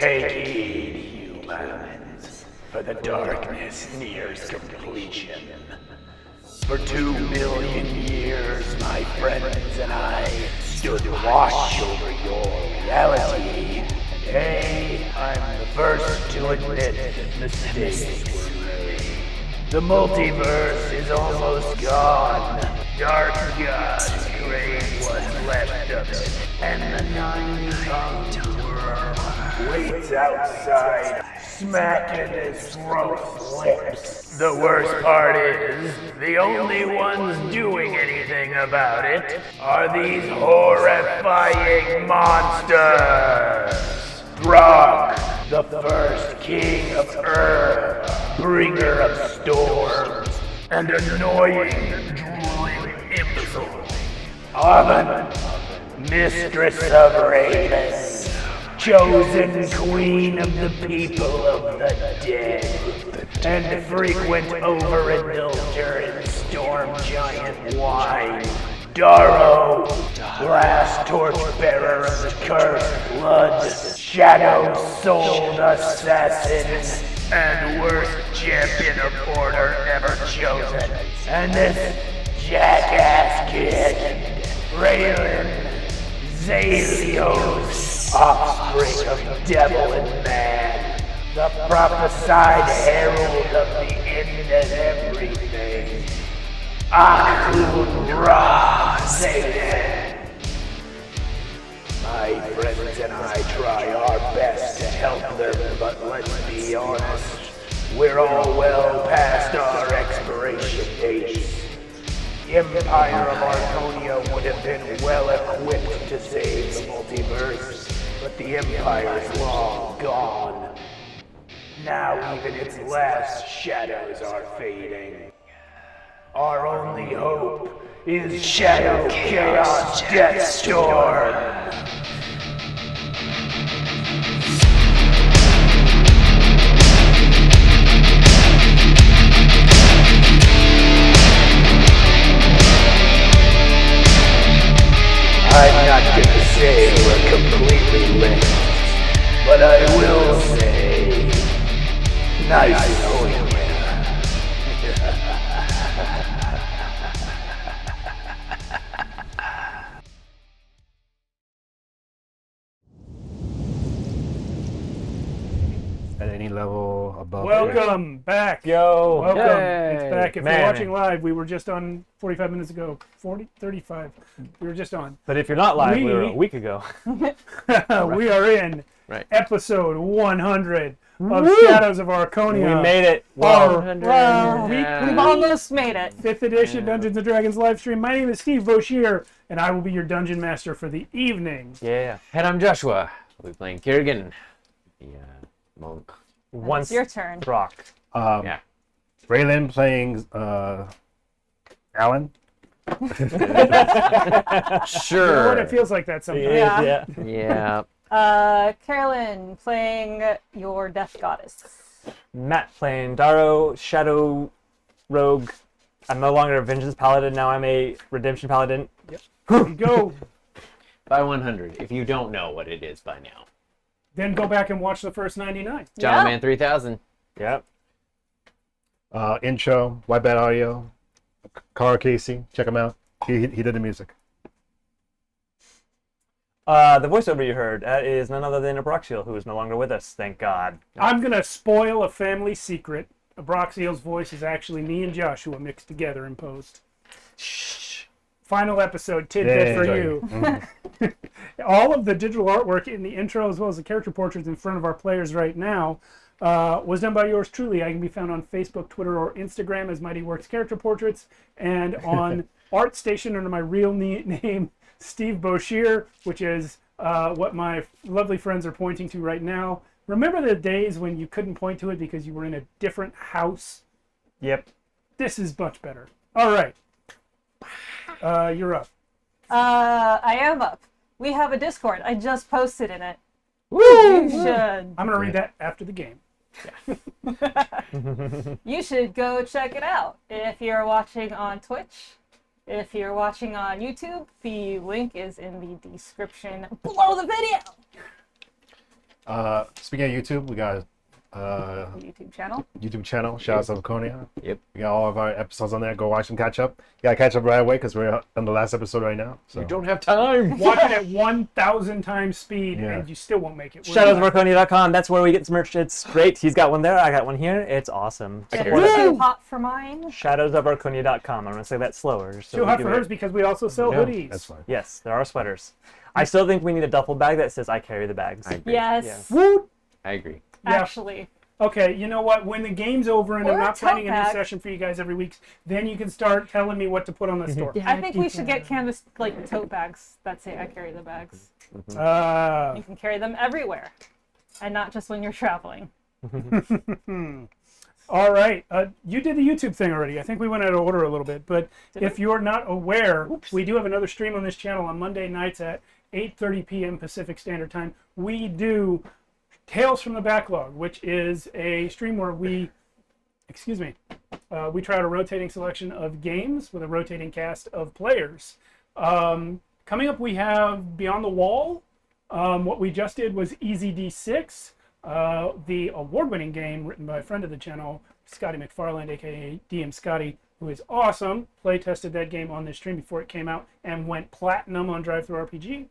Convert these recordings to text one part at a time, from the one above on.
Take heed, humans, for the darkness nears completion. For 2 million years, my friends and I stood watch over your reality. Today, I'm the first to admit that mistakes were made. The multiverse is almost gone. Dark gods crave what's left of it, and the 9-tongued worm waits outside, smacking his throat's lips. The worst part is, the only ones doing anything about it are these horrifying monsters. Throg, the first king of Earth, bringer of storms, and annoying, drooling imbecile. Oven, mistress of ravens, chosen queen of the people of the dead, and frequent overindulger in storm giant wine. Darrow, last torchbearer of the cursed blood, shadow-souled assassin, and worst champion of order ever chosen. And this jackass kid, Carolynn, Zalios, offspring of devil and man, the prophesied herald of the end of everything. Akun Ra Zayden. My friends and I try our best to help them, but let's be honest, we're all well past our expiration dates. The Empire of Archonia would have been well equipped to save the multiverse, but the Empire's long gone. Now even its last shadows are fading. Our only hope is Shadow Chaos Deathstorm. I'm not gonna say we're completely linked, but I will say, nice knowing you. At any level above. Welcome back. Yo. Welcome. Yay. It's back. If Man. you're watching live, we were just on 45 minutes ago. 35. We were just on. But if you're not live, we were a We- week ago. We are in Right. episode 100 of Shadows of Archonia. We made it. Our We've almost made it. 5th edition Dungeons & Dragons live stream. My name is Steve Boshear, and I will be your dungeon master for the evening. Yeah. And I'm Joshua. We'll be playing Kerrigan, the monk. Once It's your turn. rock. Yeah. Raylan playing Alan. Sure. You know what? It feels like that sometimes. Yeah. Yeah. Carolynn playing your death goddess. Matt playing Darrow, Shadow Rogue. I'm no longer a Vengeance Paladin. Now I'm a Redemption Paladin. There you go. By 100, if you don't know what it is by now. Then go back and watch the first 99. John Man 3000. Yep. Intro, White Bat Audio, Carl Casey. Check him out. He did the music. The voiceover you heard, that is none other than Abroxial, who is no longer with us, thank God. I'm going to spoil a family secret. Abroxial's voice is actually me and Joshua mixed together in post. Shh. Final episode tidbit for sorry. you. All of the digital artwork in the intro, as well as the character portraits in front of our players right now, was done by yours truly. I can be found on Facebook, Twitter, or Instagram as Mighty Works Character Portraits, and on ArtStation under my real name, Steve Boshear, which is what my lovely friends are pointing to right now. Remember the days when you couldn't point to it because you were in a different house? Yep. This is much better. All right. You're up. I am up. We have a Discord. I just posted in it. Woo! You should. I'm going to read that after the game. You should go check it out. If you're watching on Twitch, if you're watching on YouTube, the link is in the description below the video. Speaking of YouTube, we got YouTube channel. YouTube channel. Shout out to Archonia. Yep. We got all of our episodes on there. Go watch them, catch up. You gotta catch up right away because we're on the last episode right now. So We don't have time. Watch it at 1,000 times speed, Yeah. and you still won't make it. Shadowsofmarconia.com. That's where we get some merch. It's great. He's got one there. I got one here. It's awesome. It's Support us. too hot for mine. Shadowsofmarconia.com. I'm going to say that slower. So Too we hot do for it. hers because we also sell yeah, hoodies. that's fine. Yes, there are sweaters. I still think we need a duffel bag that says I carry the bags. I agree. Yes. Yes. Woot! I agree. Yeah. Actually. Okay, you know what? When the game's over and Or I'm a not tote planning a new bag. session for you guys every week, then you can start telling me what to put on the store. I think we should get canvas tote bags that say I carry the bags. Uh, You can carry them everywhere, and not just when you're traveling. all right. You did the YouTube thing already. I think we went out of order a little bit, but if you're not aware, we do have another stream on this channel on Monday nights at 8:30 p.m. Pacific Standard Time. We do Tales from the Backlog, which is a stream where we try out a rotating selection of games with a rotating cast of players. Coming up, we have Beyond the Wall. What we just did was Easy D6, the award-winning game written by a friend of the channel, Scotty McFarland, aka DM Scotty, who is awesome. Play tested that game on this stream before it came out and went platinum on Drive-Thru RPG.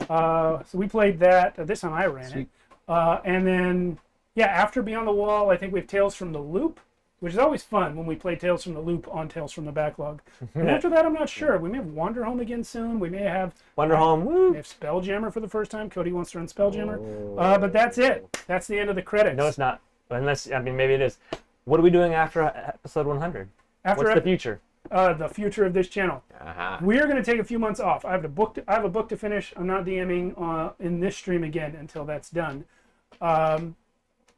So we played that. This time I ran it. And then, after Beyond the Wall, I think we have Tales from the Loop, which is always fun when we play Tales from the Loop on Tales from the Backlog. And after that, I'm not sure. We may have Wander Home again soon. We may have Wonder Home. Woo. we have Spelljammer for the first time. Cody wants to run Spelljammer. But that's it. That's the end of the credits. No, it's not. Unless, I mean, maybe it is. What are we doing after episode 100? After What's the future? the future of this channel. Uh-huh. We are going to take a few months off. I have a book to finish. I'm not DMing in this stream again until that's done.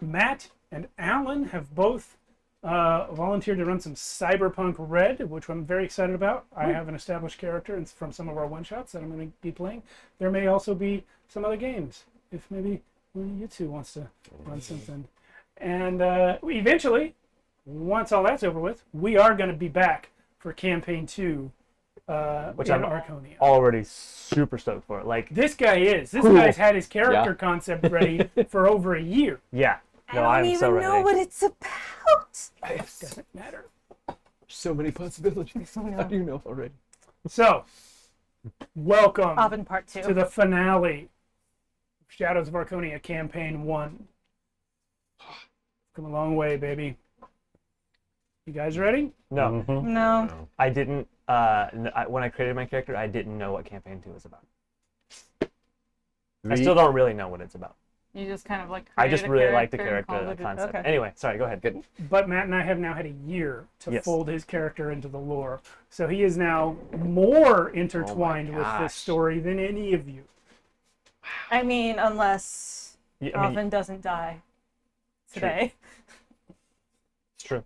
Matt and Alan have both volunteered to run some Cyberpunk Red, which I'm very excited about. I have an established character from some of our one-shots that I'm going to be playing. There may also be some other games, if maybe one of you two wants to run something. And eventually, once all that's over with, we are going to be back for Campaign 2 Which in I'm Archonia. already super stoked for. Like, This guy is. This Cool. guy's had his character Yeah. concept ready for over a year. yeah. No, I I'm don't so even ready. know what it's about. Doesn't matter. So many possibilities. How do you know already? So, welcome Oven Part 2. to the finale of Shadows of Archonia Campaign 1. Come a long way, baby. You guys ready? No, No. I didn't. When I created my character, I didn't know what campaign 2 was about. I still don't really know what it's about. You just kind of like I just created a really like the and character, called the it- concept. Okay. Anyway, sorry, go ahead. Good. But Matt and I have now had a year to Yes. fold his character into the lore. So he is now more intertwined with this gosh. story than any of you. I mean, unless Yeah, I mean, Oven doesn't die today. it's true.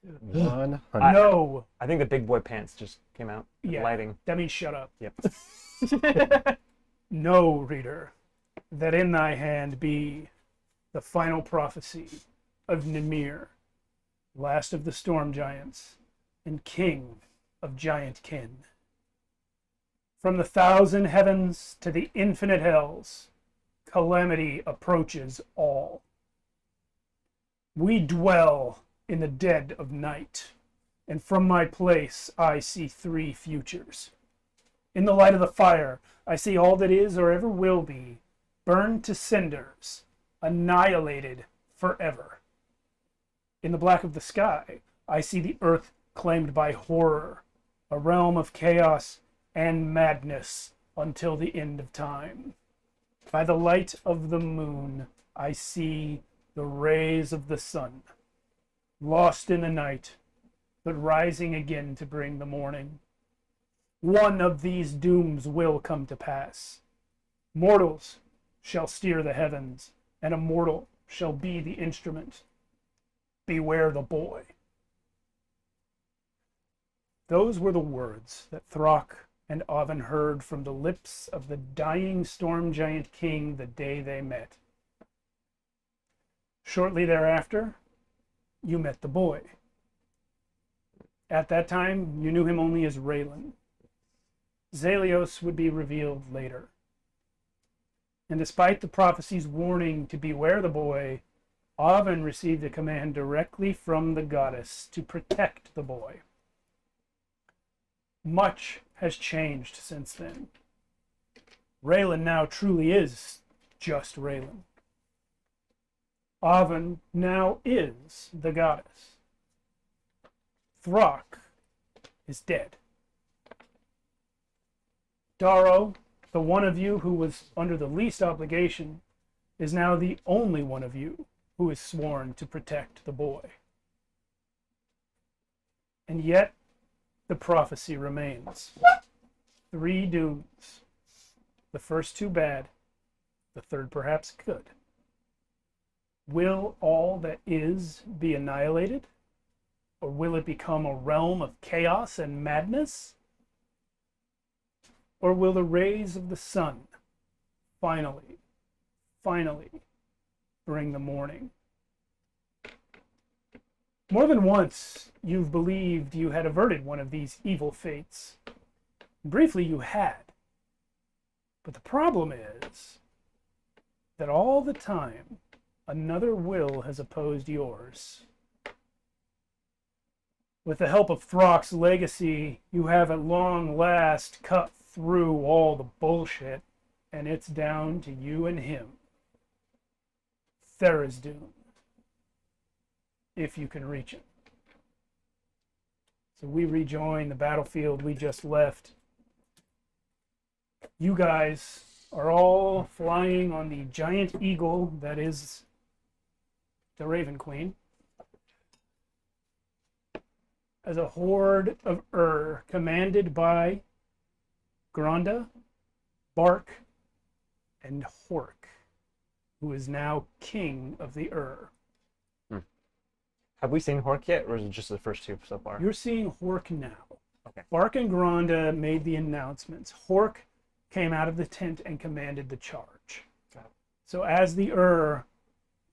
100. No. I think the big boy pants just came out. Yeah. Lighting. That means shut up. Yep. Know, reader, that in thy hand be the final prophecy of Nimir, last of the storm giants and king of giant kin. From the 1,000 heavens to the infinite hells, calamity approaches all. We dwell in the dead of night, and from my place I see 3 futures. In the light of the fire, I see all that is or ever will be, burned to cinders, annihilated forever. In the black of the sky, I see the earth claimed by horror, a realm of chaos and madness until the end of time. By the light of the moon, I see the rays of the sun, lost in the night, but rising again to bring the morning. One of these dooms will come to pass. Mortals shall steer the heavens, and a mortal shall be the instrument. Beware the boy. Those were the words that Throck and Oven heard from the lips of the dying storm giant king the day they met. Shortly thereafter, you met the boy. At that time, you knew him only as Raylan. Zalios would be revealed later. And despite the prophecy's warning to beware the boy, Oven received a command directly from the goddess to protect the boy. Much has changed since then. Raylan now truly is just Raylan. Oven now is the goddess. Throck is dead. Darrow, the one of you who was under the least obligation, is now the only one of you who is sworn to protect the boy. And yet, the prophecy remains. 3 dooms. The first 2 bad, the third perhaps good. Will all that is be annihilated? Or will it become a realm of chaos and madness? Or will the rays of the sun finally bring the morning? More than once, you've believed you had averted one of these evil fates. Briefly, you had. But the problem is that all the time, another will has opposed yours. With the help of Throck's legacy, you have at long last cut through all the bullshit, and it's down to you and him. Tharizdun. If you can reach it. So we rejoin the battlefield we just left. You guys are all flying on the giant eagle that is the Raven Queen. As a horde of commanded by Granda, Bark, and Hork, who is now king of the Have we seen Hork yet, or is it just the first 2 so far? You're seeing Hork now. Okay. Bark and Granda made the announcements. Hork came out of the tent and commanded the charge. Got it. So as the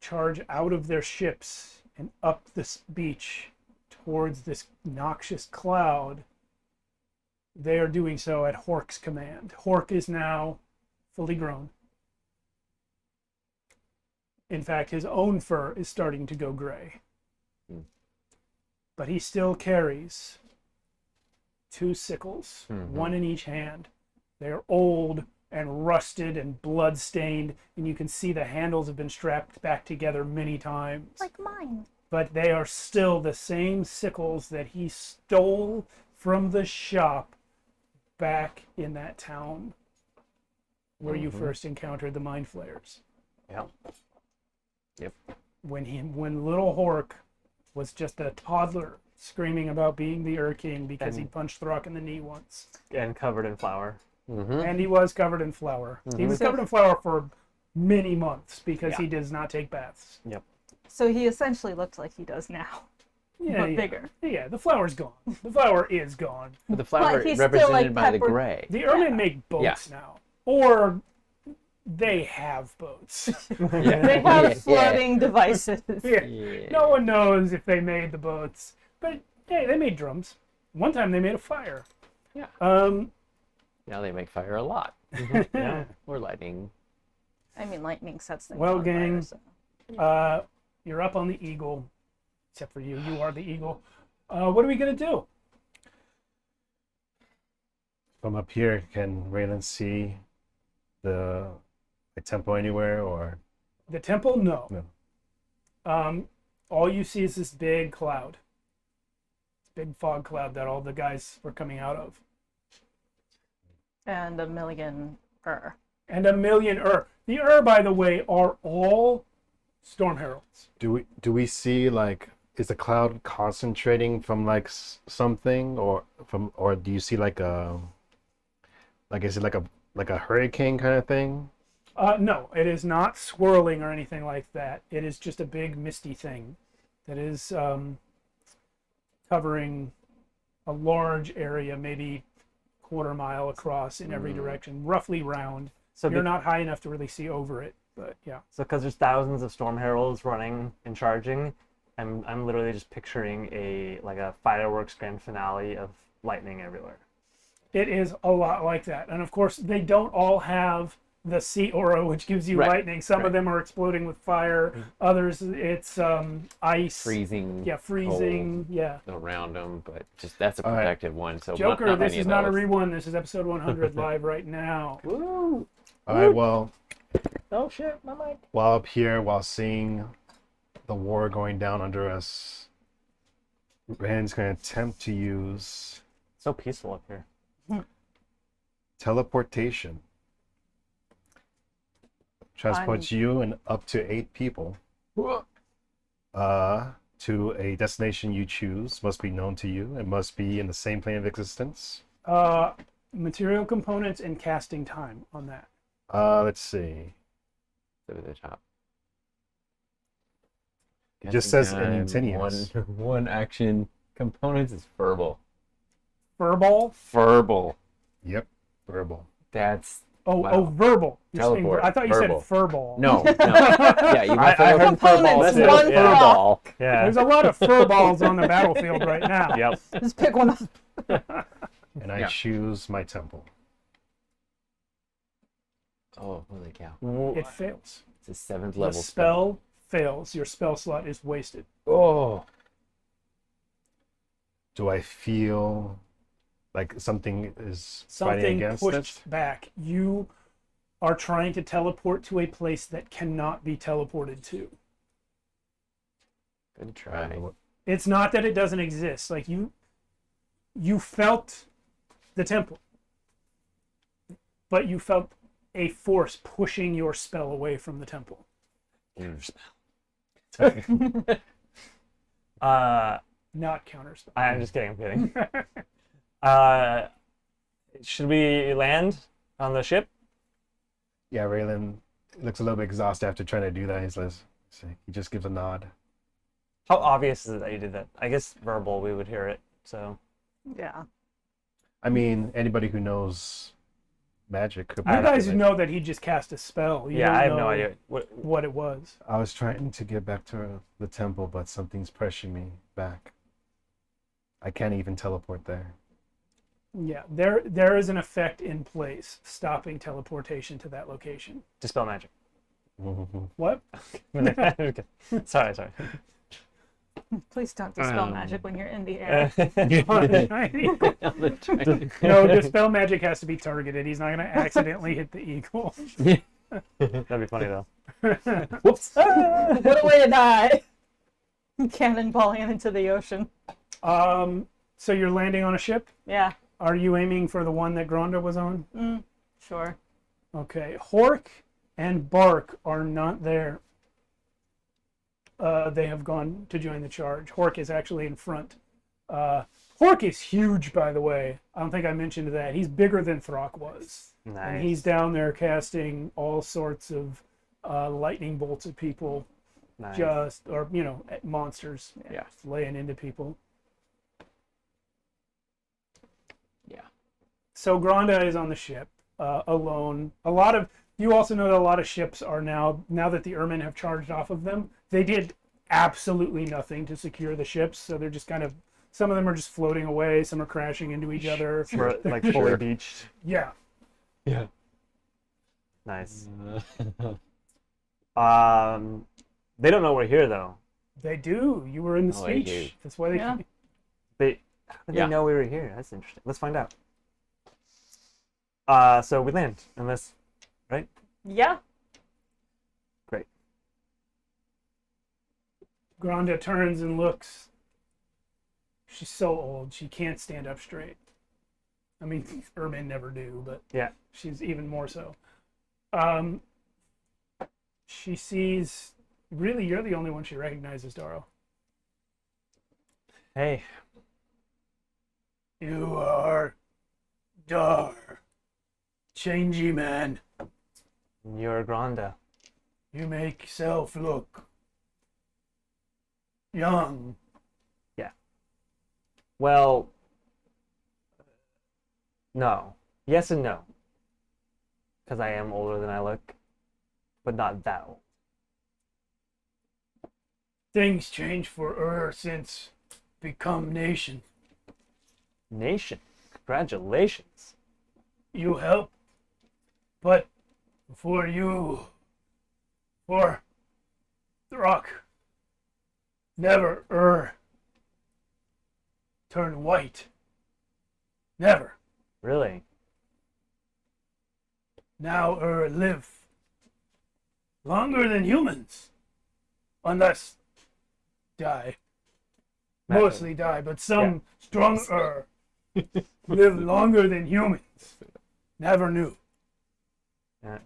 charge out of their ships and up this beach towards this noxious cloud, they are doing so at Hork's command. Hork is now fully grown. In fact, his own fur is starting to go gray. But he still carries 2 sickles, one in each hand. They're old and rusted and blood-stained, and you can see the handles have been strapped back together many times. Like mine. But they are still the same sickles that he stole from the shop back in that town where you first encountered the mind flayers. Yeah. Yep. When little Hork was just a toddler screaming about being the King because he punched Throck in the knee once. And covered in flour. And he was covered in flour. He was covered in flour for many months because he does not take baths. Yep. So he essentially looks like he does now, Yeah, but yeah. bigger. Yeah, the flour's gone. The flour is gone. But the flower he's still, represented like, by the peppered- gray. The Ermin make boats now. Or they have boats. They have floating devices. Yeah. Yeah. No one knows if they made the boats. But hey, they made drums. One time they made a fire. Yeah. Um, Now they make fire a lot. Yeah. Or lightning. I mean, lightning sets things Well, on fire, gang, so. you're up on the Eagle. Except for you. You are the Eagle. What are we going to do? From up here, can Raylan see the temple anywhere, or The temple? No. no? All you see is this big cloud. This big fog cloud that all the guys were coming out of. And a million And a million The by the way, are all storm heralds. Do we see, like, is the cloud concentrating from like something, or do you see like is it like a hurricane kind of thing? No, it is not swirling or anything like that. It is just a big misty thing that is covering a large area, maybe quarter mile across in every direction, roughly round. So You're not high enough to really see over it, but yeah. So because there's thousands of storm heralds running and charging, I'm literally just picturing a fireworks grand finale of lightning everywhere. It is a lot like that. And of course, they don't all have the sea aura, which gives you Right, lightning. Some of right. them are exploding with fire. Others, it's ice. Freezing. Yeah, freezing. Yeah. Around them, but just that's a All right. protective one. So Joker, not this many is of not a those. rerun. This is episode 100 live right now. Woo! All right, well, Oh shit, my mic. while up here, while seeing the war going down under us, Rand's going to attempt to use So peaceful up here. teleportation. Transports you and up to 8 people to a destination you choose. Must be known to you and must be in the same plane of existence. Material components and casting time on that. Let's see. Over the top. It just says Casting time, instantaneous. One action components is verbal. Furball? Verbal. Yep, verbal. That's Oh, Wow. verbal. You're saying Teleport. I thought you Verbal. said furball. no. Yeah, you I heard Components, furball. one Yeah. furball. Yeah. There's a lot of furballs on the battlefield right now. Yep. Just pick one up. And I Yeah. choose my temple. Oh, holy cow! It fails. It's a 7th The level spell fails. Your spell slot is wasted. Oh, Do I feel like something is fighting Something against pushed it? back. You are trying to teleport to a place that cannot be teleported to. good try. It's not that it doesn't exist. Like you felt the temple, but you felt a force pushing your spell away from the temple. Not counterspell. I'm just kidding. I'm kidding. Should we land on the ship? Yeah, Raylan looks a little bit exhausted after trying to do that. He just gives a nod. How obvious is it that you did that? I guess verbal, we would hear it. So Yeah. I mean, anybody who knows magic could. You guys know that he just cast a spell. You yeah, don't I have no know idea. what it was. I was trying to get back to the temple, but something's pressuring me back. I can't even teleport there. Yeah, there is an effect in place stopping teleportation to that location. Dispel magic. What? Sorry. Please don't dispel magic when you're in the air. No, dispel magic has to be targeted. He's not going to accidentally hit the eagle. That'd be funny though. Whoops. What a way to die. Cannonballing him into the ocean. So you're landing on a ship? Yeah. Are you aiming for the one that Gronda was on? Sure. Okay. Hork and Bark are not there. They have gone to join the charge. Hork is actually in front. Hork is huge, by the way. I don't think I mentioned that. He's bigger than Throck was. Nice. And he's down there casting all sorts of lightning bolts at people, Nice. at monsters. Yeah. Laying into people. Yeah. So Gronda is on the ship alone. You also know that a lot of ships are now that the Ermin have charged off of them, they did absolutely nothing to secure the ships. So they're just kind of, some of them are just floating away. Some are crashing into each other. We're like fully beached. Yeah. Yeah. Nice. They don't know we're here though. They do. You were in the Oh, they speech. do. That's why they. Yeah. How did Yeah. they know we were here? That's interesting. Let's find out. So we land, unless, right? Yeah. Great. Gronda turns and looks. She's so old, she can't stand up straight. I mean, Ermin never do, but Yeah. she's even more so. She sees. Really, you're the only one she recognizes, Daro. Hey. You are Dar. Changey man. You're Gronda. You make self look young. Well, no. Yes and no. Because I am older than I look, but not that old. Things change for her since become nation. Nation. Congratulations. You help, but For you, for Throck, never turn white. Never. Really? Now live longer than humans. Unless die. Mostly die, but some strong live longer than humans. Never knew. Yeah.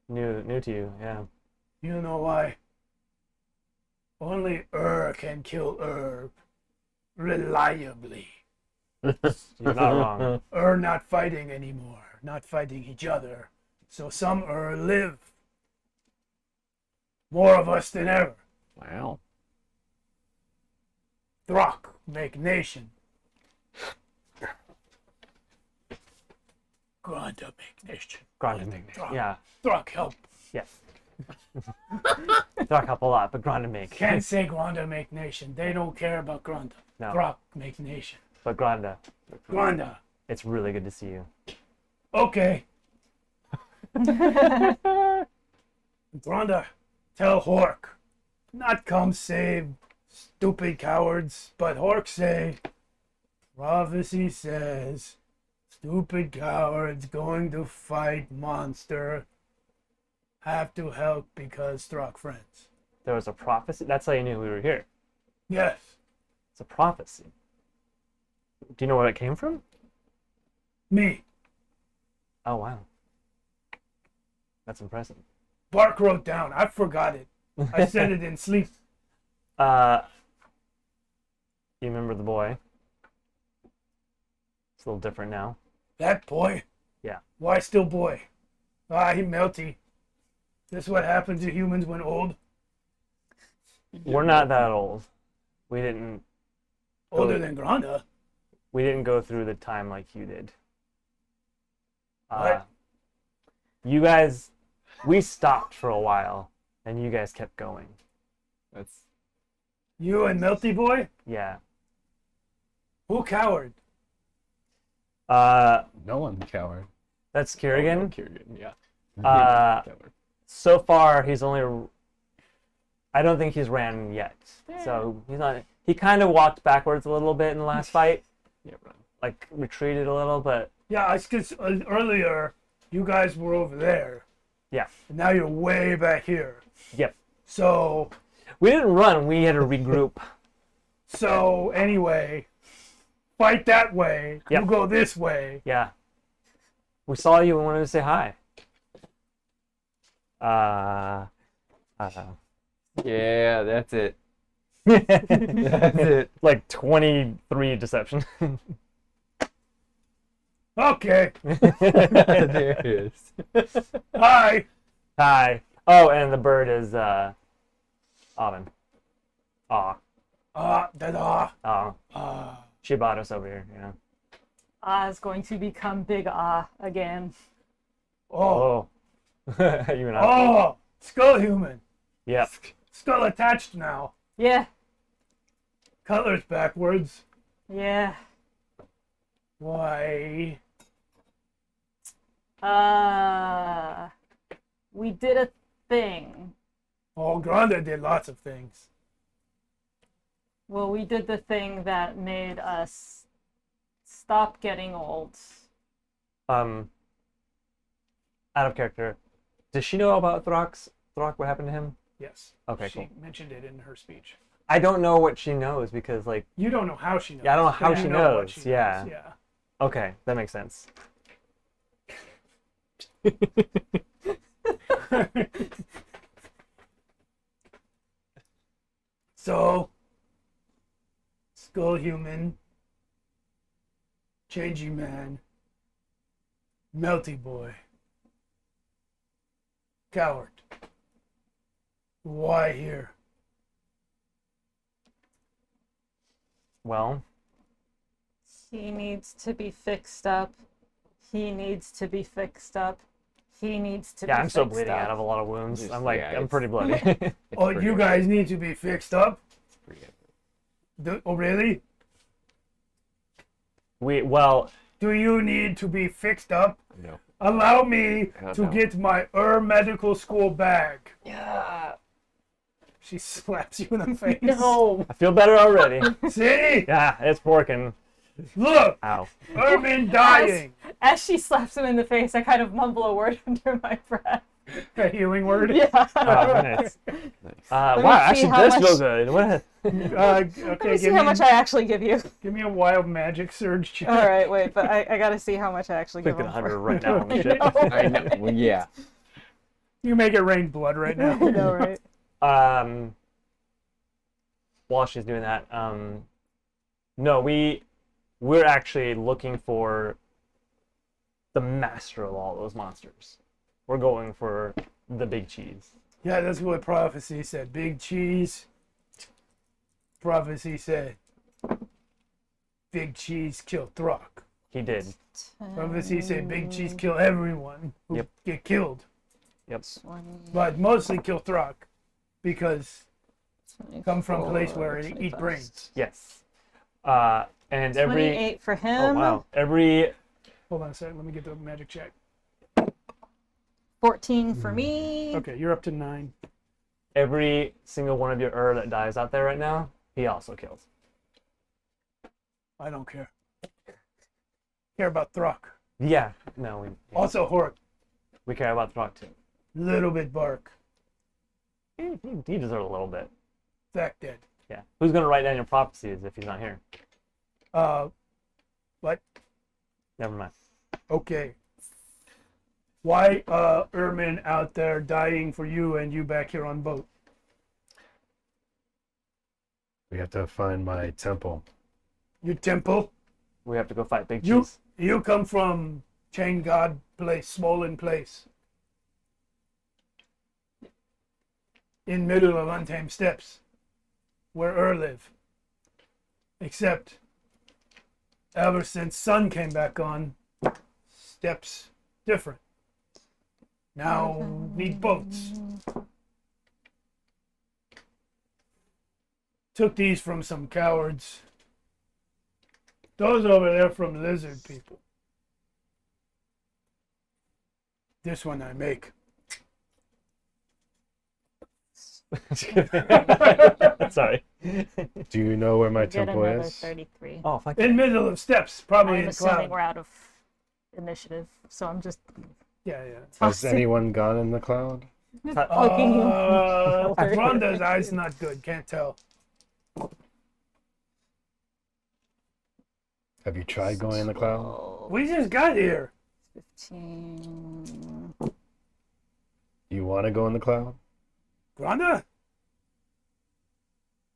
New to you, yeah. You know why? Only can kill reliably. You're not wrong. Not fighting anymore, not fighting each other. So some live. More of us than ever. Wow. Throck, make nation. Granda, make nation. Granda, yeah. Throck, help. Yes. Throck help a lot, but Granda make. Can't say Granda, make nation. They don't care about Granda. No. Throck, make nation. But Granda, Granda. it's really good to see you. Okay. Granda, tell Hork. Not come save stupid cowards, but Hork say, prophecy says, stupid cowards going to fight monster have to help because Throck friends. There was a prophecy. That's how you knew we were here. Yes. It's a prophecy. Do you know where it came from? Me. Oh, wow. That's impressive. Bark wrote down. I forgot it. I said it in sleep. You remember the boy? It's a little different now. That boy? Yeah. Why still boy? He melty. This what happens to humans when old? We're not that old. We didn't. Older than Granda. We didn't go through the time like you did. What? You guys, we stopped for a while, and you guys kept going. That's You and Melty Boy? Yeah. Who coward? No one coward. That's Kerrigan. Kerrigan, yeah. Coward. So far, he's only. I don't think he's ran yet. So he's not. He kind of walked backwards a little bit in the last fight. Yeah, run. Like retreated a little, but Yeah, I because earlier you guys were over there. yeah. And now you're way back here. Yep. So We didn't run. We had to regroup. anyway, fight that way. Yep. You go this way. Yeah. We saw you and wanted to say hi. Yeah, that's it. That's it. Like 23 deception. Okay. There it is. Hi. Hi. Oh, and the bird is Avin. Aw. Da-da. Aw. She bought us over here, you know. Ah is going to become Big Ah again. Oh. You and I. Oh. Skull human. Yep. Skull attached now. Yeah, Colors backwards. yeah. Why? We did a thing. Oh, Granda did lots of things. Well, we did the thing that made us stop getting old. Out of character. Does she know about Throck? What happened to him? Yes. Okay, She cool. mentioned it in her speech. I don't know what she knows because, like, You don't know how she knows. Yeah, I don't know how but she you know what knows. Yeah. Yeah. okay, that makes sense. So, Skull Human, Changing Man, Melty Boy, Coward. Why here? Well, He needs to be fixed up. He needs to be fixed up. He needs to be yeah, fixed I'm still bleeding up. out of a lot of wounds. Just- I'm like, yeah, I'm it's- pretty bloody. Oh, you guys need to be fixed up? Pretty good. Oh, really? well, Do you need to be fixed up? No. Allow me Oh, to no. get my medical school bag. Yeah. She slaps you in the face. No. I feel better already. See? Yeah, it's working. Look, Ow. Ermin dying. As she slaps him in the face, I kind of mumble a word under my breath. A healing word. Yeah. Oh, nice. Wow, me see actually how does much- feel good. What? Let Okay, me see how much I actually give you. give me a wild magic surge check. All right, wait, but I gotta see how much I actually give Thinking him 100 for. right now. I Shit. know. I know. Well, yeah. You make it rain blood right I now. know, right? While she's doing that, no, we're actually looking for the master of all those monsters. We're going for the big cheese. Yeah, that's what prophecy said. Big cheese. Prophecy said, big cheese kill Throck. He did. Prophecy said, big cheese kill everyone who Yep. get killed. Yep. 20, But mostly kill Throck because come from a place 24, where they eat 25. brains. Yes. And every 28 for oh him. wow, every Hold on a second, let me get the magic check. 14 for me. Okay, you're up to 9. every single one of your that dies out there right now, he also kills. I don't care. Care about Throck. Yeah. No, Also Hork. we care about Throck too. Little bit bark. He deserves a little bit. Fact dead. Yeah. Who's gonna write down your prophecies if he's not here? What? Never mind. Okay. Why Ermin out there dying for you and you back here on boat? We have to find my temple. Your temple? We have to go fight Big You Cheese. you come from Chain God place, Smolin place. In middle of Untamed Steppes, where live. Except ever since Sun came back on, Steppes different. Now need boats. Took these from some cowards. Those over there from lizard people. This one I make. Sorry. Do you know where my Get temple another is? 33. Oh, fuck. In middle of steps, probably I'm in assuming cloud. we're out of initiative, so I'm just Yeah. Has anyone gone in the cloud? poking you. Rhonda's eyes not good. Can't tell. Have you tried going in the cloud? We just got here. 15. You want to go in the cloud? Rhonda?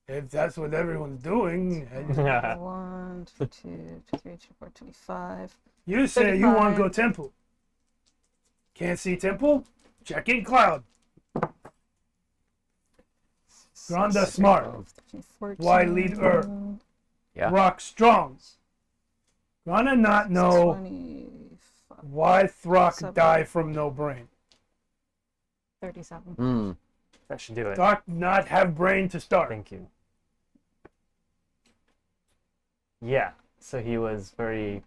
If that's what everyone's doing, Yeah. 1, 22, 23, 24, 25. you say you want to go 35. temple. Can't see temple? Check in cloud. Rhonda smart. 13, 14. Why lead her? Yeah. Rock strong. Rhonda not know 25, why Throck Seven. die from no brain. 37. Hmm. That should do it. Throck not have brain to start. Thank you. Yeah. So he was very,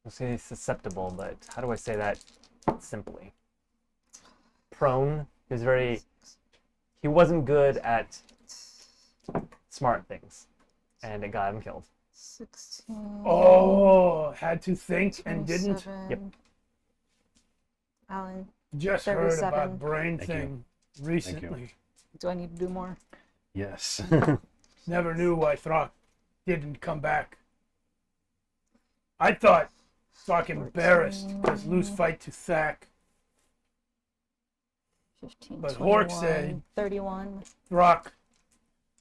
I'll say susceptible, but how do I say that simply? Prone. He was very, he wasn't good at smart things, and it got him killed. 16. Oh, had to think and didn't. 27. Yep. Alan, Just heard 37. about brain Thank you. thing recently. do I need to do more? Yes. Never knew why Throck didn't come back. I thought Throck embarrassed because lose fight to Thack. 15. But 21, Hork said- 31. Throck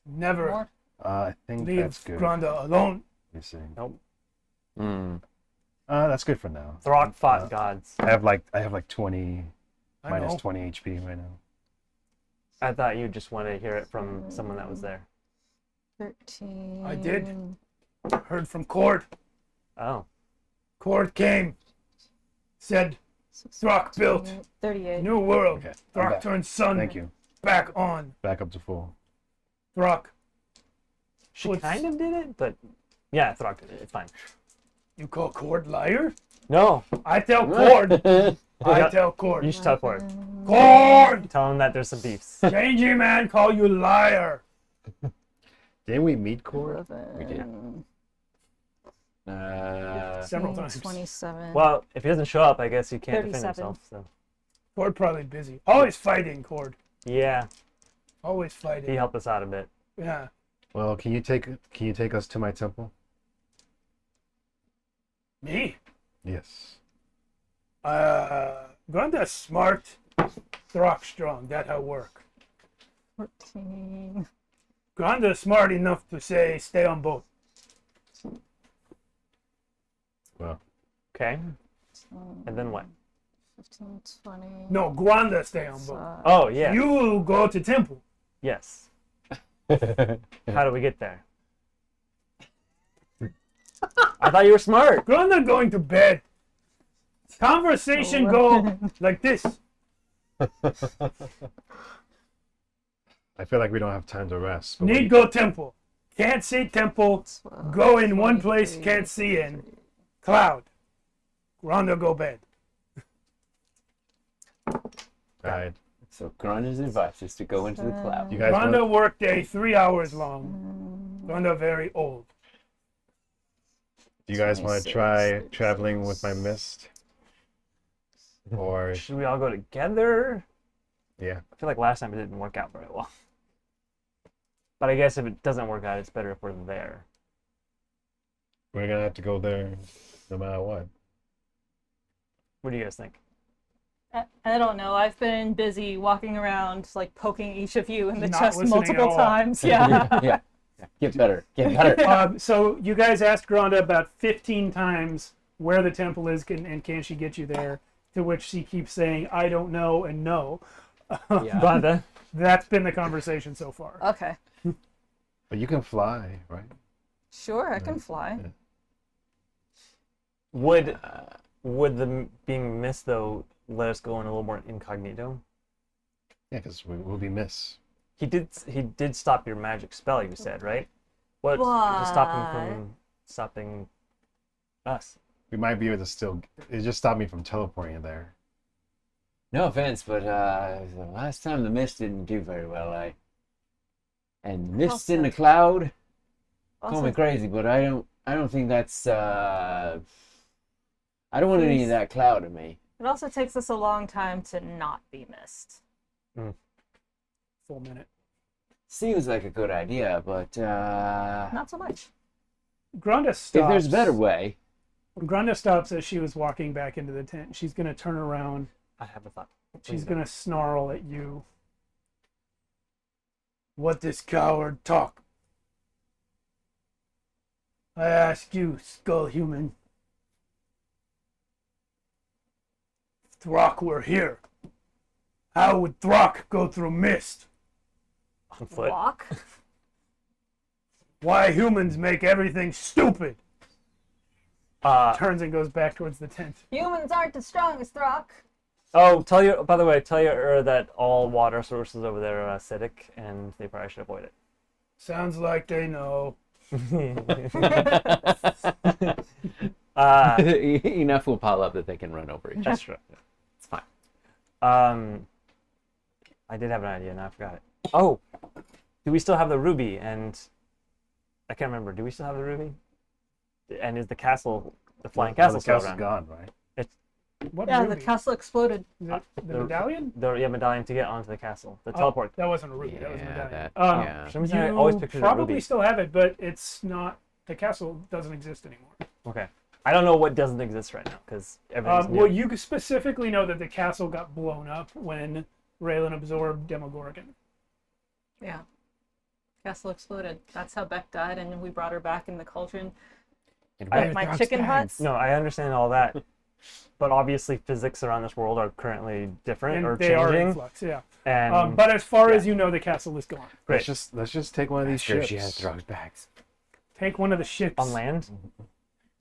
never More? I think leave that's good. Granda alone. Let me see. Nope. Hmm. That's good for now. Throck fought gods. I have like 20 I minus know. 20 HP right now. I thought you just wanted to hear it from someone that was there. 13. I did. Heard from Cord. Oh. Cord came. Said 16, Throck built 38. new world. Okay, I'm Throck back. turned sun Thank you. back on. Back up to full. Throck, She What's- kind of did it, but yeah, Throck did it. It's fine. you call Cord liar? No, I tell Cord. I tell Cord. you should tell Cord. Cord! Tell him that there's some beefs. Changing man call you liar. Didn't we meet Core? We did. Several times. 27. Well, if he doesn't show up, I guess he can't defend 37. himself. So Cord probably busy. Always fighting, Cord. yeah, Always he fighting. helped us out a bit. Yeah. Well, can you take us to my temple? Me? Yes. Granda smart, Throck strong. That how work. 14. Granda smart enough to say stay on boat. Well, Okay, and then what? 15, 20. No, Granda stay on boat. Oh yeah, You go to temple. yes. How do we get there? I thought you were smart. Granda going to bed. Conversation go like this. I feel like we don't have time to rest. but Need go temple. Can't see temple. Go in one place, can't see in. Cloud. Granda go bed. Alright. So Granda's advice is to go into the cloud. You guys Granda want, work day 3 hours long. Granda very old. do you guys want to 26, try traveling with my mist? Or Should we all go together? yeah. I feel like last time it didn't work out very well. But I guess if it doesn't work out, it's better if we're there. We're gonna have to go there no matter what. What do you guys think? I don't know. I've been busy walking around, like poking each of you in the Not chest listening multiple at all. times. Yeah. Yeah. Get better. Get better. So you guys asked Granda about 15 times where the temple is and can she get you there, to which she keeps saying, I don't know and no. Yeah. Rhonda? That's been the conversation so far. Okay. But you can fly, right? Sure, I can fly. Would the being missed though let us go in a little more incognito? Yeah, because we'll be miss. He did stop your magic spell. You said right? What to stop him from stopping us? We might be able to still. It just stopped me from teleporting there. No offense, but the last time the mist didn't do very well. And mist in the cloud. Call me crazy, but I don't think that's. I don't want any of that cloud in me. It also takes us a long time to not be missed. Full minute. Seems like a good idea, but Not so much. Granda stops. if there's a better way. Granda stops as she was walking back into the tent. She's going to turn around. I have a thought. She's going to snarl at you. What this coward talk? I ask you, skull human. If Throck were here, how would Throck go through mist? On foot. Walk. Why humans make everything stupid? Turns and goes back towards the tent. Humans aren't as strong as Throck. Oh, by the way, tell your that all water sources over there are acidic, and they probably should avoid it. Sounds like they know. Enough will pile up that they can run over each other. That's true. It's fine. I did have an idea, now I forgot it. Oh, do we still have the ruby? And I can't remember. Do we still have the ruby? And is the castle, the flying castle, the still castle's around? gone, right? What Yeah, ruby? the castle exploded. Is it the medallion? The medallion to get onto the castle. The teleport. That wasn't a ruby. That was a medallion. that- For some reason, I always pictured a probably ruby. still have it, but it's not. The castle doesn't exist anymore. Okay. I don't know what doesn't exist right now because everything's new. Well, you specifically know that the castle got blown up when Raylan absorbed Demogorgon. Yeah. Castle exploded. That's how Beck died, and we brought her back in the cauldron. I- My Throck's chicken bags. huts. No, I understand all that. But obviously, physics around this world are currently different And or they are in changing. flux, yeah. And But as far yeah. as you know, the castle is gone. great. Let's just take one of these Sure, ships. she has Throg's bags. Take one of the ships. on land.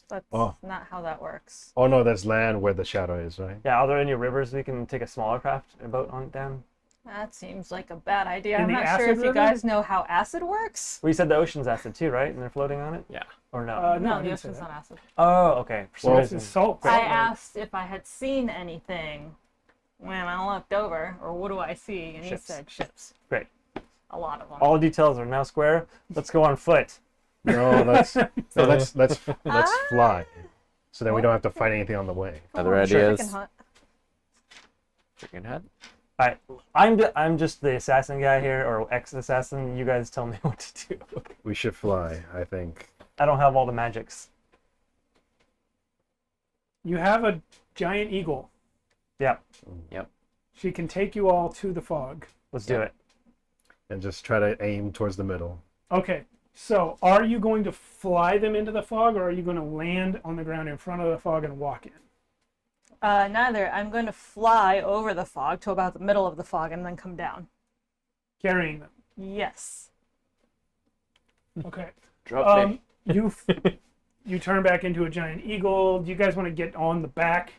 That's Oh. not how that works. Oh no, that's land where the shadow is, right? Yeah, are there any rivers we can take a smaller craft, a boat on down? That seems like a bad idea. In I'm the not sure acid if you river? guys know how acid works. Well, you said the ocean's acid too, right? And they're floating on it? Yeah. Or no? No, I No, the didn't say ocean's that. not acid. Oh, okay. For some Well, This reason. is salt. I Salt. asked if I had seen anything when I looked over, or what do I see? And Ships. he said ships. Great. A lot of them. All details are now square. Let's go on foot. No, let's Ah. fly, so that we don't have to fight anything on the way. Other Oh, ideas? chicken hunt. Chicken head. Alright, I'm just the assassin guy here, or ex-assassin. You guys tell me what to do. We should fly, I think. I don't have all the magics. You have a giant eagle. Yeah, She can take you all to the fog. let's do it. And just try to aim towards the middle. Okay, so are you going to fly them into the fog, or are you going to land on the ground in front of the fog and walk in? Neither. I'm going to fly over the fog to about the middle of the fog and then come down. Carrying them. Yes. Okay. Drop me. You turn back into a giant eagle. Do you guys want to get on the back?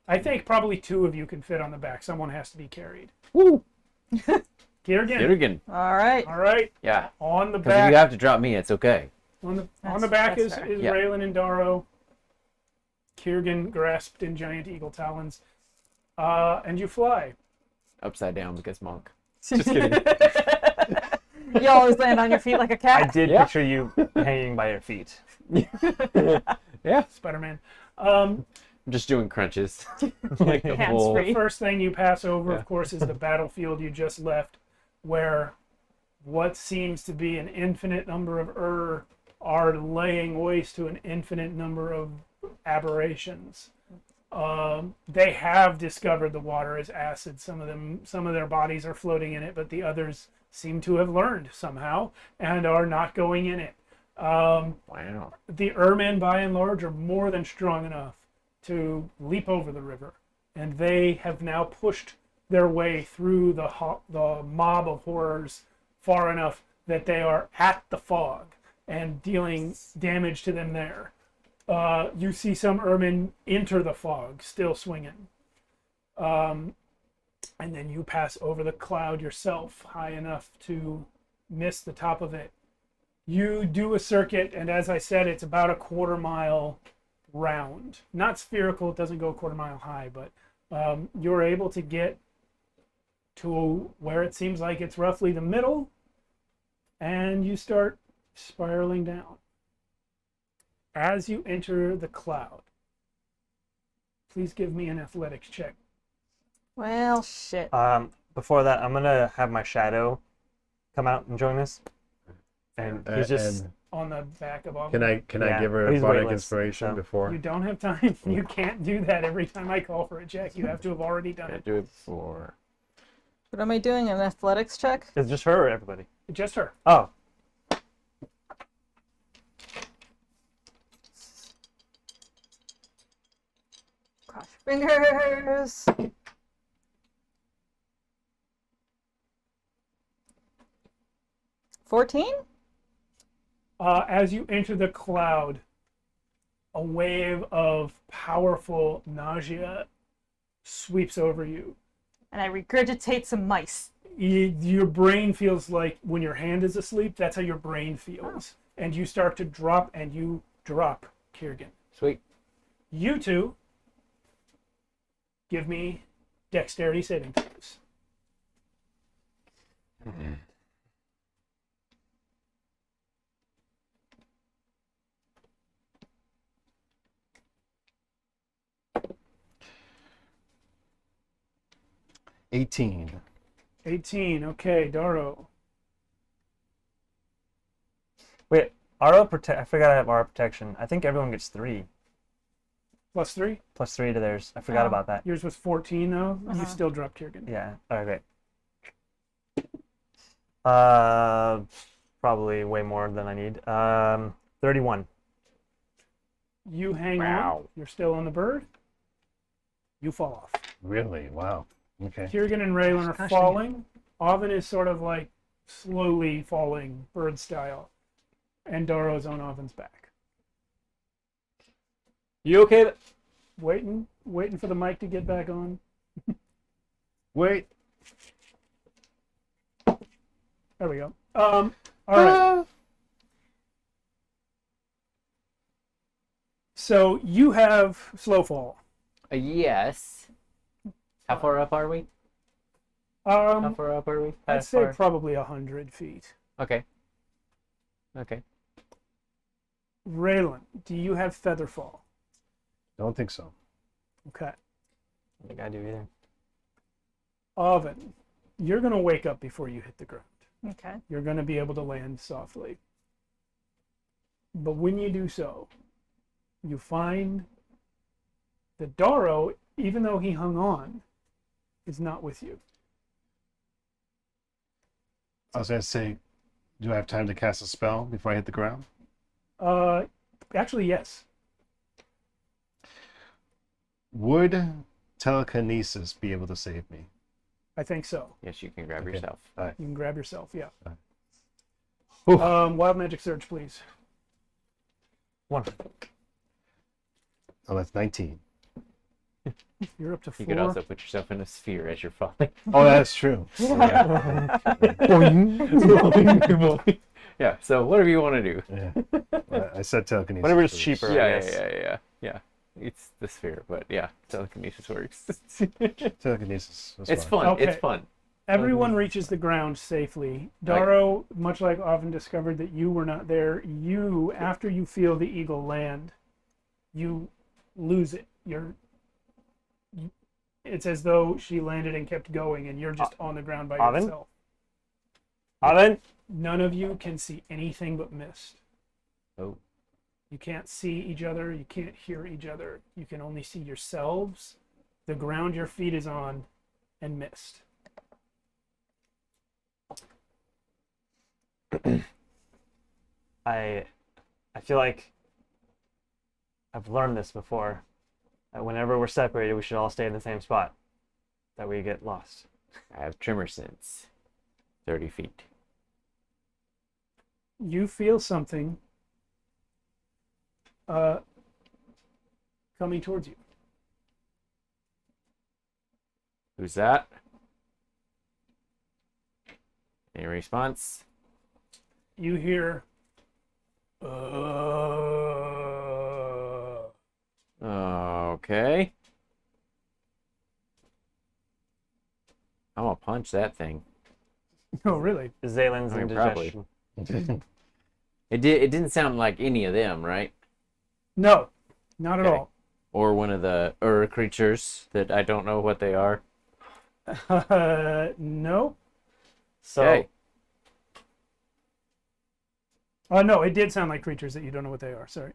I think probably two of you can fit on the back. Someone has to be carried. Woo! Kirgan. Kirgan. All right. All right. Yeah. On the Because if back. you have to drop me, it's okay. On the That's back is fair. Yeah. Raylan and Daro. Kirgan grasped in giant eagle talons. And you fly. Upside down because monk. Just kidding. You always land on your feet like a I cat. did Yeah. picture you hanging by your feet. Yeah. Spider-Man. I'm just doing crunches. Like a Hands full. free. The first thing you pass over, Yeah. of course, is the battlefield you just left, where what seems to be an infinite number of are laying waste to an infinite number of aberrations. They have discovered the water is acid. Some of their bodies are floating in it, but the others seem to have learned somehow and are not going in it. Wow. The ermen, by and large, are more than strong enough to leap over the river, and they have now pushed their way through the mob of horrors far enough that they are at the fog and dealing damage to them there. You see some ermen enter the fog, still swinging. And then you pass over the cloud yourself, high enough to miss the top of it. You do a circuit, and as I said, it's about a quarter-mile round. Not spherical, it doesn't go a quarter-mile high, but you're able to get to where it seems like it's roughly the middle, and you start spiraling down. As you enter the cloud, please give me an athletics check. Well, shit. Before that, I'm gonna have my shadow come out and join us. And he's just And On the back of all. can I Yeah, give her but a he's bardic weightless, inspiration so- before? You don't have time. You can't do that every time I call for a check. You have to have already done Gotta it. do it before. What am I doing? An athletics check? it's just her or everybody. Just her. Oh, Cross your fingers. $14? As you enter the cloud, a wave of powerful nausea sweeps over you. And I regurgitate some mice. Your brain feels like when your hand is asleep, that's how your brain feels. And you start to drop, and you drop, Kirgan. Sweet. You two give me dexterity saving throws. $18. 18. Okay, Daro. wait. Aura protect. I forgot I have aura protection. I think everyone gets 3 +3. plus 3 to theirs. I forgot Oh. about that. Yours was 14, though. You Uh-huh. still dropped Kirgan. Yeah. All right. Great. Probably way more than I need. 31. You hang on. Wow. You're still on the bird. You fall off. Really? Wow. Okay. Kirgan and Raylan are Concussion. falling. Oven is sort of like slowly falling, bird style. And Daro's on Oven's back. You okay? Waiting for the mic to get back on. Wait. There we go. All right. So you have slow fall. Yes. How far up are we? How far up are we? I'd How say far? probably 100 feet. Okay. Okay. Raylan, do you have feather fall? Don't think so. Okay. I don't think I do either. Oven, you're going to wake up before you hit the ground. Okay. You're going to be able to land softly. But when you do so, you find that Darrow, even though he hung on, is not with you. I was gonna say, do I have time to cast a spell before I hit the ground? Actually, yes. Would telekinesis be able to save me? I think so. Yes, you can grab Okay. yourself. You can grab yourself, yeah. Oof. Wild magic surge, please. 1. Oh, that's 19. You're up to 4. You could also put yourself in a sphere as you're falling. Oh, that's true. Yeah, so whatever you want to do. Yeah. I said telekinesis. Whatever is first. cheaper. Yeah, Yes. yeah. It's the sphere, but yeah, telekinesis works. Telekinesis. Was It's fine. fun. Okay. It's fun. Everyone reaches the ground safely. Darrow, much like Oven discovered that you were not there, you, after you feel the eagle land, you lose it. It's as though she landed and kept going, and you're just on the ground by Oven? yourself. Oven? None of you can see anything but mist. Oh. You can't see each other. You can't hear each other. You can only see yourselves, the ground your feet is on, and mist. I feel like I've learned this before. That whenever we're separated, we should all stay in the same spot. That we get lost. I have tremor sense. 30 feet. You feel something coming towards you. Who's that? Any response? You hear, Okay. I'm gonna punch that thing. oh, really? Zalen's I mean, probably. indigestion. It didn't sound like any of them, right? No, not at Okay. all. Or one of the creatures that I don't know what they are. No. So Okay. No, it did sound like creatures that you don't know what they are. Sorry.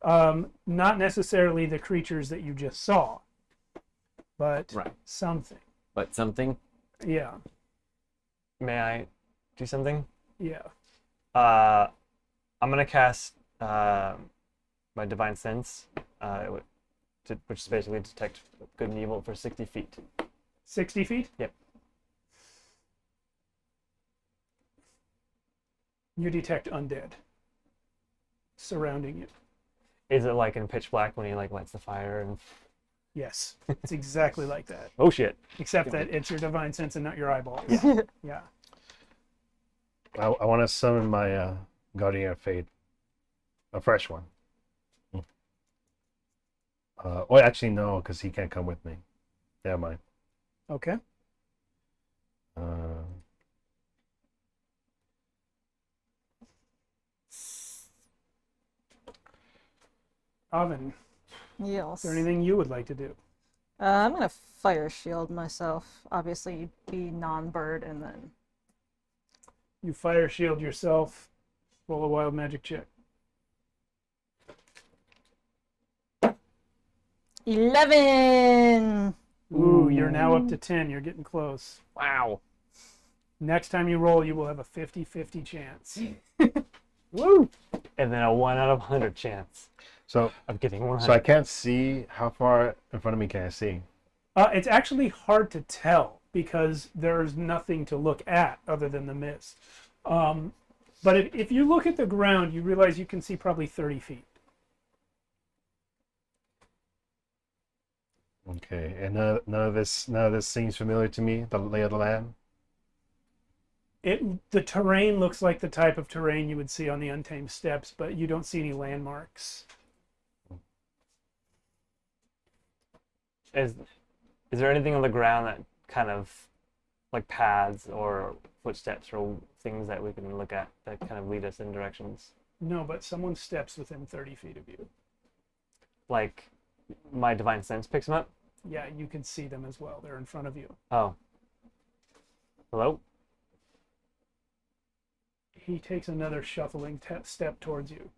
Not necessarily the creatures that you just saw, but Right. something. But something. Yeah, may I do something? yeah. I'm gonna cast my divine sense, which is basically detect good and evil for 60 feet. 60 feet? Yep. You detect undead surrounding you. Is it like in Pitch Black when he like lights the fire and? Yes, it's exactly like that. Oh shit! Except that it's your divine sense and not your eyeballs. Yeah. Yeah. I want to summon my Guardian of Fate. A fresh one. Oh, actually, no, because he can't come with me. Never mind. Okay. Oven, Yes. is there anything you would like to do? I'm gonna fire shield myself. Obviously, be non-bird, and then You fire shield yourself. Roll a wild magic check. 11. Ooh, you're now up to 10. You're getting close. Wow. Next time you roll, you will have a 50-50 chance. Woo! And then a 1 out of 100 chance So, of getting 100. so I can't see how far in front of me can I see. It's actually hard to tell because there's nothing to look at other than the mist. But if you look at the ground, you realize you can see probably 30 feet. Okay, and none of this seems familiar to me. The lay of the land. The terrain looks like the type of terrain you would see on the Untamed Steppes, but you don't see any landmarks. Is there anything on the ground that kind of like paths or footsteps or things that we can look at that kind of lead us in directions? No, but someone steps within 30 feet of you. Like my divine sense picks them up? Yeah, you can see them as well. They're in front of you. Oh. Hello? He takes another shuffling step towards you.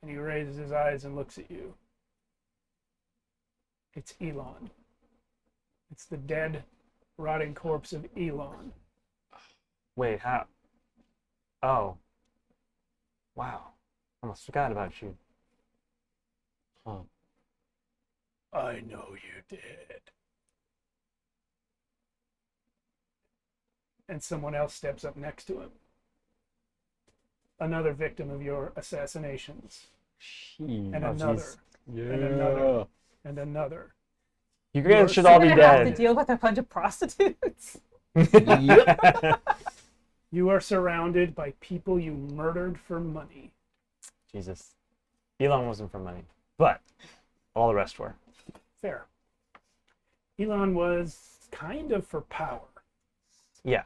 And he raises his eyes and looks at you. It's Elon. It's the dead, rotting corpse of Elon. Wait, how? Oh. Wow. I almost forgot about you. Huh. I know you did. And someone else steps up next to him. Another victim of your assassinations. And another. Yeah. And another. And another. You guys should You're all be gonna have to dead. deal with a bunch of prostitutes. You are surrounded by people you murdered for money. Jesus. Elon wasn't for money, but all the rest were. Fair. Elon was kind of for power. Yeah.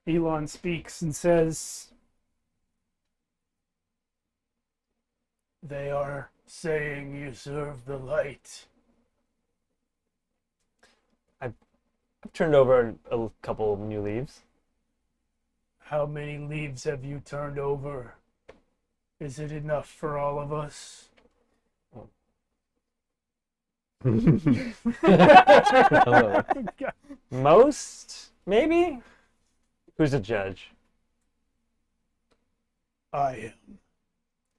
Elon speaks and says, "They are saying you serve the light." I've turned over a couple of new leaves. How many leaves have you turned over? Is it enough for all of us? Hello. Most, maybe? Who's a judge? I am.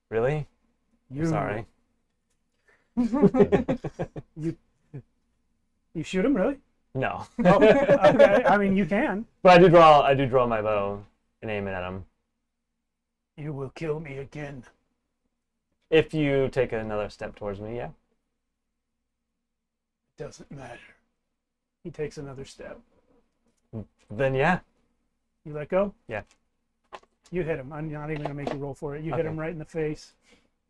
Really? You. Sorry. You shoot him, really? No. Oh, okay. I mean, you can. But I do draw my bow and aim it at him. You will kill me again. If you take another step towards me, yeah. Doesn't matter. He takes another step. Then yeah. You let go? Yeah. You hit him. I'm not even going to make you roll for it. You hit Okay. him right in the face,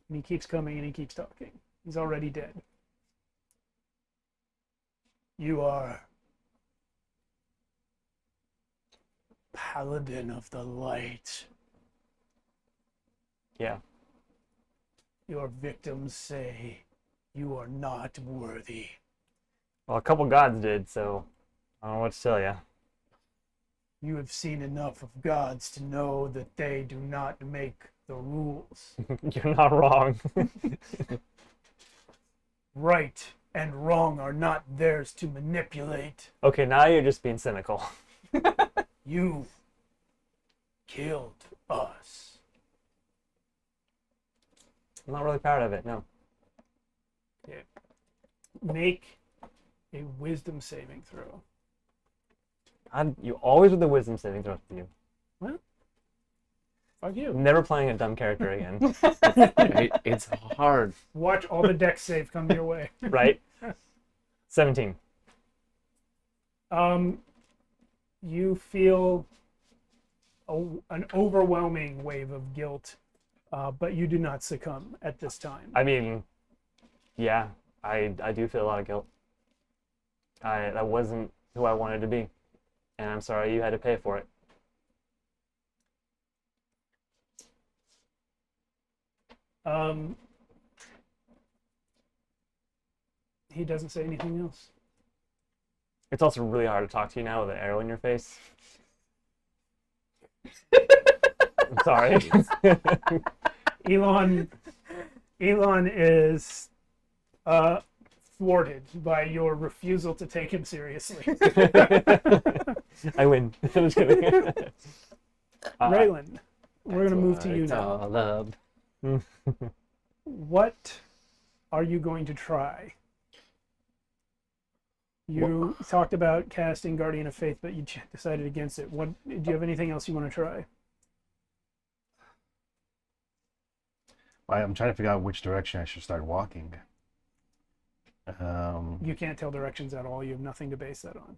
and he keeps coming and he keeps talking. He's already dead. You are Paladin of the Light. Yeah. Your victims say you are not worthy. Well, a couple gods did, so I don't know what to tell you. You have seen enough of gods to know that they do not make the rules. You're not wrong. Right and wrong are not theirs to manipulate. Okay, now you're just being cynical. You killed us. I'm not really proud of it, no. Make a wisdom saving throw. You always with the wisdom saving throw for you. Fuck you. Never playing a dumb character again, It's hard. Watch all the dex save come your way. right? 17. You feel an overwhelming wave of guilt, but you do not succumb at this time. I mean, yeah, I do feel a lot of guilt. That wasn't who I wanted to be, and I'm sorry you had to pay for it. He doesn't say anything else. It's also really hard to talk to you now with an arrow in your face. I'm sorry. Elon is thwarted by your refusal to take him seriously. I win. I'm just kidding. Raylan, we're going to move to you It's now. all up. What are you going to try? You talked about casting Guardian of Faith, but you decided against it. What do you have anything else you want to try? I'm trying to figure out which direction I should start walking. You can't tell directions at all. You have nothing to base that on.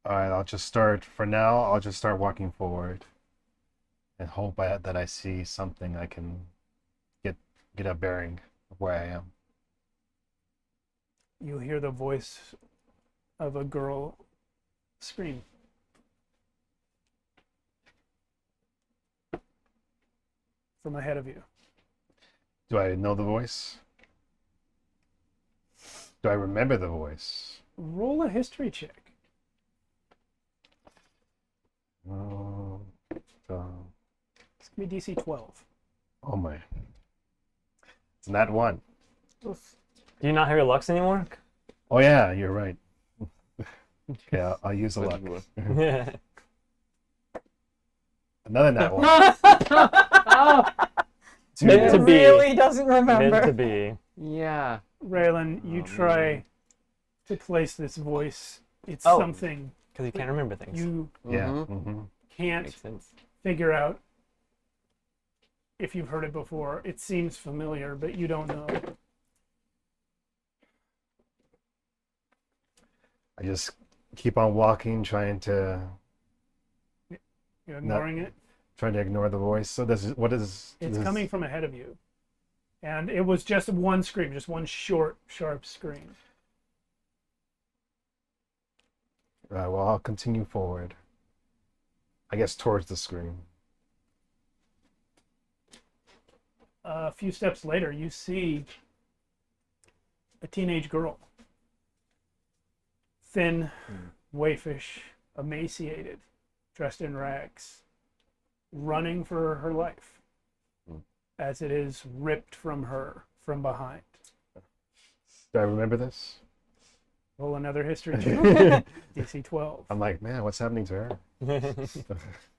All right, I'll just start. For now, I'll just start walking forward, and hope that I see something I can get a bearing of where I am. You hear the voice of a girl scream. From ahead of you. Do I know the voice? Do I remember the voice? Roll a history check. Oh, It's gonna be DC 12. oh my. It's not one. Oof. Do you not have your Lux anymore? Oh yeah, you're right. Okay, I'll use a luck. Yeah. Another nat one. Meant to He be. really doesn't remember. Meant to be. Yeah. Raylan, you Oh, try to place this voice. It's Oh. something Because you can't remember things. you Yeah. Mhm. Mm-hmm. can't Makes sense. figure out if you've heard it before. It seems familiar, but you don't know. I just keep on walking, trying to You're ignoring it. ignore the voice. So what is It's this? coming from ahead of you. And it was just one scream, just one short, sharp scream. Right, well, I'll continue forward. I guess towards the screen. A few steps later, you see a teenage girl. Thin, waifish, emaciated, dressed in rags, running for her life as it is ripped from her from behind. Do I remember this? Roll another history check. DC 12. I'm like, man, what's happening to her?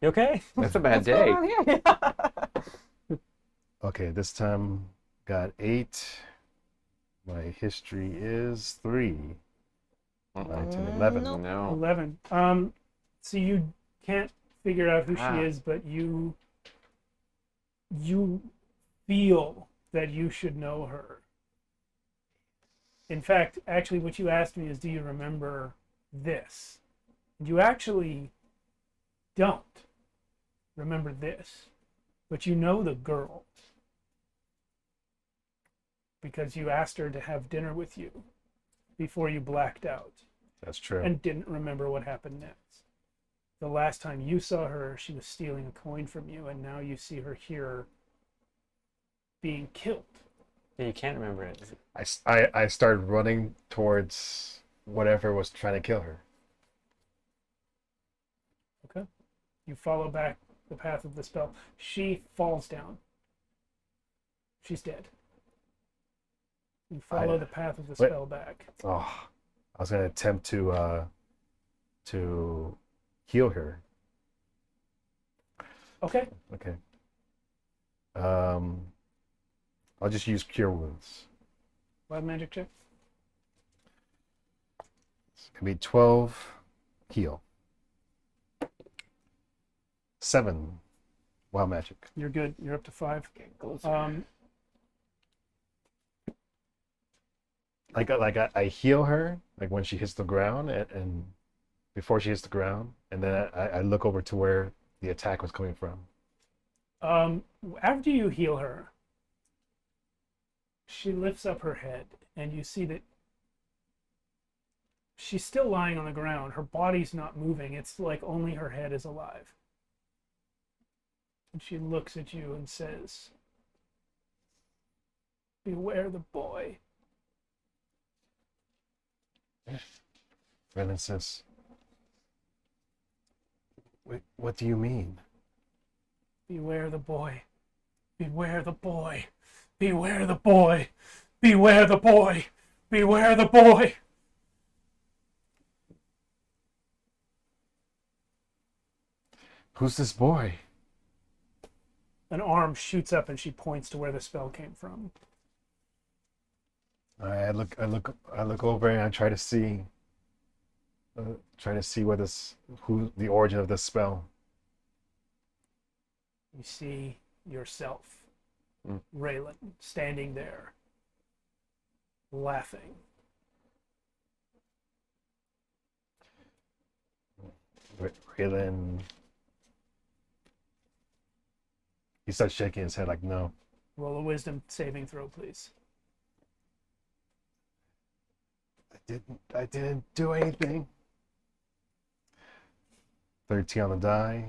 You okay? That's a bad day. Okay, this time got 8. My history is 3. 9, 10, 11. No. 11. So you can't figure out who Ah. she is, but you feel that you should know her. In fact, actually, what you asked me is, do you remember this? You actually don't remember this, but you know the girl because you asked her to have dinner with you before you blacked out That's true. and didn't remember what happened next. The last time you saw her, she was stealing a coin from you, and now you see her here being killed. Yeah, you can't remember it. I started running towards whatever was trying to kill her. Okay. You follow back the path of the spell. She falls down. She's dead. You follow the path of the spell back. Oh, I was gonna attempt to heal her. Okay. Okay. I'll just use Cure Wounds. Wild magic check. It's gonna be 12 heal. 7 Wild Magic. You're good. You're up to 5. I heal her like when she hits the ground and before she hits the ground, and then I look over to where the attack was coming from. After you heal her, she lifts up her head, and you see that she's still lying on the ground. Her body's not moving. It's like only her head is alive. And she looks at you and says, "Beware the boy." Renan says, "Wait, what do you mean?" Beware the boy. Beware the boy. Beware the boy. Beware the boy. Beware the boy. Who's this boy? An arm shoots up and she points to where the spell came from. I look over and I try to see who the origin of this spell. You see yourself, Raylan, standing there, laughing. Carolynn. He starts shaking his head like, no. Roll a wisdom saving throw, please. I didn't do anything. 13 on the die.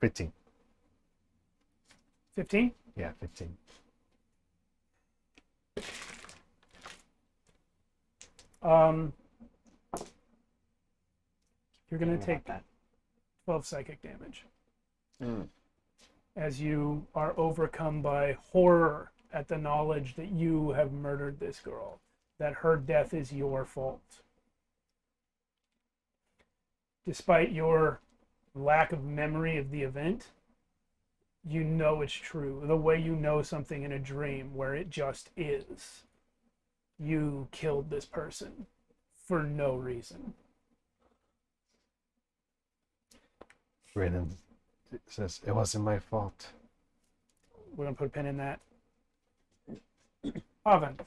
15. 15? Yeah, 15. You're going to take 12 psychic damage as you are overcome by horror at the knowledge that you have murdered this girl, that her death is your fault. Despite your lack of memory of the event, you know it's true. The way you know something in a dream where it just is. You killed this person for no reason. Raiden says, it wasn't my fault. We're going to put a pin in that. Oven,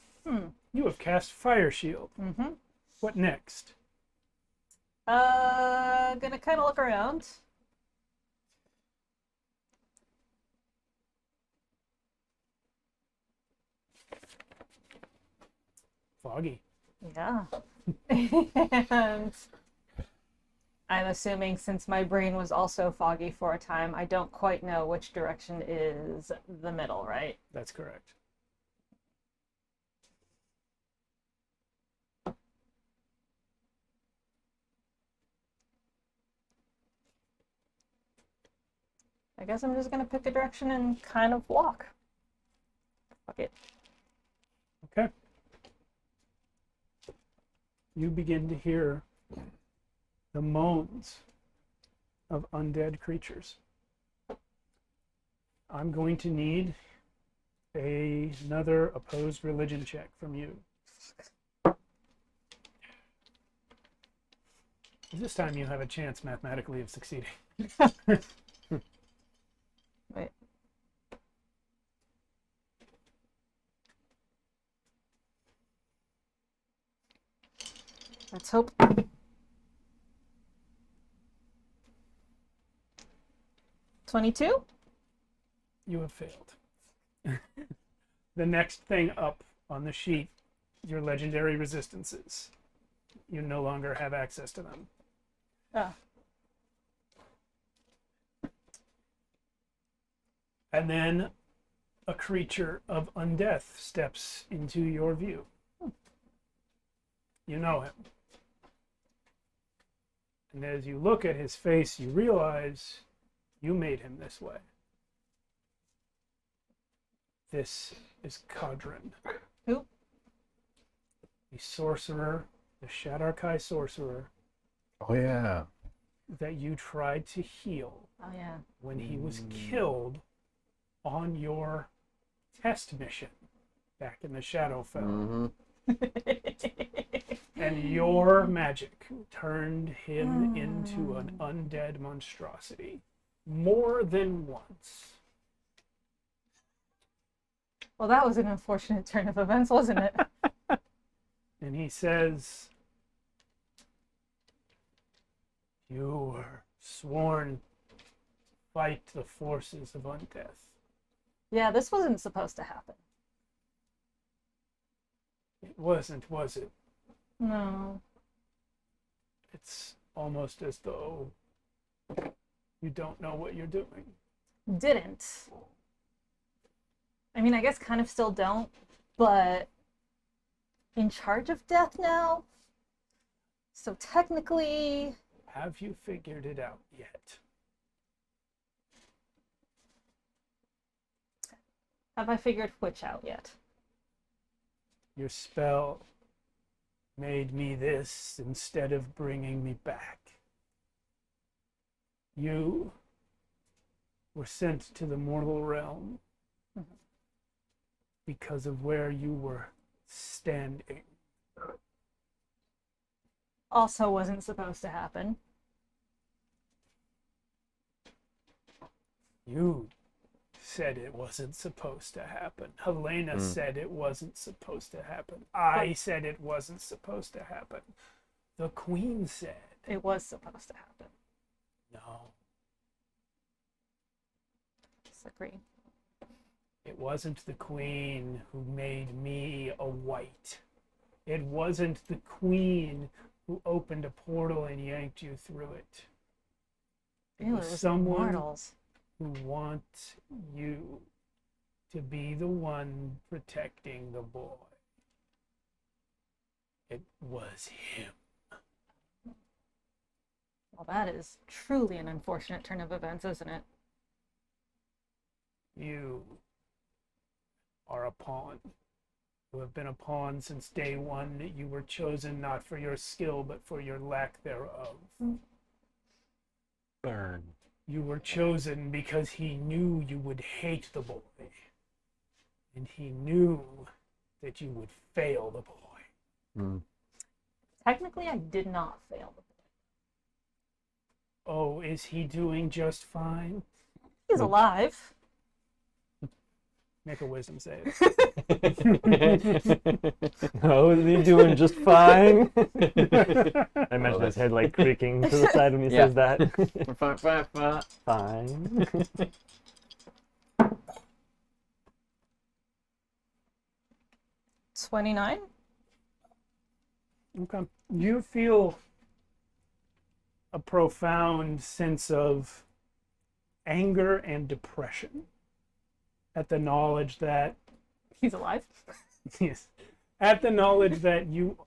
you have cast Fire Shield. Mm-hmm. What next? Gonna kind of look around. Foggy. Yeah. And I'm assuming since my brain was also foggy for a time, I don't quite know which direction is the middle, right? That's correct. I guess I'm just gonna pick a direction and kind of walk. Fuck it. Okay. You begin to hear the moans of undead creatures. I'm going to need another opposed religion check from you. This time you have a chance mathematically of succeeding. Wait. Let's hope. 22? You have failed. The next thing up on the sheet, your legendary resistances. You no longer have access to them. Ah. And then a creature of undeath steps into your view. You know him. And as you look at his face, you realize you made him this way. This is Kadrin. Who? The sorcerer, the Shadarkai sorcerer Oh, yeah. that you tried to heal Oh, yeah. when he was killed on your test mission back in the Shadowfell. And your magic turned him into an undead monstrosity more than once. Well, that was an unfortunate turn of events, wasn't it? And he says, you were sworn to fight the forces of undeath. Yeah, this wasn't supposed to happen. It wasn't, was it? No. It's almost as though you don't know what you're doing. Didn't. I mean, I guess kind of still don't, but in charge of death now? So technically... Have you figured it out yet? Have I figured which out yet? Your spell made me this instead of bringing me back. You were sent to the mortal realm because of where you were standing. Also wasn't supposed to happen. You said it wasn't supposed to happen. Helena said it wasn't supposed to happen. I said it wasn't supposed to happen. The Queen said. It was supposed to happen. No, Disagree. it wasn't the Queen who made me a white. It wasn't the Queen who opened a portal and yanked you through it. Ew, it was was someone- immortals. Who wants you to be the one protecting the boy. It was him. Well, that is truly an unfortunate turn of events, isn't it? You are a pawn. You have been a pawn since day one. You were chosen not for your skill, but for your lack thereof. Burn. You were chosen because he knew you would hate the boy. And he knew that you would fail the boy. Technically, I did not fail. Oh, is he doing just fine? He's alive. Make a wisdom save. Oh, is he doing just fine? I imagine his head like creaking to the side when he says that. Fine. 29. Okay. You feel a profound sense of anger and depression at the knowledge that He's alive. yes, at the knowledge that you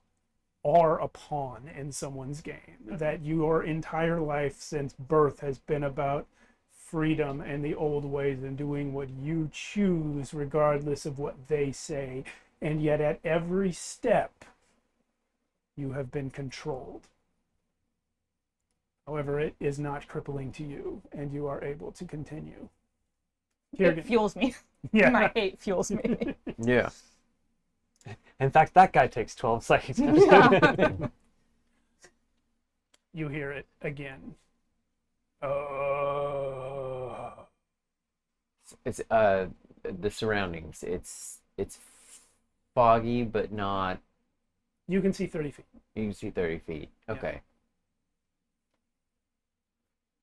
are a pawn in someone's game, that your entire life since birth has been about freedom and the old ways and doing what you choose regardless of what they say, and yet at every step you have been controlled. However, it is not crippling to you, and you are able to continue. It fuels me. Yeah. My hate fuels me. Yeah. In fact, that guy takes 12 seconds. You hear it again. It's the surroundings. It's foggy, but not. You can see 30 feet. You can see 30 feet. Yeah. Okay.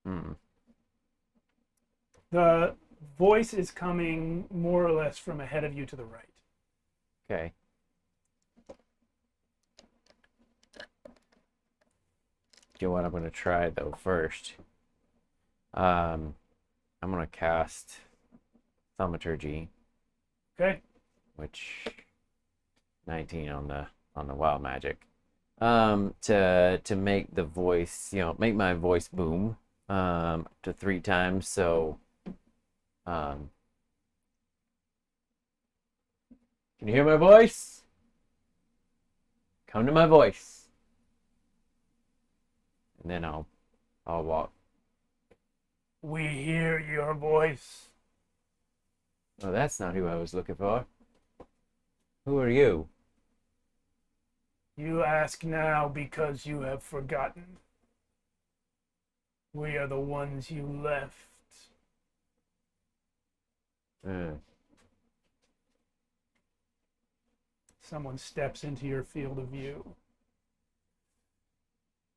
Hmm. The voice is coming more or less from ahead of you to the right. Okay. You know what I'm gonna try though first. I'm gonna cast Thaumaturgy, Okay? which 19 on the wild magic. To make the voice, make my voice boom to 3 times. So can you hear my voice? Come to my voice. And then I'll walk. We hear your voice. Oh, that's not who I was looking for. Who are you? You ask now because you have forgotten. We are the ones you left. Someone steps into your field of view.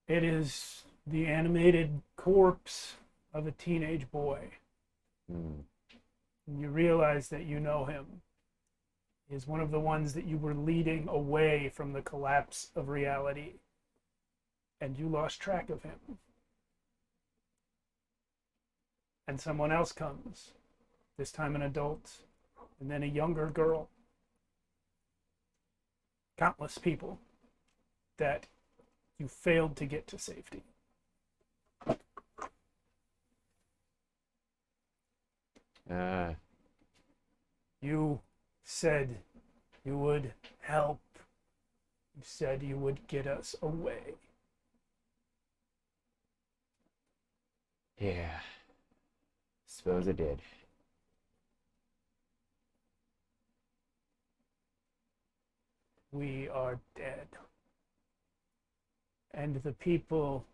It is the animated corpse of a teenage boy. And you realize that you know him. He is one of the ones that you were leading away from the collapse of reality. And you lost track of him. And someone else comes, this time an adult, and then a younger girl. Countless people that you failed to get to safety. You said you would help. You said you would get us away. Yeah. Suppose I did. We are dead. And the people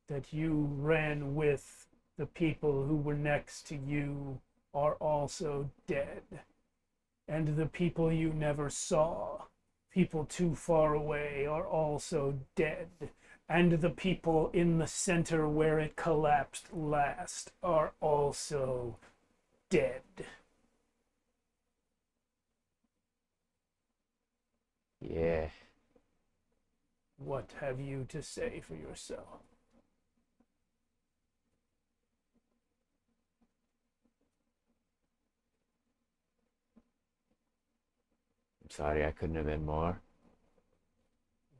that you ran with, the people who were next to you, are also dead. And the people you never saw People too far away are also dead, and the people in the center where it collapsed last are also dead. Yeah. What have you to say for yourself? I'm sorry I couldn't have been more.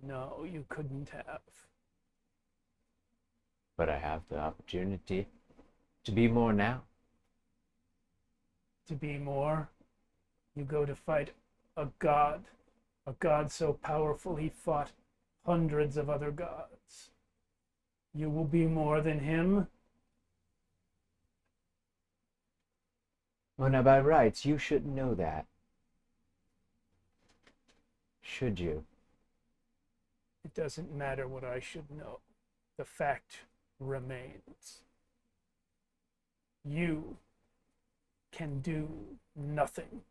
No, you couldn't have. But I have the opportunity to be more now. To be more, you go to fight a god so powerful he fought hundreds of other gods. You will be more than him. Well, now by rights, you shouldn't know that. Should you? It doesn't matter what I should know. The fact remains. You can do nothing.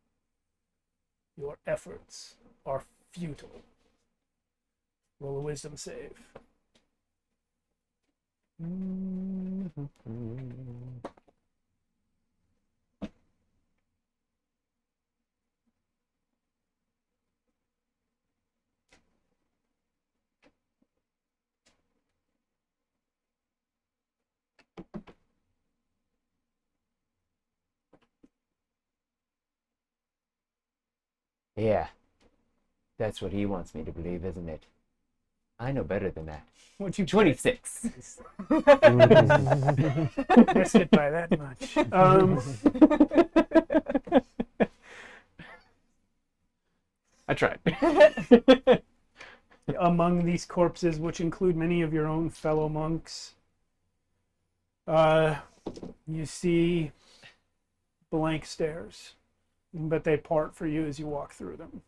Your efforts are futile. Roll a wisdom save. Yeah. That's what he wants me to believe, isn't it? I know better than that. What'd you 26. missed it by that much? I tried. Among these corpses, which include many of your own fellow monks, you see blank stares, but they part for you as you walk through them.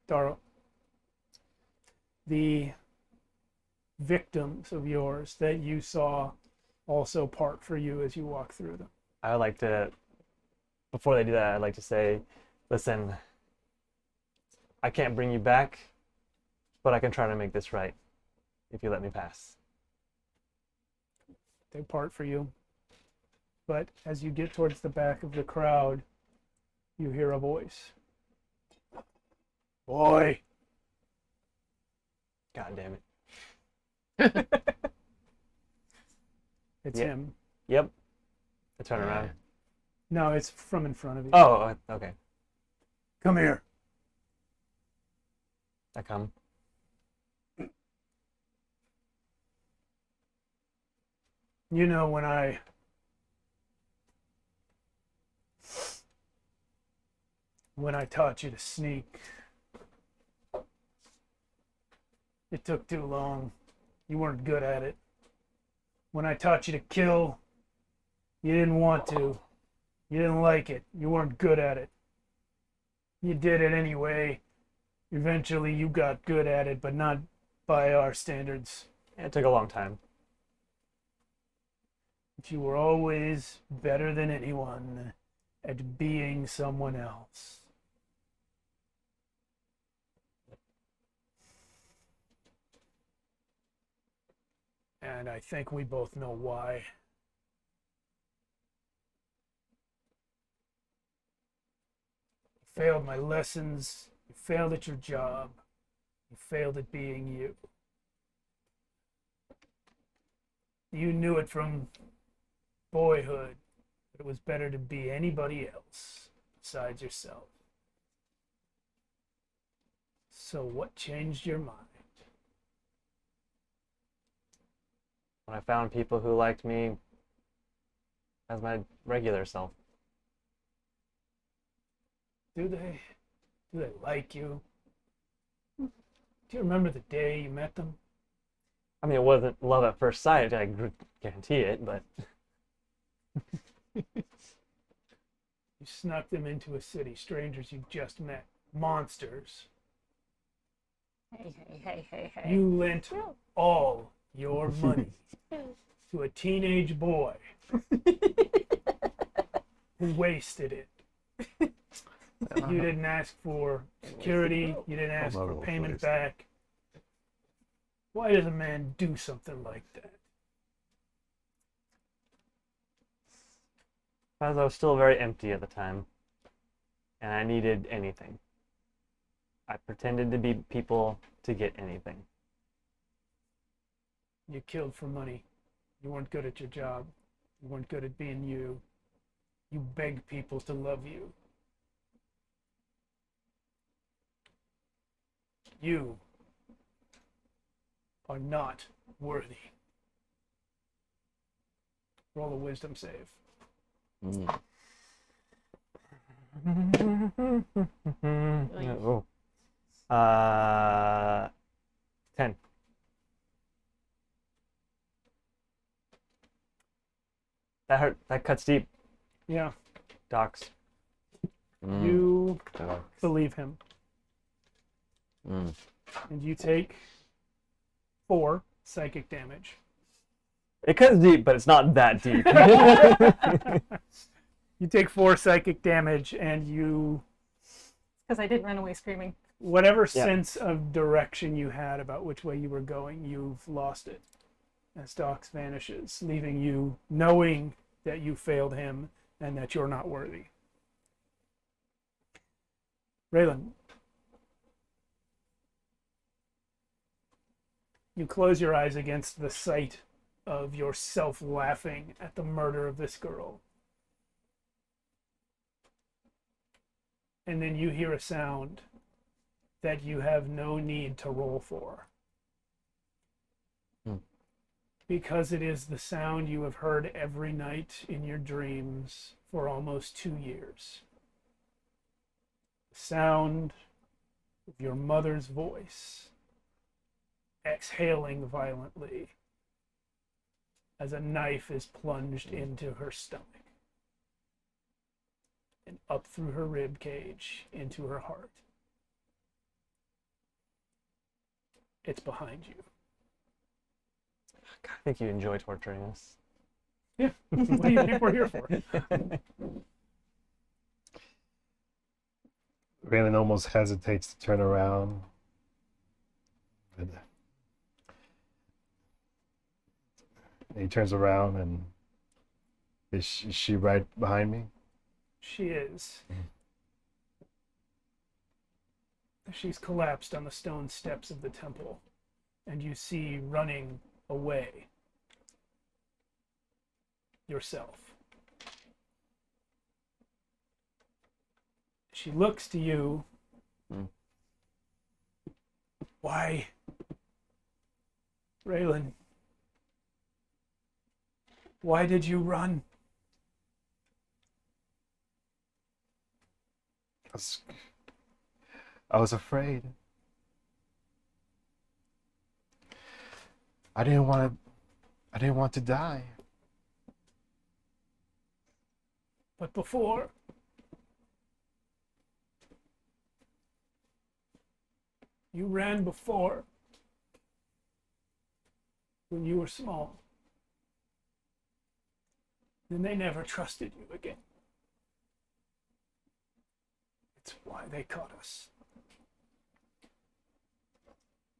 Daro, the victims of yours that you saw also part for you as you walk through them. I would like to, before they do that, I'd like to say, listen, I can't bring you back, but I can try to make this right if you let me pass. They part for you. But as you get towards the back of the crowd, you hear a voice. Boy! God damn it. It's Yeah. him. Yep. I turn around. No, it's from in front of you. Oh, okay. Come here. I come. You know, when I taught you to sneak, it took too long. You weren't good at it. When I taught you to kill, you didn't want to. You didn't like it. You weren't good at it. You did it anyway. Eventually you got good at it, but not by our standards. It took a long time. But you were always better than anyone at being someone else. And I think we both know why. You failed my lessons. You failed at your job. You failed at being you. You knew it from boyhood that it was better to be anybody else besides yourself. So what changed your mind? When I found people who liked me as my regular self. Do they like you? Do you remember the day you met them? I mean, it wasn't love at first sight, I guarantee it, but You snuck them into a city, strangers you just met, monsters. Hey. You lent all your money to a teenage boy who wasted it. You didn't ask for security. You didn't ask for payment back. Why does a man do something like that? Because I was still very empty at the time, and I needed anything. I pretended to be people to get anything. You killed for money. You weren't good at your job. You weren't good at being you. You begged people to love you. You are not worthy. Roll a wisdom save. Oh. 10. That hurt. That cuts deep. Yeah, Docs. you Dogs. believe him. Mm. And you take 4 psychic damage. It cuts deep, but it's not that deep. You take 4 psychic damage, and you, Because I didn't run away screaming. whatever Yeah. sense of direction you had about which way you were going, you've lost it. As Dox vanishes, leaving you knowing that you failed him and that you're not worthy. Raylan, you close your eyes against the sight of yourself laughing at the murder of this girl. And then you hear a sound that you have no need to roll for. Because it is the sound you have heard every night in your dreams for almost 2 years. The sound of your mother's voice exhaling violently as a knife is plunged into her stomach and up through her rib cage into her heart. It's behind you. I think you enjoy torturing us. Yeah, what do you think we're here for? Raylan almost hesitates to turn around. And he turns around, and is she right behind me? She is. She's collapsed on the stone steps of the temple, and you see running away yourself. She looks to you. Why, Raylan? Why did you run? I was afraid. I didn't want to die. But before, you ran before when you were small. Then they never trusted you again. It's why they caught us.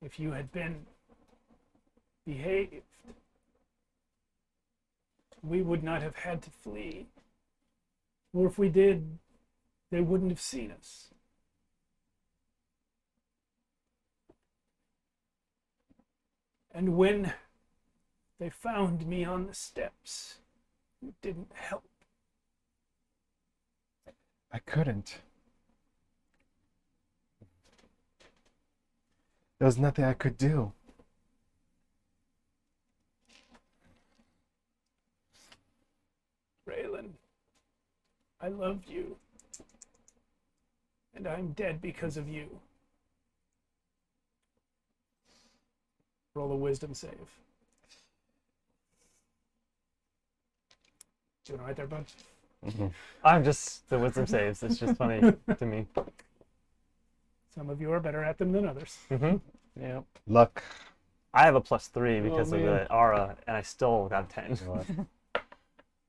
If you had been behaved, we would not have had to flee. Or if we did, they wouldn't have seen us. And when they found me on the steps, you didn't help. I couldn't. There was nothing I could do. Raylan, I loved you. And I'm dead because of you. Roll a wisdom save. Doing all right there, bud? I'm just the wisdom saves. It's just funny to me. Some of you are better at them than others. Yeah. Luck. I have a +3 because of man. the aura, and I still got a 10. You know what?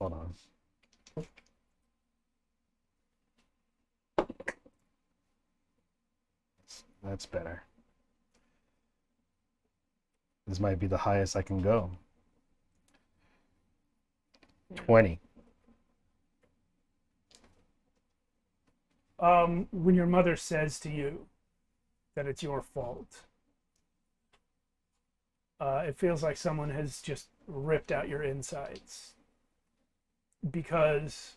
Hold on. That's better. This might be the highest I can go. 20. When your mother says to you that it's your fault, it feels like someone has just ripped out your insides, because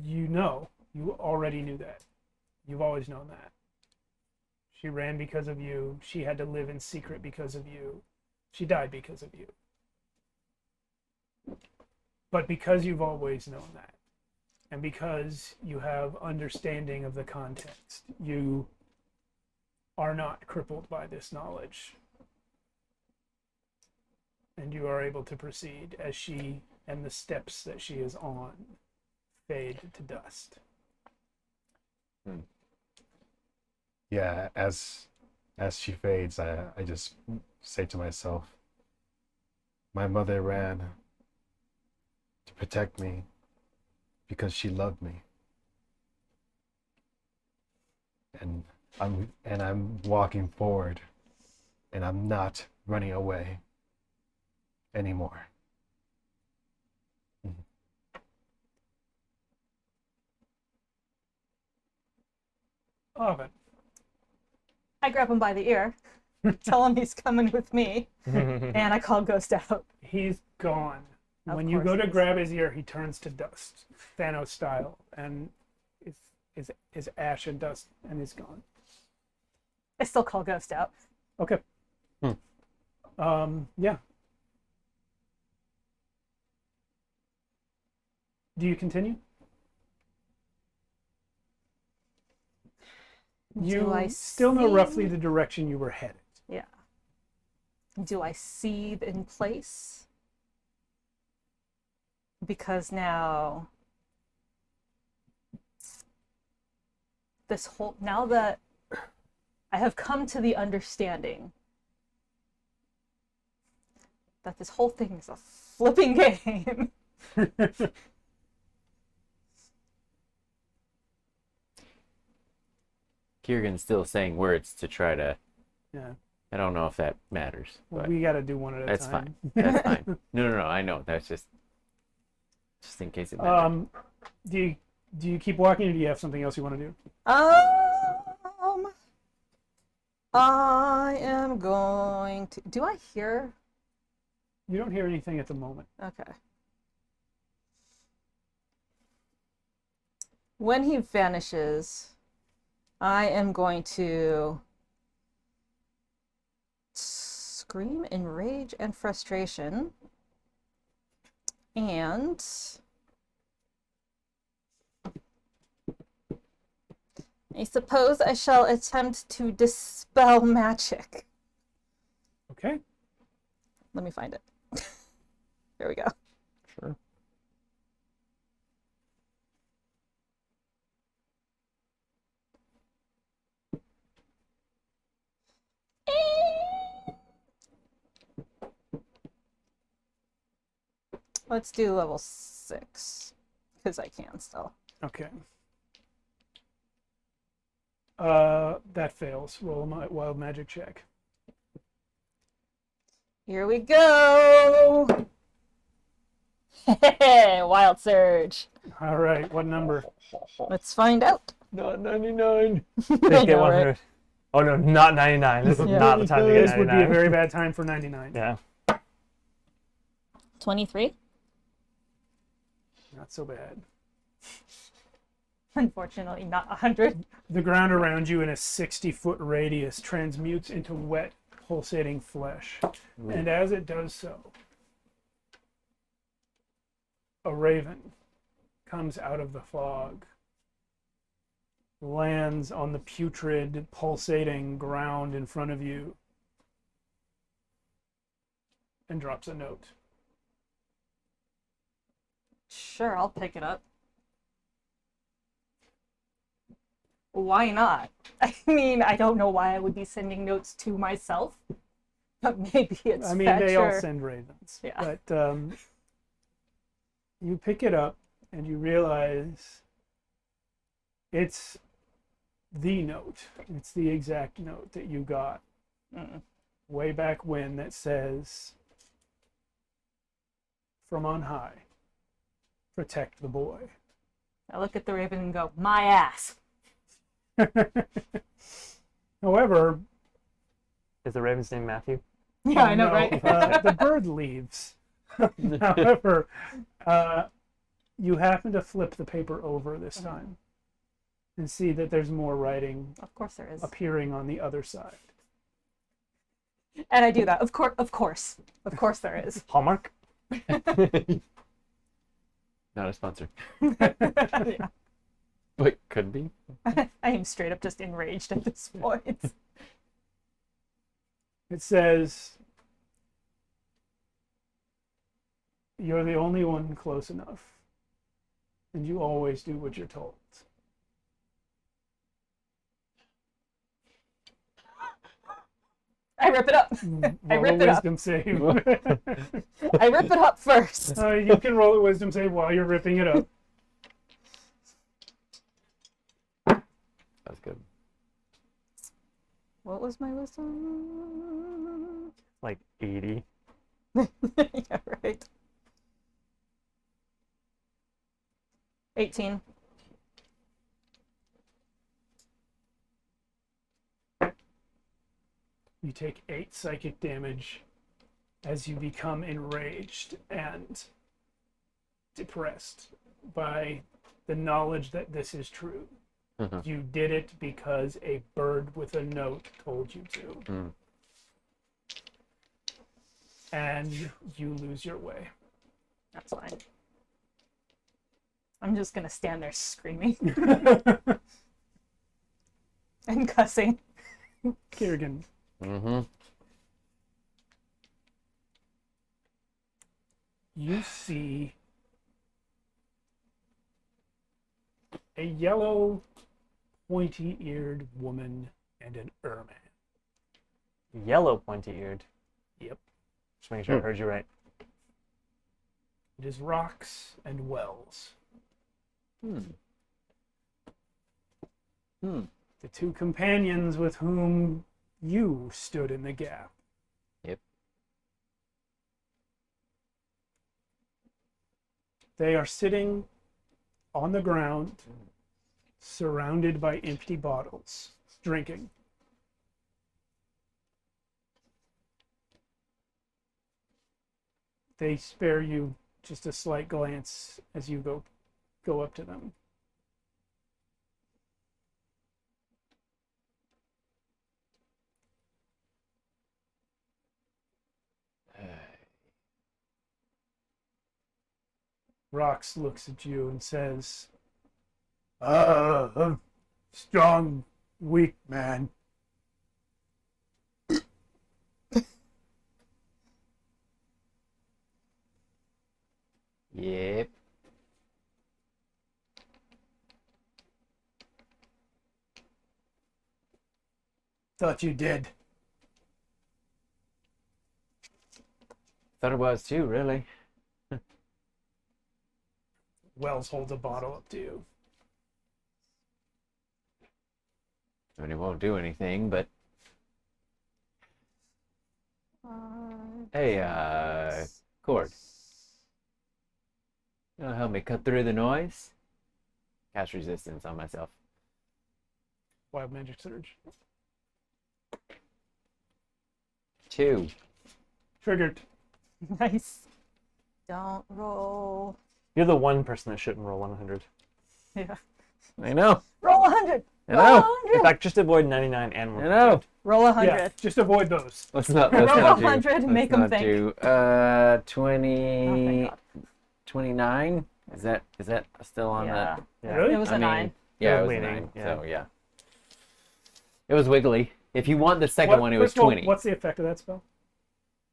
you already knew that. You've always known that. She ran because of you. She had to live in secret because of you. She died because of you. But because you've always known that, and because you have understanding of the context, you are not crippled by this knowledge. And you are able to proceed as she and the steps that she is on fade to dust. Yeah, as she fades, I just say to myself, my mother ran to protect me because she loved me. And I'm walking forward, and I'm not running away anymore. Oven. I grab him by the ear, tell him he's coming with me, and I call Ghost out. He's gone. Of When you course go he to is. grab his ear, he turns to dust, Thanos style, and is ash and dust, and is gone. I still call Ghost out. Okay. Yeah. Do you continue? You Do I still know see- roughly the direction you were headed. Yeah. Do I seethe in place? Because now now that I have come to the understanding that this whole thing is a flipping game. Kieran's still saying words to try to. Yeah. I don't know if that matters, Well, but we got to do one at a that's time. fine. That's fine. No. I know. That's just in case it matters. Do you keep walking, or do you have something else you want to do? I am going to. Do I hear? You don't hear anything at the moment. Okay. When he vanishes, I am going to scream in rage and frustration. And I suppose I shall attempt to dispel magic. Okay. Let me find it. Here we go. Sure. Let's do level 6, because I can still. Okay. That fails. Roll a wild magic check. Here we go! Wild Surge. All right. What number? Let's find out. Not 99. Please I get know, 100. right? Oh no, not 99. This is Yeah. not the time to get This would be a 99. very bad time for 99. Yeah. 23. Not so bad. Unfortunately, not 100. The ground around you in a 60-foot radius transmutes into wet, pulsating flesh. And as it does so, a raven comes out of the fog, lands on the putrid, pulsating ground in front of you, and drops a note. Sure, I'll pick it up. Why not? I mean, I don't know why I would be sending notes to myself, but maybe it's I mean, they all fetcher. send ravens. Yeah. But you pick it up and you realize it's the note. It's the exact note that you got way back when that says, "From on high, protect the boy." I look at the raven and go, my ass. However, Is the raven's name Matthew? Yeah, I know, no, right? The bird leaves. However, you happen to flip the paper over this time and see that there's more writing Of course there is. appearing on the other side. And I do that. Of course there is. Hallmark? Not a sponsor. Yeah. But could be. I am straight up just enraged at this point. It says, "You're the only one close enough, and you always do what you're told." I rip it up. I Roll rip a it up. wisdom save. I rip it up first. You can roll a wisdom save while you're ripping it up. That's good. What was my wisdom? Like 80. Yeah, right. 18. You take 8 psychic damage as you become enraged and depressed by the knowledge that this is true. You did it because a bird with a note told you to. And you lose your way. That's fine. I'm just gonna stand there screaming and cussing. Kerrigan, Mm-hmm. you see a yellow, pointy-eared woman and an ermine. Yellow pointy-eared. Yep. Just making sure I heard you right. It is Rocks and Wells, the two companions with whom you stood in the gap. Yep. They are sitting on the ground, surrounded by empty bottles, drinking. They spare you just a slight glance as you go up to them. Rox looks at you and says, "I'm strong, weak man. Yep. Thought you did." Thought it was too, really. Wells holds a bottle up to you. I mean, it won't do anything, but hey, Cord. You know, help me cut through the noise. Cast resistance on myself. Wild magic surge. 2. Triggered. Nice. Don't roll. You're the one person that shouldn't roll 100. Yeah. I know. Roll 100. I Roll know. 100. In fact, just avoid 99 and 100. I know. Roll 100. Yeah, just avoid those. Let's not. Roll Let's not do. 100 and let's make 'em not think. do. Oh, 20. thank 29. Is that still on Yeah. the? Yeah. Really? It was a 9. Yeah, it was a Leaning, 9. yeah. So yeah. It was wiggly. If you want the second one, it was first of all, 20. what's the effect of that spell?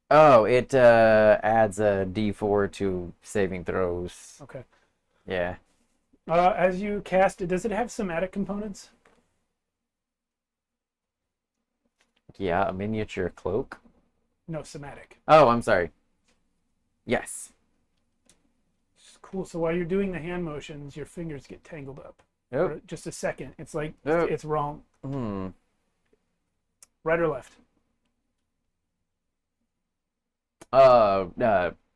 Oh, it adds a D4 to saving throws. Okay. Yeah. As you cast it, does it have somatic components? Yeah, a miniature cloak. No, somatic. Oh, I'm sorry. Yes. Cool. So while you're doing the hand motions, your fingers get tangled up. for just a second. It's like Yep. it's wrong. Hmm. Right or left?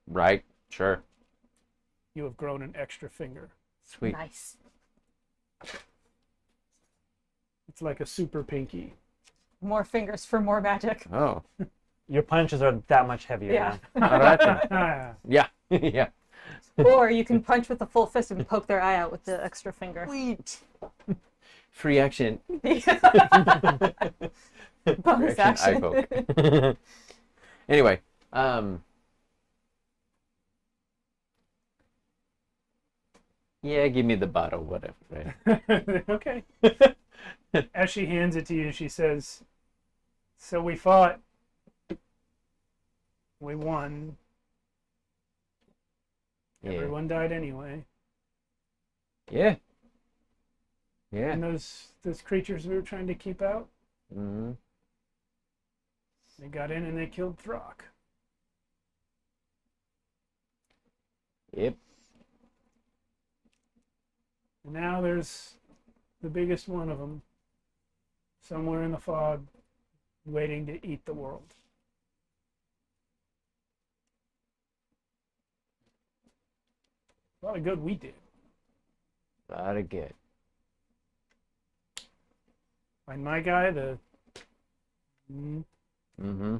Right. Sure. You have grown an extra finger. Sweet. Nice. It's like a super pinky. More fingers for more magic. Oh. Your punches are that much heavier Yeah. All right then. Ah, Yeah. Yeah. Or you can punch with the full fist and poke their eye out with the extra finger. Sweet. Free action. Bonus Free action. Eye action. poke. Anyway. Yeah, give me the bottle, whatever. Right? okay. As she hands it to you, she says, "So we fought. We won. Yeah. Everyone died anyway. Yeah. Yeah. And those creatures we were trying to keep out, Mm-hmm. they got in and they killed Throck. Yep. And now there's the biggest one of them, somewhere in the fog, waiting to eat the world." A lot of good we did. Lot of good. And my guy, Mm-hmm.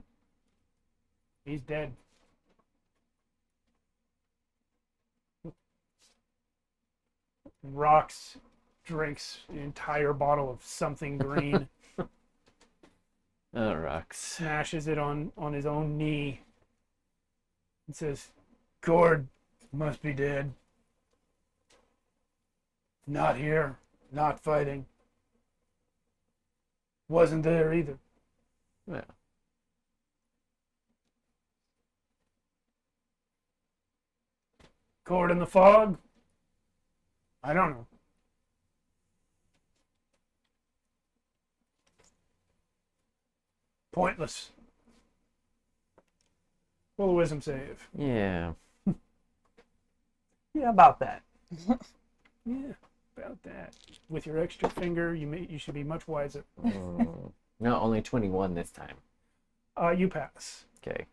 he's dead. Rocks drinks the entire bottle of something green, Oh, rocks. smashes it on his own knee, and says, "Cord must be dead. Not here, not fighting. Wasn't there either." Well, Cord in the fog? I don't know. Pointless. Roll a wisdom save. yeah. Yeah, about that. Yeah, about that. With your extra finger, you should be much wiser. No, only 21 this time. You pass. Okay.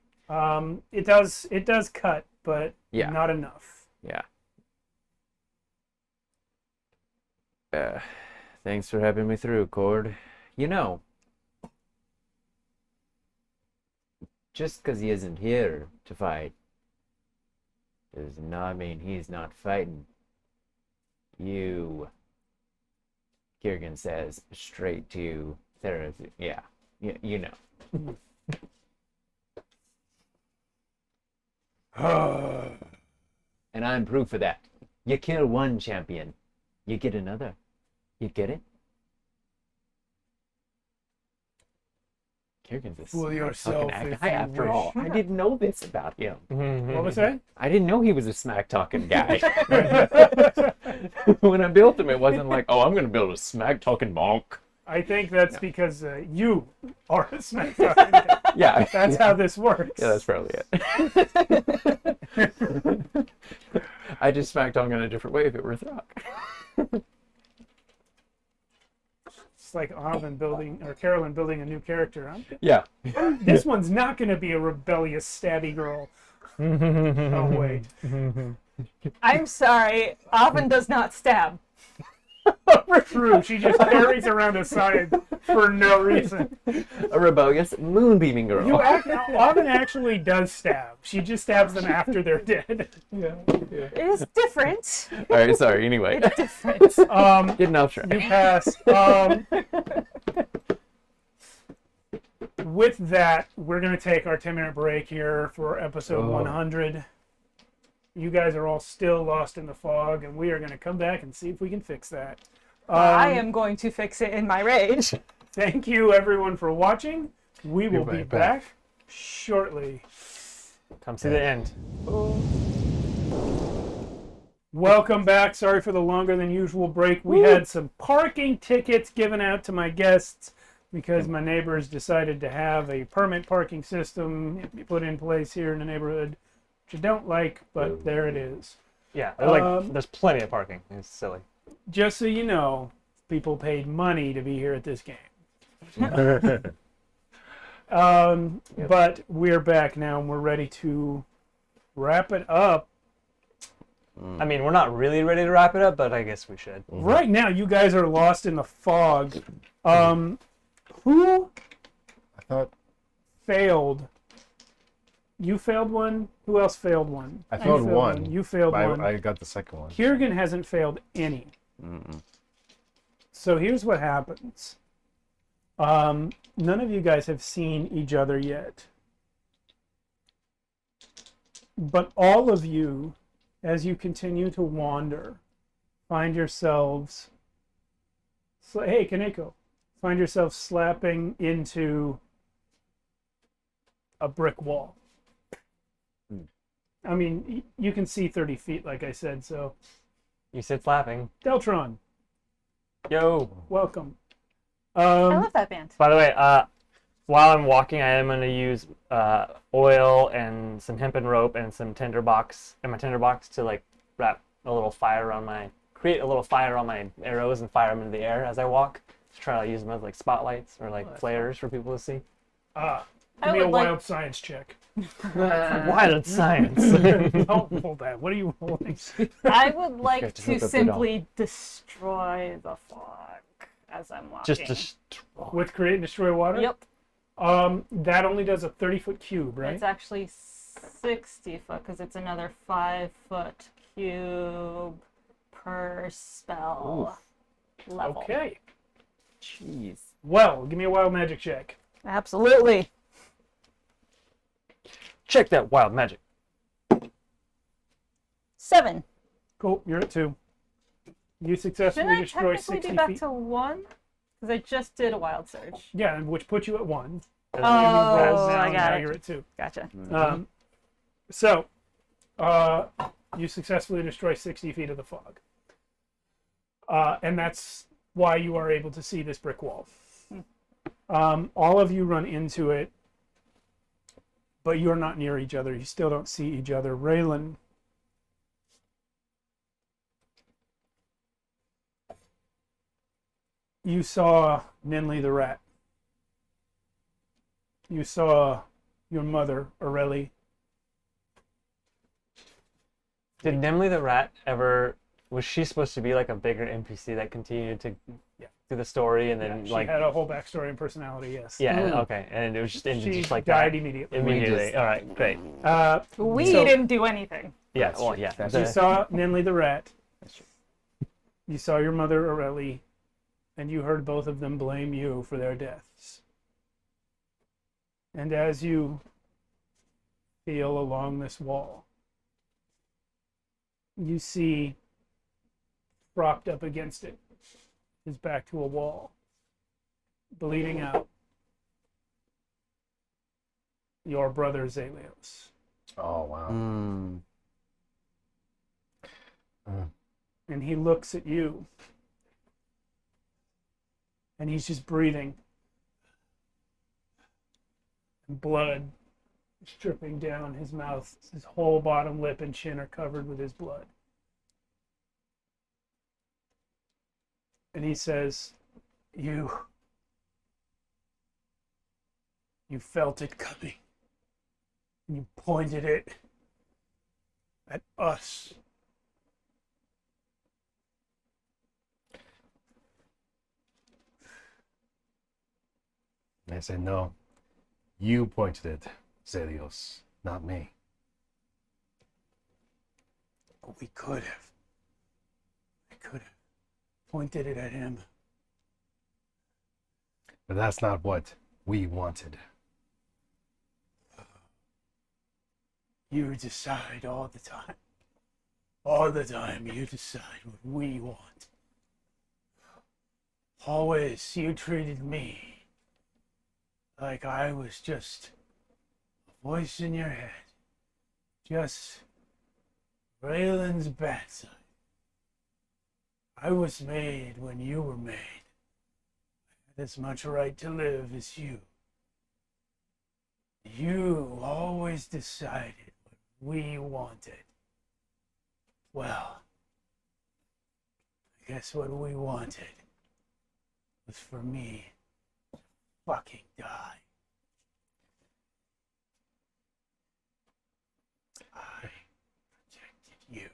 It does cut, but Yeah. not enough. Yeah. Thanks for helping me through, Cord. You know, just because he isn't here to fight does not mean he's not fighting. You, Kiergan says, straight to therapy. Yeah, you know. And I'm proof of that. You kill one champion, you get another. You get it? Kiergan's a Fool smart yourself fucking if guy you after wish. all. I didn't know this about him. What was that? I didn't know he was a smack talking guy. When I built him, it wasn't like, oh, I'm going to build a smack talking monk. I think that's because you are a smack talking guy. Yeah. That's how this works. Yeah, that's probably it. I just smack talk in a different way if it were Throck. It's like Carolynn building a new character. Yeah. This one's not going to be a rebellious stabby girl. Oh wait. I'm sorry, Avon does not stab. True. She just carries around a side for no reason. A rebellious moonbeaming girl. Auburn actually does stab. She just stabs them after they're dead. Yeah. It is different. All right, sorry. Anyway, It's different. getting off track. You pass. With that, we're going to take our 10-minute break here for episode 100. You guys are all still lost in the fog, and we are going to come back and see if we can fix that. I am going to fix it in my rage. Thank you, everyone, for watching. We will be right back. back shortly. Come see the end. Welcome back. Sorry for the longer than usual break. We had some parking tickets given out to my guests because my neighbors decided to have a permit parking system put in place here in the neighborhood, which I don't like, but there it is. Yeah, there's plenty of parking. It's silly. just so you know, people paid money to be here at this game. But we're back now, and we're ready to wrap it up. I mean, we're not really ready to wrap it up, but I guess we should. Right now, you guys are lost in the fog. Who I thought failed? You failed one. Who else failed one? I failed one. You failed but one. I got the second one. Kiergan hasn't failed any. So here's what happens. None of you guys have seen each other yet. But all of you, as you continue to wander, find yourselves... Hey, Kaneko. Find yourself slapping into a brick wall. I mean, you can see 30 feet, like I said, so... You said slapping. Deltron, Yo. welcome. I love that band. By the way, while I'm walking, I am going to use oil and some hempen rope and some tinderbox to like wrap a little fire around create a little fire on my arrows and fire them into the air as I walk to try to use them as like spotlights or like flares for people to see. Give me a wild science check. Wild science. Don't hold that. What are you holding? I would like have to to hook up the simply destroy the fog as I'm walking. Just destroy. With create and destroy water? Yep. That only does a 30-foot cube, right? It's actually 60 foot because it's another 5-foot cube per spell level. Okay. Jeez. Well, give me a wild magic check. Absolutely. Check that wild magic. 7. Cool, you're at 2. You successfully Shouldn't I destroy technically 60 be back feet. to 1? Because I just did a wild surge. Yeah, which puts you at 1. Oh, Now I got it. you're at 2. Gotcha. So, you successfully destroy 60 feet of the fog. And that's why you are able to see this brick wall. All of you run into it, but you're not near each other. You still don't see each other. Raylan, you saw Ninley the rat. You saw your mother, Aurelie. Did Nimley the rat ever? Was she supposed to be like a bigger NPC that continued to do the story and then She like? had a whole backstory and personality, yes. Yeah. Okay. And it was just She just like died that. immediately. Immediately. All right. Great. We So- didn't do anything. Yeah. That's Well. true. Yeah. That's You the- saw Ninley the rat. That's true. You saw your mother, Aurelie, and you heard both of them blame you for their deaths. And as you feel along this wall, you see propped up against it, his back to a wall, bleeding out, your brother Zelios. Oh wow. And he looks at you, and he's just breathing. And blood is dripping down his mouth. His whole bottom lip and chin are covered with his blood. And he says, You felt it coming. You pointed it at us. And I said, no, you pointed it, Zelios, not me. We could have. I could have pointed it at him. But that's not what we wanted. You decide all the time. All the time you decide what we want. Always you treated me like I was just a voice in your head. Just Raylan's bad side. I was made when you were made. I had as much right to live as you. You always decided what we wanted. Well, I guess what we wanted was for me to fucking die. I protected you.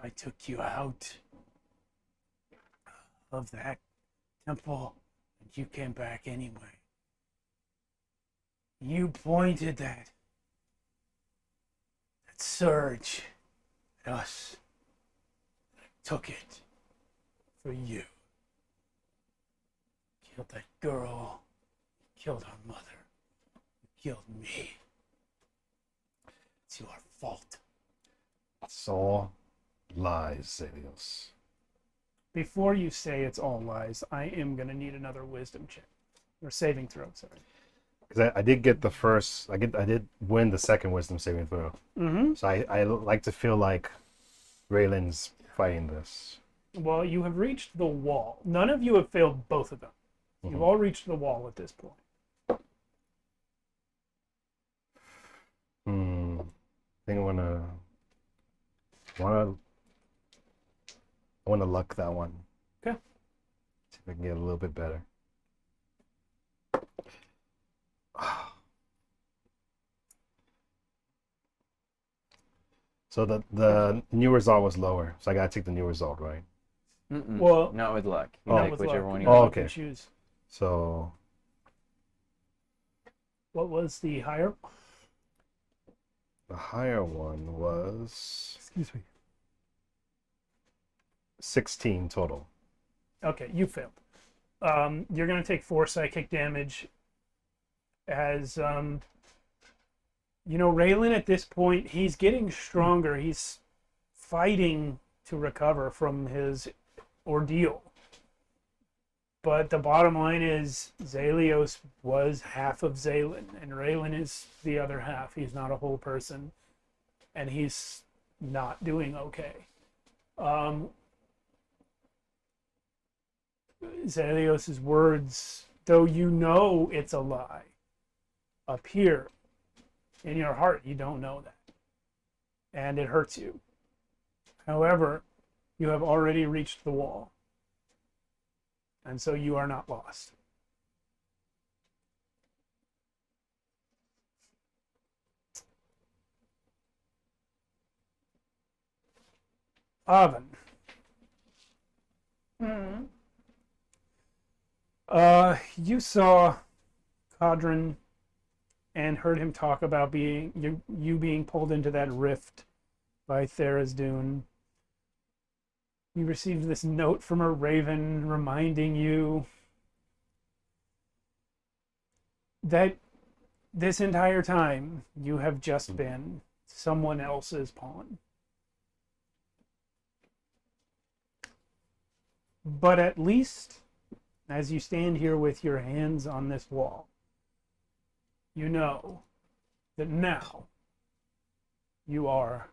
I took you out of that temple, and you came back anyway. You pointed that surge at us. I took it for you. Killed that girl. Killed her mother. You killed me. It's your fault. It's all lies, Zelios. Before you say it's all lies, I am going to need another wisdom check. Or saving throw, sorry. Because I did get the first, I did win the second wisdom saving throw. Mm-hmm. So I like to feel like Raylan's fighting this. Well, you have reached the wall. None of you have failed both of them. You've all reached the wall at this point. I think I wanna luck that one. Okay. See if I can get a little bit better. So the new result was lower, so I gotta take the new result, right? Well, Not with luck. You Oh. take with whichever luck, one you you Oh, can want. okay. choose. So What was the higher? the higher one was Excuse me. 16 total. Okay, you failed. You're going to take 4 psychic damage as, Raylan at this point, he's getting stronger. He's fighting to recover from his ordeal. But the bottom line is Zelios was half of Zaylen, and Raylan is the other half. He's not a whole person, and he's not doing okay. Zelios' words, though you know it's a lie, up here in your heart, you don't know that. And it hurts you. However, you have already reached the wall. And so you are not lost. Oven. You saw Cadron and heard him talk about you being pulled into that rift by Tharizdun. You received this note from a raven reminding you that this entire time you have just been someone else's pawn. But at least, as you stand here with your hands on this wall, you know that now you are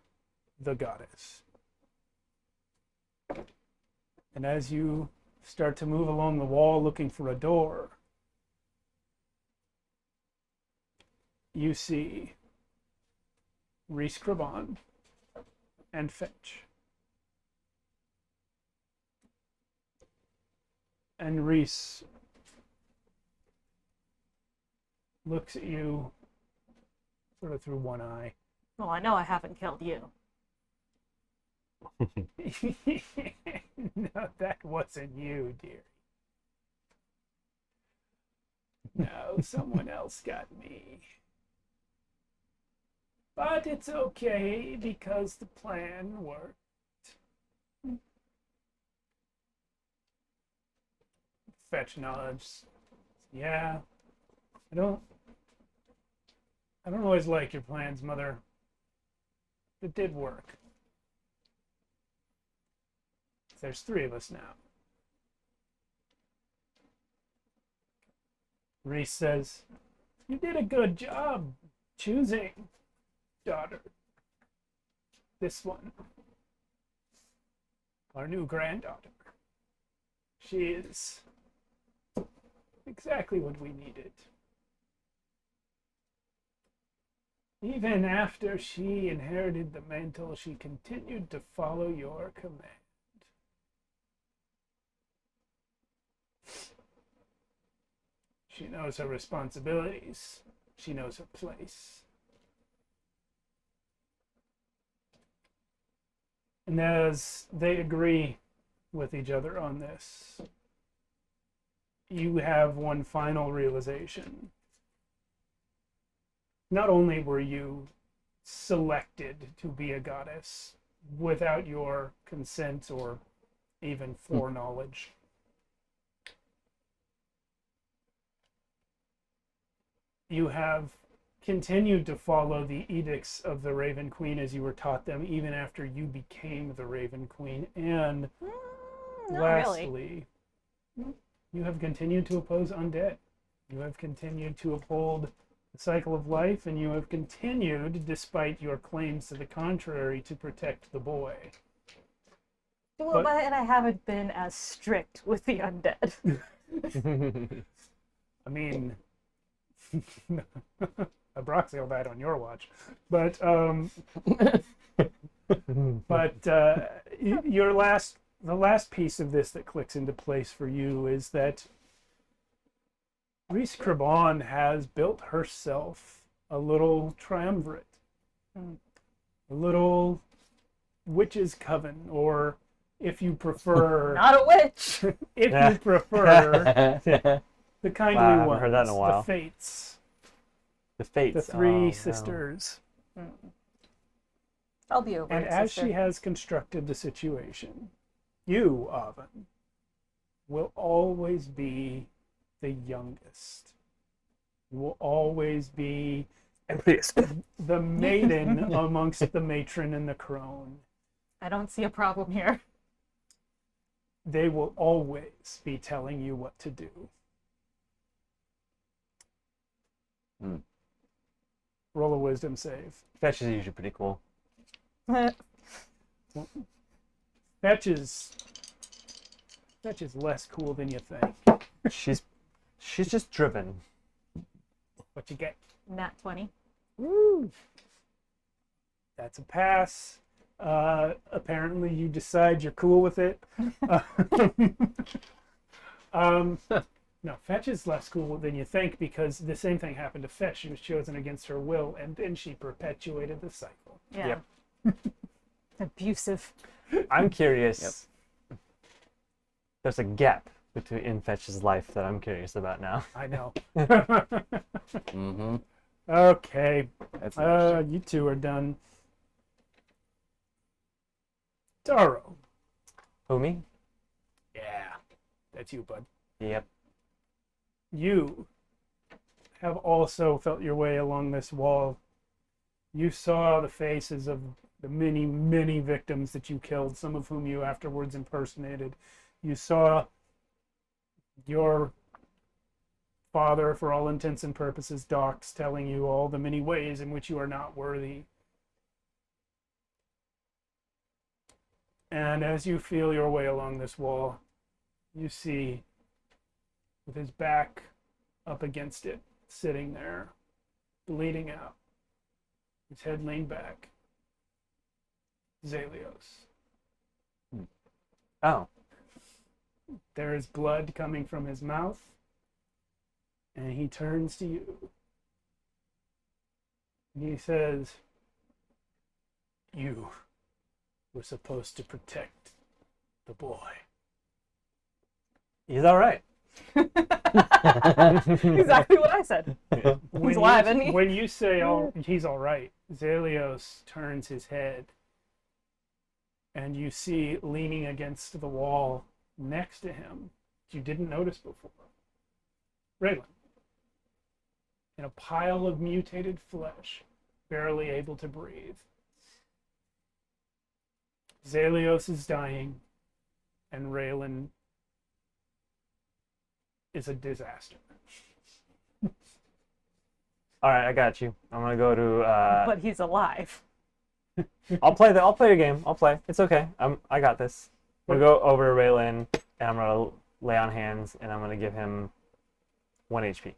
the goddess. And as you start to move along the wall looking for a door, you see Reese Kraban and Fetch. And Reese looks at you sort of through one eye. Well, I know I haven't killed you. No, that wasn't you, dear. No, someone else got me. But it's okay because the plan worked. Fetch nods. Yeah. I don't always like your plans, Mother. It did work. There's 3 of us now. Reese says, you did a good job choosing, daughter. This one. Our new granddaughter. She is exactly what we needed. Even after she inherited the mantle, she continued to follow your command. She knows her responsibilities. She knows her place. And as they agree with each other on this, you have one final realization. Not only were you selected to be a goddess without your consent or even foreknowledge, you have continued to follow the edicts of the Raven Queen as you were taught them, even after you became the Raven Queen. And lastly, you have continued to oppose undead. You have continued to uphold the cycle of life, and you have continued, despite your claims to the contrary, to protect the boy. Well, but I haven't been as strict with the undead. I mean, Abraxel died on your watch, but the last piece of this that clicks into place for you is that Reese Crabon has built herself a little triumvirate, a little witch's coven, or if you prefer, Not a witch. if you prefer, the kindly Wow, I haven't ones, heard that in a while. the Fates, The Fates. the three Oh, sisters. I'll be over And it, as sister. she has constructed the situation, you, Avon, will always be the youngest. You will always be the maiden amongst the matron and the crone. I don't see a problem here. They will always be telling you what to do. Roll a wisdom save. Fetch is usually pretty cool. Fetch is less cool than you think. She's just driven. What you get? Nat 20. That's a pass. Apparently you decide you're cool with it. No, Fetch is less cool than you think, because the same thing happened to Fetch. She was chosen against her will, and then she perpetuated the cycle. Yeah. Yep. Abusive. I'm curious. There's a gap in Fetch's life that I'm curious about now. I know. Mm-hmm. Okay. That's You two are done. Taro. Who, me? Yeah. That's you, bud. Yep. You have also felt your way along this wall. You saw the faces of the many, many victims that you killed, some of whom you afterwards impersonated. You saw your father, for all intents and purposes, Docs, telling you all the many ways in which you are not worthy. And as you feel your way along this wall, you see, with his back up against it, sitting there, bleeding out, his head leaned back, Zalios. Oh. There is blood coming from his mouth, and he turns to you. And he says, "You were supposed to protect the boy." He's all right. Exactly what I said. He's alive, isn't he? When you say he's all right, Zalios turns his head, and you see leaning against the wall next to him, you didn't notice before, Raylan, in a pile of mutated flesh, barely able to breathe. Zalios is dying, and Raylan is a disaster. All right, I got you. I'm gonna go to. But he's alive. I'll play your game. I'll play. It's okay. I got this. We'll go over to Raylan, and I'm gonna lay on hands, and I'm gonna give him 1 HP.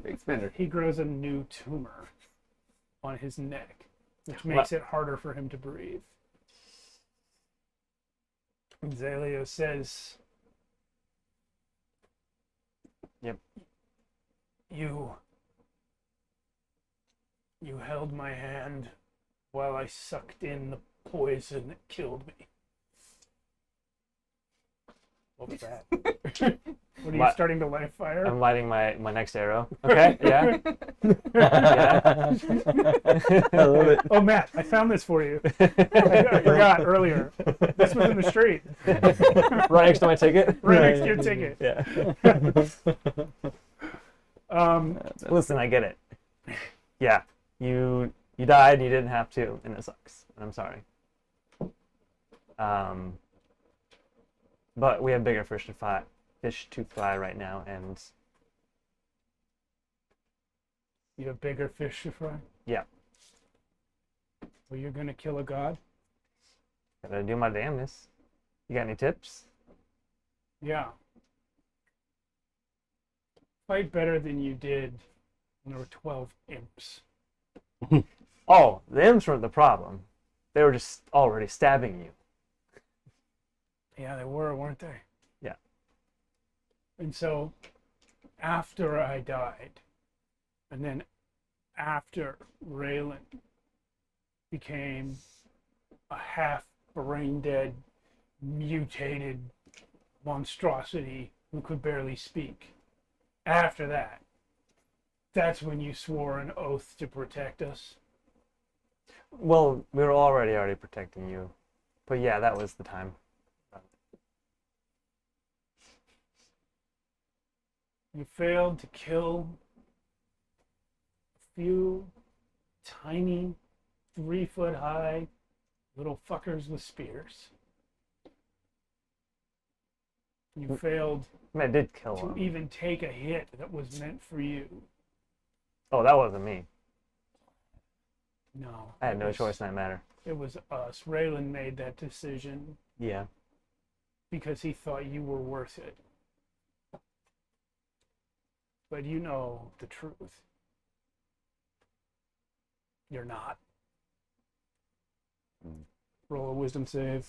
Big spender. he grows a new tumor on his neck, which makes it harder for him to breathe. And Zaleo says, Yep. You held my hand while I sucked in the poison that killed me. What was that? What are you starting to light a fire? I'm lighting my next arrow. Okay, yeah. Yeah. I love it. Oh, Matt, I found this for you. I forgot earlier. This was in the street. Right next to my ticket. Right next to your ticket. Yeah. Listen, I get it. Yeah, you died and you didn't have to, and it sucks. And I'm sorry. But we have bigger fish to fry right now, and You have bigger fish to fry? yeah, Well, you're gonna kill a god? gotta do my damnness. You got any tips? Yeah. Fight better than you did when there were 12 imps. Oh, the imps weren't the problem. They were just already stabbing you. Yeah, they were, weren't they? Yeah. And so, after I died, and then after Raylan became a half brain dead, mutated monstrosity who could barely speak, after that, that's when you swore an oath to protect us. Well, we were already protecting you. But yeah, that was the time. You failed to kill a few tiny, 3-foot-high little fuckers with spears. You failed I mean, I did kill to him. even take a hit that was meant for you. Oh, that wasn't me. No. I had it no was- choice in that matter. It was us. Raylan made that decision Yeah. because he thought you were worth it. But you know the truth. You're not. Roll a wisdom save.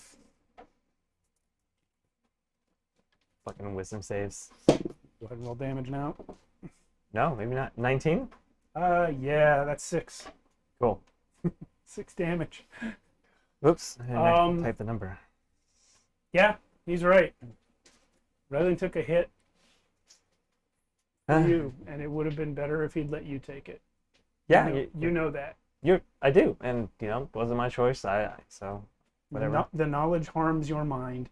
Fucking wisdom saves. Go ahead and roll damage now. No, maybe not. 19? Yeah, that's 6. Cool. 6 damage. Oops. I didn't Um, type the number. Yeah, he's right. Raylan took a hit for you, and it would have been better if he'd let you take it. Yeah, You know that. I do, and wasn't my choice. So whatever. The knowledge harms your mind.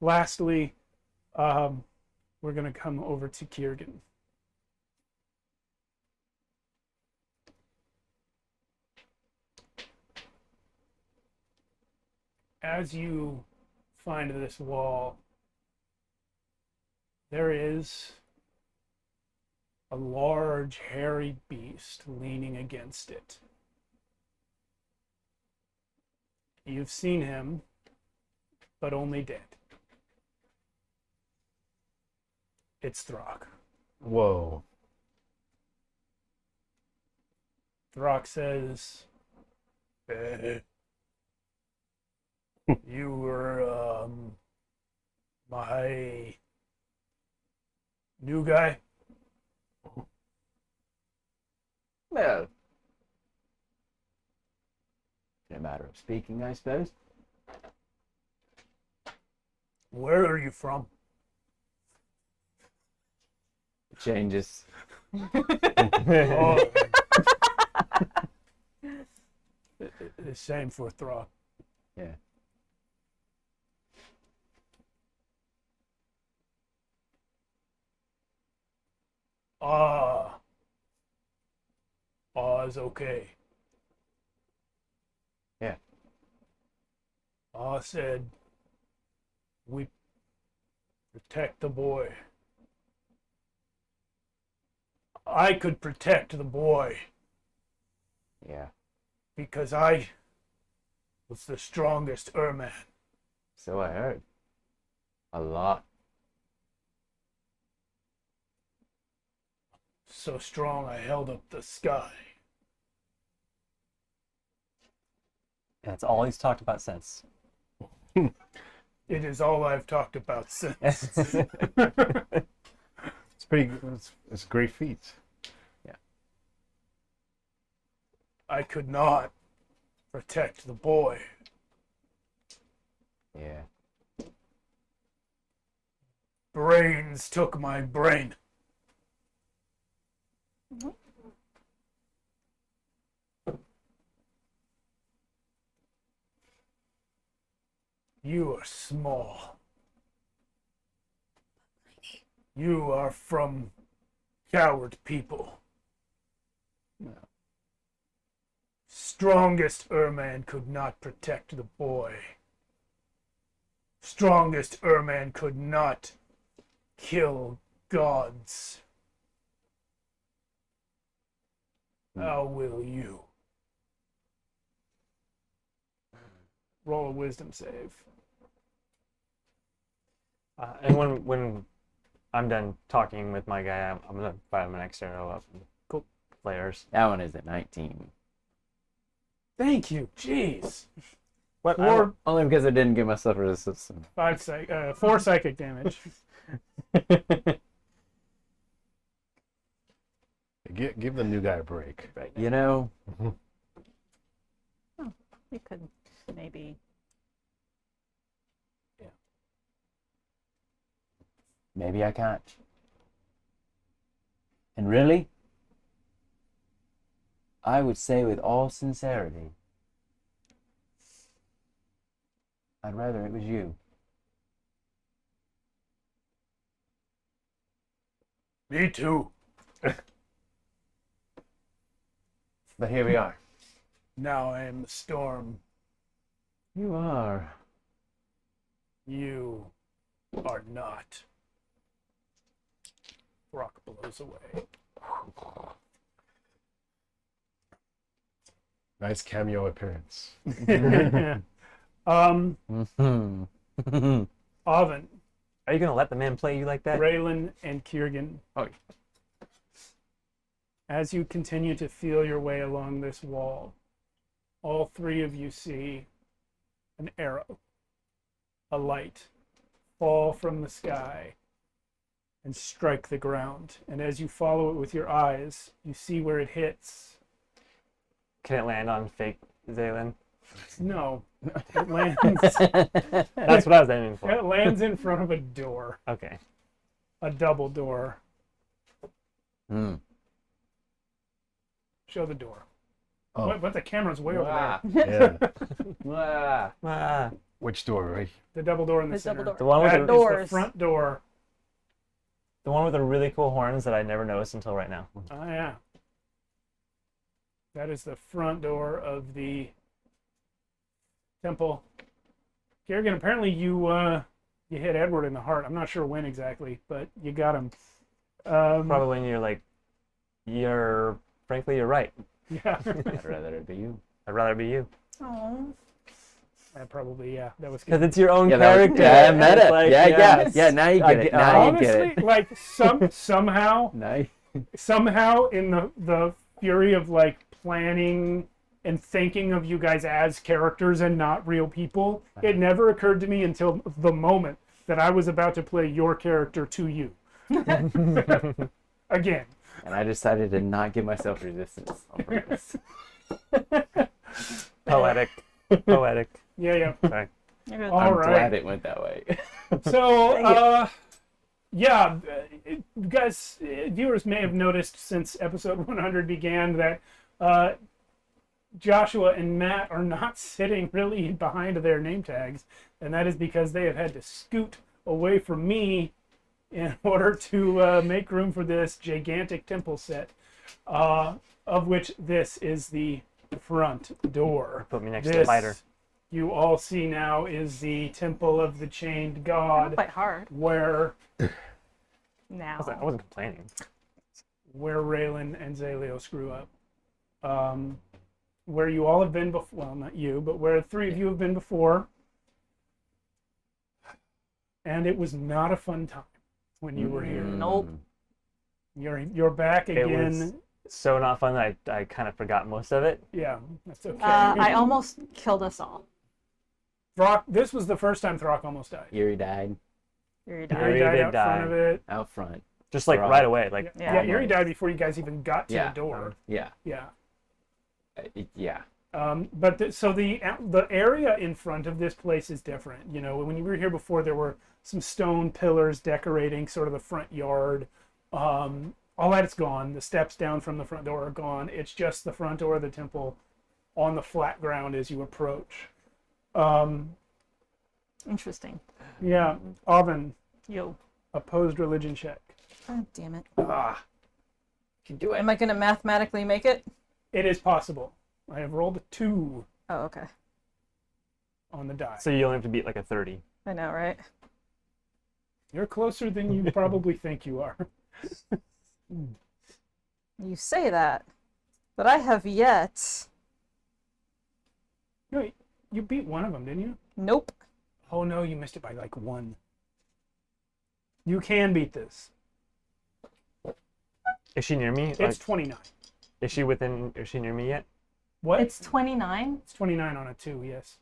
Lastly, we're going to come over to Kiergan. As you find this wall, there is a large, hairy beast leaning against it. You've seen him, but only dead. It's Throck. Whoa. Throck says, you were, my new guy? Well, in a matter of speaking, I suppose. Where are you from? It changes. Oh. The same for Throck. Yeah. Is okay. Yeah. Said, we protect the boy. I could protect the boy Yeah. because I was the strongest Erman. So I heard. A lot. So strong I held up the sky. That's all he's talked about since. It is all I've talked about since. It's pretty. It's a great feat. I could not protect the boy. Yeah. Brains took my brain. You are small. You are from coward people. Strongest Erman could not protect the boy. Strongest Erman could not kill gods. How will you? Roll a wisdom save. And when I'm done talking with my guy, I'm gonna fire him an next arrow up. Cool. Flares. That one is a 19. Thank you. Jeez. What? Four, Only because I didn't give myself resistance. 4 psychic damage. Give the new guy a break. You know, We could maybe. maybe I can't. And really, I would say with all sincerity, I'd rather it was you. Me too. But here we are. Now I am the storm. You are. You are not. Rock blows away. Nice cameo appearance. Oven, Are you gonna let the man play you like that? Raylan, and Kiergan. Oh. As you continue to feel your way along this wall, all three of you see an arrow, a light, fall from the sky and strike the ground. And as you follow it with your eyes, you see where it hits. Can it land on fake Zaylin? No, it lands. That's what I was aiming for. It lands in front of a door, Okay. a double door. Hmm. Show the door. Oh, But the camera's way over there. yeah. Ah, Which door, right? The double door in the The center. double the door. one with That the, is Doors. the front door. the one with the really cool horns that I never noticed until right now. Oh yeah. That is the front door of the temple. Kerrigan, apparently you hit Edward in the heart. I'm not sure when exactly, but you got him. Probably when you're like, frankly, you're right. Yeah. I'd rather it be you. I'd rather be you. Oh. Probably, yeah. That was Because it's your own Yeah, that was- character. yeah, and meta. it's like, yeah. yes. Now you I get it. get- Now you get honestly, it. like somehow in the fury of like planning and thinking of you guys as characters and not real people, it never occurred to me until the moment that I was about to play your character to you. Again. And I decided to not give myself resistance on purpose. Poetic. Poetic. Yeah. Sorry. You're good. All I'm right. glad it went that way. So, yeah, you guys, viewers may have noticed since episode 100 began that Joshua and Matt are not sitting really behind their name tags, and that is because they have had to scoot away from me in order to make room for this gigantic temple set, of which this is the front door. Put me next to the fighter. You all see now is the temple of the chained god, Quite hard where now. I wasn't complaining. Raylan and Zaleo screw up. Where you all have been before, well, not you, but where three of you have been before. And it was not a fun time when you were here. Nope. You're back It again. was so not fun that I kind of forgot most of it. Yeah, that's okay. I almost killed us all. Throck, this was the first time Throck almost died. Yuri died Yuri Yuri died did out die. front of it. out front. Just like Throck. right away. Like Yeah, Yuri died before you guys even got to Yeah. the door. Yeah. Yeah. Yeah. So the area in front of this place is different. You know, when you were here before, there were some stone pillars decorating sort of the front yard. All that is gone. The steps down from the front door are gone. It's just the front door of the temple on the flat ground as you approach. Interesting. Yeah, Oven, Yo. opposed religion check. God damn it. Can do it. Am I going to mathematically make it? It is possible. I have rolled a 2 Oh, okay. on the die. so you only have to beat like a 30. I know, right? You're closer than you probably think you are. You say that, but I have yet. No, you beat one of them, didn't you? Nope. Oh no, you missed it by like 1. You can beat this. Is she near me? It's 29. Is she near me yet? What? It's 29. It's 29 on a 2, yes.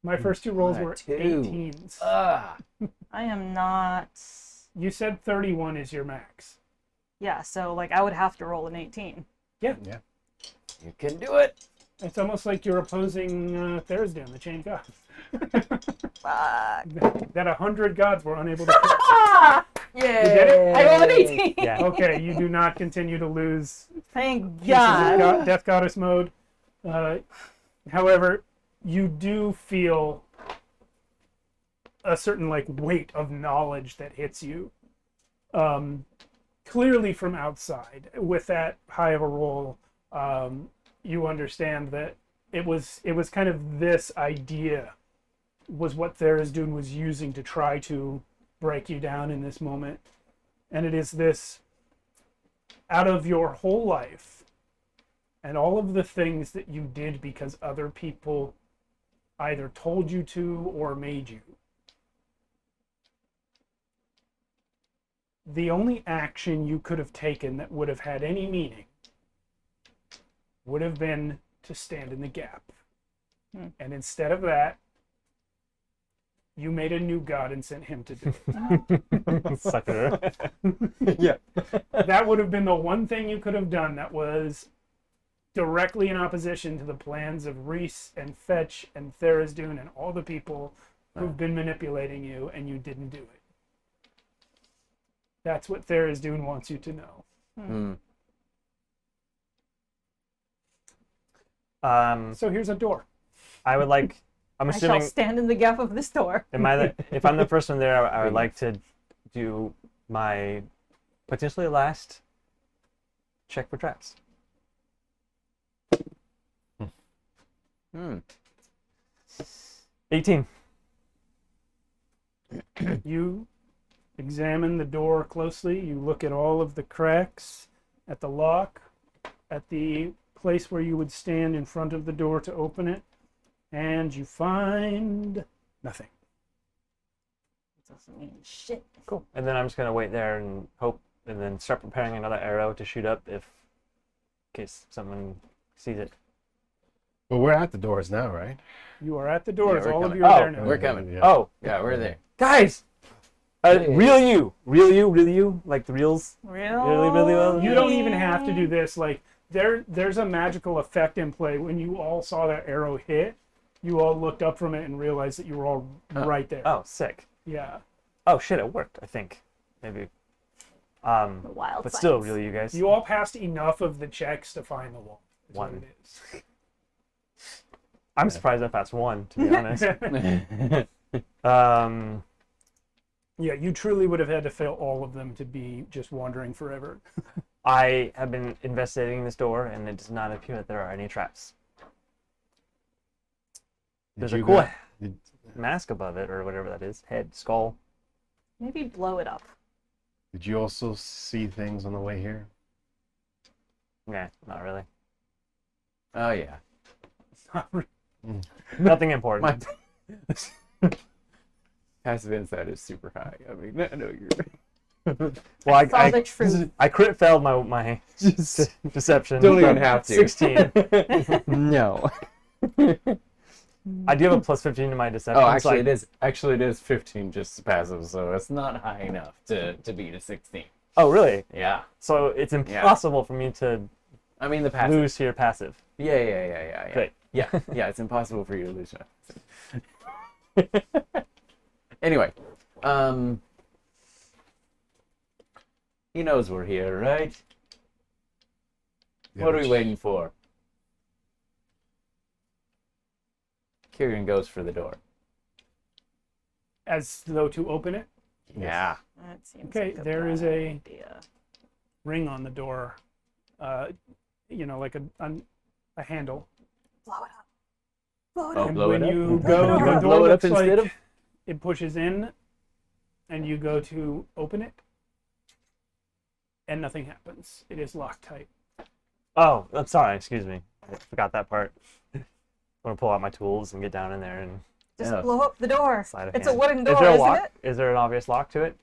My first 2 rolls On a were 2. 18s. I am not. You said 31 is your max. Yeah, so like I would have to roll an 18. Yeah. You can do it. It's almost like you're opposing Thursday, the Chain God. Fuck. That 100 gods were unable to kill. Ah! You did it? I rolled an 18. Yeah. Okay, you do not continue to lose Thank pieces of God. Death Goddess mode. However, you do feel a certain like weight of knowledge that hits you. Clearly from outside, with that high of a roll, you understand that it was kind of this idea was what Tharizdun was using to try to break you down in this moment. And it is this, out of your whole life and all of the things that you did because other people either told you to or made you, the only action you could have taken that would have had any meaning would have been to stand in the gap. And instead of that, you made a new god and sent him to do it. Sucker. Yeah. That would have been the one thing you could have done that was directly in opposition to the plans of Reese and Fetch and Tharizdun and all the people who've been manipulating you, and you didn't do it. That's what Tharizdun wants you to know. So here's a door. I would like. I'm I shall assuming. stand in the gap of this door. If I'm the first one there, I would like to do my potentially last check for traps. 18. You examine the door closely. You look at all of the cracks, at the lock, at the place where you would stand in front of the door to open it, and you find nothing. Doesn't mean shit. Cool. And then I'm just gonna wait there and hope, and then start preparing another arrow to shoot up in case someone sees it. But we're at the doors now, right? You are at the doors. we're All of coming. you are Oh, there now. We're coming. Yeah. Oh, Yeah, we're there. guys! Hey. Real you, like the reels. Really well. You don't even have to do this. Like there's a magical effect in play. When you all saw that arrow hit, you all looked up from it and realized that you were all right there. Oh, sick. Yeah. Oh shit, it worked. I think maybe. Wild But still, science. really, you guys. You all passed enough of the checks to find the wall. That's what One. it is. I'm surprised I passed one, to be honest. Yeah, you truly would have had to fail all of them to be just wandering forever. I have been investigating this door, and it does not appear that there are any traps. There's a you cool got- did- mask above it, or whatever that is. Head, skull. Maybe blow it up. Did you also see things on the way here? Nah, not really. Oh yeah. Nothing important. Passive insight is super high. I mean, I know you're. Well, I saw the truth. I crit failed my deception. Don't even from have to. 16. No. I do have a plus 15 to my deception. Oh, so actually, it is. Actually, it is 15 just passive, so it's not high enough to beat a 16. Oh, really? Yeah. So it's impossible for me to I mean the passive. lose to your passive. Yeah. Great. Yeah. It's impossible for you to lose. Anyway, he knows we're here, right? Yeah, What are we which- waiting for? Kieran goes for the door. As though to open it. Yeah. That seems Okay, like there bad is a idea. ring on the door. Like a handle. Blow it up. Blow it Oh, up. And blow when it up? you Blow go, it the up. door Blow it up looks like instead of? it pushes in, and you go to open it, and nothing happens. It is locked tight. Oh, I'm sorry. Excuse me. I forgot that part. I'm gonna pull out my tools and get down in there and Just Yeah. blow up the door. slide a It's hand. a wooden door, Is there a isn't lock? it? Is there an obvious lock to it?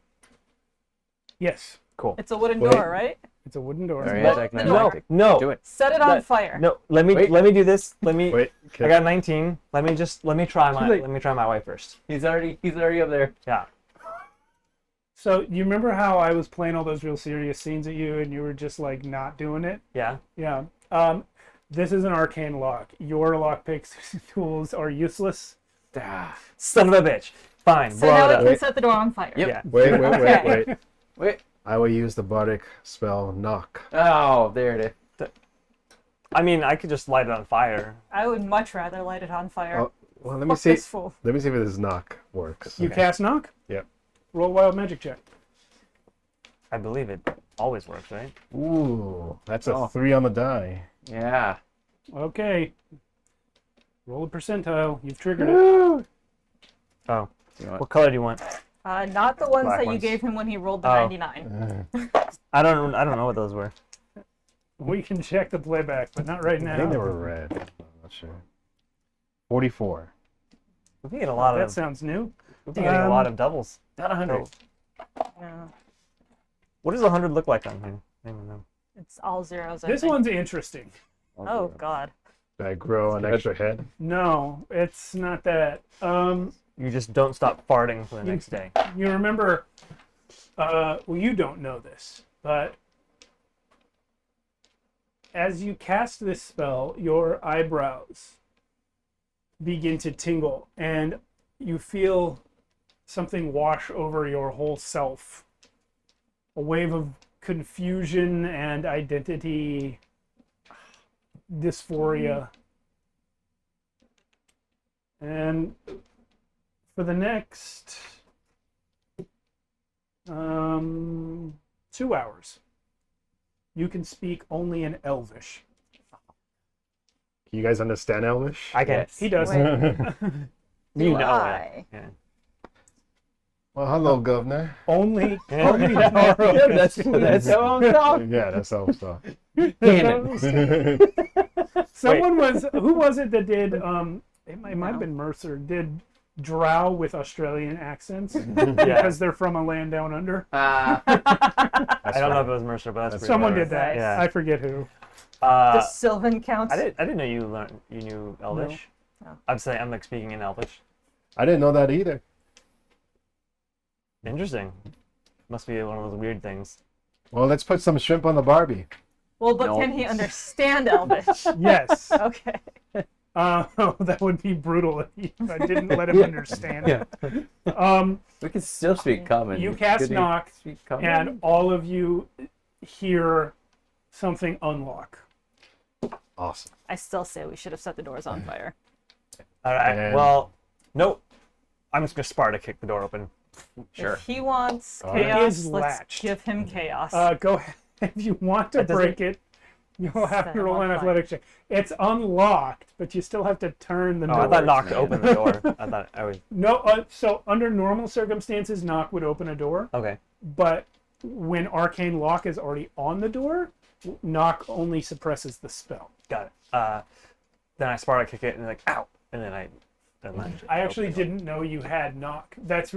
Yes, Cool. It's a wooden Wait. door, right? it's a wooden door. Very Blow up the anticlimactic. door. No. Do it. Set it on That- fire. No. Let me Wait. do this. Let me. Wait. I got 19. Let me try my late. way first. He's already up there. Yeah. So you remember how I was playing all those real serious scenes at you, and you were just like not doing it? Yeah. Yeah. This is an arcane lock. Your lockpicks tools are useless. Ah. Son of a bitch. Fine. So blow now it we up. can set the door on fire. Yep. Yeah. Wait. Wait. I will use the bardic spell knock. Oh, there it is. I mean, I could just light it on fire. I would much rather light it on fire. Oh, well, let me Fuck see. this fool. Let me see if this knock works. You cast knock. Yep. Roll wild magic check. I believe it always works, right? Ooh, that's a Oh. 3 on the die. Yeah. Okay. Roll a percentile. You've triggered it. Oh. You know what? What color do you want? Not the ones Black that you ones. ged him when he rolled the Oh. 99. I don't know what those were. We can check the playback, but not right I think they now. were red. I'm not sure. 44. We're getting a lot That of sounds new. we're getting a lot of doubles. Not 100. No, What does 100 look like on here? I don't know. it's all zeros. I This think. one's interesting. Oh God. Did I grow an extra head? No, it's not that. You just don't stop farting for the next day. You remember? Well, you don't know this, but as you cast this spell, your eyebrows begin to tingle, and you feel something wash over your whole self. A wave of confusion and identity dysphoria. And for the next 2 hours, you can speak only in Elvish. Can you guys understand Elvish? I can. Yes. He does. Wait. You Do know I? it. Yeah. Well, hello, governor. only Yeah. Naro Yeah, can that's speak. how I'm talking. Yeah, that's Elvish stuff. Someone was, who was it that did, it might have been Mercer, did drow with Australian accents because they're from a land down under. I don't know if it was Mercer, but that's pretty Someone clever. did that. Yeah. I forget who. The Sylvan counts. I didn't know you knew Elvish. No. I'm like speaking in Elvish. I didn't know that either. Interesting. Must be one of those weird things. Well, let's put some shrimp on the Barbie. Well, but No. can he understand Elvish? Yes. Okay. That would be brutal if I didn't let him understand it. We can still speak common. You cast Could you knock, speak common? and all of you hear something unlock. Awesome. I still say we should have set the doors on fire. All right. And- Well, nope. I'm just gonna Sparta kick the door open. Sure. If he wants All right. chaos, It is let's latched. give him chaos. Go ahead. If you want to That doesn't- break it, you'll have Set to him roll on an fire. athletics check. It's unlocked, but you still have to turn the Oh, door. I thought knock to open the door. I thought I was No, so under normal circumstances, knock would open a door, okay. but when arcane lock is already on the door, knock only suppresses the spell. Got it. Then I Sparta kick it and like ow, and then I I actually didn't know you had knock. That's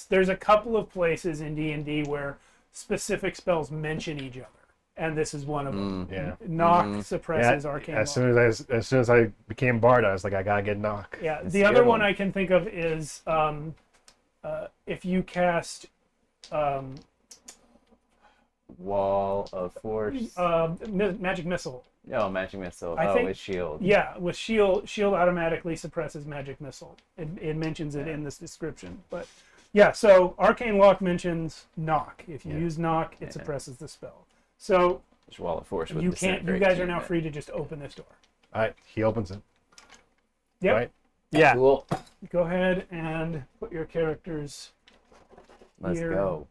there's a couple of places in D&D where specific spells mention each other, and this is one of them. Yeah. Knock suppresses Yeah, arcane as lock. soon as I became Bard, I was like, I gotta get knock. Yeah, That's the a other good one one. I can think of is if you cast Wall of Force. magic missile. Oh, magic missile. I think- with shield. Yeah, with shield automatically suppresses magic missile. It mentions it in this description, but yeah. So arcane lock mentions knock. If you use knock, it suppresses the spell. So Just Wall of Force with you can't. You guys are now free to just open this door. All right, he opens it. Yep. Right? Yeah. Cool. Go ahead and put your characters. Let's here. go.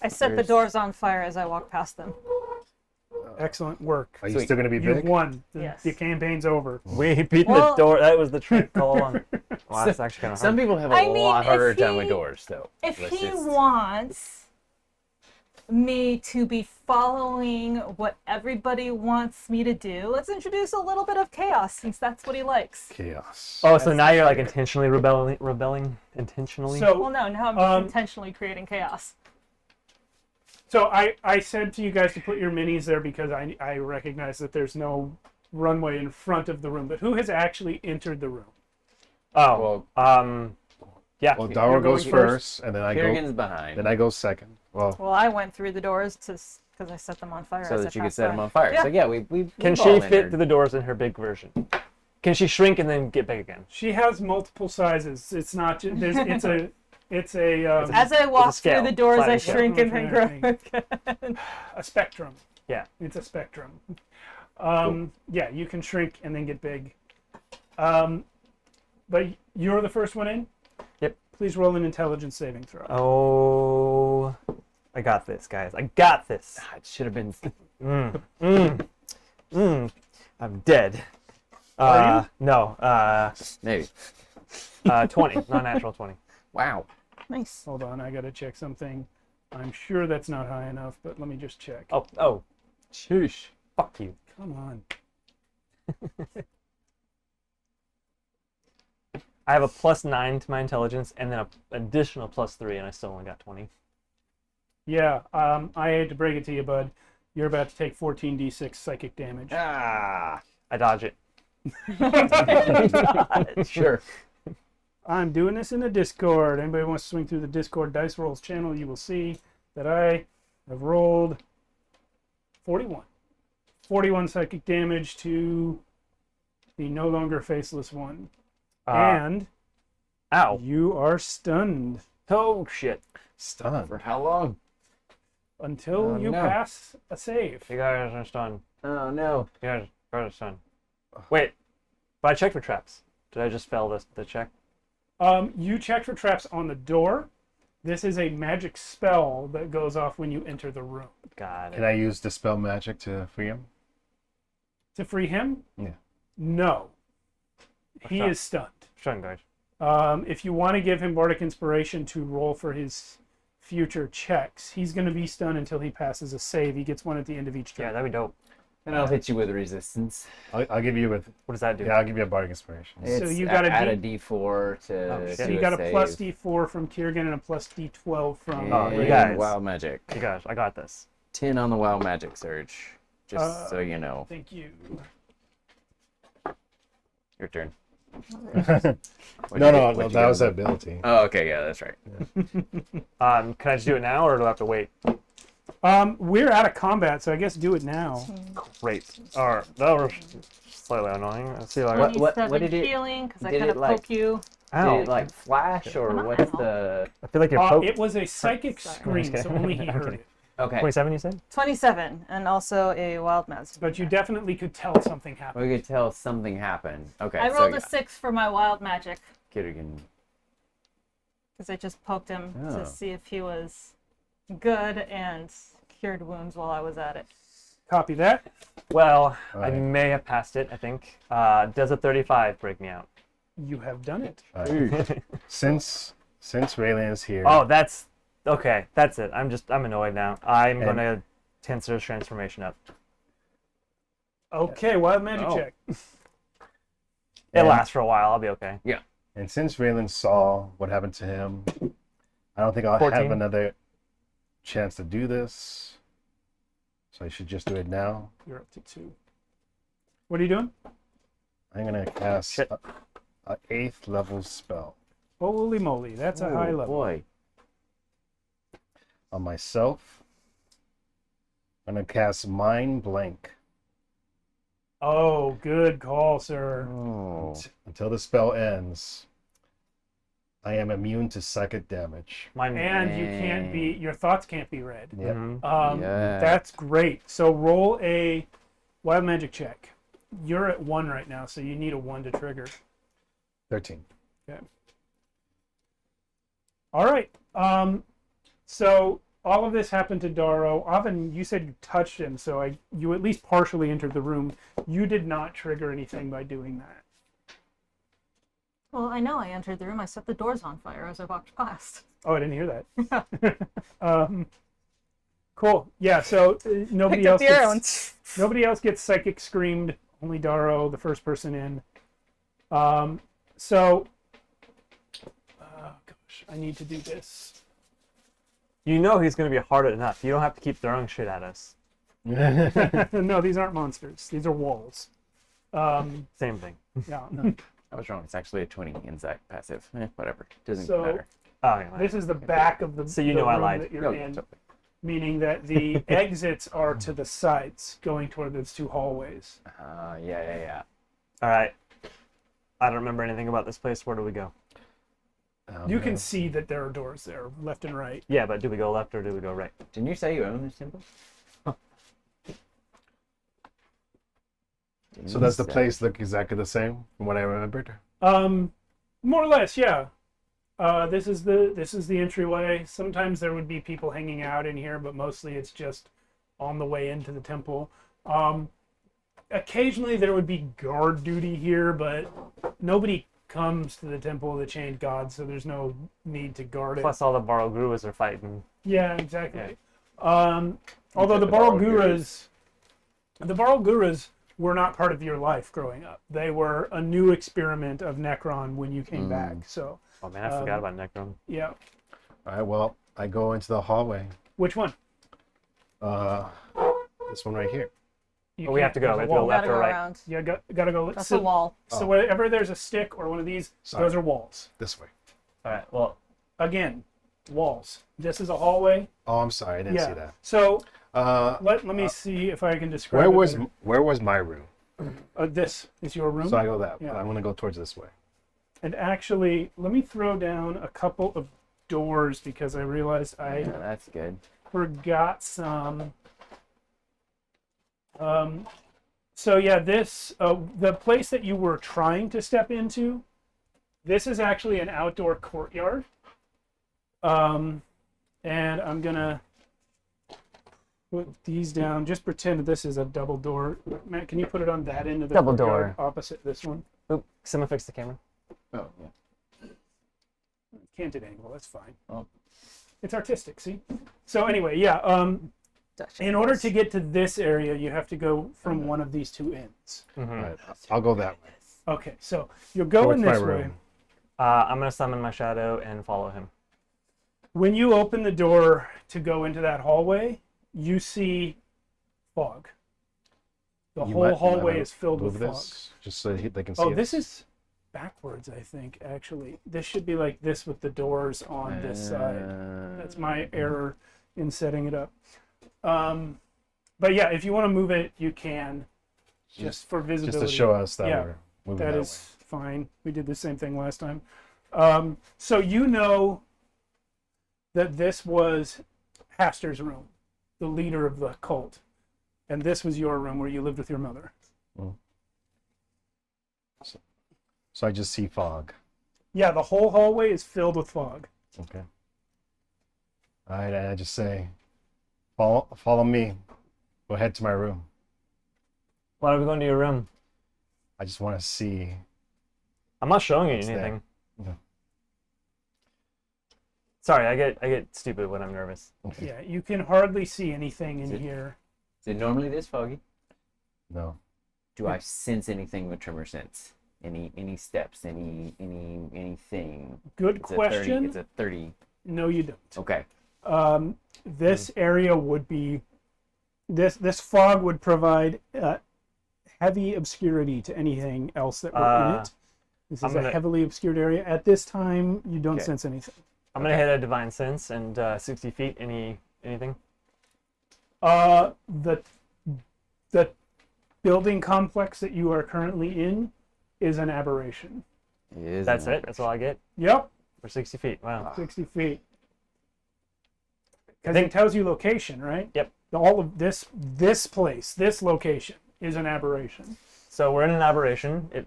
I set the Here's- doors on fire as I walk past them. Excellent work. Are you Sweet. still gonna be You've big? won. Yes. The campaign's over. We beat Well- the door. That was the trick all along. Well, that's actually kind of Some hard. people have a I mean, lot harder if time with he- doors, though. If Let's he just- wants me to be following what everybody wants me to do, let's introduce a little bit of chaos since that's what he likes. Chaos. Oh, so now you're like intentionally rebelling intentionally? So Well, no, now I'm just intentionally creating chaos. So I said to you guys to put your minis there because I recognize that there's no runway in front of the room. But who has actually entered the room? Oh, yeah. Well, Darrow You're goes going first, and then I Kerrigan's go. behind. Then I go second. Well, Well, I went through the doors because I set them on fire. so as that I you could passed set by. them on fire. Yeah. So yeah, we Can we've she all fit entered. through the doors in her big version? Can she shrink and then get big again? She has multiple sizes. It's not just there's it's a As I walk through scale. the doors, I Sliding scale. shrink and then grow Okay. again. a spectrum. Yeah. It's a spectrum. Yeah, you can shrink and then get big. But you're the first one in. Yep. Please roll an intelligence saving throw. Oh, I got this, guys. I got this. Ah, it should have been. I'm dead. Are No. Maybe. 20. Non-natural 20. Wow. Nice. Hold on, I gotta check something. I'm sure that's not high enough, but let me just check. Oh. Sheesh. Fuck you. Come on. I have a +9 to my intelligence and then an additional +3, and I still only got 20. Yeah, I hate to break it to you, bud. You're about to take 14d6 psychic damage. Ah. I dodge it. Sure. I'm doing this in the Discord. Anybody wants to swing through the Discord Dice Rolls channel, you will see that I have rolled 41. 41 psychic damage to the no longer faceless one. And Ow. you are stunned Oh, shit. stunned. For how long? until Oh, you no. pass a save. You guys are stunned. Oh no. You guys are stunned. Wait. But I checked for traps. Did I just fail the check? You checked for traps on the door. This is a magic spell that goes off when you enter the room. Got it. Can I use Dispel Magic to free him? To free him? Yeah. No. He not? is stunned. Stunned, guys. If you want to give him Bardic Inspiration to roll for his future checks, he's going to be stunned until he passes a save. He gets one at the end of each turn. Yeah, that'd be dope. And I'll hit you with resistance. I'll give you with. What does that do? Yeah, I'll give you a Bardic Inspiration. So you It's got a add a D- D4 to. Oh, shit. So do you got a save. plus D4 from Kiergan and a plus D12 from... Oh, you And guys. Wild magic. You guys, I got this. 10 on the wild magic surge. Just so you know. Thank you. Your turn. No, that was the ability. Oh, okay, yeah, that's right. Can I just do it now, or do I have to wait? We're out of combat, so I guess do it now. Great. All right, that was slightly annoying. Let's see if I What- got. What did it- healing because I did kind it, of like- poke you. Ow. Did it like flash or Come on. what's the? I feel like you're poked. It was a psychic Sorry. scream, so only he I'm heard kidding. it. Okay. 27, you said? 27, and also a wild magic. But you definitely could tell something happened. We could tell something happened. Okay. I so rolled yeah. a 6 for my wild magic Kirigan. because I just poked him Oh. to see if he was good and cured wounds while I was at it. Copy that. Well, I Alright. may have passed it, I think. Does a 35 break me out? You have done it. Alright. Since Raylan's here. Oh, that's... Okay, that's it. I'm annoyed now. I'm And- going to Tensor's transformation up. Okay, wild magic Oh. check. It And- lasts for a while. I'll be okay. And since Raylan saw what happened to him, I don't think I'll 14. have another chance to do this. So I should just do it now. You're up to 2. What are you doing? I'm going to cast Shit. a 8th level spell Holy moly, that's a high level. Boy. on myself. I'm going to cast Mind Blank. Oh, good call, sir. Oh. Until the spell ends, I am immune to psychic damage. Mine. And you can't be, your thoughts can't be read. Yep. Mhm. Yeah. That's great. So roll a wild magic check. You're at 1 right now, so you need a 1 to trigger. 13. Okay. All right. So all of this happened to Daro. Oven, you said you touched him, so you at least partially entered the room. You did not trigger anything by doing that. Well, I know I entered the room. I set the doors on fire as I walked past. Oh, I didn't hear that. Cool. Yeah. So nobody Picked up else. your own. Nobody else gets psychic screamed. Only Daro, the first person in. So, gosh, I need to do this. You know he's going to be hard enough. You don't have to keep throwing shit at us. No, these aren't monsters. These are walls. Same thing. Yeah. No. I was wrong. It's actually a 20 insight passive. Whatever. Doesn't So- matter. Oh, yeah. This is the back of the. So you the know I room lied. that you're No, in, totally. meaning that the exits are to the sides, going toward those 2 hallways. Yeah. All right. I don't remember anything about this place. Where do we go? You can see that there are doors there, left and right. Yeah, but do we go left or do we go right? Didn't you say you own this temple? So does the place look exactly the same from what I remembered? More or less, yeah. This is the entryway. Sometimes there would be people hanging out in here, but mostly it's just on the way into the temple. Occasionally there would be guard duty here, but nobody comes to the Temple of the Chained God, so there's no need to guard it. Plus, all the Barogruas are fighting. Yeah, exactly. Yeah. Although the The Barolguras were not part of your life growing up. They were a new experiment of Necron when you came back. So, Oh man, I forgot about Necron. yeah. All right, well, I go into the hallway. Which one? This one right here. You Oh, we have can't- to go. there's We a have to go wall. left Gotta or go right. around. Yeah, gotta go. That's so, a wall. So wherever there's a stick or one of these, Sorry. those are walls. This way. All right. Well, Again, walls. This is a hallway. Oh, I'm sorry, I didn't see Yeah. that. So Uh, let me see if I can describe. where it was better. where was my room? This is your room? So I go that. Yeah. I'm gonna go towards this way. And actually, let me throw down a couple of doors because I realized I Yeah, that's good. forgot some. So yeah, this the place that you were trying to step into, this is actually an outdoor courtyard. And I'm gonna put these down. Just pretend this is a double door. Matt, can you put it on that end of the Double courtyard door. opposite this one? oop, someone fix the camera. Oh, yeah. Canted angle. That's fine. Oh. It's artistic. See. So anyway, yeah. In order to get to this area, you have to go from one of these two ends. Mm-hmm. All right, I'll go that way. Okay, so you're going Towards my this way. room. I'm gonna summon my shadow and follow him. When you open the door to go into that hallway, you see fog. The You whole might hallway is filled move with fog. this, just so they can see. Oh, it. this is backwards, I think, actually. This should be like this with the doors on this side. That's my error in setting it up. But yeah, if you want to move it, you can. Just for visibility. just to show us that Yeah, we're moving That that is fine. We did the same thing last time. So you know that this was Haster's room, the leader of the cult. And this was your room where you lived with your mother. way. So I just see fog. Yeah, the whole hallway is filled with fog. Okay. All right, and I just say, follow me. Go ahead to my room. Why are we going to your room? I just want to see. I'm not showing you What's there? anything. Yeah. Sorry, I get stupid when I'm nervous. Okay. Yeah, you can hardly see anything in Is it- here. Is it normally this foggy? No. Do I sense anything with tremor sense? Any steps? Anything? Good It's question. It's a 30. No, you don't. Okay. this area would be this fog would provide heavy obscurity to anything else that were in it. This is a heavily obscured area. At this time, you don't sense anything. I'm gonna hit a divine sense and 60 feet. Anything? The building complex that you are currently in is an aberration. That's it. That's all I get Yep, for 60 feet. Wow. 60 feet. Because it tells you location, right? Yep. All of this place, this location is an aberration. So we're in an aberration. It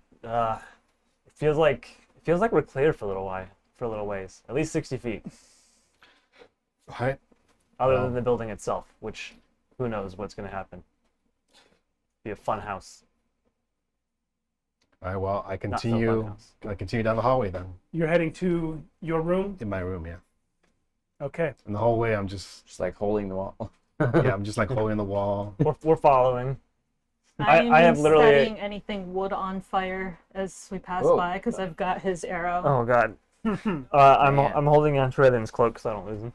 feels like we're clear for a little ways, at least 60 feet. Right. Other than the building itself, which who knows what's going to happen. Be a fun house. All right. Well, I Not so fun continue. house. I continue down the hallway then. You're heading to your room? In my room, yeah. Okay. And the whole way, I'm just like holding the wall. yeah, I'm just like holding the wall. We're following. I have literally- setting anything wood on fire as we pass by because I've got his arrow. Oh God. Man. I'm holding on to Rhythm's cloak so I don't lose him.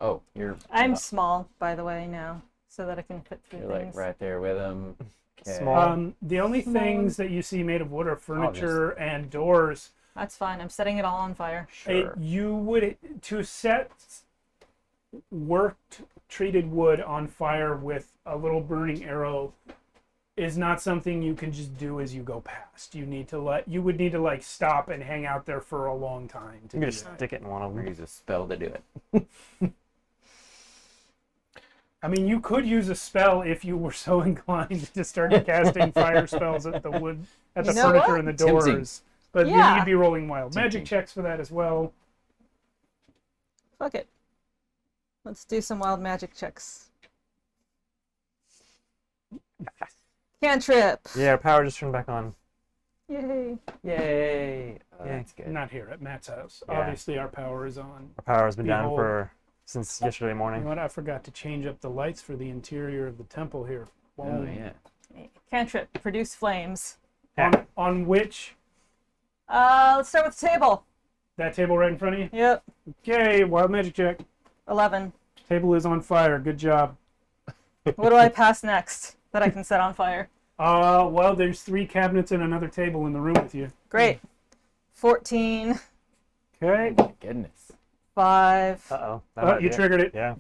Oh, you're small, by the way, now, so that I can fit through like things. right there with him. Okay. Small. The only things that you see made of wood are furniture and doors. That's fine. I'm setting it all on fire. Sure. You would to set worked treated wood on fire with a little burning arrow is not something you can just do as you go past. You would need to like stop and hang out there for a long time to You do can just that. stick it in one of Or them. use a spell to do it. I mean, you could use a spell if you were so inclined to start casting fire spells at the wood, at the You know furniture what? and the Tempting. doors. But Yeah. you'd be rolling wild magic Tempting. checks for that as well. Fuck it. Let's do some wild magic checks. Cantrip. Yeah, our power just turned back on. Yay. Yay! Oh, Yeah. that's good. Not here at Matt's house. Yeah. Obviously, our power is on. Our power has been down Behold. since yesterday You morning. know what? I forgot to change up the lights for the interior of the temple here. Oh yeah. Cantrip. Produce flames. On which Let's start with the table. that table right in front of you. Yep. Okay, wild magic check. 11. Table is on fire. Good job. What do I pass next that I can set on fire? Well, there's 3 cabinets and another table in the room with you. Great. 14. Okay. My goodness. 5. Uh-oh. That Oh, might you be it. triggered it. Yeah.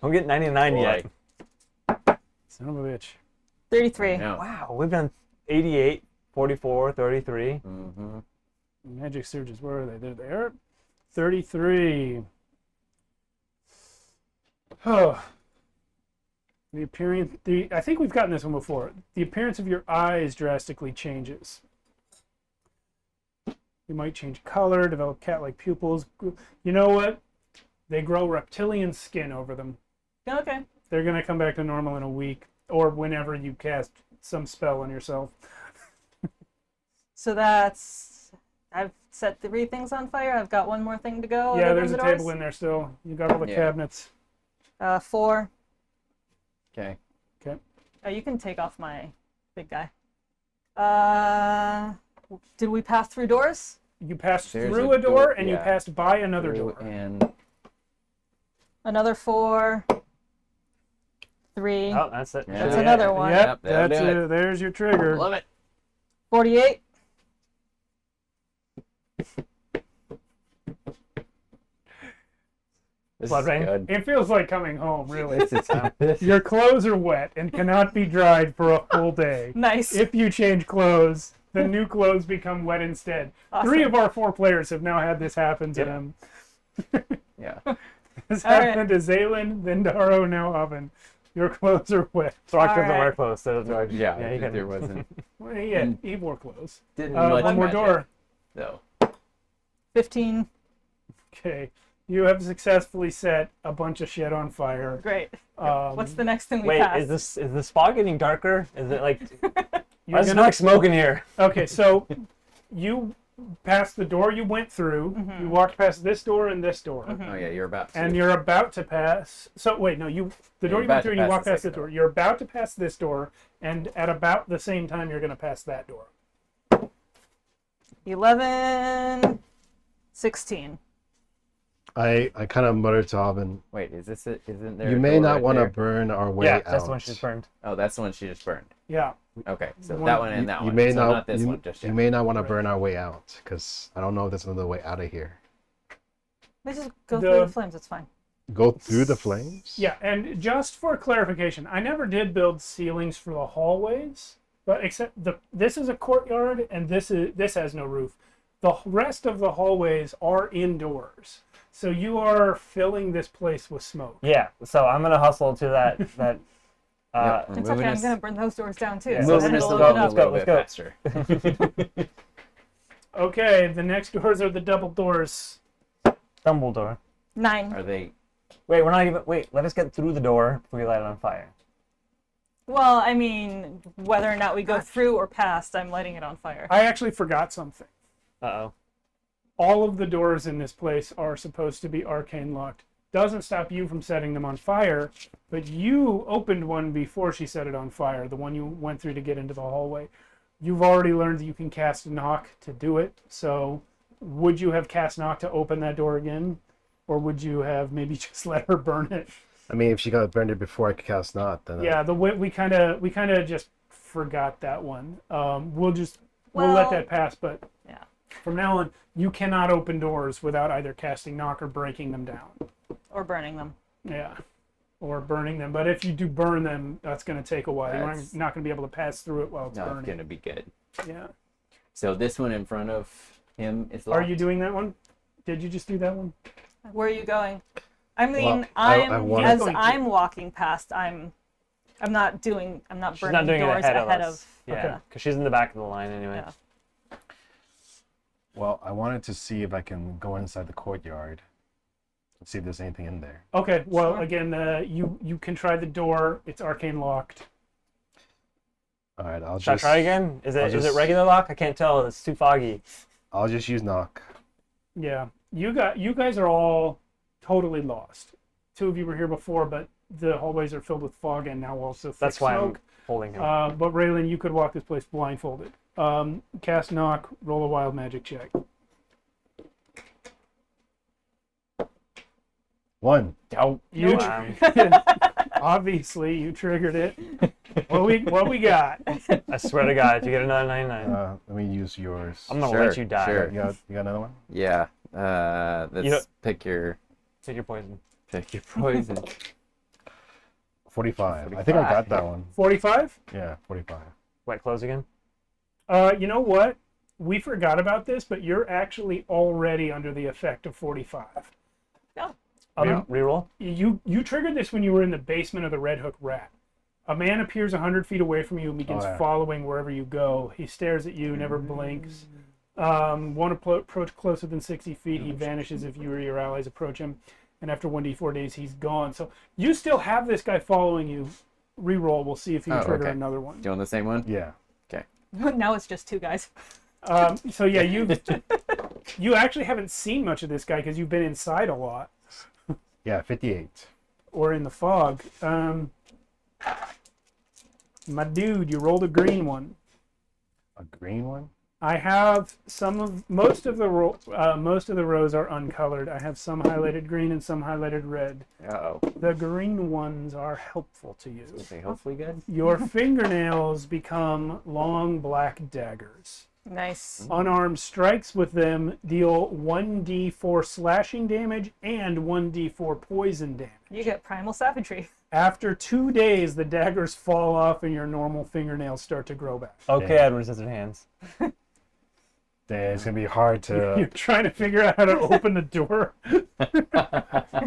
Don't get 99 yet. Son of a bitch. 33. No. Wow, we've done 88, 44, 33. Mm-hmm. Magic surges. Where are they? They're there. 33. Oh. The appearance. I think we've gotten this one before. The appearance of your eyes drastically changes. You might change color, develop cat-like pupils. You know what? They grow reptilian skin over them. Okay. They're gonna come back to normal in a week, or whenever you cast some spell on yourself. So that's... I've set 3 things on fire. I've got one more thing to go. Yeah, other there's a than the table doors. in there still. You got all the Yeah. cabinets. 4. Okay. Oh, you can take off my big guy. Did we pass through doors? You passed There's through a a door, door, and you yeah. passed by another Through door. and Another 4. 3. Oh, that's it. Yeah. That's another one. Yep, Yep, that'll that's do it. There's your trigger. love it. 48. This Blood is rain. good. It feels like coming home, really. This Your clothes are wet and cannot be dried for a full day. Nice. If you change clothes, the new clothes become wet instead. Awesome. 3 of our 4 players have now had this happen to Yep. them. yeah. This All right. happened to Zaylin, then Daro, now Oven. Your clothes are wet. Throck All doesn't right. wear clothes, so Yeah. you can. There wasn't. Well, yeah, And- he wore clothes. Didn't much One more magic, door. though. 15. Okay. You have successfully set a bunch of shit on fire. Great. Um, What's the next thing we Wait, pass? is this fog getting darker? Is it like? you're I just gonna- smell like smoke in here. Okay, so you passed the door you went through. Mm-hmm. You walked past this door and this door. Oh yeah, you're about to. And you're about to pass. So wait, no, the door You're you went about through, to and you pass walk the past the second door. door. You're about to pass this door, and at about the same time, you're going to pass that door. 11. 16. I kind of muttered to Alvin, Wait, isn't there? you a may door not right want to there? burn our way Yeah, out. that's the one she just burned. Oh, that's the one she just burned. Yeah. Okay, so One- that one and that You one. may so not, this you, one just you yet. may not want to burn our way out, because I don't know if there's another way out of here. Let's just go The- through the flames. It's fine. Go through the flames? Yeah, and just for clarification, I never did build ceilings for the hallways, but this is a courtyard and this has no roof. The rest of the hallways are indoors. So you are filling this place with smoke. Yeah, so I'm gonna hustle to that. Yep, we're It's moving okay. I'm us- gonna burn those doors down too. Yeah, so moving then us it'll along open a up. little Let's bit go. faster. Okay, the next doors are the double doors. Dumbledore. 9. Are they? Wait, we're not even. Wait, let us get through the door before we light it on fire. Well, I mean, whether or not we go through or past, I'm lighting it on fire. I actually forgot something. Uh-oh. All of the doors in this place are supposed to be arcane locked. Doesn't stop you from setting them on fire, but you opened one before she set it on fire, the one you went through to get into the hallway. You've already learned that you can cast knock to do it, so would you have cast knock to open that door again? Or would you have maybe just let her burn it? I mean, if she got burned it before I could cast not, then Yeah, we kind of just forgot that one. We'll let that pass, but Yeah. from now on, you cannot open doors without either casting knock or breaking them down. Or burning them. Yeah, or burning them. But if you do burn them, that's going to take a while. You're That's- not going to be able to pass through it while it's Not burning. gonna be good. Yeah. So this one in front of him is locked. Are you doing that one? Did you just do that one? Where are you going? I mean, Well, I I'm wanted- as Going to- I'm walking past. I'm not burning She's not doing doors it ahead of us. Okay. Yeah, because she's in the back of the line anyway. Yeah. Well, I wanted to see if I can go inside the courtyard and see if there's anything in there. Okay. Well, Sure. again, you can try the door. It's arcane locked. All right, I'll Should just I try again? Is I'll it just- regular lock? I can't tell. It's too foggy. I'll just use knock. Yeah. You guys are all totally lost. 2 of you were here before, but the hallways are filled with fog and now also thick That's why smoke. I'm holding him. But Raylan, you could walk this place blindfolded. Cast knock, roll a wild magic check. 1. Oh, You Wow. obviously you triggered it. What we got? I swear to God, you get another 99. Let me use yours. I'm gonna Sure, let you die. sure. You got another one? yeah. Let's You know- pick your Take your poison. poison. 45. I think I got that one. 45? Yeah, 45. Wet clothes again? You know what? We forgot about this, but you're actually already under the effect of 45. Oh. Reroll? You triggered this when you were in the basement of the Red Hook Rat. A man appears 100 feet away from you and begins yeah. following wherever you go. He stares at you, never blinks. Won't approach closer than 60 feet. He vanishes if you or your allies approach him. And after 1d4 days, he's gone. So you still have this guy following you. Reroll. We'll see if you Oh, trigger okay. another one. Doing the same one? Yeah. Now it's just 2 guys. So yeah, you actually haven't seen much of this guy because you've been inside a lot Yeah, 58. or in the fog. My dude, you rolled a green one. A green one? I have most of the rows are uncolored. I have some highlighted green and some highlighted red. Uh-oh. The green ones are helpful to you. Okay, hopefully good. Your fingernails become long black daggers. Nice. Unarmed strikes with them deal 1d4 slashing damage and 1d4 poison damage. You get primal savagery. After 2 days, the daggers fall off and your normal fingernails start to grow back. Okay, Yeah. Edward Scissorhands. Dang, it's gonna be hard You're to. trying to figure out how to open the door.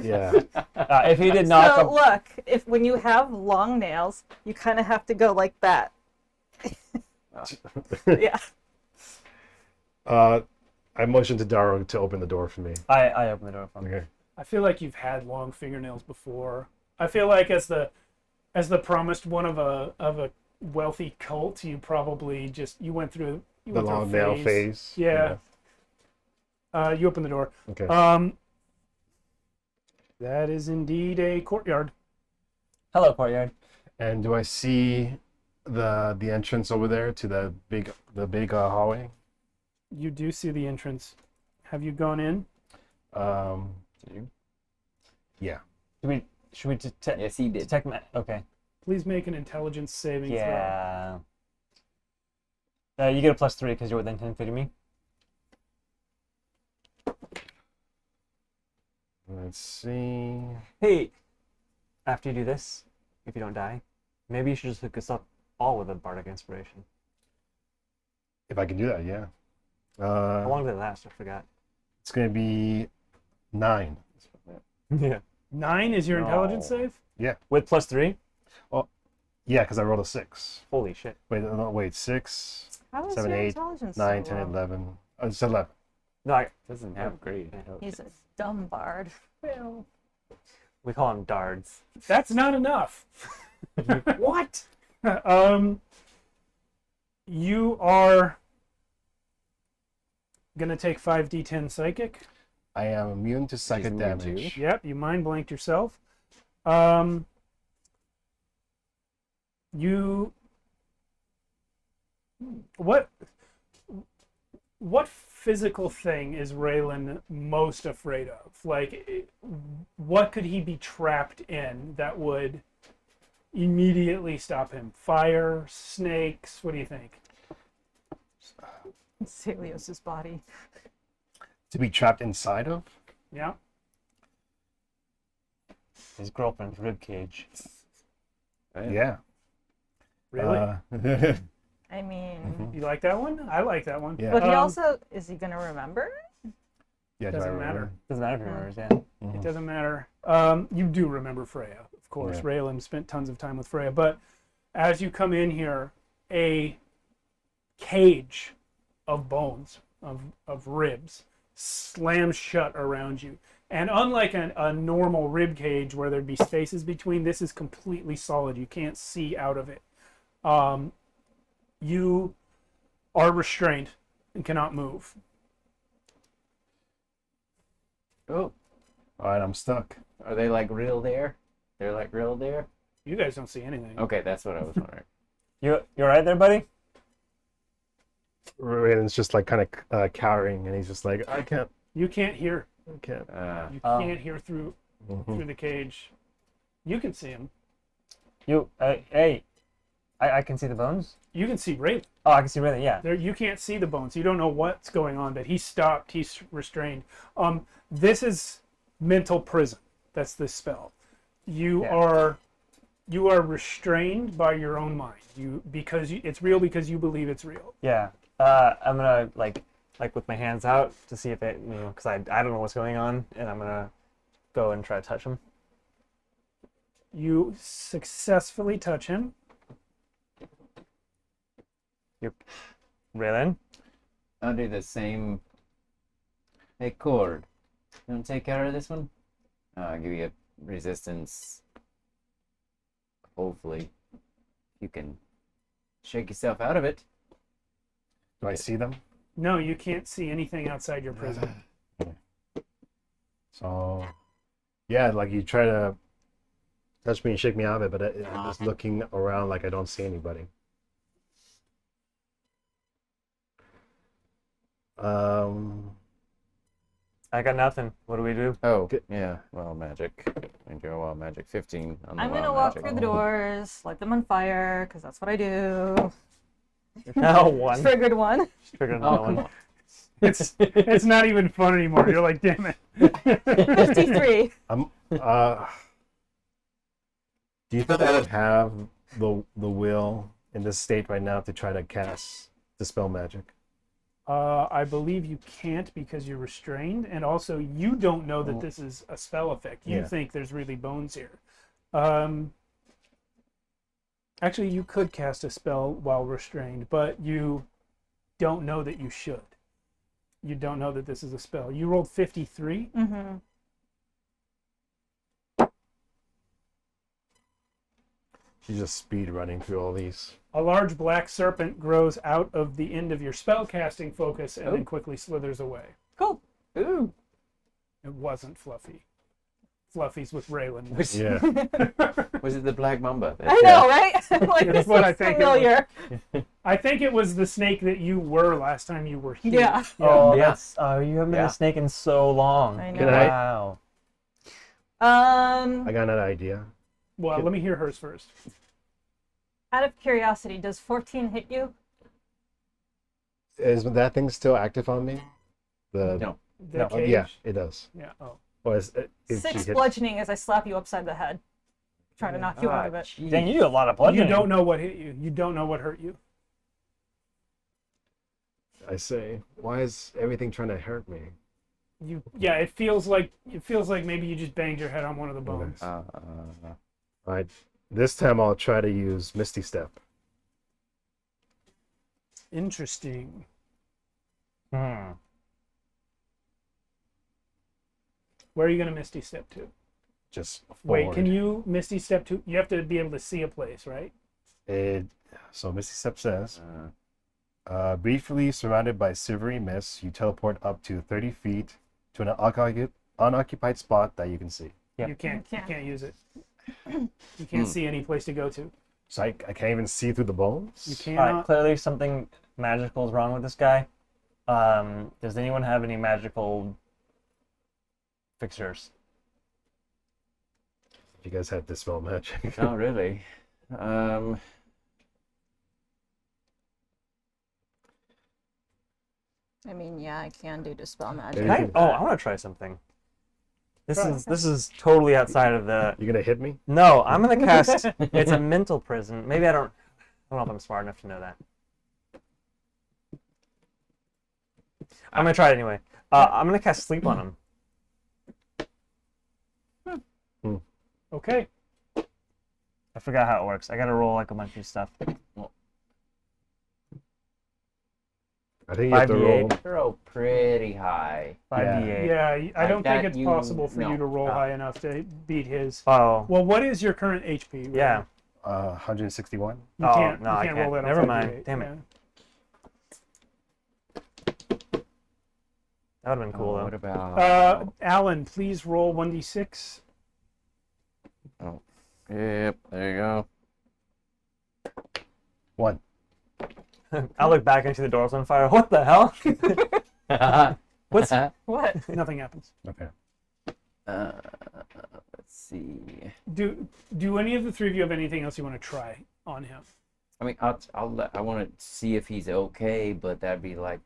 Yeah. If he did not So look, if when you have long nails, you kind of have to go like that. Yeah. I motioned to Daro to open the door for me. I opened the door for him. Okay. I feel like you've had long fingernails before. I feel like as the promised one of a wealthy cult, you probably you went through The long nail phase. Yeah. You open the door. Okay. That is indeed a courtyard. Hello, courtyard. And do I see the entrance over there to the big hallway? You do see the entrance. Have you gone in? Yeah. Should we detect? Yes, he did. Detect. Okay. Please make an intelligence saving throw. Yeah. You get a +3 because you're within 10 feet of me. Let's see. Hey, after you do this, if you don't die, maybe you should just hook us up all with a bardic inspiration. If I can do that, yeah. How long did it last? I forgot. It's gonna be 9. Yeah. 9 is your intelligence save? With +3? Yeah, because I rolled a 6. Holy shit. Wait, 6, How is 7, your 8, intelligence 9, so 10, low? 11. It's 11. No, Doesn't have great. He's a dumb bard. Well, we call them dards. that's not enough. What? You are gonna take 5d10 psychic. I am immune to psychic immune to? damage. Yep, you mind blanked yourself. You what physical thing is Raylan most afraid of? Like, what could he be trapped in that would immediately stop him? Fire, snakes, what do you think? Celios's body. To be trapped inside of? Yeah. His girlfriend's ribcage. Yeah. Really? I mean, You like that one? I like that one. Yeah. but he also, is he gonna remember? Yeah, do I Doesn't remember? matter. Doesn't matter if he remembers, yeah. It doesn't matter. You do remember Freya, of course. Yeah. Raylan spent tons of time with Freya. But as you come in here, a cage of bones, of ribs, slams shut around you. And unlike a normal rib cage where there'd be spaces between, this is completely solid. You can't see out of it. You are restrained and cannot move. Oh, All right, I'm stuck. are they like real there? They're like real there? You guys don't see anything. Okay, that's what I was wondering. You all right there, buddy? Raylan's just like kind of cowering, and he's just like, I can't. You can't hear. I can't. You Oh. can't hear through the cage. You can see him. Hey, I can see the bones? You can see Raylan. Oh, I can see Raylan, yeah. There, you can't see the bones. You don't know what's going on, but he's stopped. He's restrained. This is mental prison. That's this spell. You Yeah. are restrained by your own mind. It's real because you believe it's real. Yeah. I'm gonna like with my hands out to see if it, because I don't know what's going on, and I'm gonna go and try to touch him. You successfully touch him. Raylan? Under the same. Hey, Cord. You want to take care of this one? I'll give you a resistance. Hopefully, you can shake yourself out of it. Do I see them? No, you can't see anything outside your prison. So, yeah, like you try to touch me and shake me out of it, but I'm just looking around like I don't see anybody. I got nothing. What do we do? Oh, yeah. Well, magic. I do a wild magic. 15 on the I'm wild gonna walk magic. through the doors, light them on fire, because that's what I do. No one. Triggered one. Triggered Oh, no come one. on. It's not even fun anymore. You're like, damn it. 53. Do you think I would have the will in this state right now to try to cast Dispel Magic? I believe you can't because you're restrained, and also you don't know that this is a spell effect. You Yeah. think there's really bones here. Actually, you could cast a spell while restrained, but you don't know that you should. You don't know that this is a spell. You rolled 53. Mm-hmm. She's just speed running through all these. A large black serpent grows out of the end of your spellcasting focus and then quickly slithers away. Cool. Ooh. It wasn't Fluffy. Fluffy's with Raylan. Yeah. Was it the black mamba? I know, right? I'm like, That's this what I looks think it was. familiar. I think it was the snake that you were last time you were here. Yeah. Oh, Yeah. that's you haven't been Yeah. a snake in so long. I know. Can I- Wow. I got an idea. Well, let me hear hers first. Out of curiosity, does 14 hit you? Is that thing still active on me? The No. The cage? yeah, it does. Yeah. Oh. Or is it, if she 6 hits- bludgeoning as I slap you upside the head. Trying to knock you out of it. Jeez. Dang, you do a lot of bludgeoning. You don't know what hit you. You don't know what hurt you. I say, why is everything trying to hurt me? Yeah, it feels like maybe you just banged your head on one of the bones. All right, this time I'll try to use Misty Step. Interesting. Hmm. Where are you gonna Misty Step to? Just Wait, forward. can you Misty Step to? You have to be able to see a place, right? So Misty Step says, briefly surrounded by silvery mist, you teleport up to 30 feet to an unoccupied spot that you can see. Yep. You can't Yeah. use it. You can't see any place to go to. So I can't even see through the bones? You All right, cannot. clearly something magical is wrong with this guy. Does anyone have any magical fixtures? You guys have Dispel Magic. Not really. I mean, yeah, I can do Dispel Magic. Maybe Can you I? can- Oh, I want to try something. This Try. is totally outside of the. You gonna hit me? No, I'm gonna cast. It's a mental prison. Maybe I don't know if I'm smart enough to know that. I'm gonna try it anyway. I'm gonna cast sleep on him. Okay. I forgot how it works. I gotta roll like a bunch of stuff. I think you have to roll. 5d8. Throw pretty high. 5d8. Yeah, I don't think that it's you- possible for no. you to roll high enough to beat his. Oh. Well, what is your current HP? Ray? Yeah. 161. You Oh, can't, no, you I can't can't. roll that on Never mind. 5d8. Damn it. That would have been cool What though. about? Alan, please roll 1d6. Yep, there you go. 1. I look back into the door's on fire. What the hell? What's What? Nothing happens. Okay. Let's see. Do any of the three of you have anything else you want to try on him? I mean, I want to see if he's okay, but that'd be like,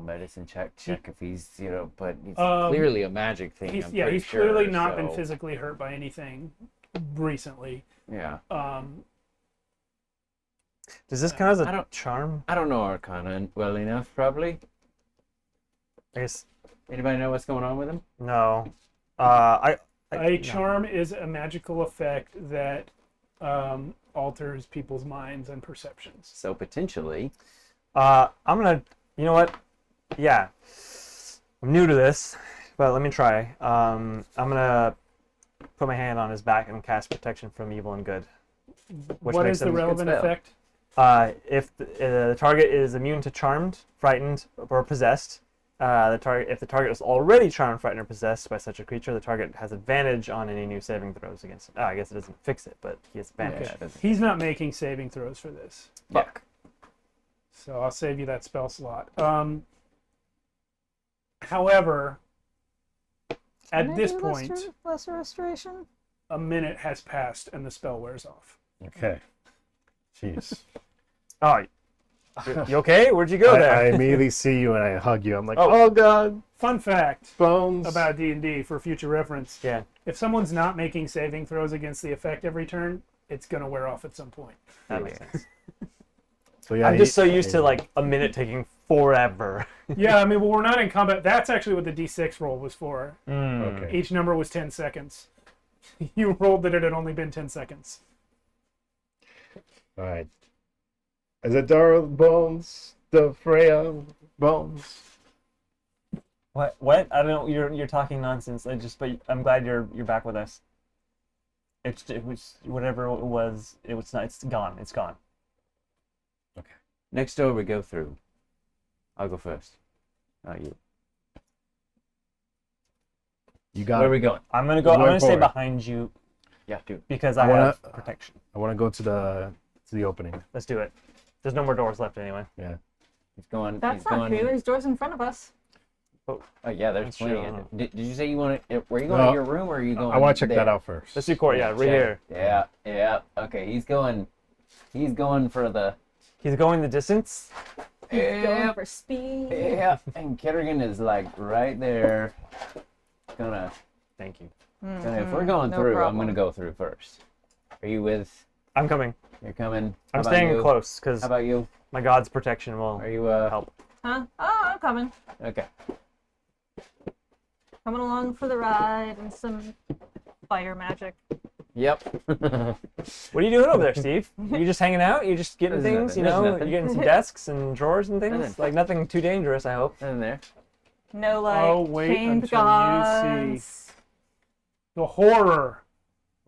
medicine check if he's, but it's clearly a magic thing. He's, I'm yeah, pretty he's clearly sure, not been so, physically hurt by anything recently. Yeah. Does this count as I a don't- charm? I don't know Arcana well enough, probably. I guess Anybody know what's going on with him? no. A charm is a magical effect that alters people's minds and perceptions. So potentially. I'm gonna. You know what? Yeah. I'm new to this, but let me try. I'm gonna put my hand on his back and cast protection from evil and good. Which What makes is the him- relevant spell. effect? If the target is immune to charmed, frightened, or possessed, if the target is already charmed, frightened, or possessed by such a creature, the target has advantage on any new saving throws against it. I guess it doesn't fix it, but he has advantage. Okay. He's not making saving throws for this. Fuck. So I'll save you that spell slot. However, Can I at this do point, lesser restoration. a minute has passed and the spell wears off. Okay. Jeez. Oh, you okay? Where'd you go I there? immediately see you and I hug you. I'm like, Oh. oh God, Fun fact bones. about D&D for future reference. Yeah. If someone's not making saving throws against the effect every turn, it's going to wear off at some point. That makes sense. So yeah, I'm just so used to like a minute taking forever. Yeah, I mean, well, we're not in combat. That's actually what the D6 roll was for. Okay. Each number was 10 seconds. You rolled that it had only been 10 seconds. All right. Is it Dara bones? The Freya bones? What? What? I don't know. You're talking nonsense. But I'm glad you're back with us. It was whatever it was. It's not. It's gone. It's gone. Next door we go through. I'll go first. Not you. You got Where are it. we going? I'm gonna go. Going I'm gonna stay forward. behind you Yeah, dude. because I I wanna- have protection. I want to go to the opening. Let's do it. There's no more doors left anyway. Yeah. He's going. That's he's not going. true. There's doors in front of us. Oh yeah, there's That's plenty. true, Did you say you want to? Were you going No, to your room, or are you going? I want to check there? that out first. Let's do court. Yeah, right Check. here. Yeah. Okay, he's going. He's going for the. He's going the distance. Going Yeah. for speed. Yeah. And Carolynn is like right there. Gonna. Thank you. If we're going no through, I'm problem. gonna go through first. Are you with? I'm coming. You're coming. I'm How about staying you? close because How about you? my god's protection will Are you help. Huh? Oh, I'm coming. Okay. Coming along for the ride and some fire magic. Yep. What are you doing over there, Steve? You just hanging out? You just getting There's things? nothing, You there's know, nothing. you getting some desks and drawers and things? Nothing. Like nothing too dangerous, I hope. In there. No, like, Oh, wait chained until you guns. The horror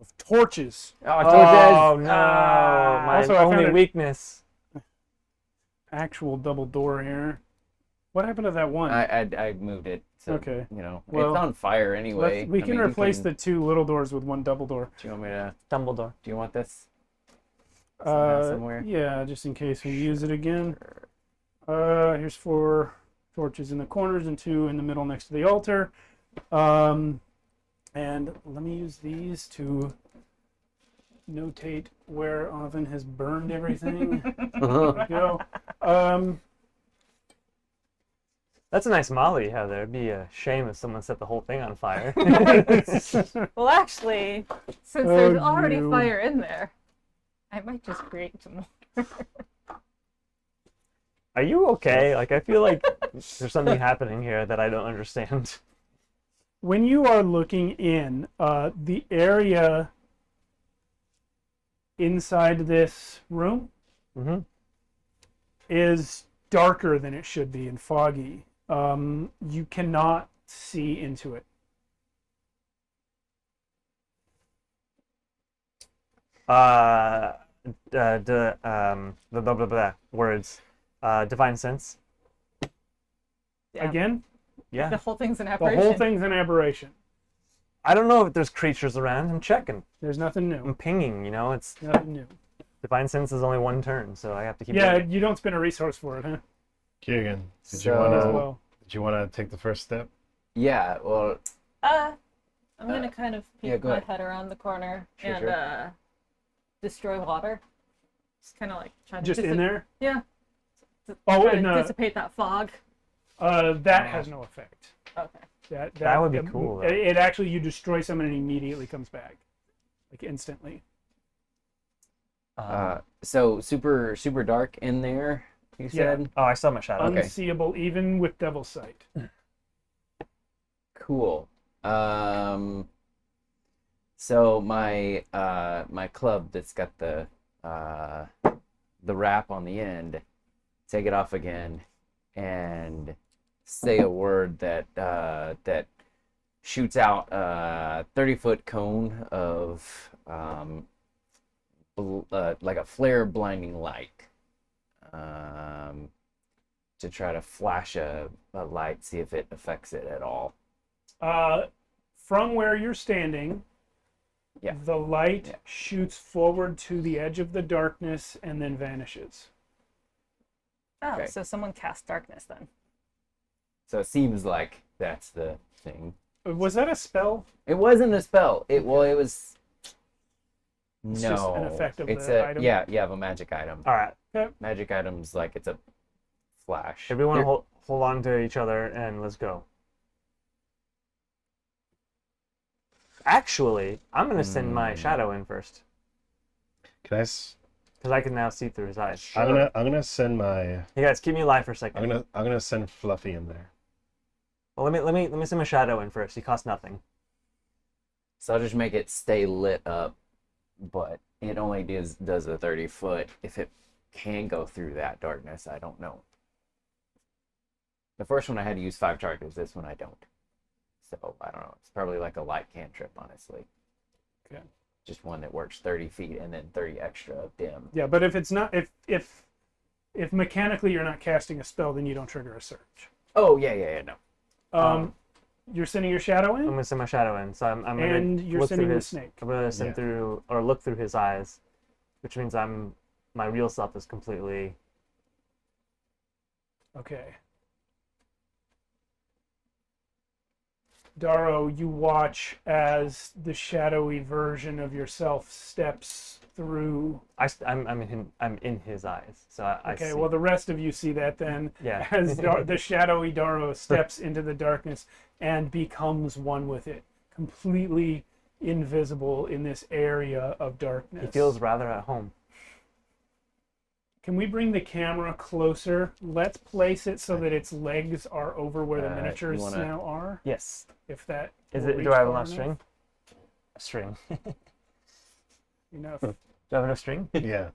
of torches. Oh, Oh no, my Also, I only found it- weakness. Actual double door here. What happened to that one? I moved it. So, Okay. You know, Well, it's on fire anyway. We I can mean, replace the two little doors with one double door. Do you want me to? Dumbledore. Do you want this? Somewhere? Yeah, just in case we use it again. Here's 4 torches in the corners and 2 in the middle next to the altar. And let me use these to notate where Oven has burned everything. There we go. That's a nice molly you have there. It'd be a shame if someone set the whole thing on fire. Well, actually, since Oh, there's already you. fire in there, I might just create some more. Are you okay? Like, I feel like there's something happening here that I don't understand. When you are looking in, the area inside this room Mm-hmm. is darker than it should be and foggy. You cannot see into it. Blah, blah, blah, blah, words. Divine sense. Yeah. Again, Yeah. The whole thing's an the apparition. whole thing's an aberration. I don't know if there's creatures around. I'm checking. There's nothing I'm new. pinging, you know? It's Nothing new. divine sense is only one turn, so I have to keep Yeah, doing it. you don't spend a resource for it, huh? Kieran, did So- you As wanna well. take the first step? Yeah. Well. I'm gonna kind of peek yeah, go my ahead. head around the corner Sure, and sure. destroy water. Just kind of like trying to Just in there? Yeah. Oh, Try to and dissipate that fog. that has no effect. Okay. That would be cool, though. It actually, you destroy someone and it immediately comes back. Like instantly. So super dark in there. You Yeah. said. Oh, I saw my shadow. Okay. Unseeable even with Devil's Sight. Cool. So my my club that's got the wrap on the end, take it off again, and say a word that that shoots out a 30-foot cone of like a flare blinding light. To try to flash a light, see if it affects it at all. From where you're standing, Yeah. the light Yeah. shoots forward to the edge of the darkness and then vanishes. Oh, Okay. so someone cast darkness then. So it seems like that's the thing. Was that a spell? It wasn't a spell. It was. It's No, just an effect of it's the a item? yeah, you have a magic item. All right. Magic items like it's a flash. Everyone Here- hold on to each other and let's go. Actually, I'm going to send my shadow in first Can I? because I can now see through his eyes. I'm gonna send my. Hey guys, keep me alive for a second. I'm gonna send Fluffy in there. Well, let me send my shadow in first. He costs nothing. So I'll just make it stay lit up, but it only does a 30-foot. If it can go through that darkness, I don't know. The first one I had to use 5 charges. This one I don't. So I don't know. It's probably like a light cantrip, honestly. Okay. Just one that works 30 feet and then 30 extra of dim. Yeah, but if it's not, if mechanically you're not casting a spell, then you don't trigger a surge. Oh yeah, no. You're sending your shadow I'm in, gonna send my shadow in, so I'm gonna and you're look sending through the his, snake. I'm gonna send Yeah. through or look through his eyes, which means my real self is completely. Okay. Darrow, you watch as the shadowy version of yourself steps through. I'm in his eyes, so I Okay, see. well, the rest of you see that then, Yeah. as the shadowy Darrow steps into the darkness and becomes one with it, completely invisible in this area of darkness. He feels rather at home. Can we bring the camera closer? Let's place it so that its legs are over where the miniatures you wanna- now are. Yes. If that Is will it? reach Do I have far enough string? enough. A string. Enough. Do I have enough string? Yeah,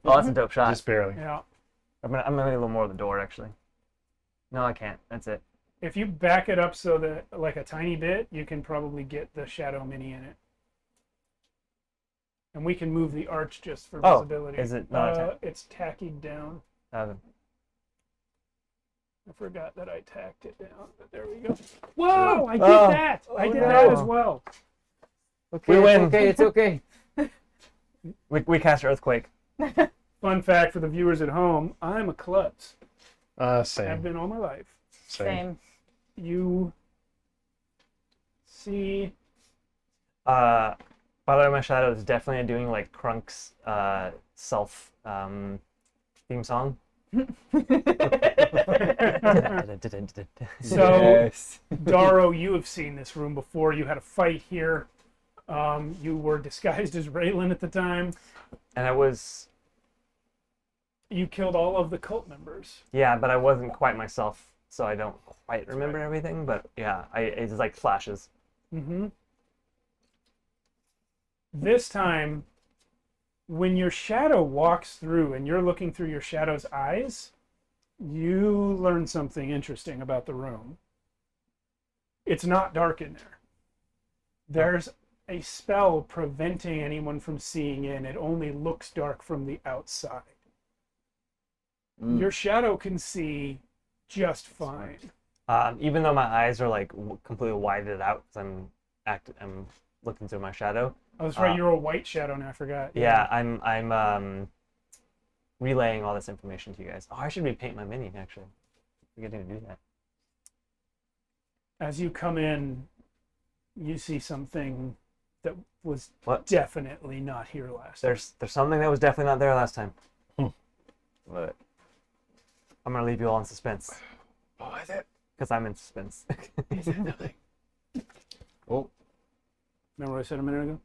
Oh, that's a dope shot. just barely. Yeah. I'm gonna need a little more of the door actually. No, I can't. That's it. If you back it up so that, like a tiny bit, you can probably get the shadow mini in it. And we can move the arch just for Oh, visibility. is it not it's tackied down. Uh, I forgot that I tacked it down, but there we go. Whoa! I did Oh. that! I Oh, did that no. as well. Okay, We win. It's okay. It's okay. we cast Earthquake. Fun fact for the viewers at home, I'm a klutz. I've Same. been all my life. Same. You see, By the way, my shadow is definitely doing like Krunk's self theme song. so Yes. Darrow, you have seen this room before. You had a fight here. You were disguised as Raylan at the time. And I was, You killed all of the cult members. yeah, but I wasn't quite myself, so I don't quite remember everything. But yeah, it's like flashes. Mm-hmm. This time, when your shadow walks through and you're looking through your shadow's eyes, you learn something interesting about the room. It's not dark in there. There's a spell preventing anyone from seeing in. It only looks dark from the outside. Your shadow can see just fine. Even though my eyes are like completely widened out, 'cause I'm looking through my shadow. Oh, that's right. You're a white shadow now. I forgot. Yeah, I'm relaying all this information to you guys. Oh, I should repaint my mini actually. Forgetting to do that. As you come in, you see something that was What? definitely not here last time. There's something that was definitely not there last time. What? I'm gonna leave you all in suspense. What is it? Because I'm in suspense. Is it nothing? Oh, Remember what I said a minute ago?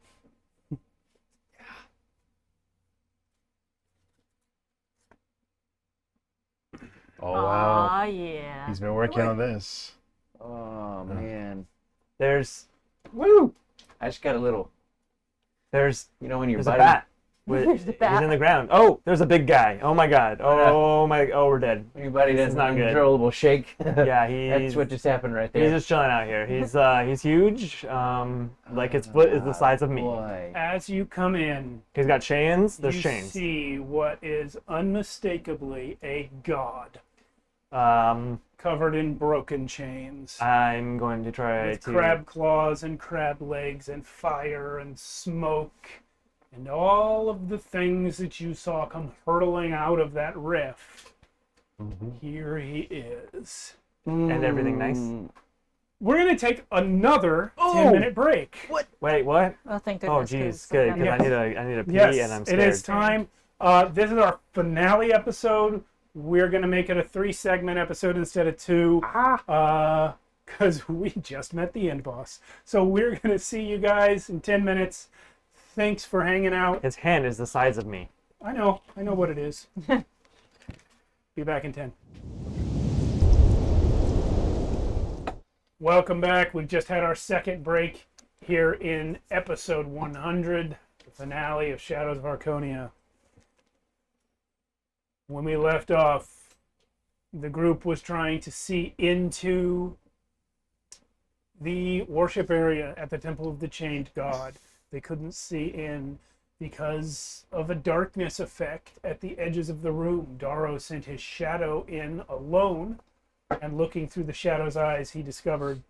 oh wow. Aw, yeah. He's been working on this. Oh man. There's Woo! I just got a little. there's You know when your there's a body. bat. There's a bat. He's in the ground. Oh, there's a big guy. Oh my god. Oh we're dead. When your body This does is an not good. uncontrollable shake. Yeah, That's what just happened right he's there. just chilling out here. He's huge. Like his foot is the size of me. Boy. As you come in, He's got chains. There's you chains. see what is unmistakably a god covered in broken chains. I'm going to try With to crab claws and crab legs and fire and smoke and all of the things that you saw come hurtling out of that rift. Here he is. and everything nice. We're going to take another 10-minute break. Wait, what? Oh, thank goodness. Oh, geez, 'cause good. I'm Because not- I need a pee, Yes, and I'm it scared. is time. This is our finale episode. We're going to make it a 3-segment episode instead of 2. Because we just met the end boss. So we're going to see you guys in 10 minutes. Thanks for hanging out. His hand is the size of me. I know what it is. Be back in 10. Welcome back. We've just had our second break here in episode 100, the finale of Shadows of Archonia. When we left off, the group was trying to see into the worship area at the Temple of the Chained God. They couldn't see in because of a darkness effect at the edges of the room. Darrow sent his shadow in alone, and looking through the shadow's eyes, he discovered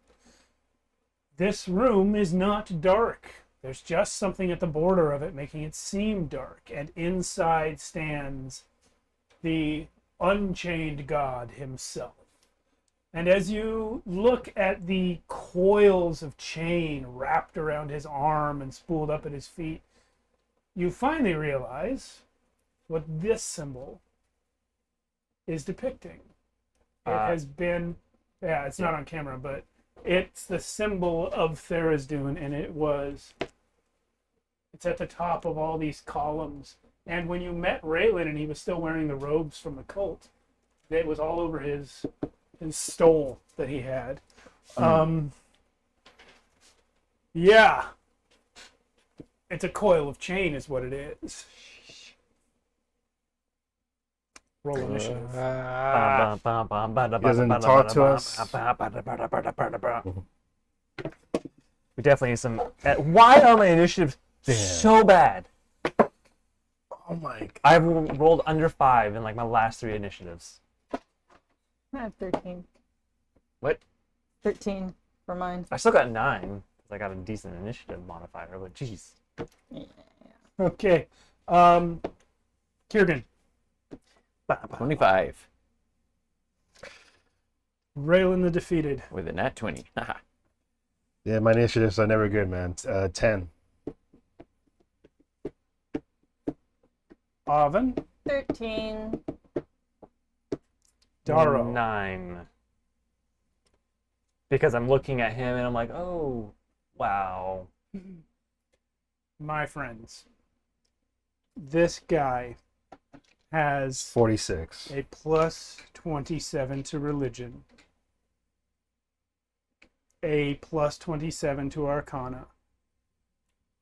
this room is not dark. There's just something at the border of it making it seem dark, and inside stands the unchained God himself. And as you look at the coils of chain wrapped around his arm and spooled up at his feet, you finally realize what this symbol is depicting. It has been, it's not on camera, but it's the symbol of Tharizdun, and it's at the top of all these columns. And when you met Raylan and he was still wearing the robes from the cult, it was all over his stole that he had. Yeah. It's a coil of chain is what it is. Roll initiative. He doesn't talk to us. We definitely need some. Why are my initiatives so bad? Oh my god. I've rolled under 5 in like my last 3 initiatives. I have 13. What? 13 for mine. I still got 9 because I got a decent initiative modifier, but jeez. Okay. Kiergan. 25 Raylan the Defeated. with a nat 20. Yeah, my initiatives are never good, man. 10. Oven. 13. Darrow. 9. Because I'm looking at him and I'm like, oh, wow. My friends. This guy has 46. a plus 27 to religion, a plus 27 to arcana,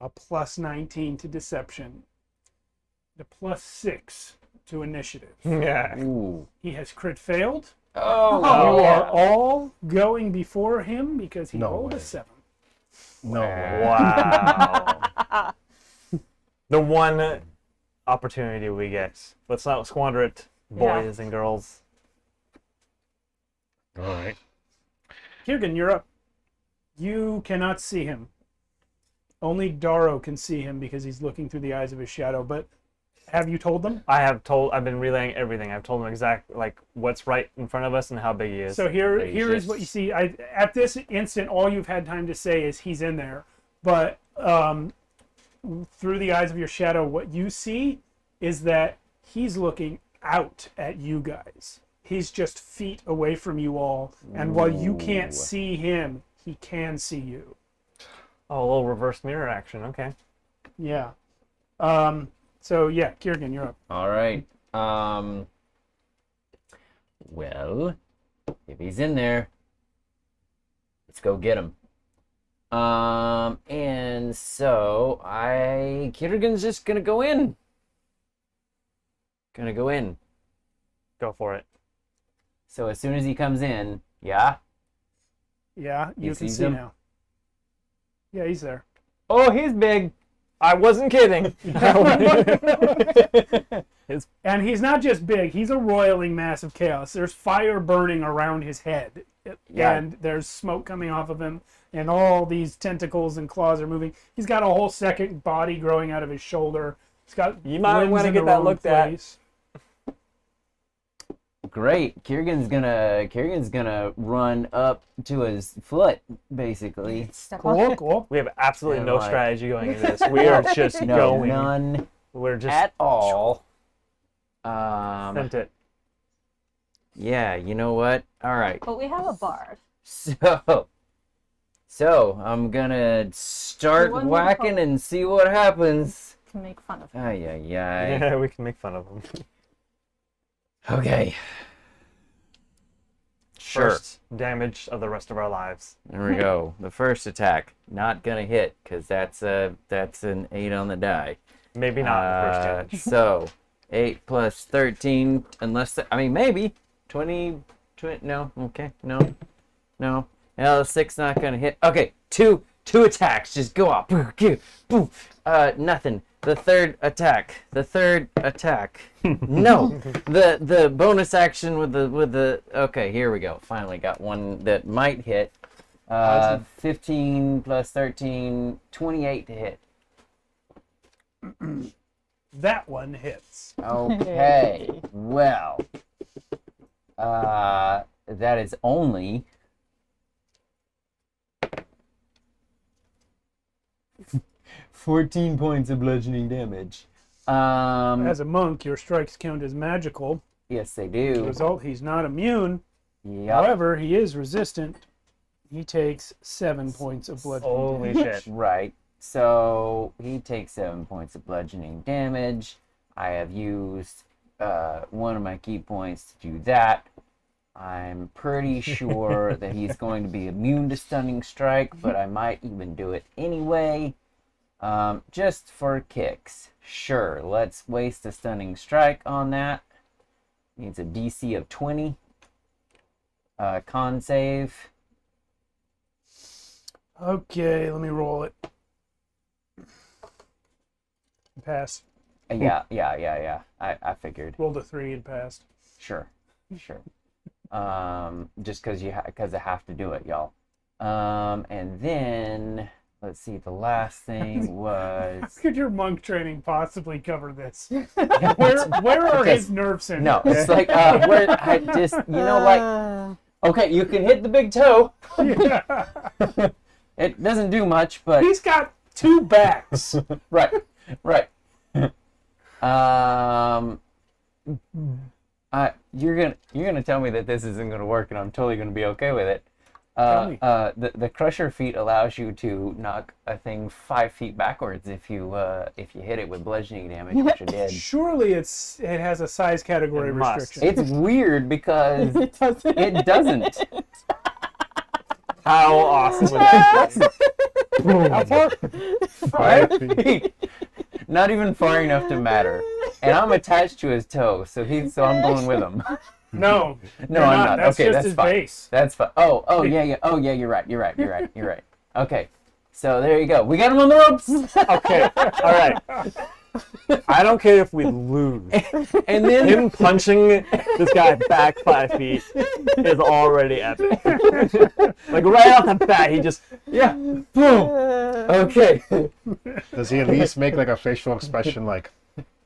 a plus 19 to deception, a plus 6 to initiative. Yeah. Ooh. He has crit failed. Oh, You are all going before him because he No rolled way. a 7. No way. Wow. The one opportunity we get. Let's not squander it, boys and girls. All right. Kiergan, you're up. You cannot see him. Only Darrow can see him because he's looking through the eyes of his shadow. But have you told them? I've been relaying everything. I've told them exactly like what's right in front of us and how big he is. So here is what you see. At this instant, all you've had time to say is he's in there. But through the eyes of your shadow, what you see is that he's looking out at you guys. He's just feet away from you all. And while you can't see him, he can see you. Oh, a little reverse mirror action. Okay. Yeah. So yeah, Kiergan, you're up. all right. Well, if he's in there, let's go get him. And so Kiergan's just gonna go in. Go for it. So as soon as he comes in, yeah. Yeah, you You can see see him? now. Yeah, he's there. Oh, he's big. I wasn't kidding. And he's not just big, he's a roiling mass of chaos. There's fire burning around his head. Yeah. And there's smoke coming off of him. And all these tentacles and claws are moving. He's got a whole second body growing out of his shoulder. He's got You might limbs wanna in get the that wrong looked at. place. Great. Kiergan's gonna run up to his foot, basically. Step on Cool, it. cool. We have absolutely And no like- strategy going into this. We are just No, going. none We're just at all. sent it. Yeah, you know what? All right. But we have a bard. So I'm gonna start One more whacking pop. and see what happens. Can make fun of him. Ay, ay, ay. Yeah, we can make fun of him. Okay. Sure. First damage of the rest of our lives. There we go. The first attack, not gonna hit, because that's an 8 on the die. Maybe not the first damage. So 8 plus 13, unless maybe 20. No, okay, no. L 6 not gonna hit. Okay, two attacks. Just go off. Boom. Nothing. The third attack. No. The bonus action with the. Okay, here we go. Finally got one that might hit. 15 plus 13, 28 to hit. That one hits. Okay. Well. that is only 14 points of bludgeoning damage. As a monk, your strikes count as magical. Yes, they As a do. result, he's not immune. Yep. However, he is resistant. He takes 7 points of bludgeoning Holy damage. shit. Right. So he takes 7 points of bludgeoning damage. I have used one of my key points to do that. I'm pretty sure that he's going to be immune to stunning strike, but I might even do it anyway. Just for kicks. Sure, let's waste a stunning strike on that. Needs a DC of 20. Con save. Okay, let me roll it. Pass. Yeah. I figured. Rolled a 3 and passed. Sure. Just because I have to do it, y'all. And then let's see. The last thing was Could your monk training possibly cover this? Where are his nerve centers? no. It's like where I just like. Okay, you can hit the big toe. Yeah. It doesn't do much, but He's got 2 backs. right. You're gonna tell me that this isn't gonna work, and I'm totally gonna be okay with it. Tell me. The crusher feat allows you to knock a thing 5 feet backwards if you hit it with bludgeoning damage, which I did. Surely it has a size category It must. restriction. It's weird because it doesn't. How awesome would that be? How far? 5 feet. Not even far enough to matter. And I'm attached to his toe, so I'm going with him. No. No, you're I'm not. That's Okay, just that's his fine. base. That's fine. Oh yeah. Oh yeah, you're right. Okay. So there you go. We got him on the ropes. Okay, all right. I don't care if we lose. And then Him punching this guy back 5 feet is already epic. Like right off the bat, he just boom. Okay. Does he at least make like a facial expression like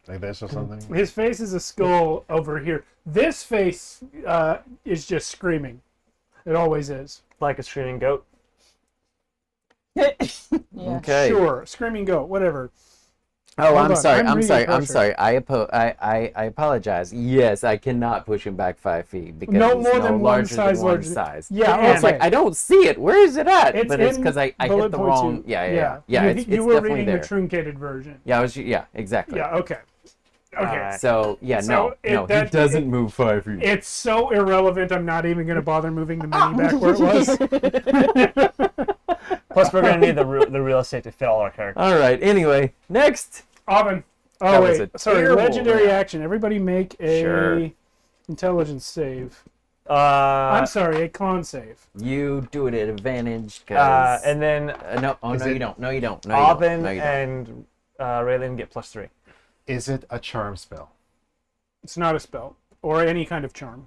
this or something? His face is a skull over here. This face is just screaming. It always is. like a screaming goat. Yeah. Okay. Sure, screaming goat, whatever. Oh, Hold I'm on, sorry. I'm I'm reading sorry. I'm pressure. sorry. I apologize. Yes, I cannot push him back 5 feet because No he's more no than one larger size than one larger. size. Yeah, I was like, okay. I don't see it. Where is it at? It's But it's in because I hit bullet the point wrong. two. Yeah. You, It's you were definitely reading there. the truncated version. Yeah, yeah, exactly. Yeah, okay. Okay. So yeah, So no, that- he doesn't move 5 feet. It's so irrelevant, I'm not even going to bother moving the mini back where it was. Plus, we're gonna need the real estate to fit all our characters. All right. Anyway, next. Oven. That Oh, was wait. a Sorry, terrible legendary round. action. Everybody make a Sure. intelligence save. I'm I'm sorry, a con save. You do it at advantage because. and then no, Is no, it- you don't. No, you don't. No, Alvin you don't. No, you don't. and Raylan get +3. Is it a charm spell? It's not a spell or any kind of charm.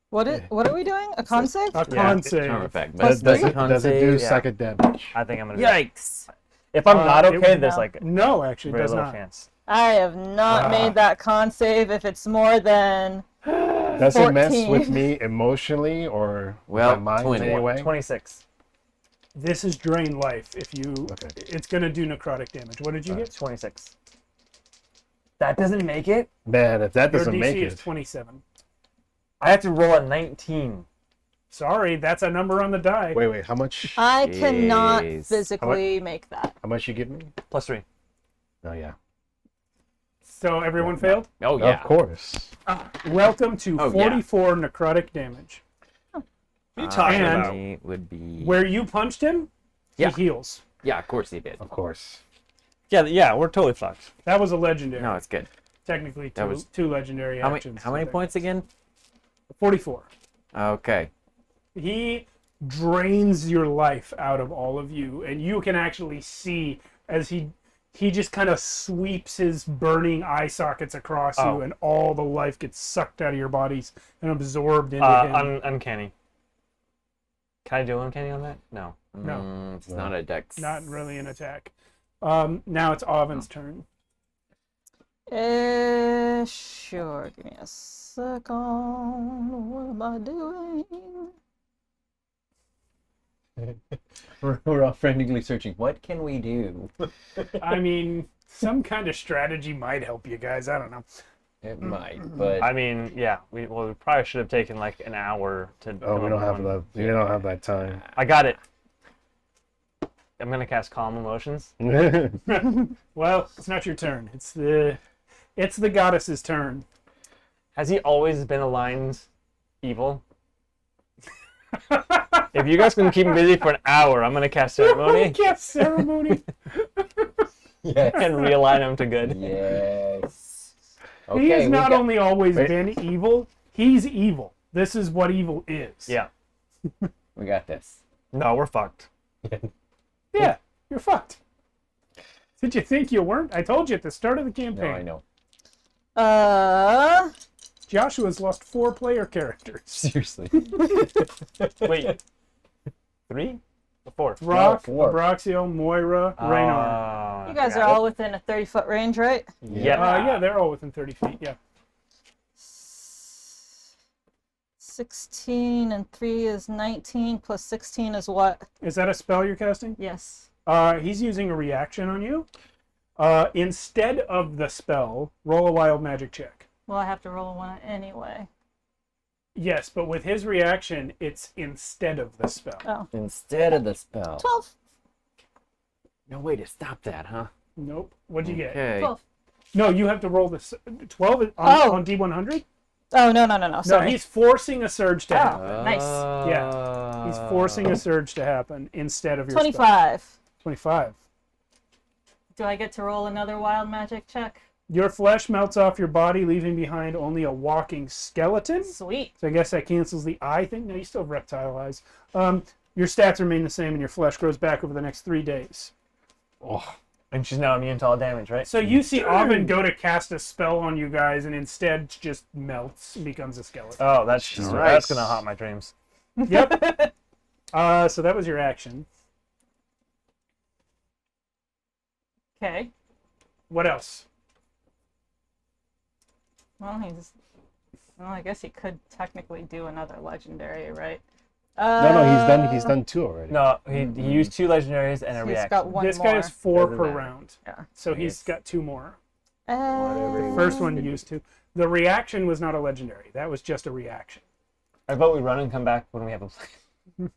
What are we doing? A con save? A Yeah, con it's save. Charm effect. Plus But three? Does it do yeah. psychic damage? I think I'm gonna. Yikes! If I'm not it okay, would there's not- like No, actually, it very does little not. chance. I have not made that con save if it's more than. Does it mess 14. with me emotionally or Well, my mind 20. in any way? 26. This is drain life. If you, Okay. it's gonna do necrotic damage. What did you get? 26. That doesn't make it. Man, if that Your doesn't DC make is it, 27. I have to roll a 19. Sorry, that's a number on the die. wait, how much? I cannot Jeez. physically make that. How much you give me? +3. Oh yeah, So everyone failed. Oh yeah. of course. Welcome to Oh, yeah. 44 necrotic damage. What are you talking And- about? It would be. Where you punched him, Yeah. he heals. Yeah, of course he did. Of course. Yeah, we're totally fucked. That was a legendary. No, it's good. Technically, that was- two legendary How actions. many points again? 44. Okay. He drains your life out of all of you, and you can actually see as he just kind of sweeps his burning eye sockets across Oh. you, and all the life gets sucked out of your bodies and absorbed into him. Uncanny. Can I do uncanny on that? No. No. It's not a dex. Not really an attack. Now it's Oven's turn. Sure. Give me a second. What am I doing? We're all frantically searching. What can we do? I mean, some kind of strategy might help you guys. I don't know. It might, but I mean, yeah. We probably should have taken like an hour to. Oh, we come don't up have with one. that. We don't have that time. I got it. I'm gonna cast Calm Emotions. Well, it's not your turn. It's the goddess's turn. Has he always been aligned evil? If you guys can keep him busy for an hour, I'm gonna cast Ceremony Yes, ceremony. yes, and realign him to good. yes. He has we not got- only always Wait. been evil, he's evil. This is what evil is. Yeah. we got this. No, we're fucked. Yeah, you're fucked. Did you think you weren't? I told you at the start of the No, campaign. I know. Joshua's lost 4 player characters. Seriously. Wait. 3 or 4? Rock, 4. Abraxio, Moira, Raynar. You guys are all within a 30-foot range, right? Yeah. Yeah, they're all within 30 feet, yeah. 16 and 3 is 19, plus 16 is what? Is that a spell you're casting? Yes. He's using a reaction on you. Instead of the spell, roll a wild magic check. Well, I have to roll one anyway. Yes, but with his reaction, it's instead of the spell. Oh. Instead of the spell. 12. No way to stop that, huh? Nope. What'd you get? Okay. 12. No, you have to roll the 12 on, Oh. on D100? Oh, no. No, Sorry. he's forcing a surge to happen. Nice. Yeah. He's forcing a surge to happen instead of your spell. 25. 25. Do I get to roll another wild magic check? Your flesh melts off your body, leaving behind only a walking skeleton. Sweet. So I guess that cancels the eye thing. No, you still have reptile eyes. Your stats remain the same, and your flesh grows back over the next 3 days. Oh. And she's now immune to all damage, right? So you see Oven go to cast a spell on you guys, and instead just melts and becomes a skeleton. Oh, that's gonna haunt my dreams. Yep. So that was your action. Okay. What else? Well, I guess he could technically do another legendary, right? No, he's done 2 already. No, he used 2 legendaries and a He's reaction. got one This more. guy is 4 Doesn't per matter. round. Yeah. So he's got 2 more. Uh, The first one used 2. The reaction was not a legendary. That was just a reaction. I vote we run and come back when we have him.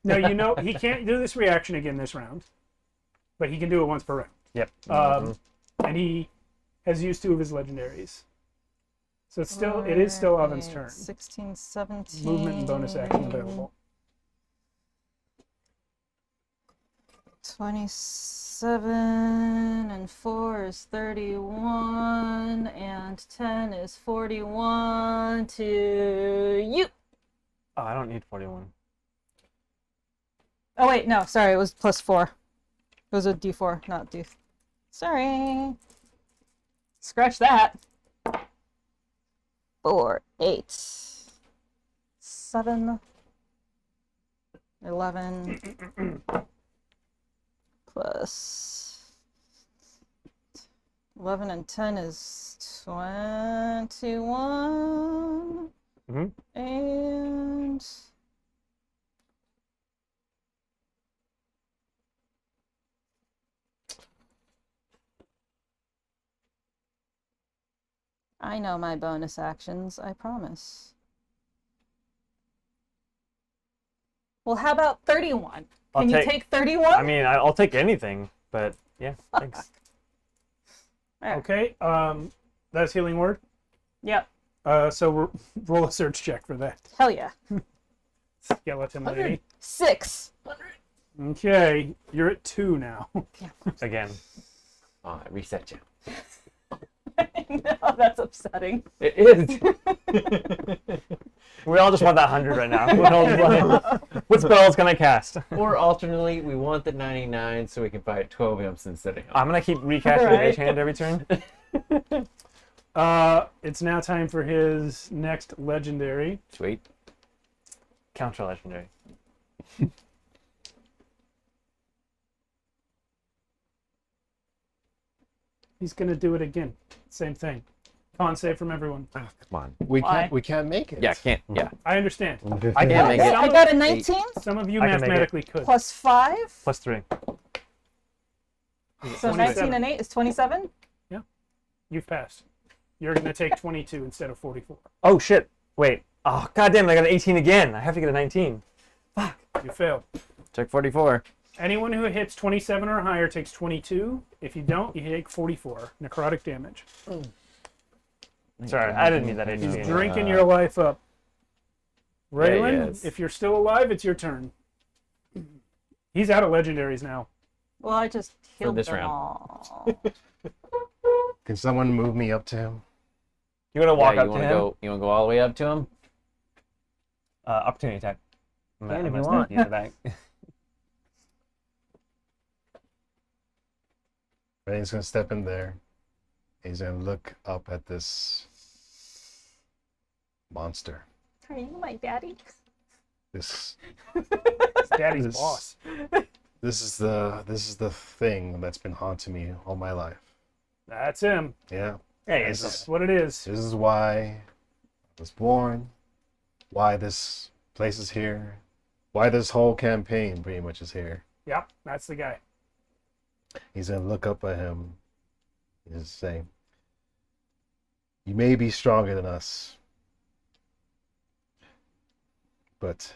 No, you know, he can't do this reaction again this round, but he can do it once per round. Yep. And he has used 2 of his legendaries. So it's still, it is still Oven's turn. 16, 17. Movement and bonus action available. 27 and 4 is 31 and 10 is 41 to you. Oh, I don't need 41. Oh wait, no, sorry, it was plus 4. It was a D4, not D. Sorry. Scratch that. 4, 8, 7, 11, plus 11 and 10 is 21. Mhm. And I know my bonus actions, I promise. Well, how about 31? Can you take 31? I mean, I'll take anything, but yeah, thanks. Okay, that's healing word. Yep. So roll a search check for that Hell yeah. skeleton lady. 6. Okay, you're at 2 now. Again. Oh, I reset you. No, that's upsetting. It is. We all just want that 100 right now. What spells can I cast? Or alternately, we want the 99 so we can fight 12 imps instead of him. I'm gonna keep recasting the Right. mage hand every turn. It's now time for his next legendary. Sweet. Counter legendary. He's gonna do it again. Same thing. Con save from everyone. Oh, come on. We can't make it. Yeah, can't. Yeah. I understand. I can't make it. I got a 19 Some of you I can make it. mathematically could. plus 5. Plus 3. So 19 and 8 is 27. You've passed. You're gonna take 22 instead of 44. Oh shit! Wait. Oh goddamn! I got an 18 again. I have to get a 19. You failed. Took 44. Anyone who hits 27 or higher takes 22. If you don't, you take 44 necrotic damage. Sorry, I didn't need that 18. He's drinking your life up. Raylan, is. if you're still alive, it's your turn. He's out of legendaries now. Well, I just healed this them round. all. Can someone move me up to him? You want to walk Yeah, up you to wanna him? go? You want to go all the way up to him? Opportunity attack. I'm Yeah, if gonna you snap want. you in the back. Right, he's gonna step in there. He's gonna look up at this monster. Are you my daddy? This It's Daddy's This- boss. this is the thing that's been haunting me all my life. That's him. Yeah. Hey, This That's is what it is. this is why I was born. Why this place is here. Why this whole campaign pretty much is here. Yep, that's the guy. He's gonna look up at him. He's saying, "You may be stronger than us, but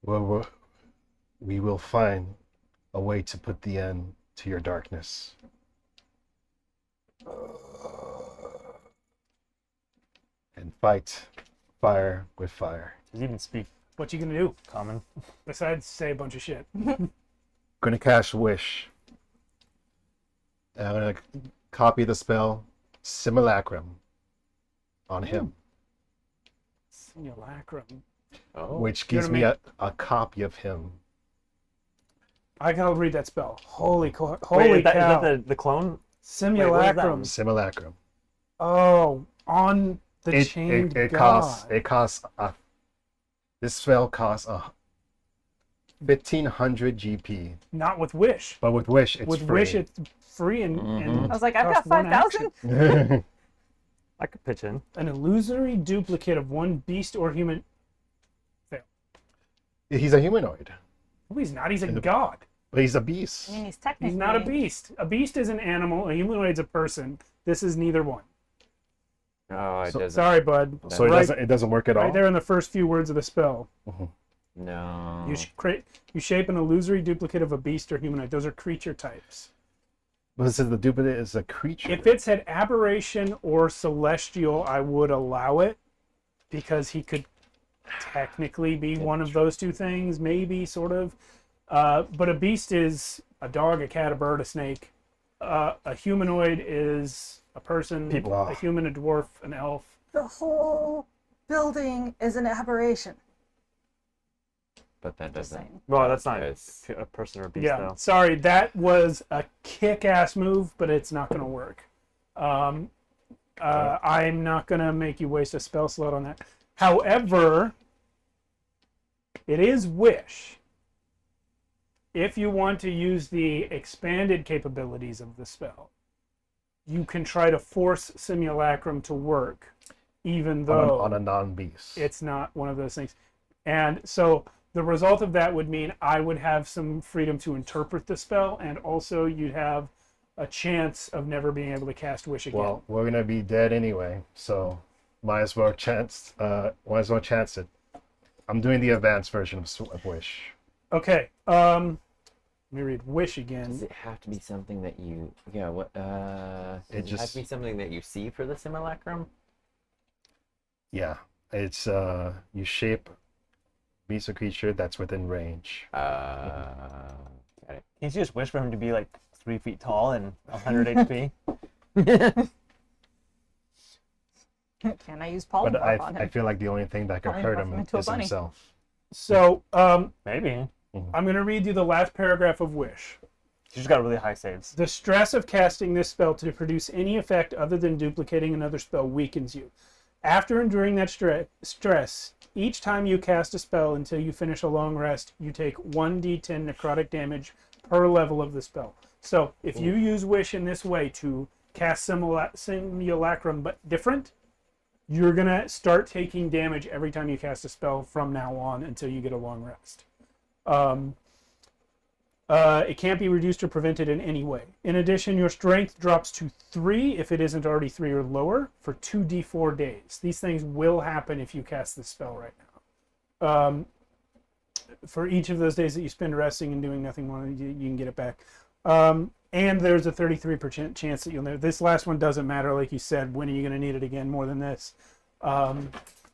we will find a way to put the end to your darkness." And fight fire with fire. does he even speak What you gonna do common? besides say a bunch of shit? Gonna cast Wish. And I'm gonna copy the spell Simulacrum on him, Simulacrum. Oh. which gives gonna me a copy of him. I gotta read that spell. Holy Wait, cow! is that the clone? Simulacrum. Simulacrum. Oh, on the chained It god. costs this spell costs 1,500 GP, Not with Wish. but with Wish it's With free. Wish, it's free and I was like, I've got costs one 5,000. I could pitch in. an illusory duplicate of one beast or human. He's a humanoid, Oh, he's not. He's a god. but he's a beast. I mean, he's technically. He's not a beast. A beast is an animal. A humanoid's a person. This is neither one. Oh, it So- doesn't. Sorry, bud. So it doesn't work at all. Right there in the first few words of the spell. No. You shape an illusory duplicate of a beast or humanoid. Those are creature types. But it says the duplicate is a creature. If it said aberration or celestial, I would allow it because he could technically be one of those two things, maybe, sort of. But a beast is a dog, a cat, a bird, a snake. A humanoid is a person, People. a human, a dwarf, an elf. The whole building is an aberration. But that Just doesn't. saying. Well, that's not Yes. a person or a beast, Yeah, though. sorry, that was a kick-ass move, but it's not going to work. I'm not going to make you waste a spell slot on that. However, it is Wish. If you want to use the expanded capabilities of the spell, you can try to force Simulacrum to work, even though on a non-beast. it's not one of those things. And so the result of that would mean I would have some freedom to interpret the spell, and also you'd have a chance of never being able to cast Wish again. Well, we're gonna be dead anyway, so might as well chance it. I'm doing the advanced version of Wish. Okay. Let me read Wish Does again. it have to be something that you? Yeah. What? Does it have just- to be something that you see for the simulacrum? Yeah, it's you shape beast or creature that's within range. Got it. Can you just wish for him to be like 3 feet tall and 100 HP? Can I use But polymorph on I him? feel like the only thing that could Probably hurt morph him him into a is bunny. himself. So Maybe. I'm going to read you the last paragraph of Wish. She's got really high saves. The stress of casting this spell to produce any effect other than duplicating another spell weakens you. After enduring that stress, each time you cast a spell until you finish a long rest, you take 1d10 necrotic damage per level of the spell. So if you use Wish in this way to cast Simulacrum but different, you're going to start taking damage every time you cast a spell from now on until you get a long rest. It can't be reduced or prevented in any way. In addition, your strength drops to 3 if it isn't already 3 or lower for 2d4 days. These things will happen if you cast this spell right now. For each of those days that you spend resting and doing nothing more, you can get it back. And there's a 33% chance that you'll know. This last one doesn't matter, like you said. When are you going to need it again more than this?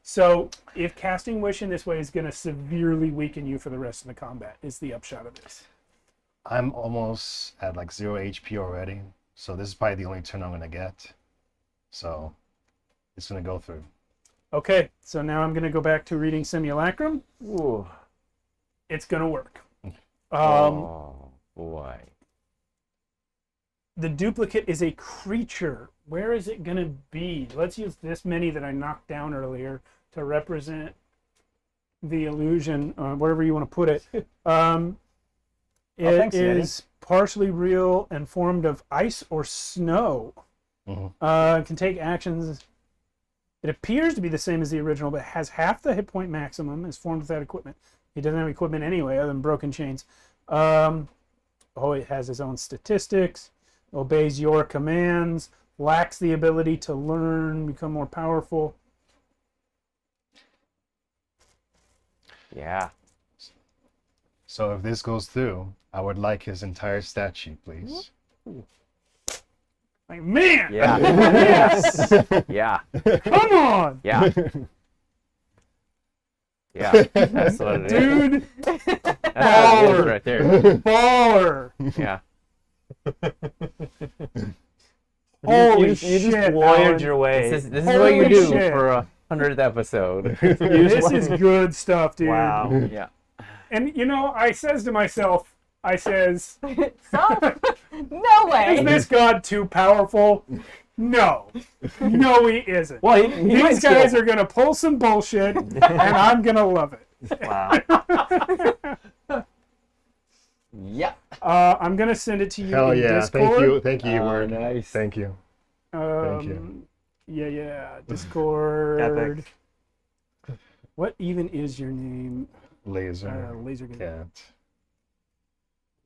So if casting Wish in this way is going to severely weaken you for the rest of the combat, is the upshot of this. I'm almost at like 0 HP already, so this is probably the only turn I'm going to get. So it's going to go through. Okay, so now I'm going to go back to reading Simulacrum. Ooh. It's going to work. Oh, boy. The duplicate is a creature. Where is it going to be? Let's use this many that I knocked down earlier to represent the illusion, wherever you want to put it. It is partially real and formed of ice or snow. Can take actions. It appears to be the same as the original, but has half the hit point maximum. Is formed without equipment. He doesn't have equipment anyway, other than broken chains. It has his own statistics. Obeys your commands. Lacks the ability to learn, become more powerful. Yeah. So if this goes through, I would like his entire stat sheet, please. Like, man! Yeah. Yes! Yeah. Come on! Yeah. Yeah. That's what it is. Dude! That's what it is right there. Baller! Yeah. Holy you shit! just lawyered Alan. your way. This is what you Holy do shit. for 100th episode. This is good stuff, dude. Wow. Yeah. And you know, I says to myself, So, no is way. this god too powerful? No. No, he isn't. Well, he might These guys still- are going to pull some bullshit, and I'm going to love it. Wow. Yeah. I'm going to send it to you Hell in yeah! Discord. Thank you, Word. Nice. Thank you. Thank you. Yeah. Discord. Epic. What even is your name? Laser Lasercat. cat.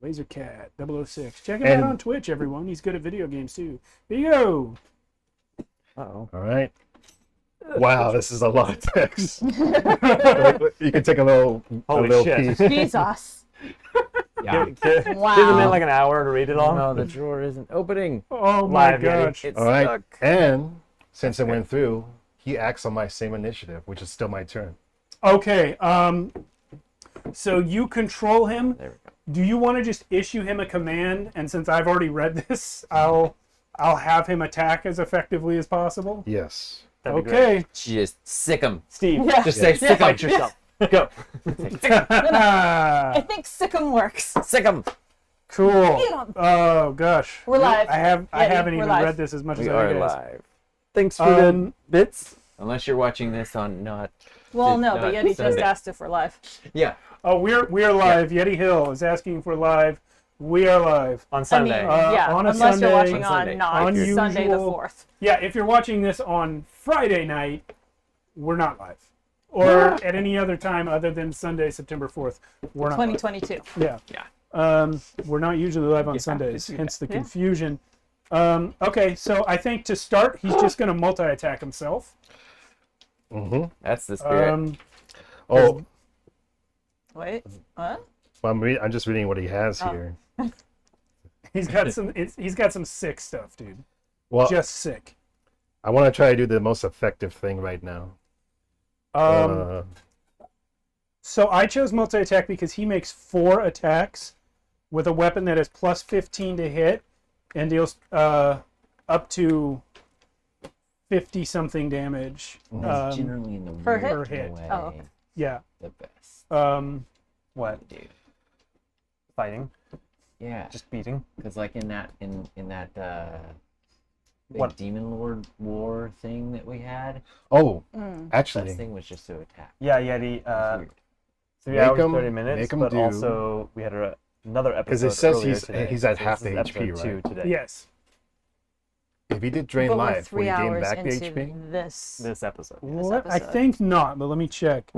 Lasercat 006. Check him out on Twitch, everyone. He's good at video games too. Here you go. Uh-oh. All right. Wow, this is a lot of text. You can take a little Holy shit. piece. Jesus. Yeah. Give him Wow. like an hour to read it all. No, the drawer isn't opening. Oh my Live, Yeti. gosh. It's All right. stuck. And since it went through, he acts on my same initiative, which is still my turn. Okay. So you control him. There we go. Do you want to just issue him a command? And since I've already read this, I'll have him attack as effectively as possible. Yes. That'd be great. Okay. Just sick him. Steve, Yeah. Just say sick him. fight yourself. Go. I think Sikkim works. Sick him. Cool. Get 'em. Oh gosh. We're live. I haven't We're even live. read this as much We as are I guys. live. Thanks for the bits. Unless you're watching this on not. Well, Did no, but not Yeti just Sunday. asked if we're live. Yeah. Oh, we're live. Yeti Hill is asking if we're live. We are live. On Sunday. I mean, yeah, on a unless Sunday- you're watching On Sunday. on not Unusual- Sunday the 4th. Yeah, if you're watching this on Friday night, we're not live. Or at any other time other than Sunday, September 4th, we're not live. 2022. Yeah. We're not usually live on Sundays, hence the confusion. Okay, so I think to start, he's just going to multi-attack himself. Mm-hmm. That's the spirit. Oh, Wait, what? well, I'm just reading what he has Oh. here. He's got some sick stuff, dude. Well, Just sick. I want to try to do the most effective thing right now. So I chose multi-attack because he makes 4 attacks with a weapon that is plus 15 to hit and deals up to 50-something damage. That's generally in the per hit? weird Per hit. way Oh, okay. Yeah. the best. What? Dude. Fighting. Yeah. Just beating. Because like in that big What? Demon Lord war thing that we had, Oh, Mm. that actually, thing was just to attack. Yeah, Yeti. It's weird. 3 Make hours, 'em- 30 minutes. make 'em But do- also, we had a another episode. 'Cause it says earlier he's- today. he's at So half this the is HP, episode right? 2 today. Yes. If he did drain But we're life, will 3 he gain hours back the into HP? this. This episode. What? I episode. think not, but let me check.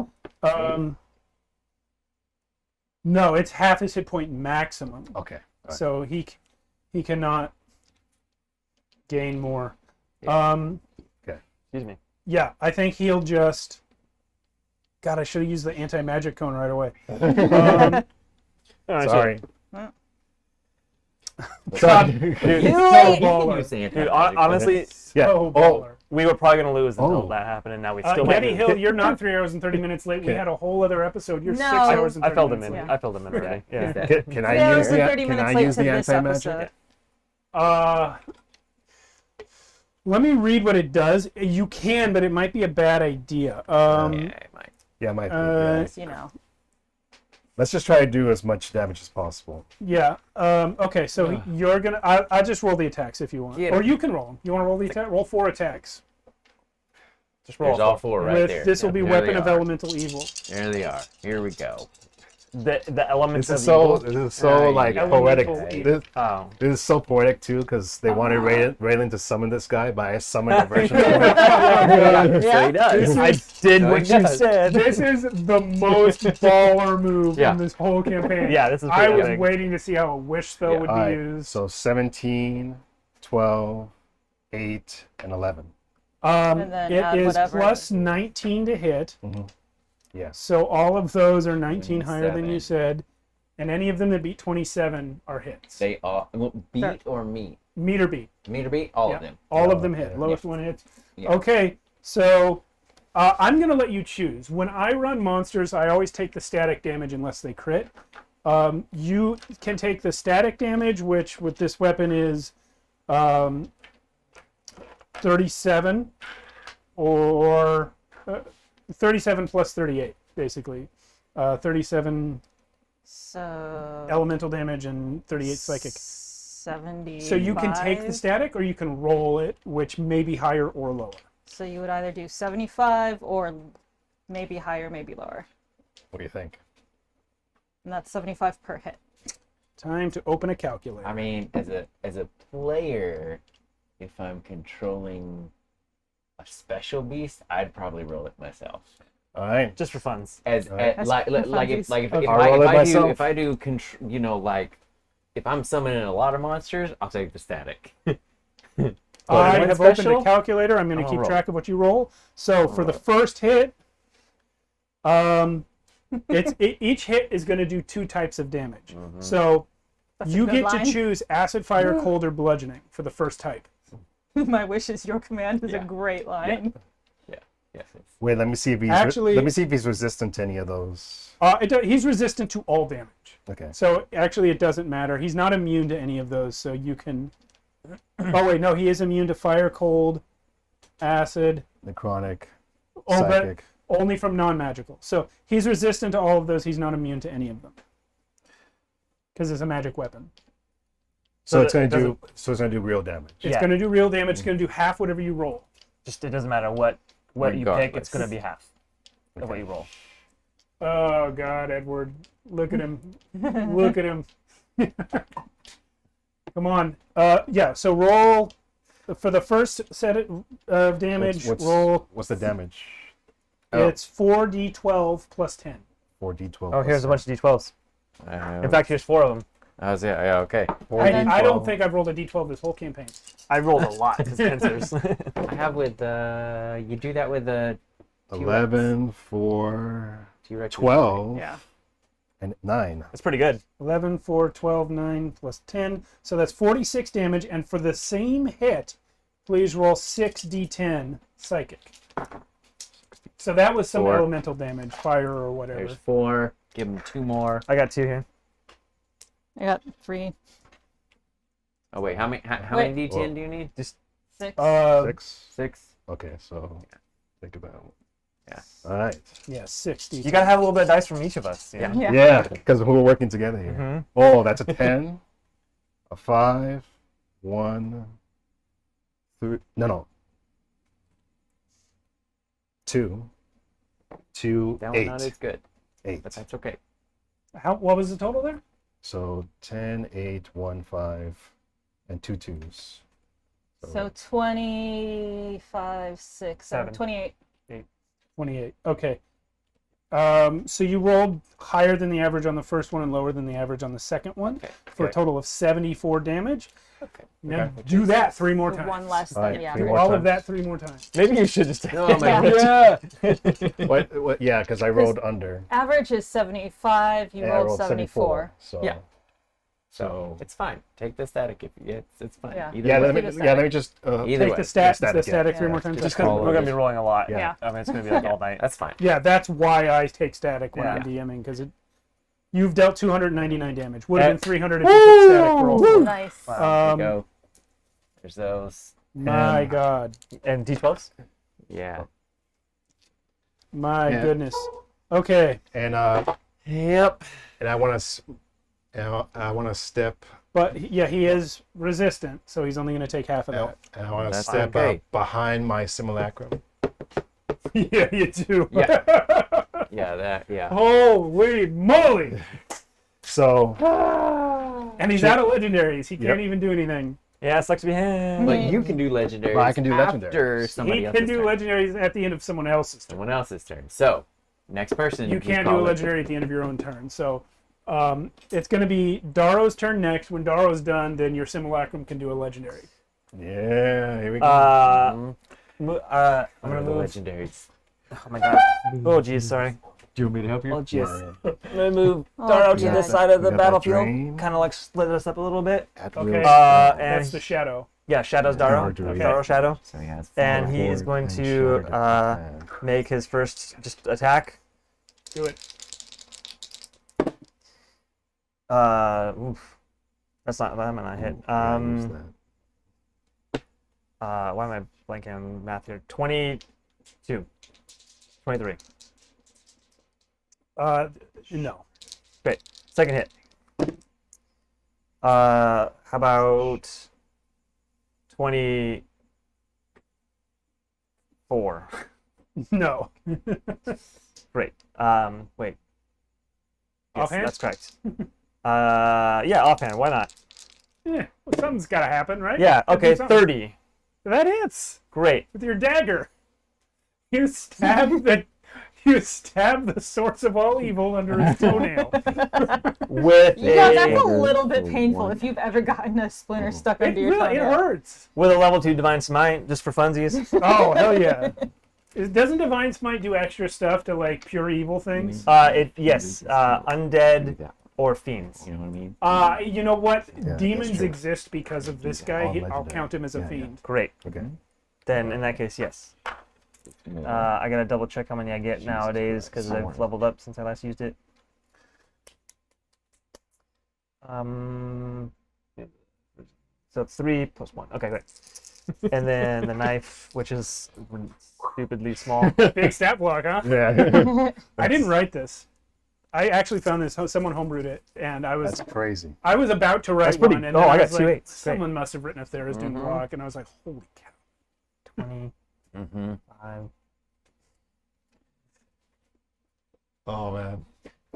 No, it's half his hit point maximum. Okay. All right. So he cannot gain more. Excuse me. Yeah, I think he'll just. God, I should have used the anti-magic cone right away. Sorry. God, Dude, so Right. baller. dude, honestly, Yeah. So Oh, baller. we were probably gonna lose until Oh. that happened, and now we still. Getty might. Hill, you're not 3 hours and 30 minutes late. We Okay. had a whole other episode. You're 6 No. hours and I 30 filled him minutes in. late. I filled him in already. Yeah. Can 3 I hours use and the 30 can minutes I late use to the this anti-magic? episode. Let me read what it does. You can, but it might be a bad idea. Yeah, it might. Yeah, it might be. Uh, You know. Let's just try to do as much damage as possible. Yeah. Okay, so you're gonna. I just roll the attacks if you want, Yeah. or you can roll them. You want to roll the attack? Roll 4 attacks. Just roll. There's all 4 right With there. this will be There weapon they of are. elemental evil. There they are. Here we go. The elements This is of so evil. this is so like Elemental poetic. evil. Oh. This is so poetic too because they wanted Raylan to summon this guy, but I summoned a version of him. So he does. I did So what he you does. said. This is the most baller move Yeah. in this whole campaign. Yeah, this is I pretty was epic. waiting to see how a wish spell Yeah. would All be right, used. so 17, 12, 8, and 11. And then It add is whatever. plus 19 to hit. Yes. So all of those are 19 higher than you 27. said, and any of them that beat 27 are hits. They all beat Sure. or meet. Meter beat. Meter beat all Yeah, of them. all of them hit. yeah. Lowest one hits. Yeah. Okay, so I'm going to let you choose. When I run monsters, I always take the static damage unless they crit. You can take the static damage, which with this weapon is 37, or 37 plus 38, basically. 37 So. elemental damage and 38 psychic. 70. So you can take the static, or you can roll it, which may be higher or lower. So you would either do 75 or maybe higher, maybe lower. What do you think? And that's 75 per hit. Time to open a calculator. I mean, as a player, if I'm controlling a special beast, I'd probably roll it myself. All right. Just for funs. As That's like for like if funsies. like if, Okay. if I'll I roll if it I do myself. if I do you know, like if I'm summoning a lot of monsters, I'll take the static. I one have opened special? a calculator. I'm going to I'll keep roll. track of what you roll. So for the first hit, each hit is going to do 2 types of damage. So That's a you good get line. to choose acid, fire, cold, or bludgeoning for the first type. My wish is your command is Yeah. a great line. Yes. Wait, let me see if he's Actually- let me see if he's resistant to any of those. He's resistant to all damage. Okay. So actually, it doesn't matter. He's not immune to any of those. So you can. Oh wait, no, he is immune to fire, cold, acid. Necrotic, Oh, psychic. but only from non-magical. So he's resistant to all of those. He's not immune to any of them because it's a magic weapon. So So it's gonna it do real damage. It's Yeah. going to do real damage. It's going to do half whatever you roll. Just it doesn't matter what you pick. It's Regardless. gonna be half of what you roll. Oh God, Edward, look at him! Look at him! Come on. Yeah. So roll for the first set of damage. Roll. What's the damage? It's 4d12 plus 10. 4d12. Oh, here's a bunch of d12s. In fact, here's 4 of them. I was yeah okay. I don't think I've rolled a d12 this whole campaign. I rolled a lot because pincers. I have with you do that with the 11, 4, T-Rex. 12, Yeah. and 9. That's pretty good. 11, 4, 12, 9 plus 10. So that's 46 damage. And for the same hit, please roll 6d10 psychic. So that was some 4. elemental damage, fire or whatever. There's 4. Give him 2 more. I got 2 here. I got 3, Oh wait, how many Wait. D10 do you need? 6. 6? 6. Okay, so think about it. Yeah. All right. Yeah, 60. You gotta have a little bit of dice from each of us. Yeah. Yeah. Yeah, because we're working together here. Mhm. Oh, that's a 10, a 5, 1, 3. No. 2, 2, That 8. one not as good, 8. but that's okay. What was the total there? So 10, 8, 1, 5, and 2 2s. So 25, 6, 7, 7. 28. 28. Okay. So you rolled higher than the average on the first one and lower than the average on the second one for a total of 74 damage. Okay. Now do that 3 more times. One less All than right, the 3 average. more All of times. that 3 more times. Maybe you should just take No, I'm Yeah. like, yeah. What, yeah, because I rolled under. Average is 75. You And I rolled 74. So Yeah. So it's fine. Take the static if you, it's fine. Yeah. Either yeah, way. let me the let me static. just Either Take way. the stat, static, the static yeah. 3 more times. Just Just because we're gonna be rolling a lot. Yeah. I mean, it's gonna be like all night. That's fine. Yeah, that's why I take static when Yeah. I'm DMing, because you've dealt 299 damage. Would have been And- 300 if you took static for all 4. Nice. There Um, you go. There's those. My God. And D12s. Yeah. My Yeah. goodness. Okay. and Yep. and I want to step. But yeah, he is resistant, so he's only going to take half of that. And I want to That's step okay. up behind my simulacrum. Yeah, you do. Yeah. Yeah, that, yeah. Holy moly! So And he's out of legendaries. He can't Yep. even do anything. Yeah, sucks to be him. But you can do legendaries. Well, I can do after legendaries. somebody He else's can do turn. legendaries at the end of someone else's turn. Someone else's turn. So, next person. You we can't do call a it- legendary at the end of your own turn. So it's going to be Daro's turn next. When Daro's done, then your simulacrum can do a legendary. yeah, here we go. I'm What gonna are the move. legendaries? Oh my god. Oh geez, sorry. Do you want me to help you? Oh jeez. Yeah. I'm gonna move Oh, Daro to God. this side of We the got that battlefield. drain. Kind of like split us up a little bit. At Okay. will. And That's the shadow. yeah, Shadow's Daro. Okay. Daro Shadow. So he has And four. he is going And to shadow defense. make his first just attack. Do it. Oof. That's not that might not hit. Yeah, use that. Why am I blanking on math here? 22. 23. No. Great. Second hit. How about 24? No. Great. Wait. Yes, Offhand? that's correct. Yeah, offhand. Why not? Yeah. Well, something's got to happen, right? Yeah. Gotta do Okay. something. 30. That hits Great. with your dagger. You stab the source of all evil under his toenail. With Yeah, that's a Dagger little bit for painful one. if you've ever gotten a splinter stuck It under your really, it toenail. hurts. a level 2 divine smite just for funsies. Oh hell yeah! Doesn't Divine Smite do extra stuff to like pure evil things? Undead or fiends. You know what I mean? You know what? that's Demons true. exist because of this guy. All I'll legendary. count him as a Yeah, yeah. fiend. Great. Okay. Then in that case, yes. I gotta double check how many I get nowadays because I've leveled up since I last used it. So 3 plus 1. Okay, great. And then the knife, which is stupidly small. Big stat block, huh? Yeah. I didn't write this. I actually found this. Someone homebrewed it, and I was That's crazy. about to write That's pretty- one, and oh, then I got was 2 like, 8s. Great. someone must have written a Tharizdun block, and I was like, holy cow! 25. Mm-hmm. Oh man.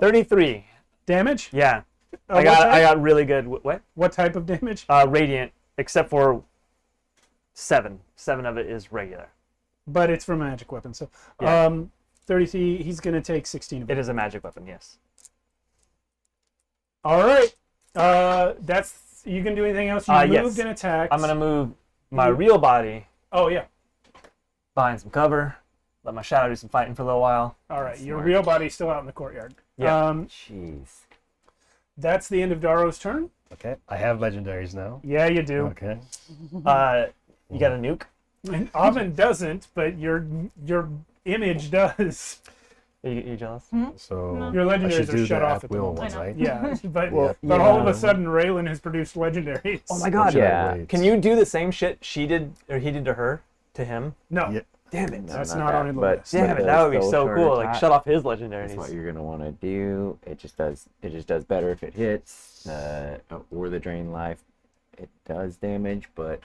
33. Damage? Yeah. What I type? got really good. What? What type of damage? Radiant, except for 7. 7 of it is regular. But it's from a magic weapon, so Yeah. 33. He's gonna take 16 of it. It is a magic weapon, yes. All right. That's you can do anything else. You Yes. moved and attacked. I'm gonna move my real body Oh yeah. behind some cover, let my shadow do some fighting for a little while. All right. Your Smart. real body's still out in the courtyard. Yeah. Jeez. That's the end of Daro's turn. Okay. I have legendaries now. Yeah, you do. Okay. You got a nuke? And Oven doesn't, but your image does. Are you jealous? So Your I legendaries should are do shut the off at the at will moment. one, right? Yeah, but Well, but all of yeah. a sudden Raylan has produced legendaries. Oh my Or god. should I Yeah. wait? Can you do the same shit she did or he did to her to him? No, Yeah. Damn it. that's not not that, on the but- list. Damn it, the that would be soul so shard cool. Like attack, shut off his That's legendaries. what you're gonna want to do. It just does better if it hits, or the drain life. It does damage, but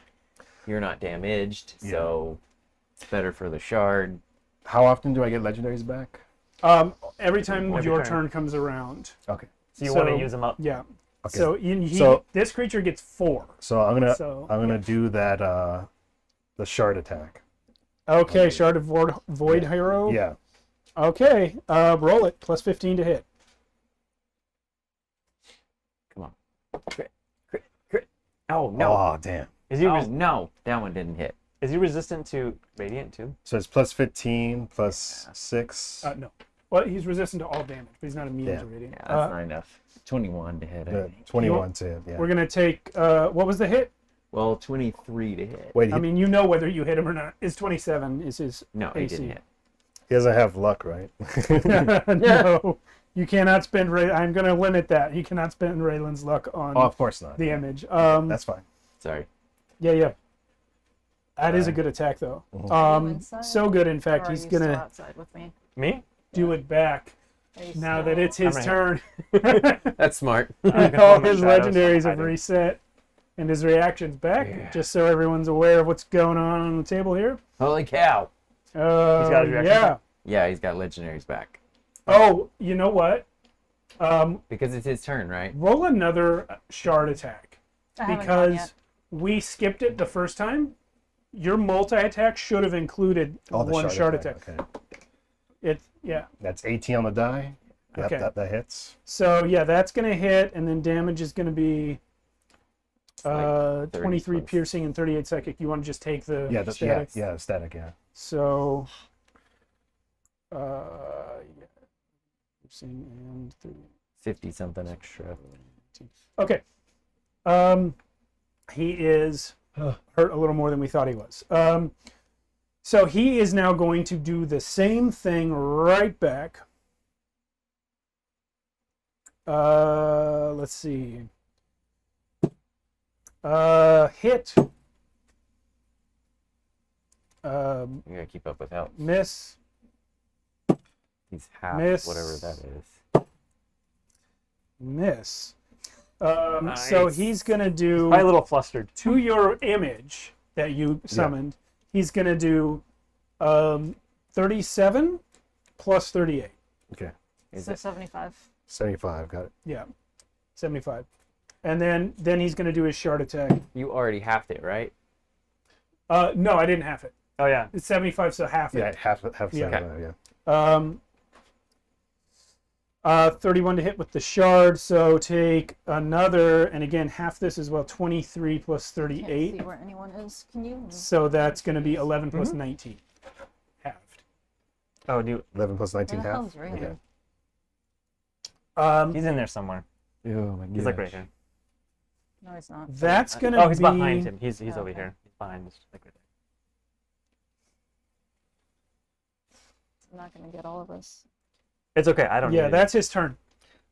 you're not damaged, so it's better for the shard. How often do I get legendaries back? Every time Every your turn. turn comes around. Okay. So you want So- to use them up. Yeah. Okay. So this creature gets 4. So I'm gonna So, do that the shard attack. Okay, Shard of Void Hero. Yeah. Okay, roll it. Plus 15 to hit. Come on. Crit. Oh, no. Oh damn. Is he Oh, no. That one didn't hit. is he resistant to radiant too? So it's plus 15 plus 6. No. Well, he's resistant to all damage, but he's not immune Yeah. to radiant. Yeah, that's not enough. 21 to hit, I think. 21 to hit. Yeah. We're going to take, what was the hit? Well, 23 to hit. Wait, I mean, you know whether you hit him or not. Is 27 is his No, he AC. didn't hit. he doesn't have luck, right? No. You cannot spend, I'm going to limit that. You cannot spend Raylan's luck on Oh, of course not. the image. That's fine. Sorry. Yeah. That is a good attack, though. Are you inside? So good, in fact, Or are he's you going still to outside with me? Me? do it back Are you now still- that it's his right turn. That's smart. All his shadows, legendaries have hiding. reset and his reactions back, Yeah. just so everyone's aware of what's going on the table here. Holy cow. got his reaction yeah. back? Yeah, he's got legendaries back. Oh, you know what? Because it's his turn, right? Roll another shard attack I haven't gone because yet. we skipped it the first time. Your multi-attack should have included Oh, the one shard attack. Okay. Yeah. That's 18 on the die. Yep, Okay. that hits. So yeah, that's gonna hit, and then damage is gonna be like 30 23 plus. piercing and 38 psychic. You want to just take the Yeah, static? static, yeah. So, piercing and 30. 50 something extra. Okay. He is hurt a little more than we thought he was. So he is now going to do the same thing right back. Let's see. Hit. You gotta keep up with health. Miss. He's half Miss. whatever that is. Miss. So he's going to do... Probably a little flustered. to your image that you summoned, he's going to do 37 plus 38. Okay. Is So it? 75. 75, got it. Yeah, 75. And then he's going to do his shard attack. You already halved it, right? No, I didn't half it. Oh yeah. It's 75, so half Yeah, it. half Yeah. 75, yeah. 31 to hit with the shard, so take another, and again, half this as well, 23 plus Can't 38. see where anyone is. Can you? So that's going to be 11 plus 19. Halved. Oh, dude, 11 plus 19 Where the half. hell's Raylan? Okay. he's in there somewhere. Oh my He's like right here. No, he's not. That's going to Oh, be... he's behind him. He's over Okay. here. He's behind us, like right I'm not gonna get all of this. there. It's okay. I don't. Yeah, need that's his turn.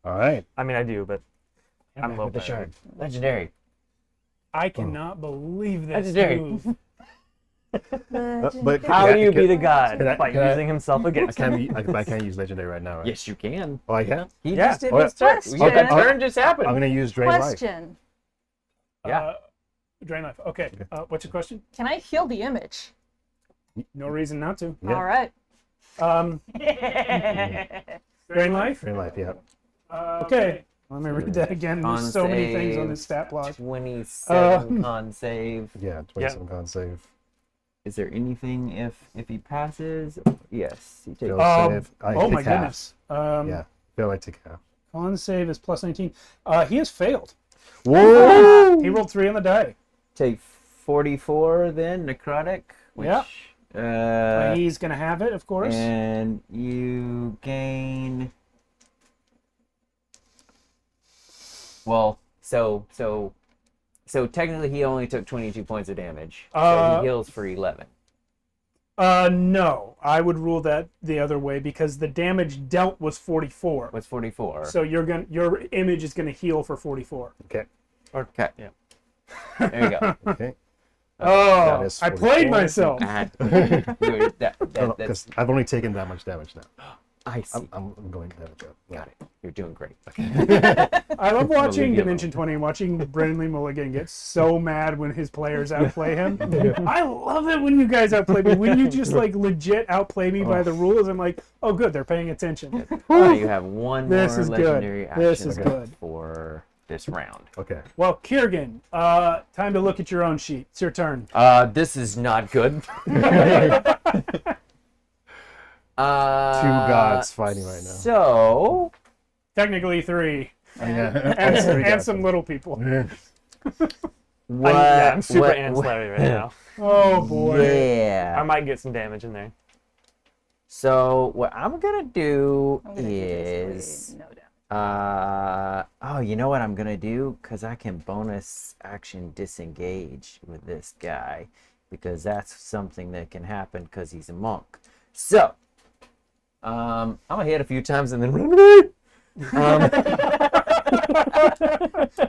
All right. it. I mean, I do, but I'm low. with the power. shard. Legendary. I cannot believe this Legendary. move. But How do you be the god can I- by can I- using himself I against him? I can't use legendary right now, right? Yes, you can. Oh, I can? He Yeah. just did Oh, his turn. Question. Your Okay. turn just happened. I'm gonna use drain life. Question: Yeah. Drain life. Okay. What's your question? Can I heal the image? No reason not to. Yeah. All right. Drain life. Drain life, yeah. Okay. Let me read that again. Con There's so many things on save. this stat block. 27 con save. Yeah, 27 con save. Is there anything if he passes? Yes, he takes. Fail save. I Oh take my half. goodness. Yeah, fail I take half. Con save is plus 19. He has failed. Whoa! He rolled 3 on the die. Take 44 then necrotic. Which, Yeah. He's gonna have it, of course. and you gain. Well, so technically he only took 22 points of damage. So he heals for 11. No, I would rule that the other way because the damage dealt was 44. What's 44? So your image is gonna heal for 44. Okay, Okay. Yeah. There you go. okay. Oh, That is I played 44. myself. Because I've only taken that much damage now. I see. I'm going damage up. Got it. You're doing great. I love watching leave you Dimension 20 and watching Brendan Lee Mulligan get so mad when his players outplay him. I love it when you guys outplay me. When you just like legit outplay me by the rules, I'm like, oh good, they're paying attention. Now you have one This more is good. legendary action This is good. for this round. Okay. Well, Kiergan, time to look at your own sheet. It's your turn. This is not good. Two gods fighting right now. So, Technically 3. Yeah. And some little people. what? I'm super what- ancillary right now. Oh, boy. Yeah. I might get some damage in there. So what I'm gonna do I'm gonna do is, basically no damage. oh, you know what I'm gonna do? Cause I can bonus action disengage with this guy, because that's something that can happen because he's a monk. So, I'm gonna hit a few times and then run away.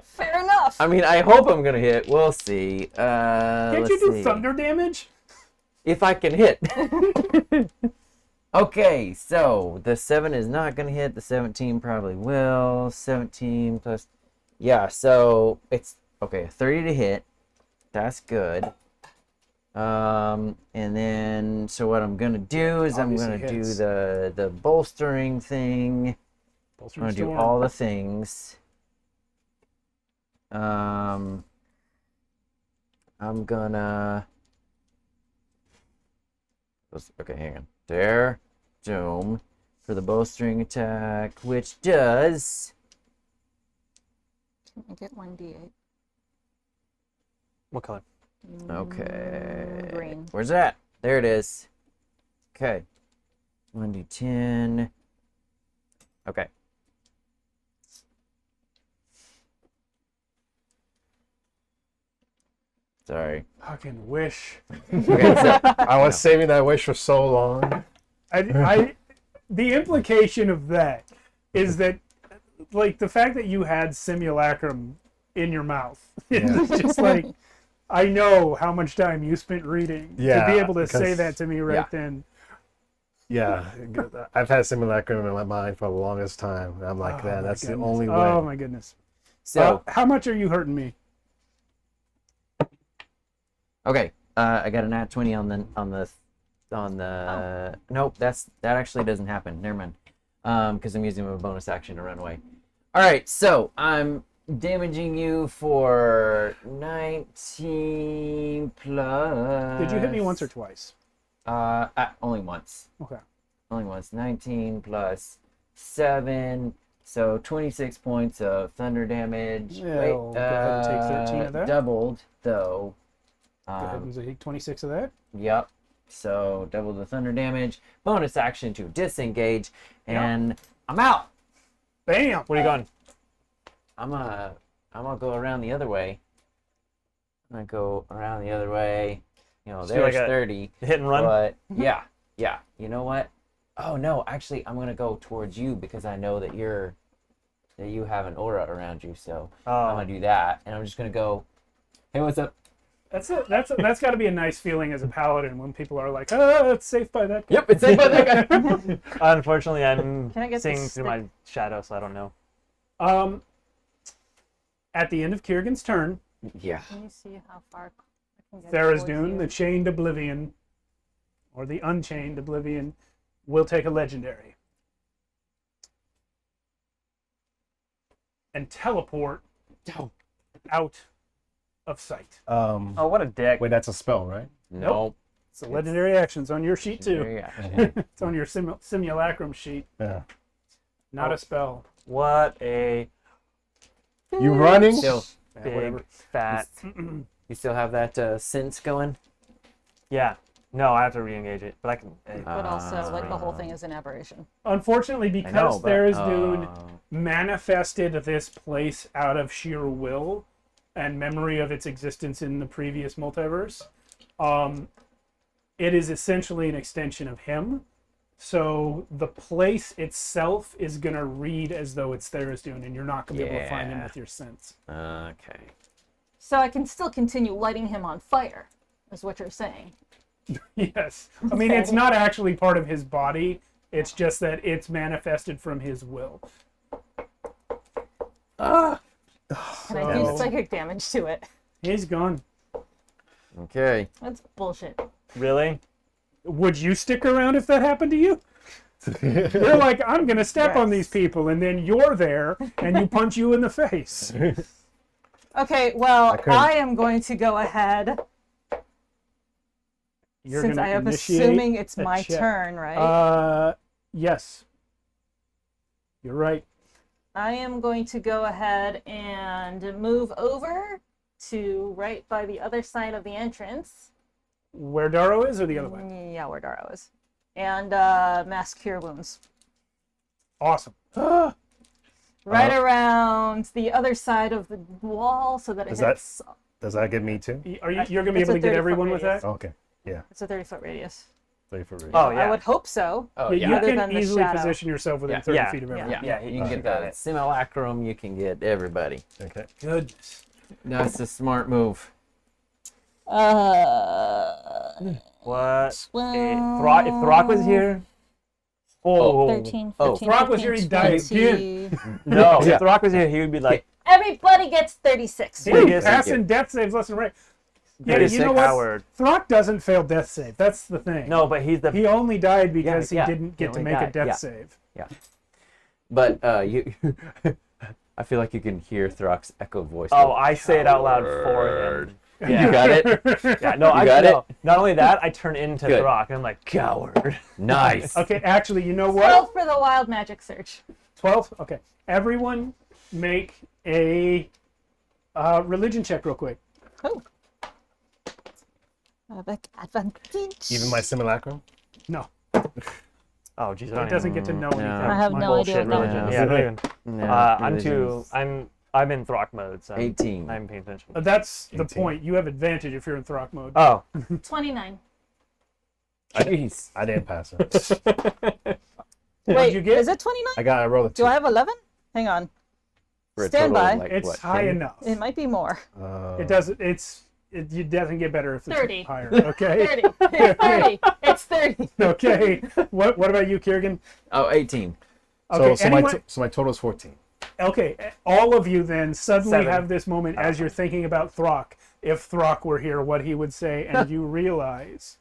Fair enough. I mean, I hope I'm gonna hit. We'll see. Can't Let's you do see. thunder damage? If I can hit. Okay, so the 7 is not going to hit. The 17 probably will. 17 plus... Yeah, so it's... Okay, 30 to hit. That's good. And then... So what I'm going to do is I'm going to do hits. the bolstering thing. I'm Bolstering going to do storm. all the things. I'm gonna... Okay, hang on. There. Dome. For the bowstring attack, which does... I get 1d8. What color? Okay. Green. Where's that? There it is. Okay. 1d10. Okay. Sorry. Fucking wish. Okay, so, I was saving that wish for so long. The implication of that is that, like, the fact that you had simulacrum in your mouth, it's just like, I know how much time you spent reading to Yeah, be able to say because- that to me right yeah. then. Yeah, I've had simulacrum in my mind for the longest time. I'm like, Oh, man, my that's the goodness. only way. Oh my goodness. so How much are you hurting me? okay. I got a nat 20 on the nope, that actually doesn't happen. Never mind. Because I'm using my bonus action to run away. All right, so I'm damaging you for 19 plus. Did you hit me once or twice? Only once. Okay. Only once. 19 plus 7, so 26 points of thunder damage. Yeah, we'll go ahead and take 13 of that. Doubled though. Go ahead and take 26 of that. Yep. So double the thunder damage. Bonus action to disengage, and I'm out. Bam! Where are you going? I'm gonna go around the other way. I'm gonna go around the other way. You know, So there's like a 30. Hit and run? But yeah. You know what? Oh no, actually, I'm gonna go towards you because I know that you have an aura around you. So I'm gonna do that, and I'm just gonna go. Hey, what's up? That's got to be a nice feeling as a paladin when people are like, "Oh, it's safe by that guy." Yep, it's safe by that guy. Unfortunately, I'm Can I get seeing this through my shadow, so I don't know. At the end of Kiergan's turn, Yeah. Can you see how far I can get Thera's towards Dune, you? the Chained Oblivion, or the Unchained Oblivion, will take a legendary and teleport out of sight. Oh, what a dick. Wait, that's a spell, right? Nope. It's a legendary action. It's on your sheet too. Yeah. It's on your simulacrum sheet. Yeah. Not a spell. What a You running? Still, Yeah, big, whatever. fat... you still have that sense going? Yeah. No, I have to re-engage it, but I can... But also, like, the whole thing is an aberration. Unfortunately, I because know, but, Thera's Dune manifested this place out of sheer will and memory of its existence in the previous multiverse, it is essentially an extension of him. So the place itself is going to read as though it's Thera's Dune, and you're not going to be able to find him Yeah. with your sense. Okay. So I can still continue lighting him on fire, is what you're saying. Yes. I mean, it's not actually part of his body. It's just that it's manifested from his will. Can I do So- psychic damage to it? He's gone. Okay. That's bullshit. Really? Would you stick around if that happened to you? You're like, I'm gonna step on Yes. these people, and then you're there, and you punch you in the face. Okay, well, couldn't- I am going to go ahead You're since gonna I am initiate assuming it's a my check. turn, right? Yes. You're right. I am going to go ahead and move over to right by the other side of the entrance. Where Darrow is, or the other way? Yeah, where Darrow is. And mass cure wounds. Awesome. Right around the other side of the wall so that it Is that- hits. Does that get me too? You're gonna be It's able a to get 30-foot everyone with radius. that? Okay. Yeah. It's a 30-foot radius. 30 foot radius. Oh yeah. I would hope so. Oh, Yeah, yeah. Other you than can the easily shadow. position yourself within Yeah. 30 Yeah. feet of everyone. Yeah, you can get got the it. simulacrum. You can get everybody. Okay. Goodness. That's a smart move. What? Well, If Throck was here. Oh. 13, Oh. 15, Throck was 15, here, he died 20. No. Yeah. If Throck was here, he would be like Everybody gets 36. Hey, Biggest- passing death saves less than right. Yeah, you 36 know what? Howard. Throck doesn't fail death save. That's the thing. No, but he's the. He only died because Yeah, he didn't get to only make a died, death yeah. save. But you, I feel like you can hear Throck's echo voice. Oh, go, I say it out loud for him. You got it? Yeah, no, I got no. Not only that, I turn into Good. Throck and I'm like, coward. Nice. Okay, actually, you know what? 12 for the wild magic search. 12? Okay. Everyone make a religion check real quick. Oh. Advantage. Even my simulacrum? No, Oh, jeez, I don't it doesn't get to know anything. I have no bullshit idea what that religion. is. Yeah, don't even. No, I'm religions. too. I'm in Throck mode, so 18. I'm paying attention. That's the 18. point. You have advantage if you're in Throck mode. Oh, 29. Jeez. I didn't pass it. Wait, you get? is it 29? I rolled a 2. Do I have 11? Hang on. For a Stand total by. of, like, It's what, high 10? enough. It might be more. It doesn't. It doesn't get better if it's 30. higher. Okay. 30. 30. It's 30. Okay. What about you, Kiergan? Oh, 18. Okay. So anyone, my total is 14. okay. All of you then suddenly 7. have this moment as you're thinking about Throck. If Throck were here, what he would say, and you realize.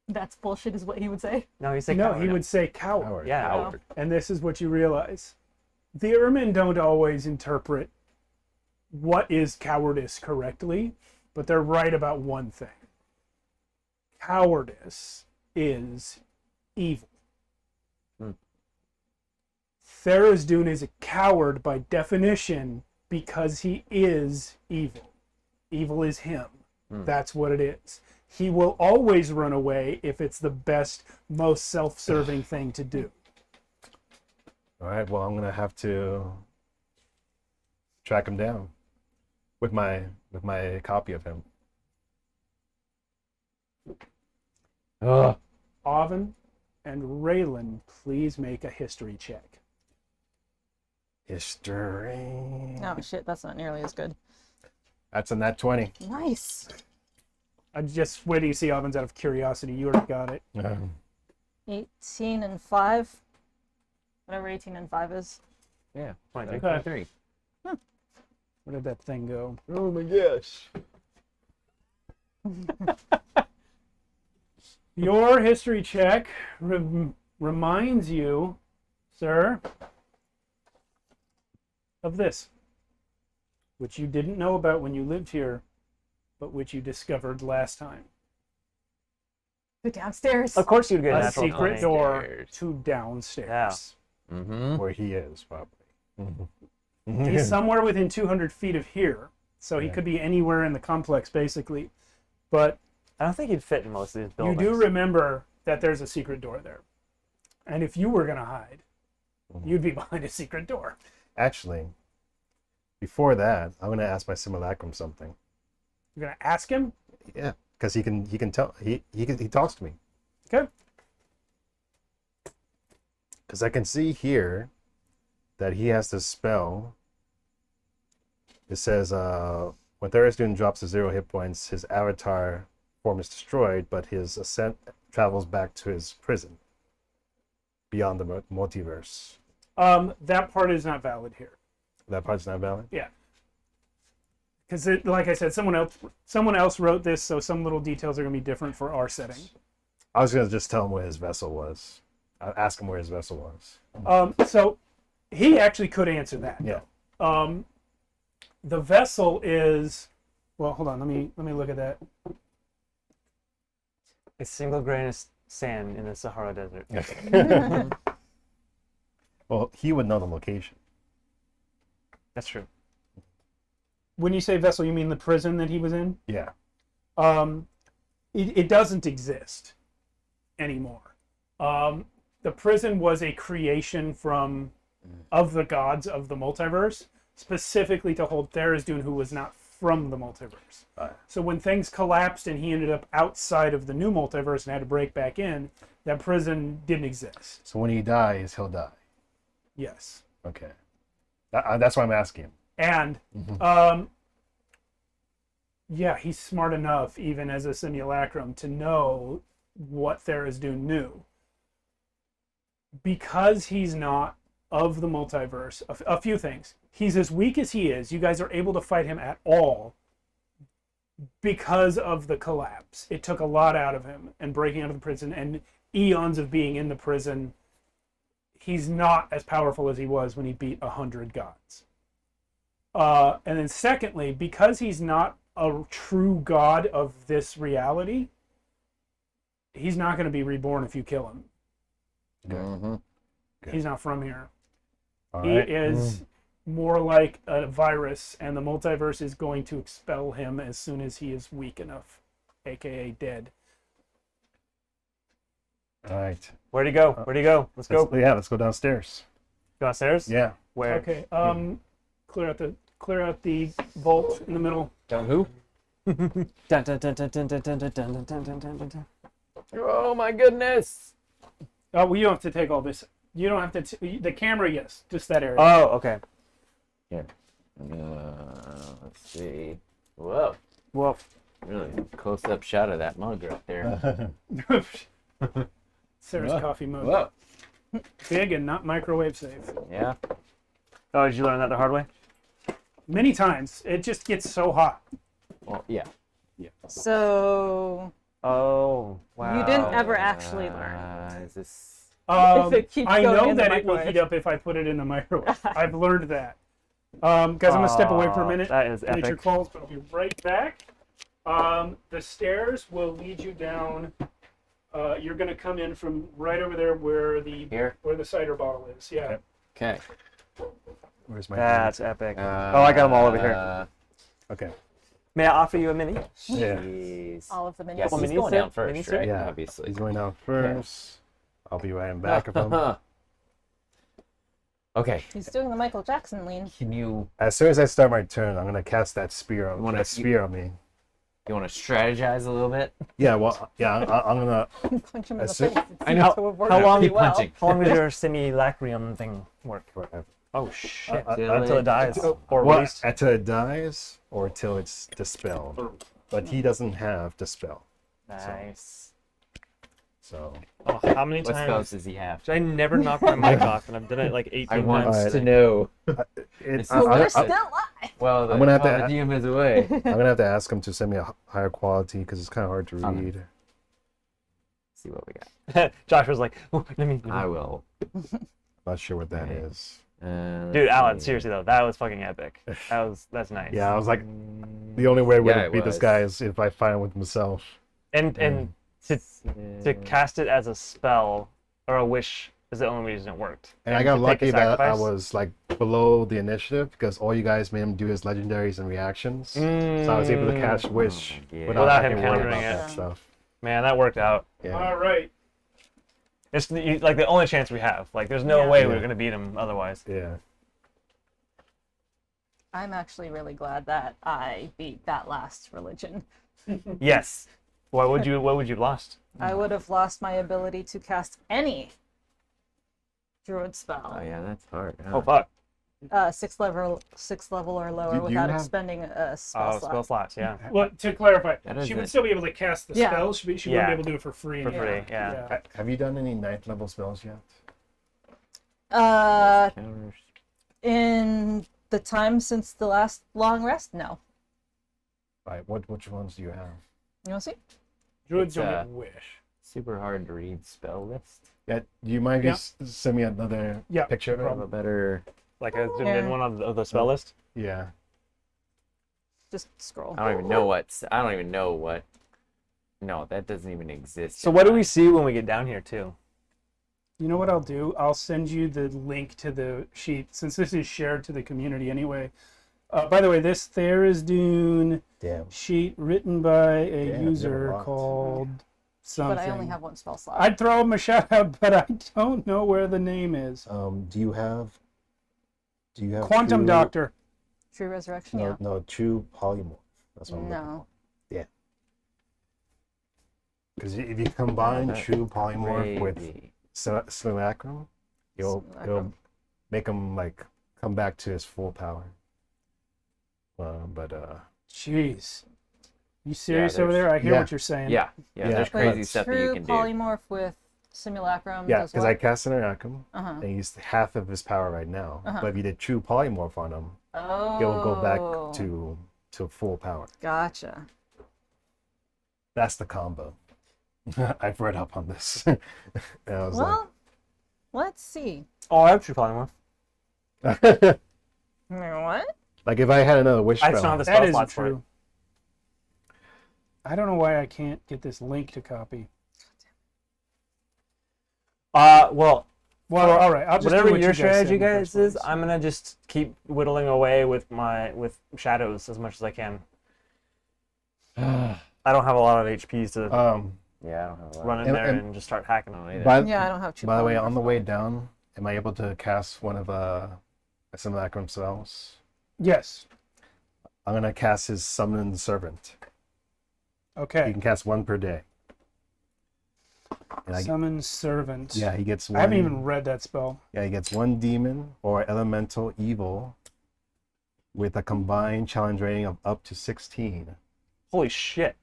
That's bullshit, is what he would say. no, he's saying No, coward. he would say coward. Howard. Yeah. Howard. And this is what you realize. The Ermin don't always interpret what is cowardice correctly, but they're right about one thing. Cowardice is evil. Tharizdun is a coward by definition because he is evil. Evil is him. That's what it is. He will always run away if it's the best, most self-serving thing to do. All right. Well, I'm gonna have to track him down with my copy of him. Oven and Raylan, please make a history check. History. Oh, shit, that's not nearly as good. That's a nat 20. Nice. I'm just waiting to see Oven's out of curiosity. You already got it. 18 and 5. Whatever 18 and 5 is. Yeah. 23. 23. Where did that thing go? Oh my gosh. Your history check reminds you, sir, of this, which you didn't know about when you lived here, but which you discovered last time. Go downstairs. Of course, you'd get a A natural secret 20. door Downstairs. to downstairs. Mm-hmm. Where he is, probably. He's somewhere within 200 feet of here, so he Yeah. could be anywhere in the complex, basically. But I don't think he'd fit in most of these you buildings. do remember that there's a secret door there. And if you were going to hide, you'd be behind a secret door. Actually, before that, I'm gonna ask my simulacrum something. You're going to ask him? Yeah, because he can tell he talks to me. Okay. Because I can see here that he has this spell. It says, when Tharizdun drops to 0 hit points, his avatar form is destroyed, but his ascent travels back to his prison beyond the multiverse. That part is not valid here. That part's not valid? Yeah. Because, like I said, someone else wrote this, so some little details are going to be different for our setting. I was going to just tell him what his vessel was. ask him where his vessel was. So he actually could answer that. Yeah. The vessel is, well, hold on. Let me look at that. A single grain of sand in the Sahara Desert. Well, he would know the location. That's true. When you say vessel, you mean the prison that he was in? Yeah. It doesn't exist anymore. The prison was a creation of the gods of the multiverse, specifically to hold Tharizdun, who was not from the multiverse. So when things collapsed and he ended up outside of the new multiverse and had to break back in, that prison didn't exist. So when he dies, he'll die. Yes. Okay. That's why I'm asking him. And yeah, he's smart enough, even as a simulacrum, to know what Tharizdun knew. Because he's not of the multiverse, a few things. He's as weak as he is. You guys are able to fight him at all because of the collapse. It took a lot out of him and breaking out of the prison and eons of being in the prison. He's not as powerful as he was when he beat 100 gods. And then secondly, because he's not a true god of this reality, he's not going to be reborn if you kill him. Mm-hmm. He's not from here. All He right. is more like a virus, and the multiverse is going to expel him as soon as he is weak enough, aka dead. All right. Where'd he go? Where'd he go? Let's go. Let's go downstairs. Go downstairs? Yeah. Where? Okay. Clear out the vault in the middle. Don't who? Dun, dun, dun, dun, dun, dun, dun, dun, dun, dun, dun, dun, dun, dun. Oh my goodness! Oh, well, you don't have to take all this. You don't have to. The camera, yes, just that area. Oh, okay. Here. Let's see. Whoa. Well, Really close-up shot of that mug right there. Sarah's Whoa. coffee mug. Whoa. Big and not microwave safe. Yeah. oh, did you learn that the hard way? Many times. It just gets so hot. Well, yeah. So Oh, wow. you didn't ever actually learn. Is this? If it keeps I going know in the that it will microwave. heat up if I put it in the microwave. I've learned that. Guys, I'm going to step away for a minute. That is Finish your epic. calls, but I'll be right back. The stairs will lead you down. You're going to come in from right over there where the Here? where the cider bottle is. Yeah. Okay. Where's my? That's epic. Oh, I got them all over here. Okay. May I offer you a mini? Yeah. Jeez. All of the minis. Yes, Well, he's mini going sip? down first, Mini sip? right? Yeah. Obviously. He's going down first. I'll be right in back of him. Okay. He's doing the Michael Jackson lean. Can you As soon as I start my turn, I'm gonna cast that spear on wanna- that spear on me. want to strategize a little bit? Yeah. Well. Yeah. I'm gonna. Punch him in the As soon- face. It I know. seems to have worked How long- pretty Keep well. punching. How long does your simulacrum thing work? Forever. Oh, shit. Uh, Until it dies. Or Well, released? until it dies or till it's dispelled. But he doesn't have dispel. Nice. So. Oh, how many What spells times? does he have? I never knocked my mic off, and I've done it like 18 I want times. Alright. to know. It's, So We're I'm still live. Well, the, I'm gonna have to the DM is away. gonna have to ask him to send me a higher quality because it's kind of hard to read. See what we got. Josh was like, oh, let me. I will. Not sure what that Okay. is. Dude, Alan, seriously though, that was fucking epic. That's nice. Yeah, I was like, the only way we're Yeah, gonna it beat this was. guy is if I fight him with myself. And to cast it as a spell or a wish is the only reason it worked. And I got to take lucky a that I sacrifice- was like below the initiative because all you guys made him do his legendaries and reactions. So I was able to cast wish yeah. without him having to worry countering about it. that stuff. Man, that worked out. Yeah. All right. It's like the only chance we have. Like, there's no way we're Yeah. gonna beat him otherwise. Yeah. I'm actually really glad that I beat that last religion. Yes. What would you have lost? I would have lost my ability to cast any druid spell. Oh yeah, that's hard. Huh? Oh fuck. 6th level or lower Do you without have- expending a spell Oh, slot. spell slots. Yeah. Well, to clarify, That is she would it. still be able to cast the Yeah. spell. She wouldn't Yeah. be able to do it for free. For anymore. free. Yeah. Have you done any 9th level spells yet? Counters. In the time since the last long rest, no. Right. Which ones do you have? You want to see? Druids It's, don't get wish. super hard to read spell list. Yeah, do you mind just send me another Yeah, picture of I have a it? better. Like I zoomed in one of the spell list. Yeah. Just scroll. I don't even know what. I don't even know what. No, that doesn't even exist. So in what do my- we see when we get down here too? You know what I'll do? I'll send you the link to the sheet since this is shared to the community anyway. By the way, this Dune Damn. sheet written by a Damn, you have a user lot. called something. But I only have one spell slot. I'd throw him a shout out, but I don't know where the name is. Do you have Quantum true- Doctor. True Resurrection, No, yeah. no, true polymorph. That's what I'm looking No. for. Because if you combine that's true polymorph with Crazy. simulacrum, you'll Simulacrum. make him like come back to his full power. Jeez. You serious over there's- there? I hear yeah. what you're saying. Yeah, Yeah, there's crazy but- stuff that you True can do. polymorph with simulacrum. yeah, does because what? I cast simulacrum Uh-huh. and he used half of his power right now. Uh-huh. But if you did true polymorph on him, Oh. he'll go back to full power. Gotcha. That's the combo. I've read up on this. And I was Well, let's see. Oh, I have true polymorph. like, What? like if I had another wish I spell, just don't have the That spell isn't slots for it. true. I don't know why I can't get this link to copy. Well, Well, all right. I'll just whatever do what your you guys said strategy in the guys first is, place. I'm gonna just keep whittling away with shadows as much as I can. I don't have a lot of HPs to Yeah, I don't have a lot. run in and- there and- and just start hacking on it. Yeah, I don't have true By the way, polymorph. on the way down, am I able to cast one of the simulacrum spells? Yes. I'm gonna cast his summon servant. You Okay. can cast one per day. And Summon Servant. yeah, he gets one. I haven't even read that spell. Yeah, he gets one demon or elemental evil with a combined challenge rating of up to 16. Holy shit!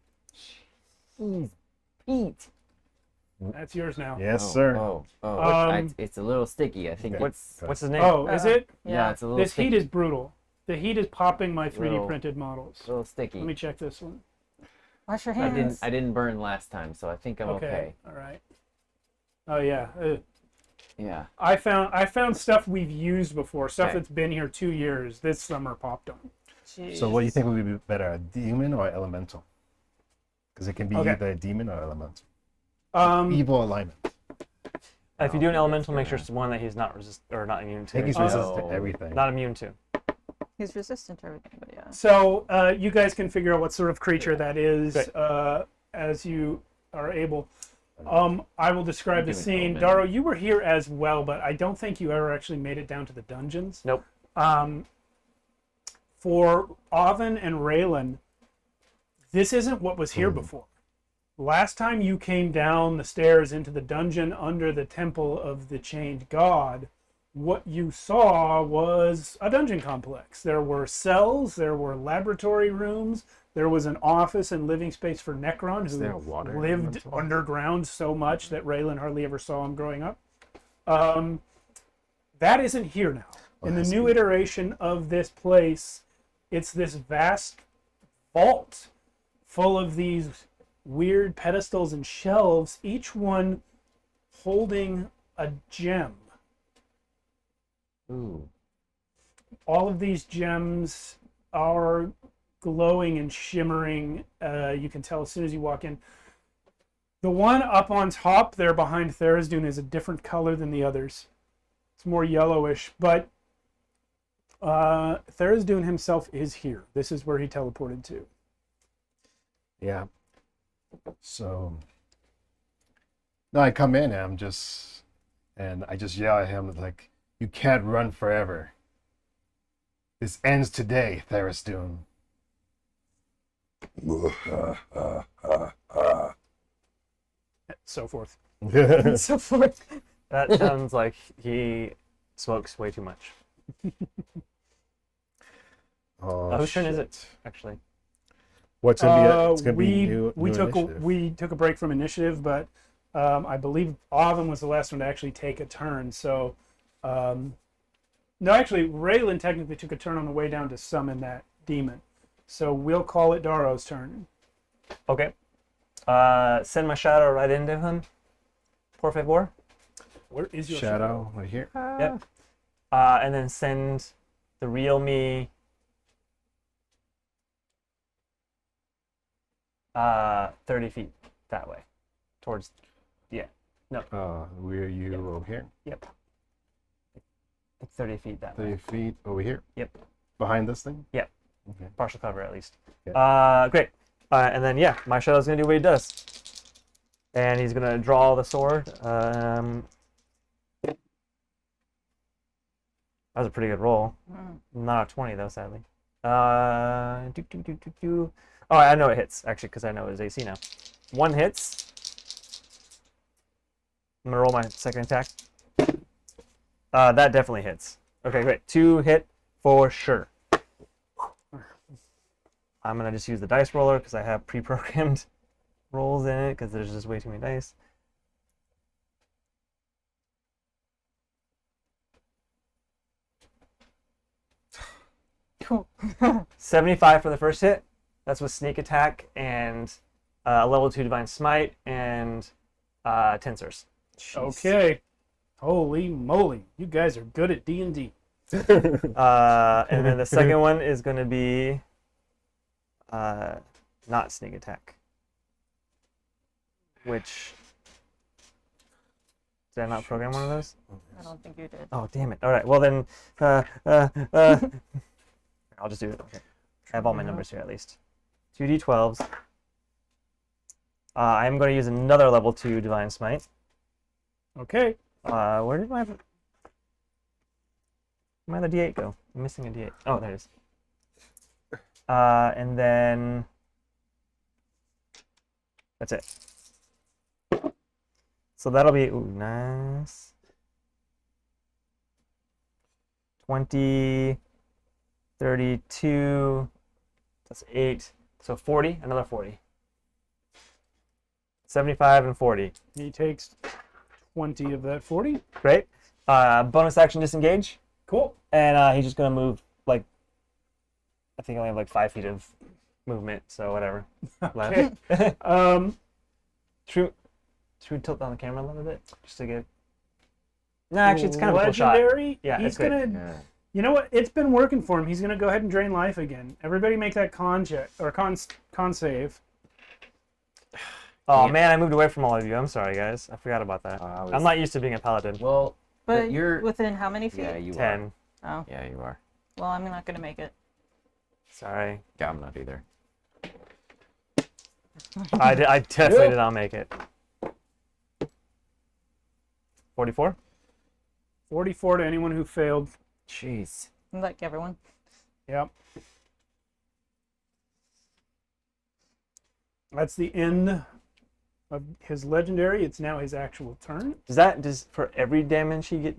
Pete. That's yours now. Yes, Oh, sir. Oh, Um, it's a little sticky. I think Okay. What's his name? Oh, is it? Yeah, it's a little This sticky. heat is brutal. The heat is popping my 3D Little- printed models. a little sticky. Let me check this one. Wash your I hands. didn't burn last time, so I think I'm okay. All right. Oh yeah. Yeah. I found stuff we've used before. Stuff Okay. that's been here 2 years. This summer popped on. So what do you think would be better, a demon or elemental? Because it can be Okay. either a demon or elemental. Evil alignment. If you do an elemental, make sure it's one that he's not not immune I to. think he's Oh. resistant to everything. Not immune to. He's resistant to everything, but yeah. So you guys can figure out what sort of creature that is Great. as you are able. I will describe the Give it scene. omen. Daro, you were here as well, but I don't think you ever actually made it down to the dungeons. Nope. For Oven and Raylan, this isn't what was here before. Last time you came down the stairs into the dungeon under the Temple of the Chained God, what you saw was a dungeon complex. There were cells, there were laboratory rooms, there was an office and living space for Necron, there who water in lived the underground so much that Raylan hardly ever saw him growing up. That isn't here now. In the new iteration of this place, it's this vast vault full of these weird pedestals and shelves, each one holding a gem. Ooh. All of these gems are glowing and shimmering. You can tell as soon as you walk in. The one up on top there behind Tharizdun is a different color than the others. It's more yellowish, but Tharizdun himself is here. This is where he teleported to. Yeah. So, no, I come in and I just yell at him like, "You can't run forever. This ends today, Tharizdun." So forth. So forth. That sounds like he smokes way too much. Oh, Whose turn is shit. it, actually? What's gonna be? It's gonna be we new took initiative. we took a break from initiative, but I believe Oven was the last one to actually take a turn. So, no, actually, Raylan technically took a turn on the way down to summon that demon. So we'll call it Daro's turn. Okay. Send my shadow right into him. Por favor. Where is your Shadow right here. Yep. And then send the real me 30 feet that way. Towards, Where are you over here? yep. Like 30 feet that way. 30 feet over here. Yep. Behind this thing. Partial cover at least. Okay. Great. And then, yeah, my shadow's going to do what he does. And he's going to draw the sword. That was a pretty good roll. Not a 20, though, sadly. Oh, I know it hits, actually, because I know his AC now. 1 hits. I'm going to roll my second attack. That definitely hits. Okay, great. 2 hit for sure. I'm going to just use the dice roller because I have pre-programmed rolls in it because there's just way too many dice. Cool. 75 for the first hit. That's with sneak attack and a level 2 divine smite and tensors. Okay. Holy moly. You guys are good at D&D. And then the second one is going to be not sneak attack. Which... Did I not program one of those? I don't think you did. Oh, damn it. All right. Well, then... I'll just do it. Okay. I have all my numbers here, at least. 2d12s. I'm going to use another level 2 divine smite. Okay. Where did my other D8 go? I'm missing a D8. Oh, there it is. And then that's it. So that'll be nice. 20, 32. That's 8. So 40. Another 40. 75 and 40. He takes 20 of that 40. Great. Bonus action disengage. Cool. And he's just going to move, like, I think I only have like 5 feet of movement, so whatever. Okay. Should we tilt down the camera a little bit? Just to get... No, actually, it's kind of a cool shot. Legendary. Yeah, He's it's great. gonna... You know what? It's been working for him. He's going to go ahead and drain life again. Everybody make that con check, or con save. Oh, man, I moved away from all of you. I'm sorry, guys. I forgot about that. I'm not used to being a paladin. Well, But you're within how many feet? yeah, you 10. Oh, are. Yeah, you are. well, I'm not going to make it. Sorry. Yeah, I'm not either. I definitely did not make it. 44? 44 to anyone who failed. Jeez. Like everyone. Yep. That's the end of his legendary. It's now his actual turn. Does for every damage he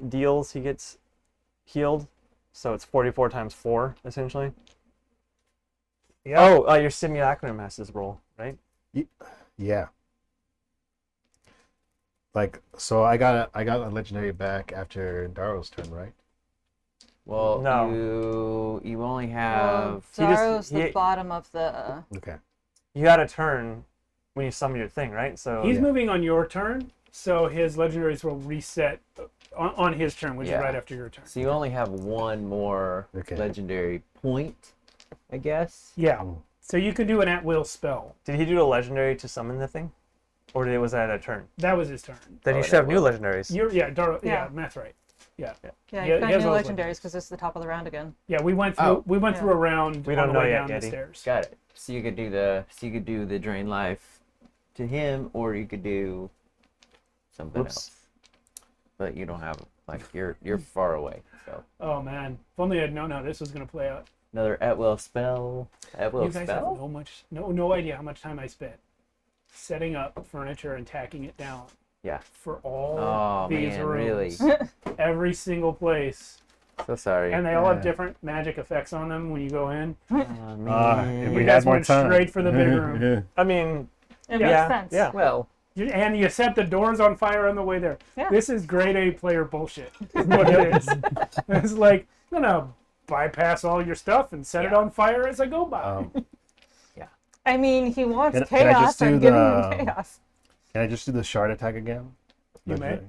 deals, he gets healed? So it's 44 times 4, essentially? Yeah. Oh, your simulacrum has this roll, right? Yeah. Like, so I got a legendary back after Daro's turn, right? Well, No. you only Well, have Zaro's he- the bottom of the... Okay. You had a turn when you summon your thing, right? So He's moving on your turn, so his legendaries will reset on his turn, which Yeah. is right after your turn. so you only have one more Okay. legendary point, I guess. Yeah. So you can do an at-will spell. did he do a legendary to summon the thing? Or was that a turn? That was his turn. Then Oh, he should that have new legendaries. Daro, Yeah. that's right. Yeah. Yeah, Yeah, you've got he has new those legendaries because it's the top of the round again. Yeah, we went through Oh. through a round We on don't the know way yet, down the Yeti. stairs. Got it. So you could do the drain life to him, or you could do something Oops. else. But you don't have you're far away. So Oh man. If only I'd known how this was gonna play out. another at-will spell. At-will You guys have spell. no idea how much time I spent setting up furniture and tacking it down Yeah. for all Oh these man, rooms. really? Every single place. So sorry. And they all have Yeah. different magic effects on them when you go in. Oh, If man. we You had guys more went time. straight for the big room. I mean, It Yeah. makes sense. yeah. Well, And you set the doors on fire on the way there. Yeah. This is grade A player bullshit. Is what it is. It's like, no, bypass all your stuff and set it Yeah. on fire as I go by. I mean, he wants Can I chaos. just do I'm giving him the- chaos. Can I just do the shard attack again? You may.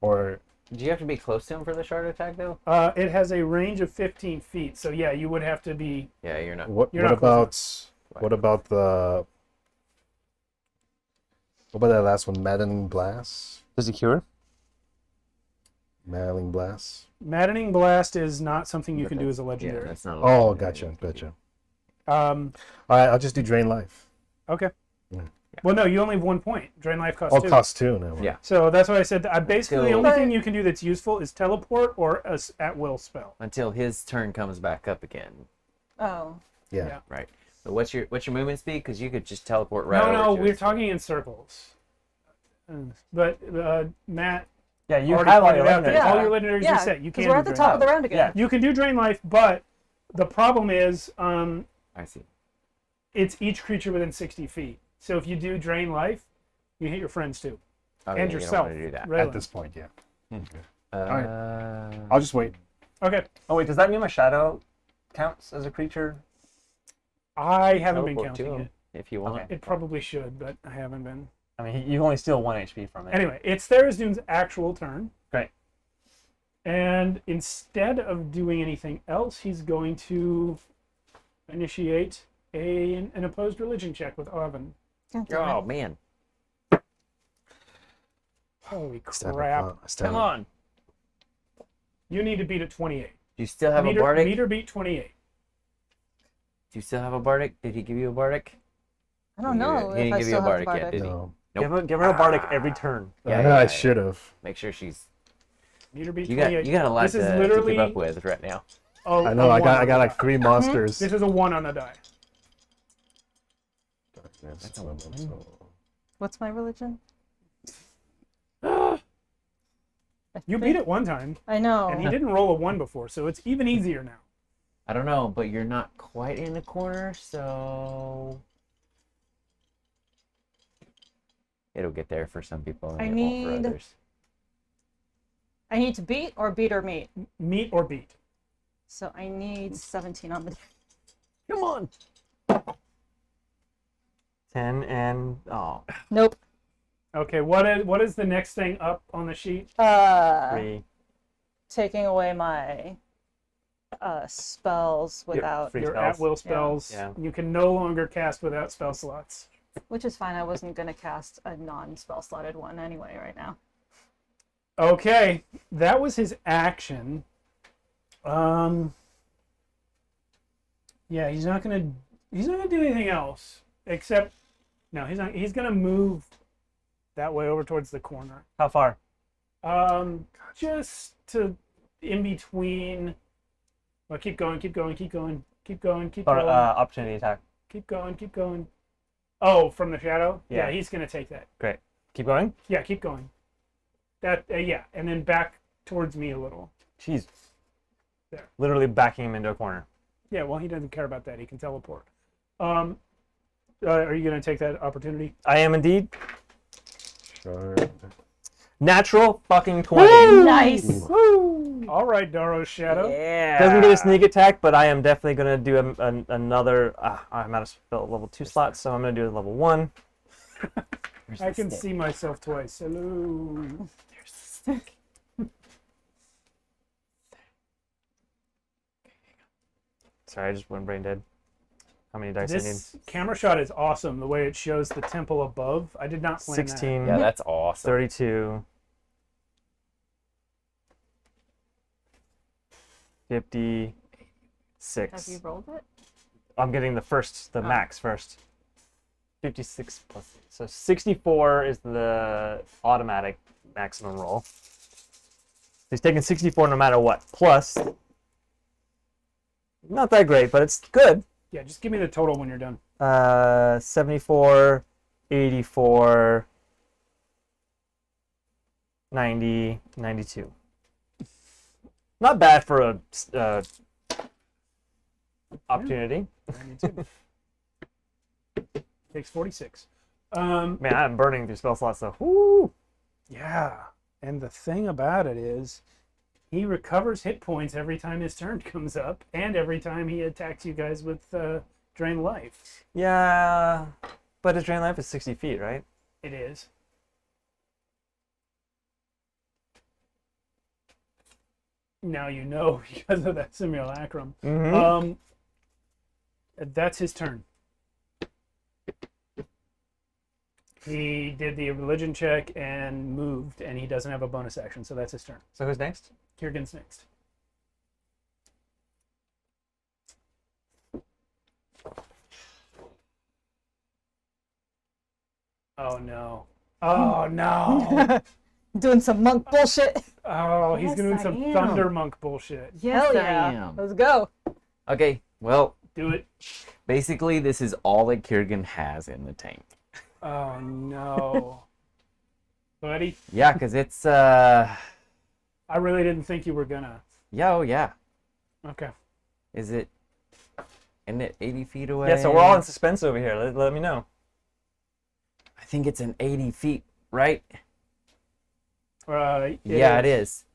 Or Do you have to be close to him for the shard attack though? It has a range of 15 feet, so yeah, you would have to be. Yeah, you're not. You're not close what about the what about that last one, Maddening Blast? Does it cure? Maddening Blast. Maddening Blast is not something you can do as a Yeah, legendary. that's not. Oh, legendary. gotcha. Um, All right, I'll just do Drain Life. okay. Yeah. Well, no, you only have 1 point. Drain life costs Oh, 2. cost 2 now. Yeah. So that's why I said basically the Still- only thing you can do that's useful is teleport or a at will spell. Until his turn comes back up again. Oh. Yeah. Yeah. Right. So what's your movement speed? Because you could just teleport right No, over to we're it. talking in circles. But Matt Yeah, you already have all pointed your out that legendaries. all Yeah. your legendaries Yeah, are set. You because can't we're do at the drain top life. of the round again. Yeah. You can do drain life, but the problem is I see. it's each creature within 60 feet. So if you do drain life, you hit your friends too. Oh, And yeah, you don't yourself. want to do that. Raylan. At this point, yeah. Uh, I'll just wait. Okay. Oh wait, does that mean my shadow counts as a creature? I haven't been teleport to counting him it. if you want. Okay. It probably should, but I haven't been. I mean, you only steal 1 HP from it. Anyway, it's Therazun's actual turn. Great. And instead of doing anything else, he's going to initiate an opposed religion check with Arvin. Oh man, Holy Step crap. up, step Come up. on. You need to beat at 28. do you still have a bardic? Meter beat 28. Do you still have a bardic? Did he give you a bardic? I don't know He if didn't I give you still a have bardic Bardic. yet, did he? No. Nope. Give her a bardic every turn. Yeah, I should have. Make sure she's. Meter beat You got 28. a lot This is to literally keep up with right now. I know. I got like 3 monsters. This is a 1 on the die. Darkness, a elemental. What's my religion? You beat it one time, I know. and he didn't roll a 1 before, so it's even easier now. I don't know, but you're not quite in the corner, so it'll get there for some people and I it won't for need- others. I need to beat or beat or meet. Meet or beat. So I need 17 on the. Come on. 10 and Nope. Okay, what is the next thing up on the sheet? 3. Taking away my spells without, free Your spells. at-will spells. Yeah. You can no longer cast without spell slots. which is fine. I wasn't gonna cast a non-spell slotted one anyway right now. Okay, that was his action. Yeah, he's not gonna do anything else except no, he's not. He's gonna move that way over towards the corner. How far? Just to in between. Well, keep going. Opportunity attack. Keep going. Oh, from the shadow? Yeah. Yeah, he's gonna take that. Great. Keep going. Yeah, keep going. That yeah, and then back towards me a little. Jeez. There. Literally backing him into a corner. Yeah, well, he doesn't care about that. He can teleport. Are you gonna take that opportunity? I am indeed. Shard. Natural fucking 20. Nice. Woo! All right, Daro's shadow. Yeah. Doesn't get a sneak attack, but I am definitely going to do another. I'm out of spell level 2 slots, so I'm going to do a level 1. I can see myself twice. Hello. Sorry, I just went brain dead. How many dice I need? This camera shot is awesome. The way it shows the temple above. I did not plan 16, Yeah, that's awesome. 32, 56. Have you rolled it? I'm getting the max first. 56 plus. So 64 is the automatic maximum roll. He's taking 64 no matter what. Plus, not that great, but it's good. that. Yeah, just give me the total when you're done. 74, 84, 90, 92. Not bad for a opportunity. 92. Takes 46. Man, I'm burning through spell slots though. Woo! Yeah, and the thing about it is, he recovers hit points every time his turn comes up, and every time he attacks you guys with Drain life. Yeah, but his drain life is 60 feet, right? It is. Now you know because of that simulacrum. Mm-hmm. That's his turn. He did the religion check and moved, and he doesn't have a bonus action, so that's his turn. So who's next? Kiergan's next. Oh no. Oh no. Doing some monk bullshit. Oh, he's Yes, doing I some am. Thunder Monk bullshit. Yes, Hell I yeah. am. Let's go. Okay, well, Do it. basically this is all that Kiergan has in the tank. Oh no. Buddy, Yeah, because it's I really didn't think you were gonna. yeah, oh yeah. Okay. Is it? Isn't it 80 feet away? Yeah, so we're all in suspense over here. Let me know. I think it's an 80 feet, right? Yeah, It is.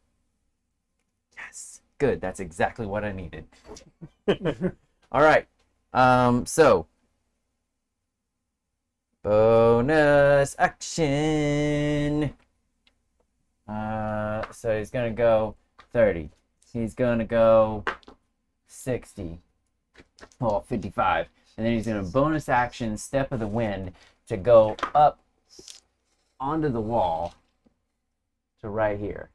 Yes. Good. That's exactly what I needed. All right. So bonus action. So he's gonna go 30. He's gonna go 60. Oh, 55. And then he's gonna bonus action Step of the Wind to go up onto the wall to right here.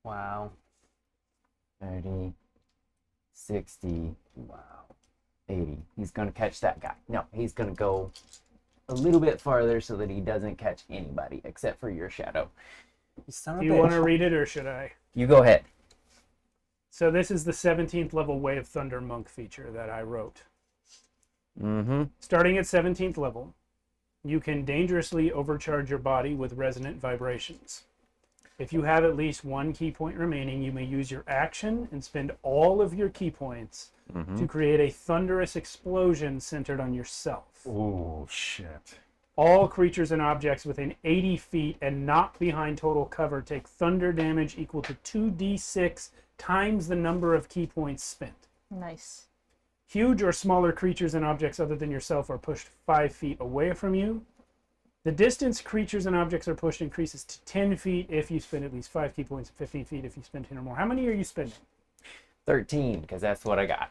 Wow. 30, 60, wow, 80. He's going to catch that guy. No, he's going to go a little bit farther so that he doesn't catch anybody except for your shadow. You son of Do a you bitch. want to read it or should I? You go ahead. So this is the 17th level Way of Thunder Monk feature that I wrote. Mm-hmm. Starting at 17th level, you can dangerously overcharge your body with resonant vibrations. If you have at least one key point remaining, you may use your action and spend all of your key points to create a thunderous explosion centered on yourself. Oh, shit. All creatures and objects within 80 feet and not behind total cover take thunder damage equal to 2d6 times the number of key points spent. Nice. Huge or smaller creatures and objects other than yourself are pushed 5 feet away from you. The distance creatures and objects are pushed increases to 10 feet if you spend at least 5 key points, and 15 feet if you spend 10 or more. How many are you spending? 13, because that's what I got.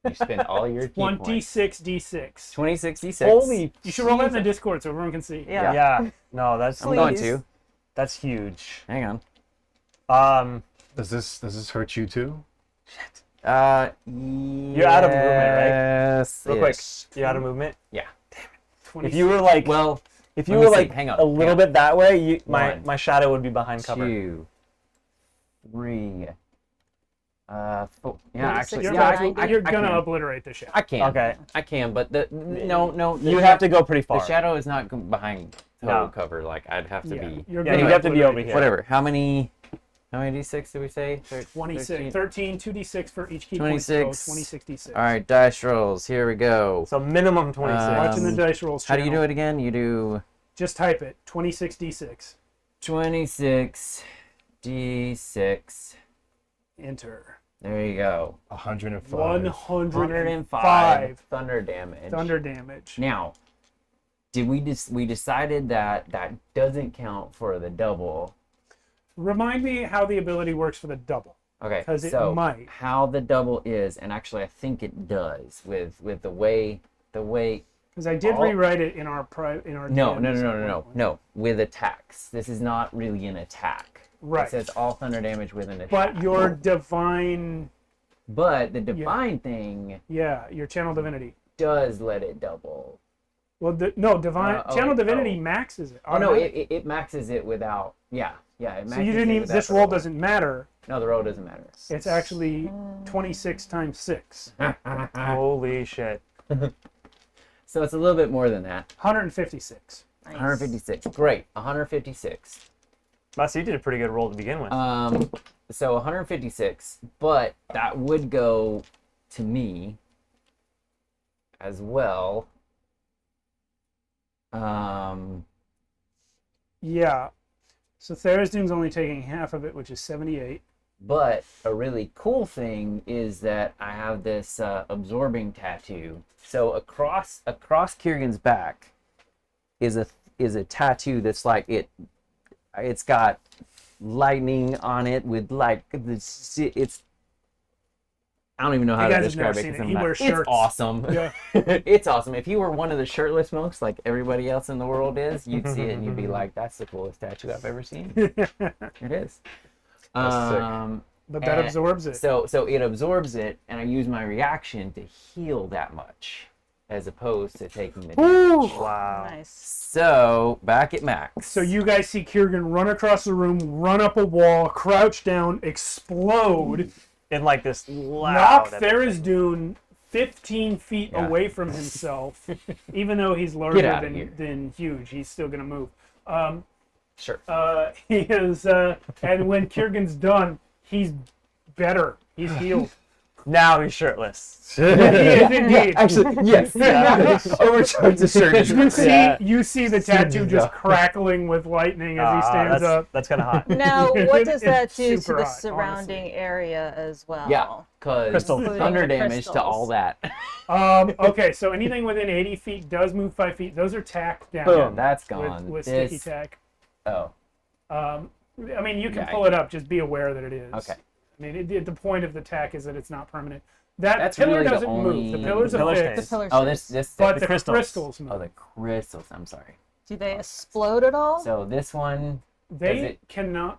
You spend all your key points. 26 d6. 2066. Holy. You should roll that in the Discord so everyone can see. Yeah. Yeah. No, that's I'm going Please. to. that's huge. Hang on. Does this hurt you too? You're out of movement, right? Yes. Real quick. You out of movement? Yeah. If you were like, Well, if you let me were see. like Hang on, a hang little on. bit that way, One. my shadow would be behind cover. 2, 3, 4. Yeah, actually, You're yeah, about you're I gonna can. obliterate the shit. I can. Okay. I can, but no. You have to go pretty The far. shadow is not behind total No. cover. Like I'd have to Yeah, be. you're Yeah, gonna you have to be obliterate over the here. Whatever. How many d6 did we say? 26, 13, 2d6 for each key 26. point. So 26 d6. All right, dice rolls. Here we go. So minimum 26. Watching the dice rolls. How do you channel. do it again? You do Just type it. 26 d6. 26 d6. Enter. There you go. 105. 105 thunder damage. thunder damage. Now, did we decided that that doesn't count for the double? Remind me how the ability works for the double. Okay, 'Cause it so might. how the double is, and actually I think it does with the way. Because I did All- rewrite it in our No, DMs. no, with attacks. This is not really an attack. Right. It says all thunder damage with an attack. But your divine, But the divine thing your channel divinity. does let it double. Well, no, divine channel divinity oh. maxes it. Oh no, automatic. it maxes it without. Yeah. It maxes So you didn't it even. without This the roll doesn't matter. No, the roll doesn't matter. It's actually 26 times 6. Holy shit. So it's a little bit more than that. 156. Nice. 156. Great. 156. Wow, so you did a pretty good roll to begin with. So 156, but that would go to me as well. Yeah. So Tharizdun's only taking half of it, which is 78. But a really cool thing is that I have this absorbing tattoo. So across Kieran's back is a tattoo that's like it's got lightning on it with like it's I don't even know how You to guys have describe never it. seen 'Cause it. I'm He not- wears It's shirts. awesome. Yeah. It's awesome. If you were one of the shirtless monks like everybody else in the world is, you'd see it and you'd be like, "That's the coolest tattoo I've ever seen." It is. That's sick. But that And absorbs it. So it absorbs it, and I use my reaction to heal that much, as opposed to taking the damage. Wow. Nice. So back at max. So you guys see Kieran run across the room, run up a wall, crouch down, explode, In like this loud. knock epic Ferris thing. Dune 15 feet Yeah. away from himself. Even though he's larger outta here. than huge, he's still going to move. Sure. He is, and when Kieran's done, he's better. He's healed. Now he's shirtless. He is indeed. Actually, yes. Overcharge the shirt. You see the tattoo just crackling with lightning as he stands up. That's kind of hot. Now, what does that It's do to super the hot, surrounding area as well? Yeah, because Crystal. thunder Including the damage to all crystals. that. Okay, so anything within 80 feet does move 5 feet. Those are tacked down. Boom, that's with, gone. with This- sticky tack. Oh, I mean, you can Yeah, pull it up. Just be aware that it is. okay. I mean, the point of the tack is that it's not permanent. That That's pillar really the doesn't move. only- The pillars The pillar are stays. fixed, The pillars. Oh, this. but the crystals. crystals move. Oh, the crystals. I'm sorry. Do they explode at all? So this one. They Does it- cannot.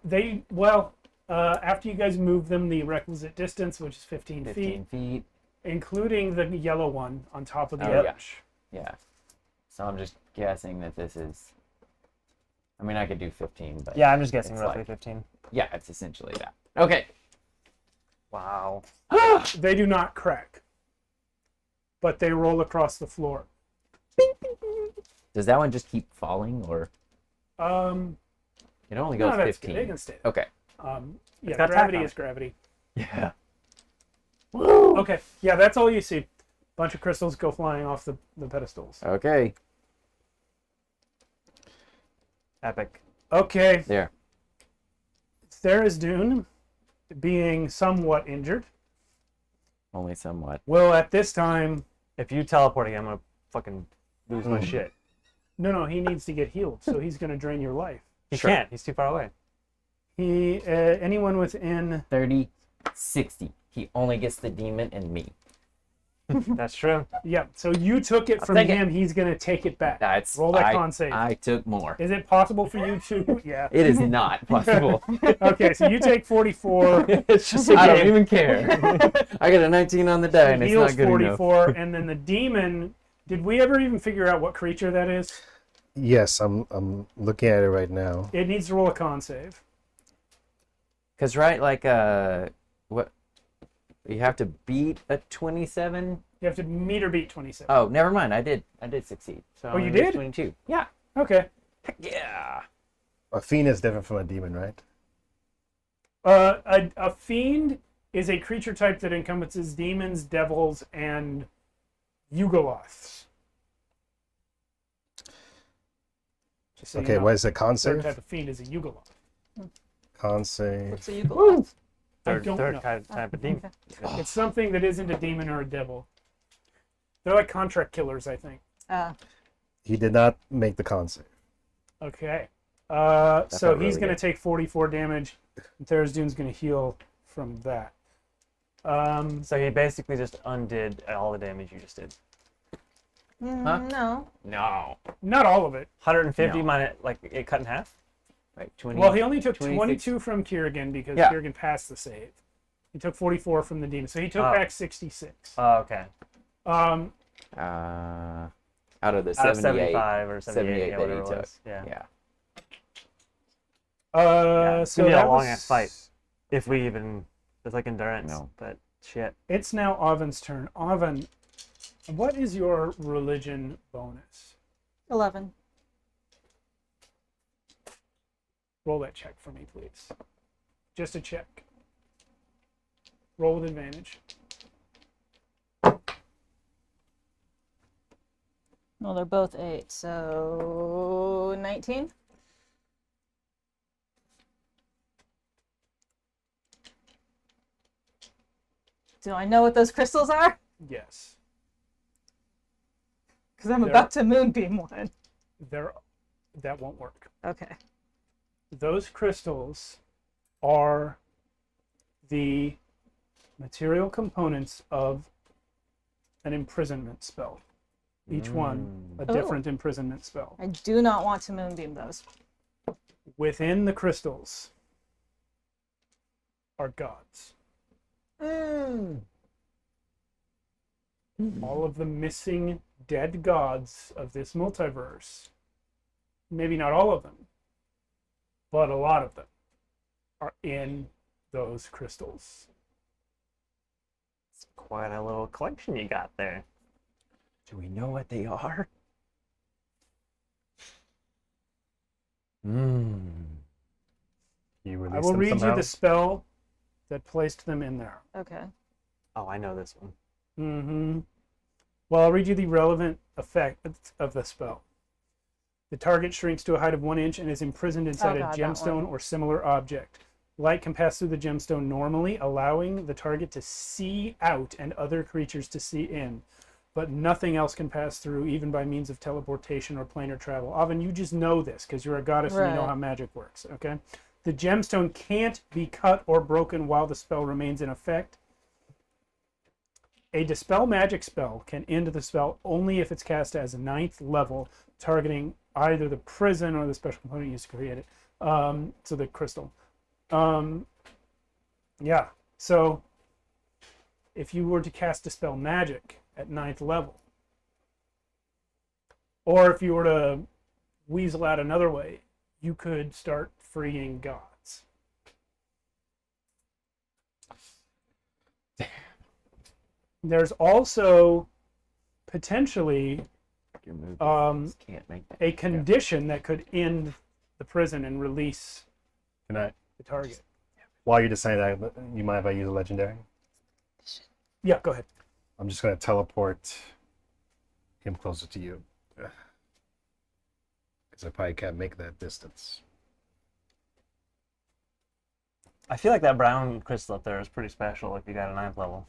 After you guys move them the requisite distance, which is 15 15 feet, feet. including the yellow one on top of the Oh, yeah. arch. Yeah. So I'm just guessing that this is. I mean, I could do 15, but Yeah, I'm just guessing It's roughly like- 15. yeah, it's essentially that. Okay. Wow. They do not crack, but they roll across the floor. Does that one just keep falling, or Um, it only no, goes that's 15? good. They can stay. Okay. Yeah, got tack gravity on is it. gravity. Yeah. Okay, yeah, that's all you see. Bunch of crystals go flying off the pedestals. Okay. Epic. Okay, There. Dune, being somewhat injured, Only somewhat. will at this time. If you teleport again, I'm gonna fucking lose my shit. No, he needs to get healed, so he's going to drain your life. He Sure. can't. He's too far away. Anyone within 30, 60. He only gets the demon and me. That's true. Yeah, so you took it from take it. him. He's going to take it back. That's Roll that con save. I took more. Is it possible for you to? Yeah. It is not possible. Okay, so you take 44. It's just I don't even care. I got a 19 on the die, and it's Heals not good enough. 44, and then the demon. Did we ever even figure out what creature that is? Yes, I'm looking at it right now. It needs to roll a con save. Because, right, like, what? You have to beat a 27? You have to meet or beat 27. Oh, never mind. I did succeed. So Oh, you I'm did? 22. Yeah. Okay. Yeah. A fiend is different from a demon, right? A fiend is a creature type that encompasses demons, devils, and Yugoloths. Just so you Okay, know. what is it? Con Third save? type of fiend is a Yugoloth. Con save. So you go. Third don't know. type of demon. It's something that isn't a demon or a devil. They're like contract killers, I think. He did not make the con save. Okay. So not he's really going to good. take 44 damage. And Dune's going to heal from that. So he basically just undid all the damage you just did. No. No. Not all of it. 150 No. minus, like, it cut in half? Right, 20. Well, he only took 26. 22 from Kieran because Yeah. Kieran passed the save. He took 44 from the demon. So he took Oh. back 66. Oh, okay. Um, Out of the Out of 78. 75 or 78, 78 yeah, that whatever he it took. was. Yeah. Yeah. It's so gonna be a that long was, ass fight. If we even, it's like endurance. No. But shit. It's now Oven's turn. Oven, what is your religion bonus? 11. Roll that check for me, please. Just a check. Roll with advantage. Well, they're both 8, so 19. Do I know what those crystals are? Yes. Because I'm They're- about to moonbeam one. That won't work. Okay. Those crystals are the material components of an imprisonment spell. Each one a different imprisonment spell. I do not want to moonbeam those. Within the crystals are gods. All of the missing dead gods of this multiverse, maybe not all of them, but a lot of them, are in those crystals. It's quite a little collection you got there. Do we know what they are? You I release will them read you somehow? the spell that placed them in there. Okay. Oh, I know this one. Mm-hmm. Well, I'll read you the relevant effect of the spell. The target shrinks to a height of 1 inch and is imprisoned inside Oh, God, a that gemstone one. or similar object. Light can pass through the gemstone normally, allowing the target to see out and other creatures to see in. But nothing else can pass through, even by means of teleportation or planar travel. Oven, you just know this because you're a goddess and you know Right. how magic works, okay? The gemstone can't be cut or broken while the spell remains in effect. A dispel magic spell can end the spell only if it's cast as a 9th level, targeting either the prison or the special component used to create it. So the crystal. Yeah. So if you were to cast dispel magic at 9th level, or if you were to weasel out another way, you could start freeing gods. There's also potentially Your movie can't make that. a condition that could end the prison and release Can I, the target. while you're deciding that, you mind if I use a legendary? Yeah, go ahead. I'm just going to teleport him closer to you. Because I probably can't make that distance. I feel like that brown crystal up there is pretty special if you got a 9th level.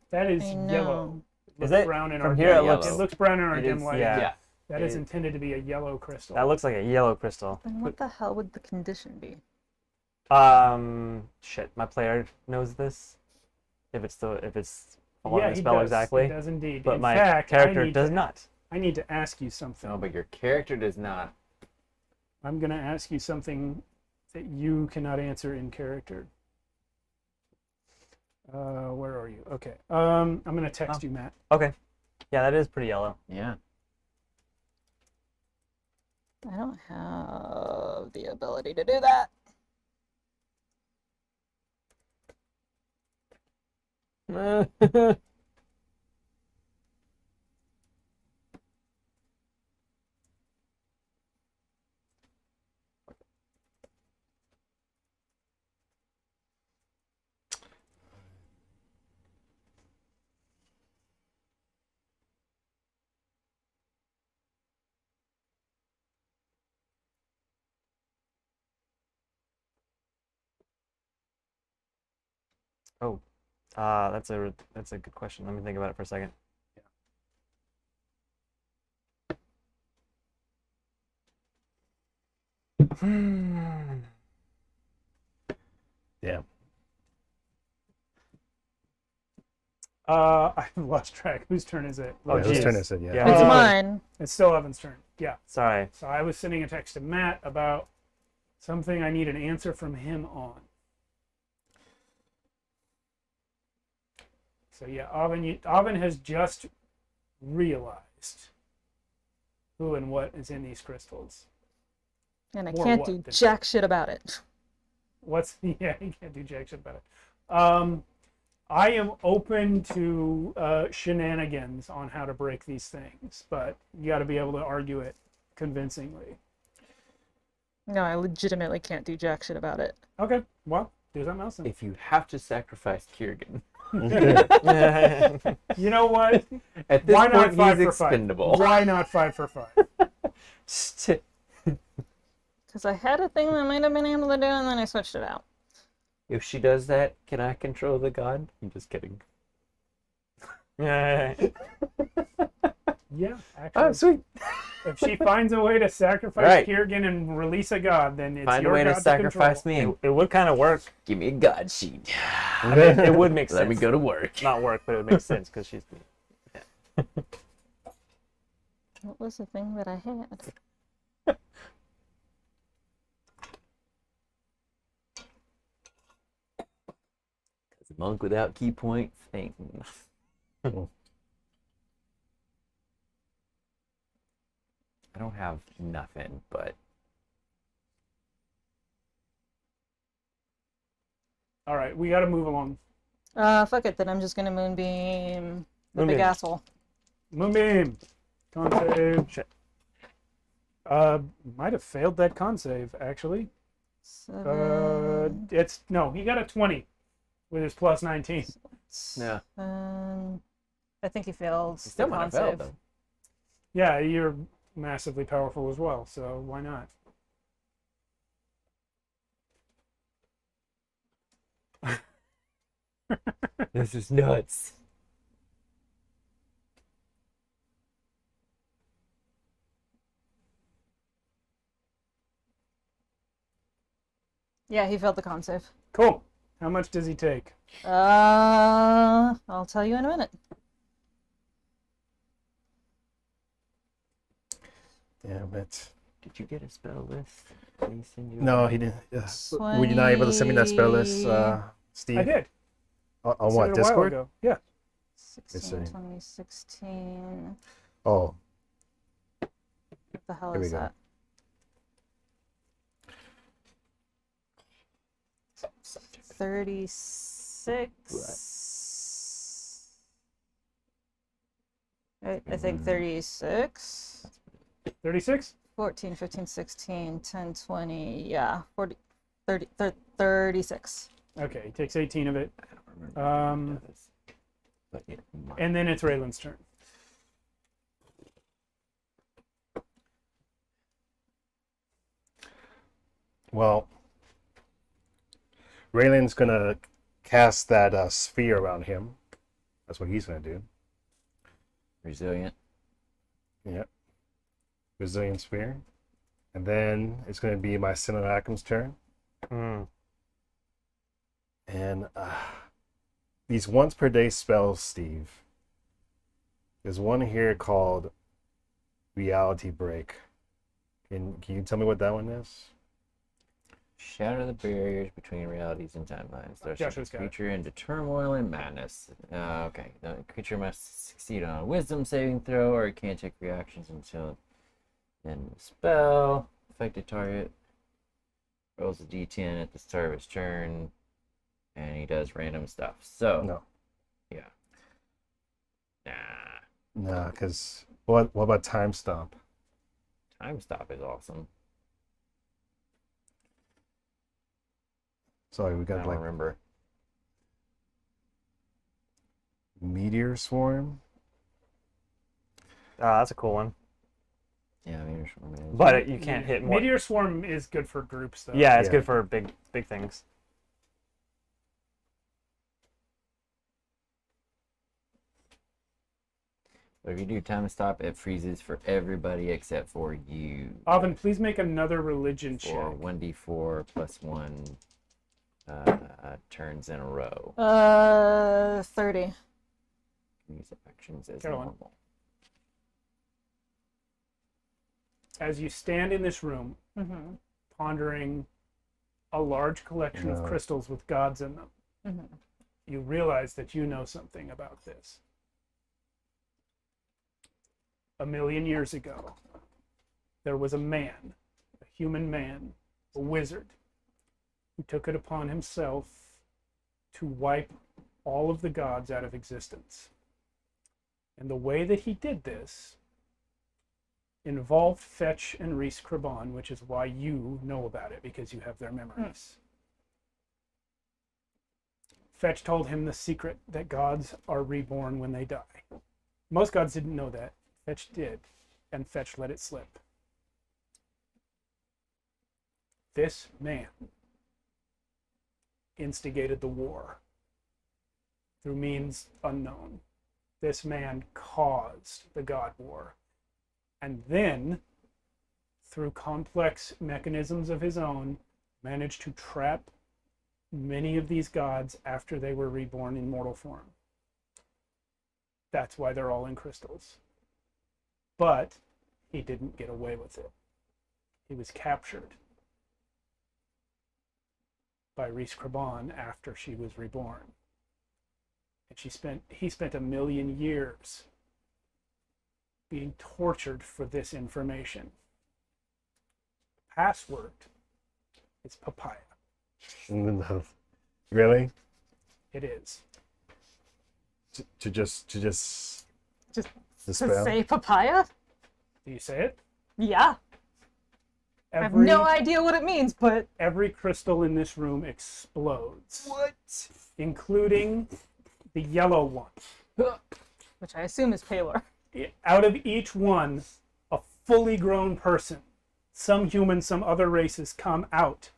That is I know. yellow. Is Looks it? brown in From our here dim it light. looks- It looks brown in our It dim is- light. yeah. That is intended to be a yellow crystal. That looks like a yellow crystal. Then what the hell would the condition be? Shit, my player knows this. If it's following Yeah, the he spell does. exactly. He does indeed. But In my fact, character does not. I need to ask you something. No, but your character does not. I'm going to ask you something that you cannot answer in character. Where are you? Okay. I'm going to text you, Matt. Okay. Yeah, that is pretty yellow. Yeah. I don't have the ability to do that. Oh, that's a good question. Let me think about it for a second. Yeah. I've lost track. Whose turn is it? Oh, Yeah, whose geez. turn is it? Yeah. Yeah. It's Oh. mine. It's still Evan's turn. Yeah. Sorry. So I was sending a text to Matt about something I need an answer from him on. So yeah, Oven has just realized who and what is in these crystals. And I Or can't what do then? jack shit about it. Yeah, you can't do jack shit about it. I am open to shenanigans on how to break these things, but you got to be able to argue it convincingly. No, I legitimately can't do jack shit about it. Okay, well, do something else then. If you have to sacrifice Kiergan, You know what? at this Why not point 5 he's for 5? expendable. Why not 5 for 5? Because I had a thing that I might have been able to do, and then I switched it out. If she does that, can I control the god? I'm just kidding. Yeah. Yeah, actually. Oh, sweet. If she finds a way to sacrifice Right. Kiergan and release a god, then it's Find a your way to god sacrifice control. me. It would kind of work. Give me a god sheet. I mean, it would make sense. Let me go to work. Not work, but it would make sense because she's. What was the thing that I had? Because a monk without key points ain't nothing. I don't have nothing, but All right, we got to move along. Fuck it, then I'm just gonna moonbeam the big Moonbeam. asshole. Moonbeam. Con save. Shit. Might have failed that con save, actually. 7, He got a 20 with his plus 19. yeah. I think he failed You still the might con have failed save. them. Yeah, you're massively powerful as well, so why not? This is nuts. Yeah, he failed the con save. Cool. How much does he take? I'll tell you in a minute. Damn it. Did you get a spell list? Did he send you No, he didn't. Were you not able to send me that spell list, Steve? I did. On I said what, it a while Discord? ago. Yeah. 16, see. 20, 16. Oh, What the hell Here we is go. that? 36. I think 36. 36? 14, 15, 16, 10, 20. Yeah, 40, 30, 36. Okay, he takes 18 of it. I don't remember. But it might. And then it's Raylan's turn. well, Raylan's gonna cast that sphere around him. That's what he's gonna do. Resilient. Yep. Resilient sphere. And then it's gonna be my Sinalakum's turn. Mm. And these once per day spells, Steve. There's one here called Reality Break. Can you tell me what that one is? Shatter the barriers between realities and timelines. Throw Joshua's the got it. creature into turmoil and madness. Okay. The creature must succeed on a wisdom saving throw, or it can't take reactions until the end of the spell. Affected target rolls a d10 at the start of his turn, and he does random stuff. So, No. yeah. Nah. Nah, because what about Time Stomp? Time stop is awesome. Sorry, we I got don't like remember. Meteor Swarm. That's a cool one. Yeah, I mean, But you can't hit more. Meteor Swarm is good for groups, though. Yeah, it's Yeah. good for big things. But if you do time stop, it freezes for everybody except for you. Oven, please make another religion For check. 1d4 plus 1 turns in a row. 30. Use actions as Carolyn. normal. As you stand in this room, Mm-hmm. pondering a large collection of No. crystals with gods in them, Mm-hmm. you realize that you know something about this. 1,000,000 years ago, there was a man, a human man, a wizard, who took it upon himself to wipe all of the gods out of existence. And the way that he did this involved Fetch and Reese Krabon, which is why you know about it, because you have their memories. Fetch told him the secret that gods are reborn when they die. Most gods didn't know that. Fetch did, and Fetch let it slip. This man instigated the war through means unknown. this man caused the God War. And then, through complex mechanisms of his own, managed to trap many of these gods after they were reborn in mortal form. That's why they're all in crystals. But he didn't get away with it. He was captured by Rhys Crabon after she was reborn. And he spent 1,000,000 years being tortured for this information. Password is papaya. Really? It is. To just Just dispel? to say papaya? Do you say it? Yeah. I have no idea what it means, but Every crystal in this room explodes. What? Including the yellow one. which I assume is Palor. Out of each one, a fully grown person, some human, some other races, come out.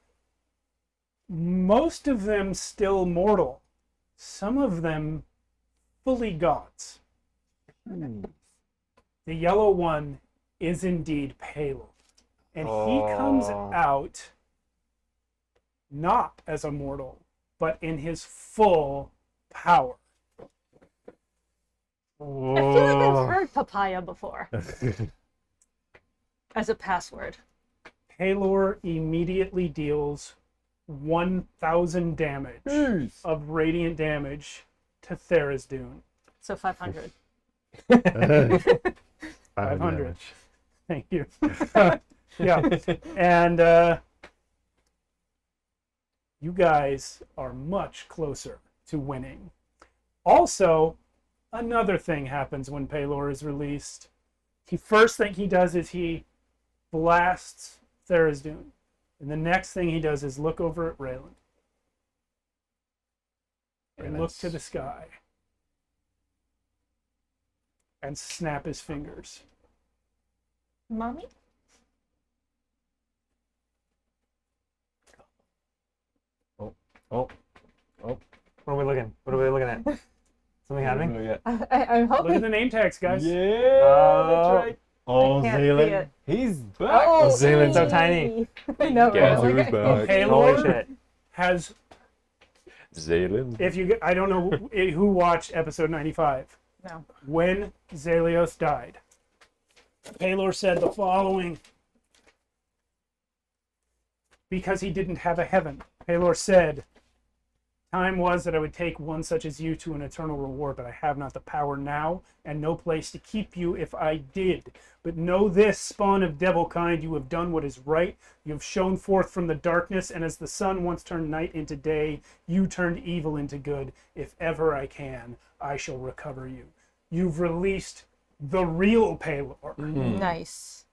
Most of them still mortal. Some of them fully gods. The yellow one is indeed Palor. And he comes out not as a mortal, but in his full power. I feel like I've heard papaya before as a password. Palor immediately deals 1,000 damage of radiant damage to Tharizdun. So 500. 500. Thank you. Yeah. And you guys are much closer to winning. Also, another thing happens when Palor is released. The first thing he does is he blasts Tharizdun. And the next thing he does is look over at Raylan. And look to the sky. And snap his fingers. Mommy? Oh. What are we looking? What are we looking at? Something happening? I'm Look hoping. at the name tags, guys. That's right. Oh, I can't see Zaylan. it. He's back. Oh, Zaylan's so tiny. I know. Guess right? who's back? Palor Holy shit. has, Zaylan. if you, I don't know who watched episode 95. No. When Zalios died, Palor said the following. Because he didn't have a heaven, Palor said, "Time was that I would take one such as you to an eternal reward, but I have not the power now, and no place to keep you if I did. But know this, spawn of devil kind, you have done what is right. You have shone forth from the darkness, and as the sun once turned night into day, you turned evil into good. If ever I can, I shall recover you." You've released the real Palor. Nice.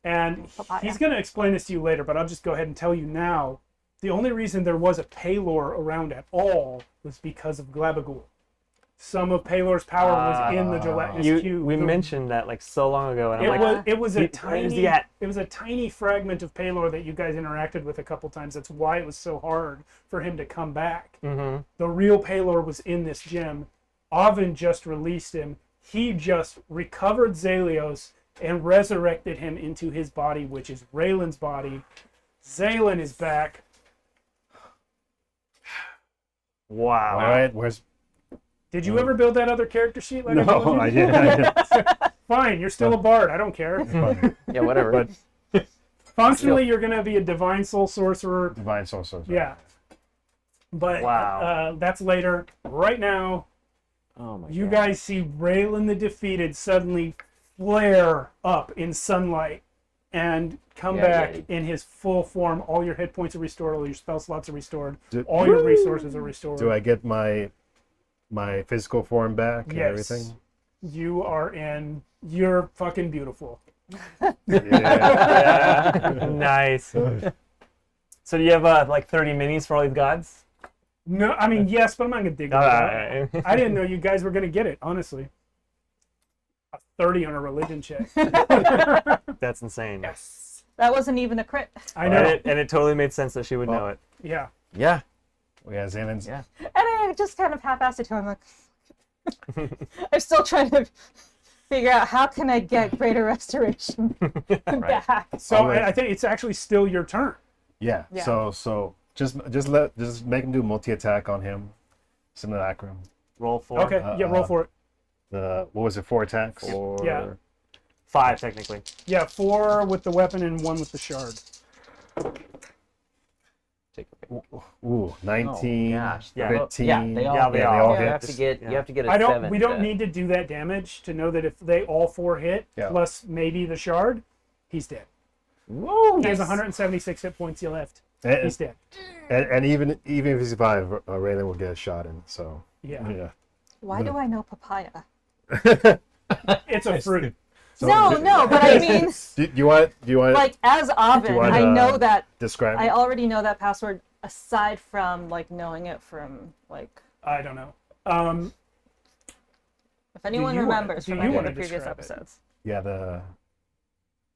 And Papaya. he's going to explain this to you later, but I'll just go ahead and tell you now. The only reason there was a Palor around at all was because of Glabagul. Some of Palor's power was in the gelatinous cube. We mentioned that like so long ago, and I'm It like, was a where's tiny he at? it was a tiny fragment of Palor that you guys interacted with a couple times. That's why it was so hard for him to come back. mm-hmm. The real Palor was in this gem. Oven just released him. He just recovered Zalios and resurrected him into his body, which is Raylan's body. Zaylan is back. Wow. All right, where's... Did you ever build that other character sheet? Like No, told you? I didn't. Fine, you're still a bard. I don't care. Yeah, whatever. But Functionally, you're going to be a divine soul sorcerer. divine soul sorcerer. Yeah. But Wow. that's later. Right now, Oh my you god. guys see Raylan the Defeated suddenly flare up in sunlight and come back in his full form. All your hit points are restored. All your spell slots are restored. All your resources are restored. Do I get my physical form back and Yes. everything? You are in. You're fucking beautiful. Yeah. Nice. So do you have like 30 minis for all these gods? No, I mean, yes, but I'm not going to dig into that. Alright. I didn't know you guys were going to get it, honestly. A 30 on a religion check. That's insane. That wasn't even a crit. I know. And it totally made sense that she would know it. Yeah. Yeah. Yeah, Xanon's... Yeah. And I just kind of half-assed it to him, like, I'm still trying to figure out how can I get greater restoration back. So I think it's actually still your turn. Yeah. Yeah. So just make him do multi attack on him. Simulacrum. Roll for Okay, yeah, roll for it. What was it? 4 attacks. Yeah. 5 technically. Yeah, 4 with the weapon and 1 with the shard. Take Ooh, 19, gosh. Yeah. 15. Yeah, they all, Yeah, they all you hit. have to get Yeah. you have to get a 7. We don't need to do that damage to know that if they all 4 hit, Yeah. plus maybe the shard, he's dead. Woo! He has 176 hit points left. And, He's dead. and even if he survives, Raylan will get a shot in. So Yeah. Why do I know papaya? It's a fruit. So, No, but I mean, Do you want like as Ovid, want, I know that describe? I already know that password aside from like knowing it from like I don't know. if anyone you wanna- remembers do from you any of wanna the previous describe it? episodes. Yeah, the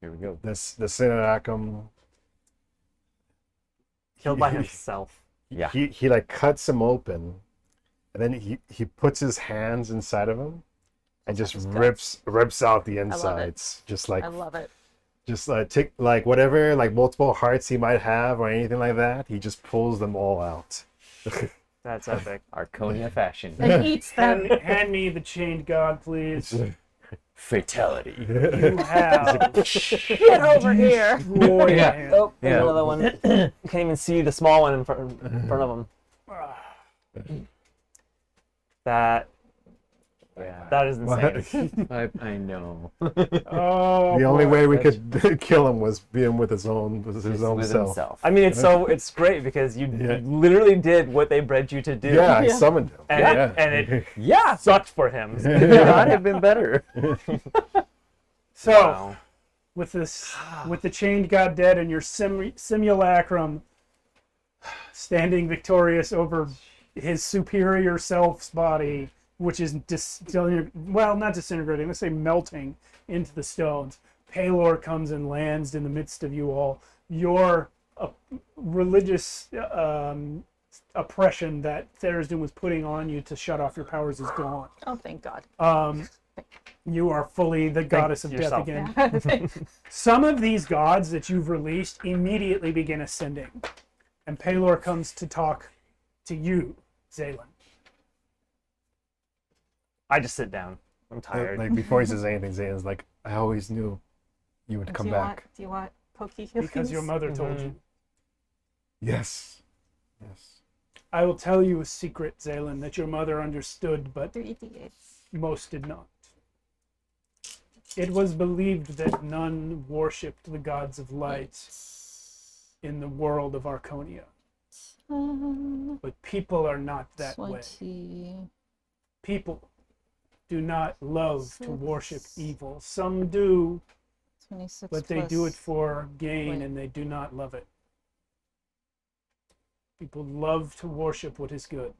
Here we go. the Simulacrum. Killed by himself. Yeah. He like cuts him open, and then he puts his hands inside of him, and just rips out the insides, just like I love it. take like whatever like multiple hearts he might have or anything like that. He just pulls them all out. That's epic. Archonia fashion. And eats them. Hand me the chained god, please. Fatality. You have Get over here. destroyed Yeah. him. Oh, there's Yeah. another one. Can't even see the small one in front of him. That is insane. I know. Oh, The only boy. way we could kill him was be him with his own With self. himself. I mean, it's great because you Yeah. literally did what they bred you to do. Yeah, I summoned him. And it Yeah. sucked for him. Could not have been better. So, Wow. with the chained god dead and your simulacrum standing victorious over his superior self's body, which is not disintegrating, let's say melting into the stones. Palor comes and lands in the midst of you all. Your religious oppression that Tharizdun was putting on you to shut off your powers is gone. Oh, thank God. You are fully the goddess of yourself. death again. Some of these gods that you've released immediately begin ascending. And Palor comes to talk to you, Zaylin. I just sit down. I'm tired. Like before he says anything, Zayn's like, I always knew you would come back. Do you want pokey healings? Because your mother told you. Yes. Yes. I will tell you a secret, Zaylin, that your mother understood, but 3d8. most did not. It was believed that none worshipped the gods of light in the world of Archonia. But people are not that way. 20. People do not love to worship evil. Some do, 26 but they do plus- it for gain Wait. and they do not love it. People love to worship what is good.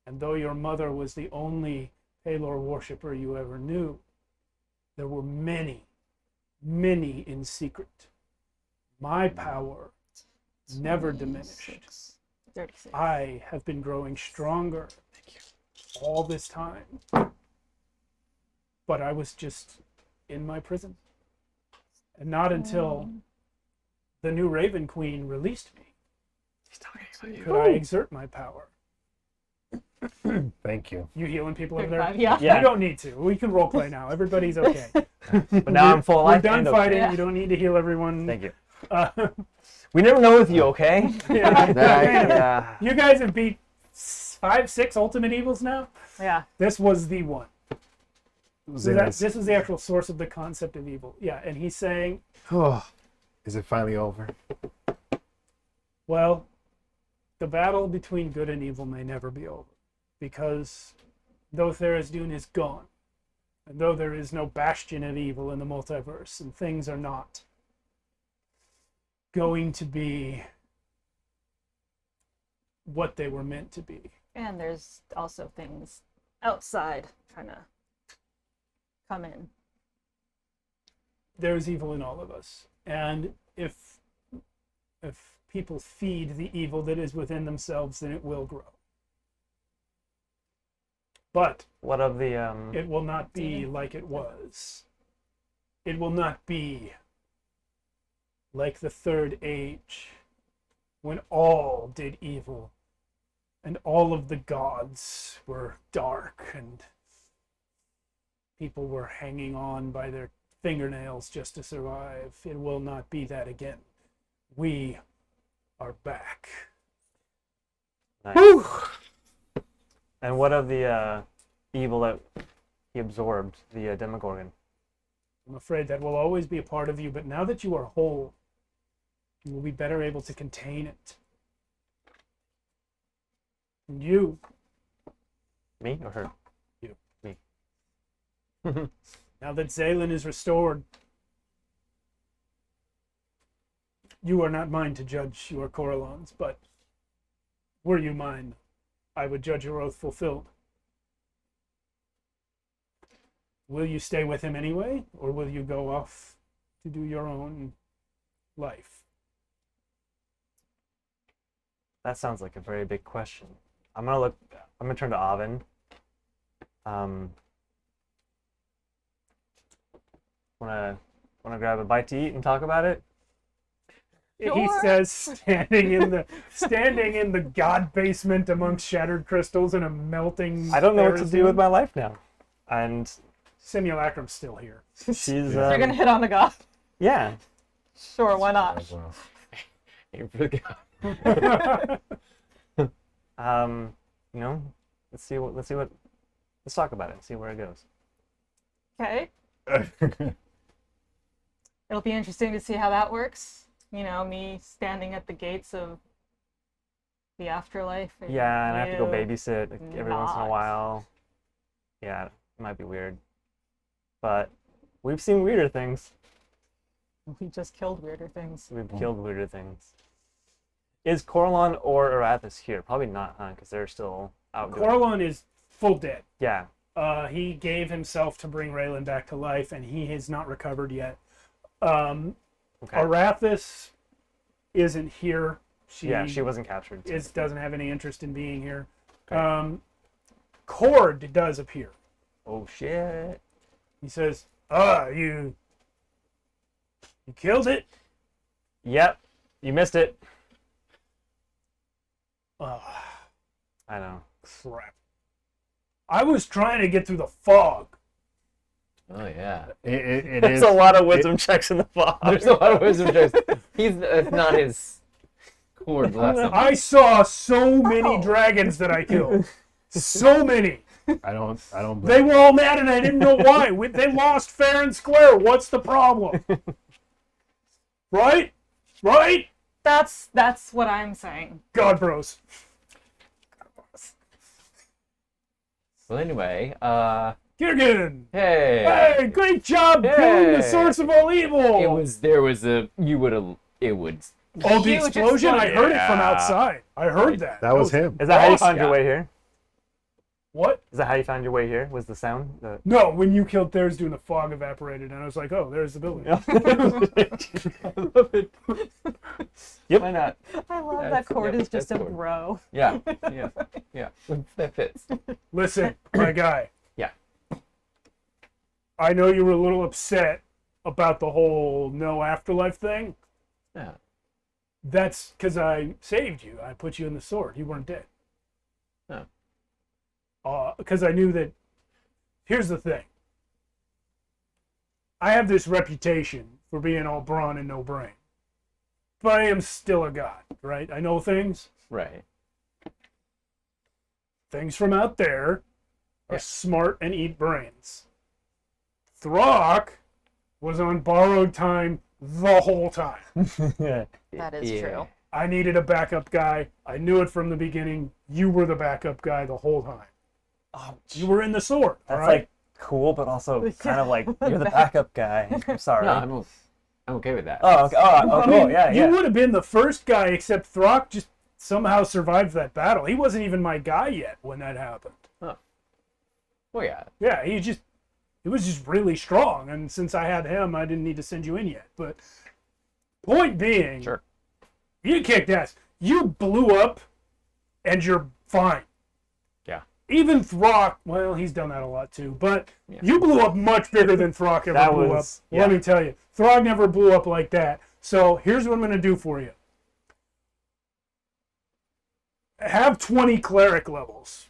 And though your mother was the only Palor worshiper you ever knew, there were many, many in secret. My power never diminished. 36. I have been growing stronger all this time. But I was just in my prison. And not until the new Raven Queen released me could I exert my power. Thank you. You healing people over there? 35, yeah. Yeah. You don't need to. We can role play now. Everybody's okay. But now I'm full of We're life. done and okay. fighting. Yeah. You don't need to heal everyone. Thank you. Uh, We never know with you, okay? yeah. Yeah. You guys have beat 5, 6 ultimate evils now. Yeah. This was the one. So Zayn's, this is the actual source of the concept of evil. Yeah, and he's saying, is it finally over? well, the battle between good and evil may never be over. Because though Tharizdun is gone, and though there is no bastion of evil in the multiverse, and things are not going to be what they were meant to be. And there's also things outside trying to come in. There's evil in all of us. And if people feed the evil that is within themselves, then it will grow. But What of the it will not be like it was. It will not be like the Third Age, when all did evil, and all of the gods were dark, and people were hanging on by their fingernails just to survive. It will not be that again. We are back. nice. And what of the evil that he absorbed, the Demogorgon? I'm afraid that will always be a part of you, but now that you are whole, you will be better able to contain it. And you, Me or her? You. Me. now that Zalen is restored, you are not mine to judge your Carolyn's, but were you mine, I would judge your oath fulfilled. Will you stay with him anyway, or will you go off to do your own life? That sounds like a very big question. I'm gonna turn to Avin. Wanna grab a bite to eat and talk about it? He Sure. says, standing in the god basement amongst shattered crystals and a melting. I don't know what to do with Therazine. my life now. And Simulacrum's still here. she's So you're gonna hit on the god? yeah. Sure, why not? As well. Aim for the guy. Let's talk about it and see where it goes. Okay. It'll be interesting to see how that works. Me standing at the gates of the afterlife. Yeah, and I have to go you babysit every once in a not. while. Yeah, it might be weird. But we've seen weirder things. We just killed weirder things. We've killed weirder things. Is Carolynn or Arathis here? Probably not, huh? Because they're still out doing. Carolynn is full dead. Yeah. He gave himself to bring Raylan back to life, and he has not recovered yet. Okay. Arathis isn't here. She wasn't captured. Doesn't have any interest in being here. Okay. Cord does appear. Oh shit. He says, you killed it? Yep. You missed it. Oh, I know. crap. I was trying to get through the fog. Oh yeah. It There's is. a lot of wisdom checks in the fog. There's a lot of wisdom checks. It's not his cord lesson. I saw so many Oh. dragons that I killed. So many. I don't. They were all mad and I didn't know why. They lost fair and square. What's the problem? Right? Right? That's what I'm saying. God bros. Well, anyway, Kirgan. hey. Hey, great job killing the Hey. source of all evil. You would have, it would. Oh, the Huge explosion? I heard it from Yeah. outside. I heard that. That was him. Is that how you Awesome. found your way here? What? Is that how you found your way here? Was the sound? No, when you killed theirs, doing the fog evaporated, and I was like, oh, there's the building. I love it. Yep. Why not? I love That's- that Cord yep, is just a that's Cord. bro. Yeah. That fits. Listen, my guy. Yeah. I know you were a little upset about the whole no afterlife thing. Yeah. That's because I saved you. I put you in the sword. You weren't dead. Oh. Because I knew that. Here's the thing. I have this reputation for being all brawn and no brain. But I am still a god, right? I know things. Right. Things from out there are Yeah. smart and eat brains. Throck was on borrowed time the whole time. That is true. I needed a backup guy. I knew it from the beginning. You were the backup guy the whole time. Oh, You were in the sword, all that's right? like cool, but also kind of like you're the backup guy. I'm sorry. No, I'm okay with that. Oh, okay. Oh, I cool. mean, Yeah, you yeah. would have been the first guy, except Throck just somehow survived that battle. He wasn't even my guy yet when that happened. Well, yeah. Yeah, he was just really strong, and since I had him, I didn't need to send you in yet. But point being, Sure. you kicked ass. You blew up, and you're fine. Yeah. even Throck, well, he's done that a lot too, but Yeah. you blew up much bigger than Throck ever That blew was- up. Let yeah. me tell you. Throg never blew up like that. So here's what I'm going to do for you. Have 20 cleric levels.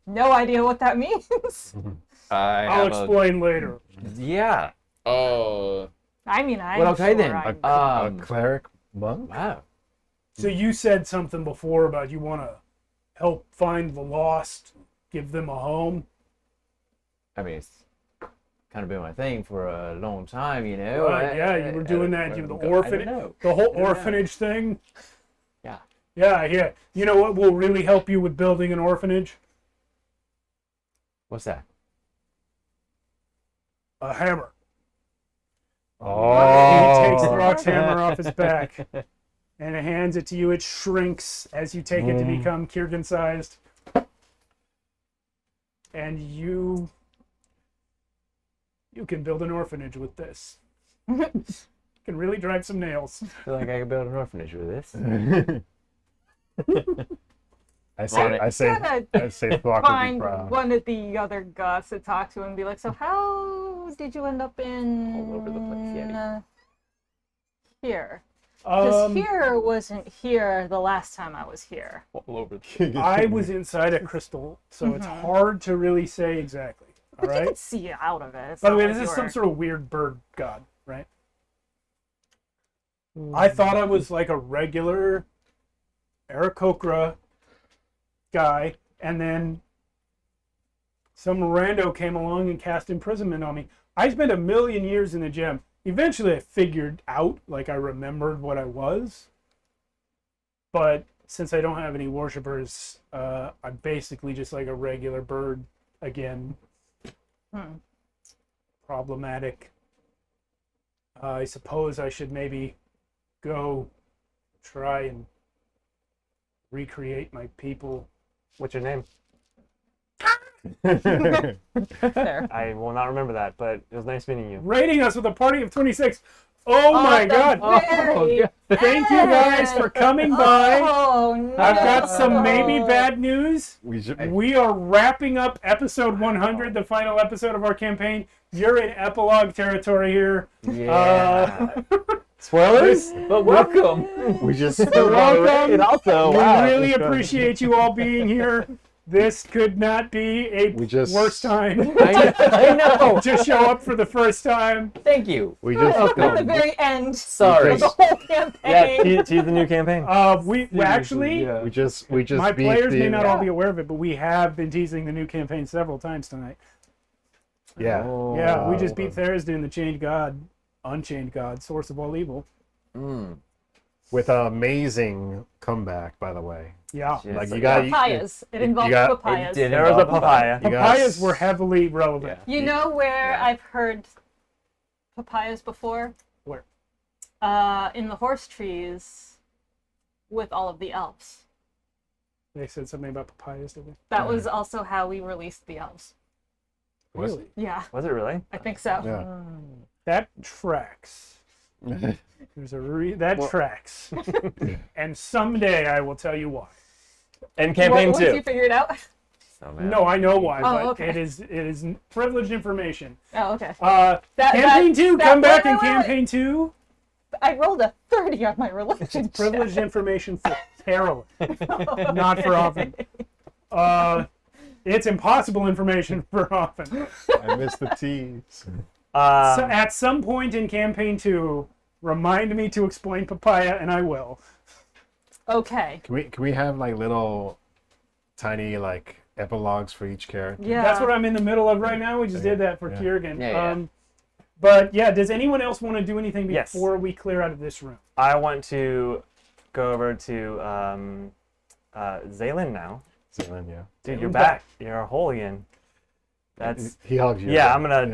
No idea what that means. I'll explain later. Yeah. Oh. I mean, I'm Well, okay sure then. I'm- A cleric monk? Wow. So you said something before about you want to help find the lost, give them a home. I mean, it's kind of been my thing for a long time, you know. Right, yeah, you were doing that. You the I don't orphan, know. the whole I don't know. orphanage thing. Yeah. Yeah. You know what will really help you with building an orphanage? What's that? A hammer. Oh. He takes Throck's hammer off his back and hands it to you. It shrinks as you take it to become Kiergan-sized. And you can build an orphanage with this. You can really drive some nails. I feel like I could build an orphanage with this. I Gotta say Throck would be Find proud. one of the other gods to talk to and be like, so how did you end up in All over the place, Yeti. here? Because Um, here wasn't here the last time I was here. All over the I was inside a crystal, so it's hard to really say exactly. All But you right. could see out of it. It's By the not way, like this is you some were- sort of weird bird god, right? I thought I was like a regular Aarakocra guy, and then some rando came along and cast imprisonment on me. I spent 1,000,000 years in the gem. Eventually, I figured out, like, I remembered what I was. But since I don't have any worshippers, I'm basically just like a regular bird again. Problematic. I suppose I should maybe go try and recreate my people. What's your name? there. I will not remember that, but it was nice meeting you. Rating us with a party of 26. Oh my god! Thank you guys for coming by. Oh no! I've got some maybe bad news. We should, We are wrapping up episode 100, the final episode of our campaign. You're in epilogue territory here. Yeah. Spoilers? But welcome. we just Welcome. It also. We Wow. really appreciate you all being here. This could not be a We just- worst time I know. to show up for the first time. Thank you. we just At the very end Sorry. of the whole campaign. Yeah, she's the new campaign. We actually, we just my beat players the, may not all be aware of it, but we have been teasing the new campaign several times tonight. yeah. Yeah, we just beat Therisden, the Chained God, Unchained God, source of all evil. With an amazing comeback, by the way. Yeah. Yes. Like you got Papayas. It involved got- papayas. It did There was a involve papaya. you got- Papayas were heavily relevant. Yeah. You know where I've heard papayas before? Where? In the horse trees with all of the elves. They said something about papayas, did they? That was also how we released the elves. Really? Yeah, Was it really? I think so. Yeah. That tracks. There's that tracks. And someday I will tell you why. And campaign Once 2. you figure it out. So, man. No, I know why, Oh, but okay. it is privileged information. Oh, okay. Campaign 2, come back in wait. campaign 2. I rolled a 30 on my religion. Privileged information for Carolyn, not for often. It's impossible information for often. I missed the tease. So at some point in campaign 2, remind me to explain papaya, and I will. Okay. Can we have like little tiny like epilogues for each character? Yeah. That's what I'm in the middle of right now. We just did that for Yeah. Kiergan. Yeah. But yeah, does anyone else want to do anything Yes. before we clear out of this room? I want to go over to Zaylin now. Zealand, yeah. Dude, you're Zalin's back. You're whole again. That's He hugs you. yeah. I'm gonna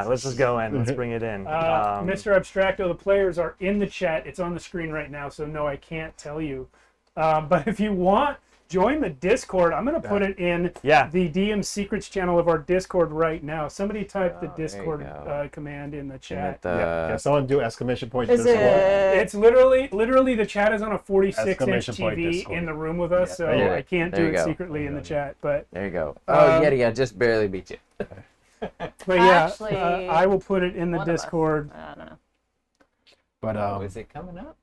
let's just go in. Let's bring it in. Mr. Abstracto, the players are in the chat. It's on the screen right now, so no, I can't tell you. But if you want, join the Discord. I'm going to put it in Yeah. the DM Secrets channel of our Discord right now. Somebody type the Oh, there you Discord go. command in the And chat. Yeah, someone do exclamation point Is Discord. it? It's literally the chat is on a 46-inch Exclamation point TV Discord. in the room with us, so there you I can't go. do There you it go. secretly in the chat. But There you go. Oh, Um, Yeti, I just barely beat you. yeah, Actually, I will put it in the one of us. Discord. I don't know. But Oh, is it coming up?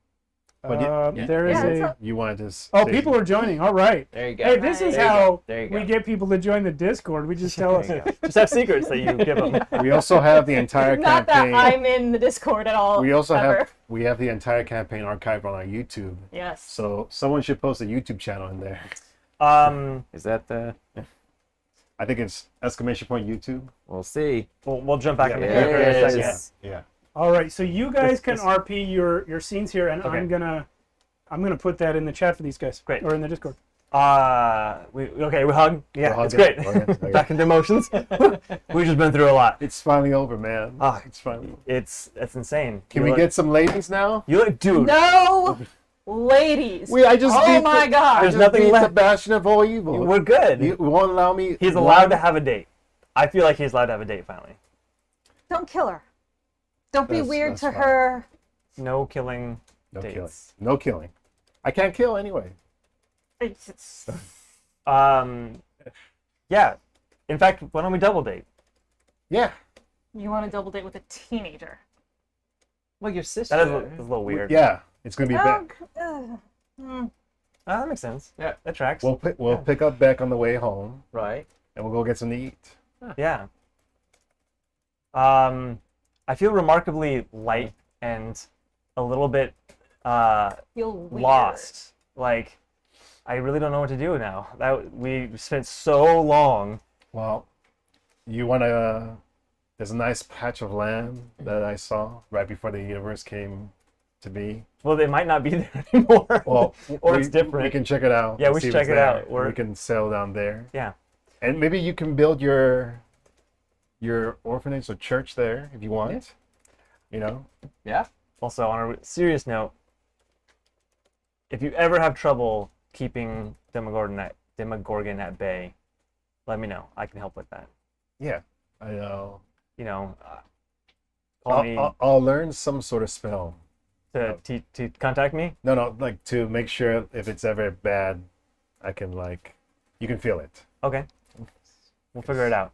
But yeah, There is Yeah, it's a. up. you wanted to. s- Oh, say- people are joining. All right. There you go. Hey, this is There you how There you we go. get people to join the Discord. We just tell us. There you go. Just have secrets that you give them. We also have the entire Not that campaign. I'm in the Discord at all. We also ever. have the entire campaign archived on our YouTube. Yes. So someone should post a YouTube channel in there. Is that the? I think it's exclamation point YouTube. We'll see. We'll jump back Yeah, into there character it in a second. is. Yeah. All right, so you guys can this- RP your scenes here, and Okay. I'm gonna put that in the chat for these guys. Great. Or in the Discord. We hug. Yeah, We're it's hugging. great. Okay. Back into emotions. We've just been through a lot. It's finally over, man. Ah, It's finally. It's insane. Can we get some ladies now? You look, dude. No, ladies. I just Oh beat my the, God. I There's just nothing beat the left. Bastion of all evil. We're good. You won't allow me. He's allowed to have a date. I feel like he's allowed to have a date finally. Don't kill her. Don't be That's- weird that's to fine. her. No killing No killing. dates. No killing. I can't kill anyway. It's Yeah. In fact, why don't we double date? Yeah. you want to double date with a teenager. Well, your sister. That is a little weird. Yeah. It's gonna be Oh, back. That makes sense. Yeah. That tracks. We'll pick up Beck on the way home, Right. and we'll go get something to eat. Yeah. I feel remarkably light and a little bit Feel weird. lost. Like, I really don't know what to do now. That we spent so long. Well, you wanna? There's a nice patch of land that I saw right before the universe came to be. Well, they might not be there anymore. Well, Or we, it's different. We can check it out. Yeah, and we see should if check it's it out. there. We can sail down there, Yeah. and maybe you can build your orphanage or church there if you want. You know. Yeah. Also, on a serious note, if you ever have trouble keeping Demogorgon at bay, let me know. I can help with that. Yeah. I know. You know, call me I'll learn some sort of spell. to contact me. No, like to make sure if it's ever bad, I can you can feel it. Okay. We'll figure it out.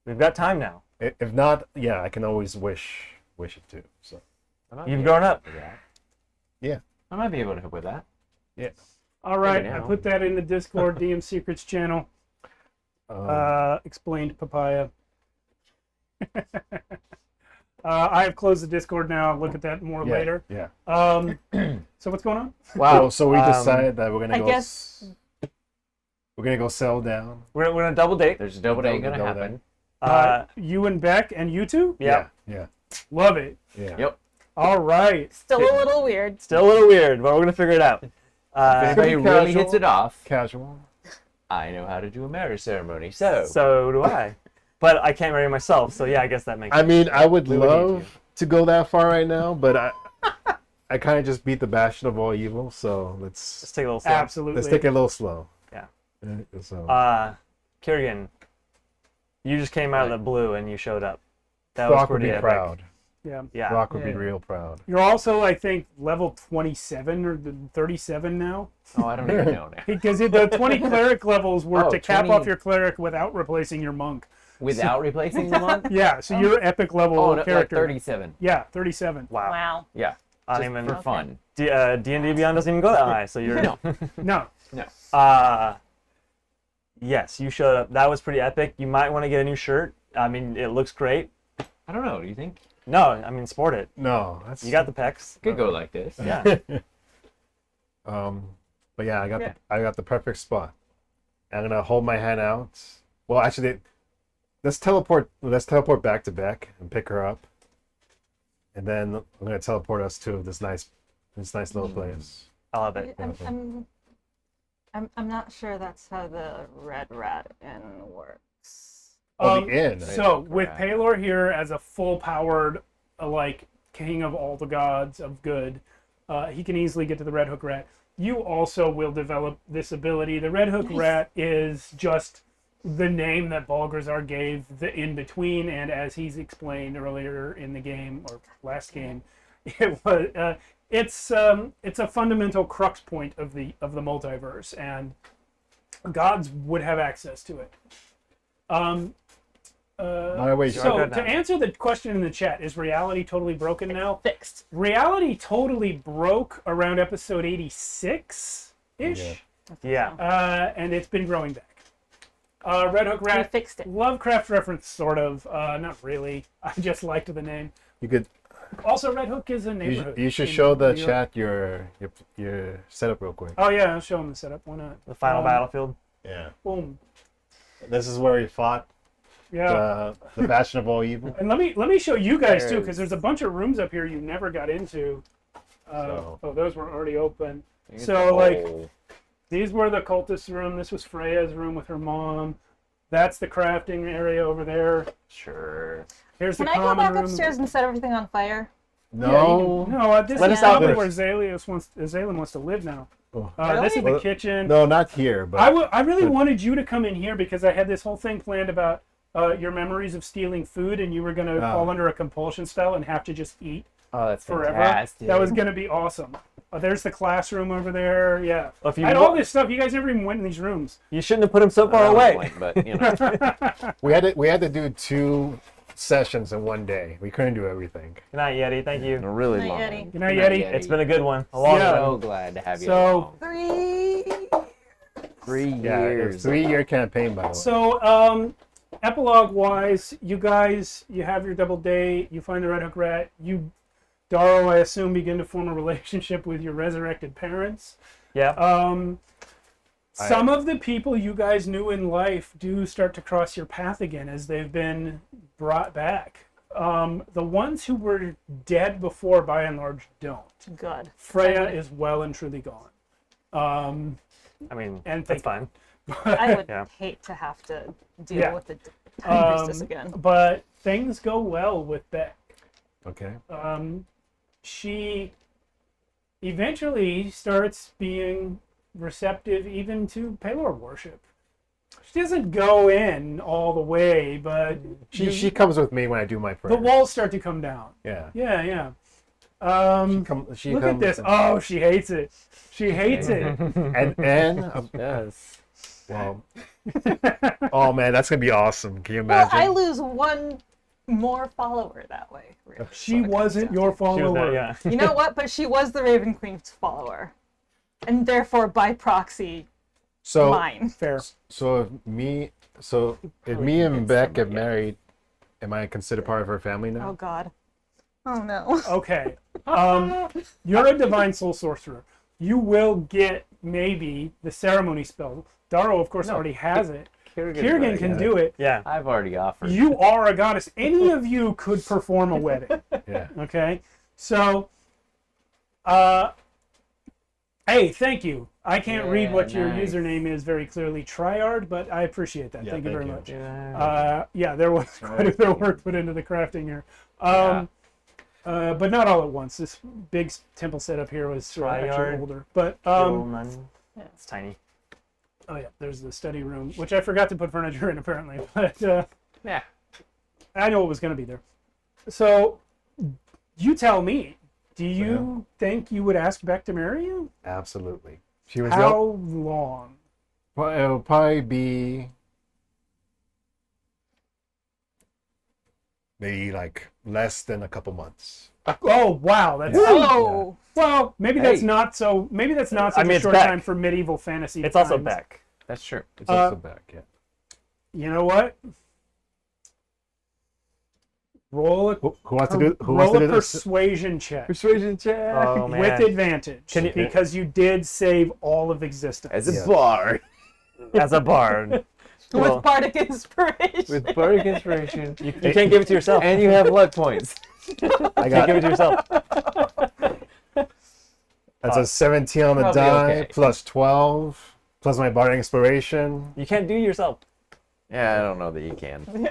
We've got time now. If not, yeah, I can always wish it too. So You've grown up. yeah, I might be able to help with that. yeah. All right, Maybe I now. put that in the Discord DM Secrets channel. Explained papaya. I have closed the Discord now. I'll look at that more yeah, later. Yeah. So what's going on? Wow. So we decided that we're gonna I go. guess We're gonna go settle down. We're gonna double date. There's a double date Double gonna date. happen. You and Beck and you two? Yeah. Yeah. Love it. Yeah. Yep. All right. still a little weird. Still a little weird, but we're gonna figure it out. If anybody pretty really casual. hits it off, Casual. I know how to do a marriage ceremony. So So do I. But I can't marry myself, so yeah, I guess that makes I sense. mean, I would We would need love to go that far right now, but I kind of just beat the Bastion of all evil, so let's Just take a little slow. Absolutely. let's take it a little slow. Yeah. So Kerrigan, you just came out of the blue and you showed up. That was Brock would pretty be epic. proud. Yeah. Yeah. Brock would be Yeah. real proud. You're also, I think, level 27 or 37 now. oh, I don't even know now. Because the 20 cleric levels were Oh, to cap 20 off your cleric without replacing your monk. Without replacing the monk? Yeah, so you're epic level Oh, no, like character. 37. Yeah, 37. Wow. Wow. Yeah. I Just don't even. for fun. D&D Beyond doesn't even go that high, so you're. No. No. No. Yes, you showed up. That was pretty epic. You might want to get a new shirt. I mean, it looks great. I don't know. Do you think? No, I mean, sport it. No, that's You got the pecs. Could go like this. Yeah. But yeah, Yeah. I got the perfect spot. I'm gonna hold my hand out. Well, actually, let's teleport back to Beck and pick her up, and then I'm gonna teleport us to this nice little place. I love it. I'm not sure that's how the Red Rat Inn works. Oh, the inn. So with Correct. Palor here as a full-powered, king of all the gods of good, he can easily get to the Red Hook Rat. you also will develop this ability. The Red Hook Rat is just the name that Balgazar gave the in-between, and as he's explained earlier in the game, or last game, it was it's a fundamental crux point of the multiverse, and gods would have access to it. So to answer the question in the chat, is reality totally broken now? Fixed. Reality totally broke around episode 86-ish. Yeah. And it's been growing back. Red Hook We Rat, fixed it. Lovecraft reference, sort of. Not really. I just liked the name. You could. Also, Red Hook is a neighborhood. You should in show the New York. chat your setup real quick. Oh yeah, I'll show them the setup. Why not? The final battlefield. Yeah. Boom. This is where we fought Yeah. the Bastion of all evil. And let me show you guys too, because there's a bunch of rooms up here you never got into. Oh, those were already open. So like, these were the cultist room. This was Freya's room with her mom. That's the crafting area over there. Sure. Here's Can the I go common back room. upstairs and set everything on fire? No. No, this Let is us out probably first. where Zalem wants to live now. Oh. This is the Well, kitchen. No, not here. But I really wanted you to come in here because I had this whole thing planned about your memories of stealing food, and you were going to fall under a compulsion spell and have to just eat Oh, that's forever. fantastic. That was going to be awesome. There's the classroom over there. Yeah. Well, if you I had all this stuff. You guys never even went in these rooms. You shouldn't have put him so far away. But you know, we had to do 2 sessions in one day. We couldn't do everything. Good night, Yeti. Thank you. a really Night, long. Yeti. one. Good night, Yeti. It's been a good one. A long Yeah. one. So glad to have you. So- along. 3 Yeah, years. it's a 3-year campaign, by the way. So, epilogue-wise, you guys, you have your double date. You find the Red Hook Rat. You, Darrow, I assume, begin to form a relationship with your resurrected parents. Yeah. Some of the people you guys knew in life do start to cross your path again as they've been brought back. The ones who were dead before, by and large, don't. Good. Freya is well and truly gone. I mean, and that's thank- fine. I would Yeah. hate to have to deal Yeah. with the Time Priestess again. But things go well with Beck. Okay. She eventually starts being receptive even to Pelor worship. She doesn't go in all the way, but She comes with me when I do my prayers. the walls start to come down. Yeah. Yeah, yeah. She Look at comes this. and- Oh, she hates it. She hates it. and Yes. well, oh man, that's gonna be awesome. Can you Well, imagine? I lose one more follower that way. Really. She wasn't your She was follower. there, yeah. You know what? But she was the Raven Queen's follower, and therefore, by proxy, so mine. Fair. so if me and Beck get married, am I considered part of her family now? Oh God. Oh no. Okay. You're a divine soul sorcerer. You will get maybe the ceremony spell. Darrow, of course, already has it. Kiergan can do it. Yeah. I've already offered. You are a goddess. Any of you could perform a wedding. Yeah. Okay? So, hey, thank you. I can't read what your nice. username is very clearly, Triard, but I appreciate that. Yeah, thank you very thank much. Yeah. Yeah, there was quite a bit of work put into the crafting here. But not all at once. This big temple setup here was actually Triard. older. But, Little nun. It's tiny. oh yeah, there's the study room, which I forgot to put furniture in apparently. But Yeah. I know it was going to be there. So, you tell me, do you think you would ask Beck to marry you? Absolutely. She was How long? well, it'll probably be maybe like less than a couple months. Oh wow, that's Oh. well. Maybe that's Hey. not so. Maybe that's not such I mean, a it's short Beck. time for medieval fantasy. It's also times. Beck. That's true. It's also back, yeah. You know what? Roll a Who wants to do? Who roll wants to a do this? persuasion check Persuasion check. Oh, man. with advantage Can you- because you did save all of existence. As a Yeah. bard. As a bard. Well, With bardic inspiration. With bardic inspiration. you can't give it to yourself. And you have luck points. I You can't got give it to yourself. that's a 17 on the Probably die okay. plus 12 plus my bardic inspiration. You can't do yourself. Yeah, I don't know that you can.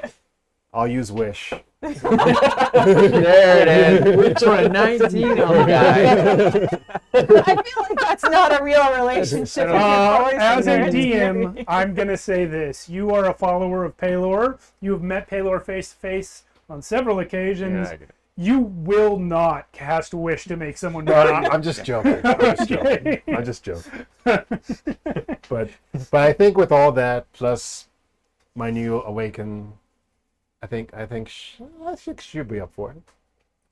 I'll use wish. There it is. We threw a 19 on the guy. I feel like that's not a real relationship. As a DM, I'm going to say this. You are a follower of Paylor. You have met Paylor face to face on several occasions. Yeah, I do. You will not cast wish to make someone No, die. I'm just joking. I'm just joking. But I think with all that plus my new awaken, I think she'll be up for it.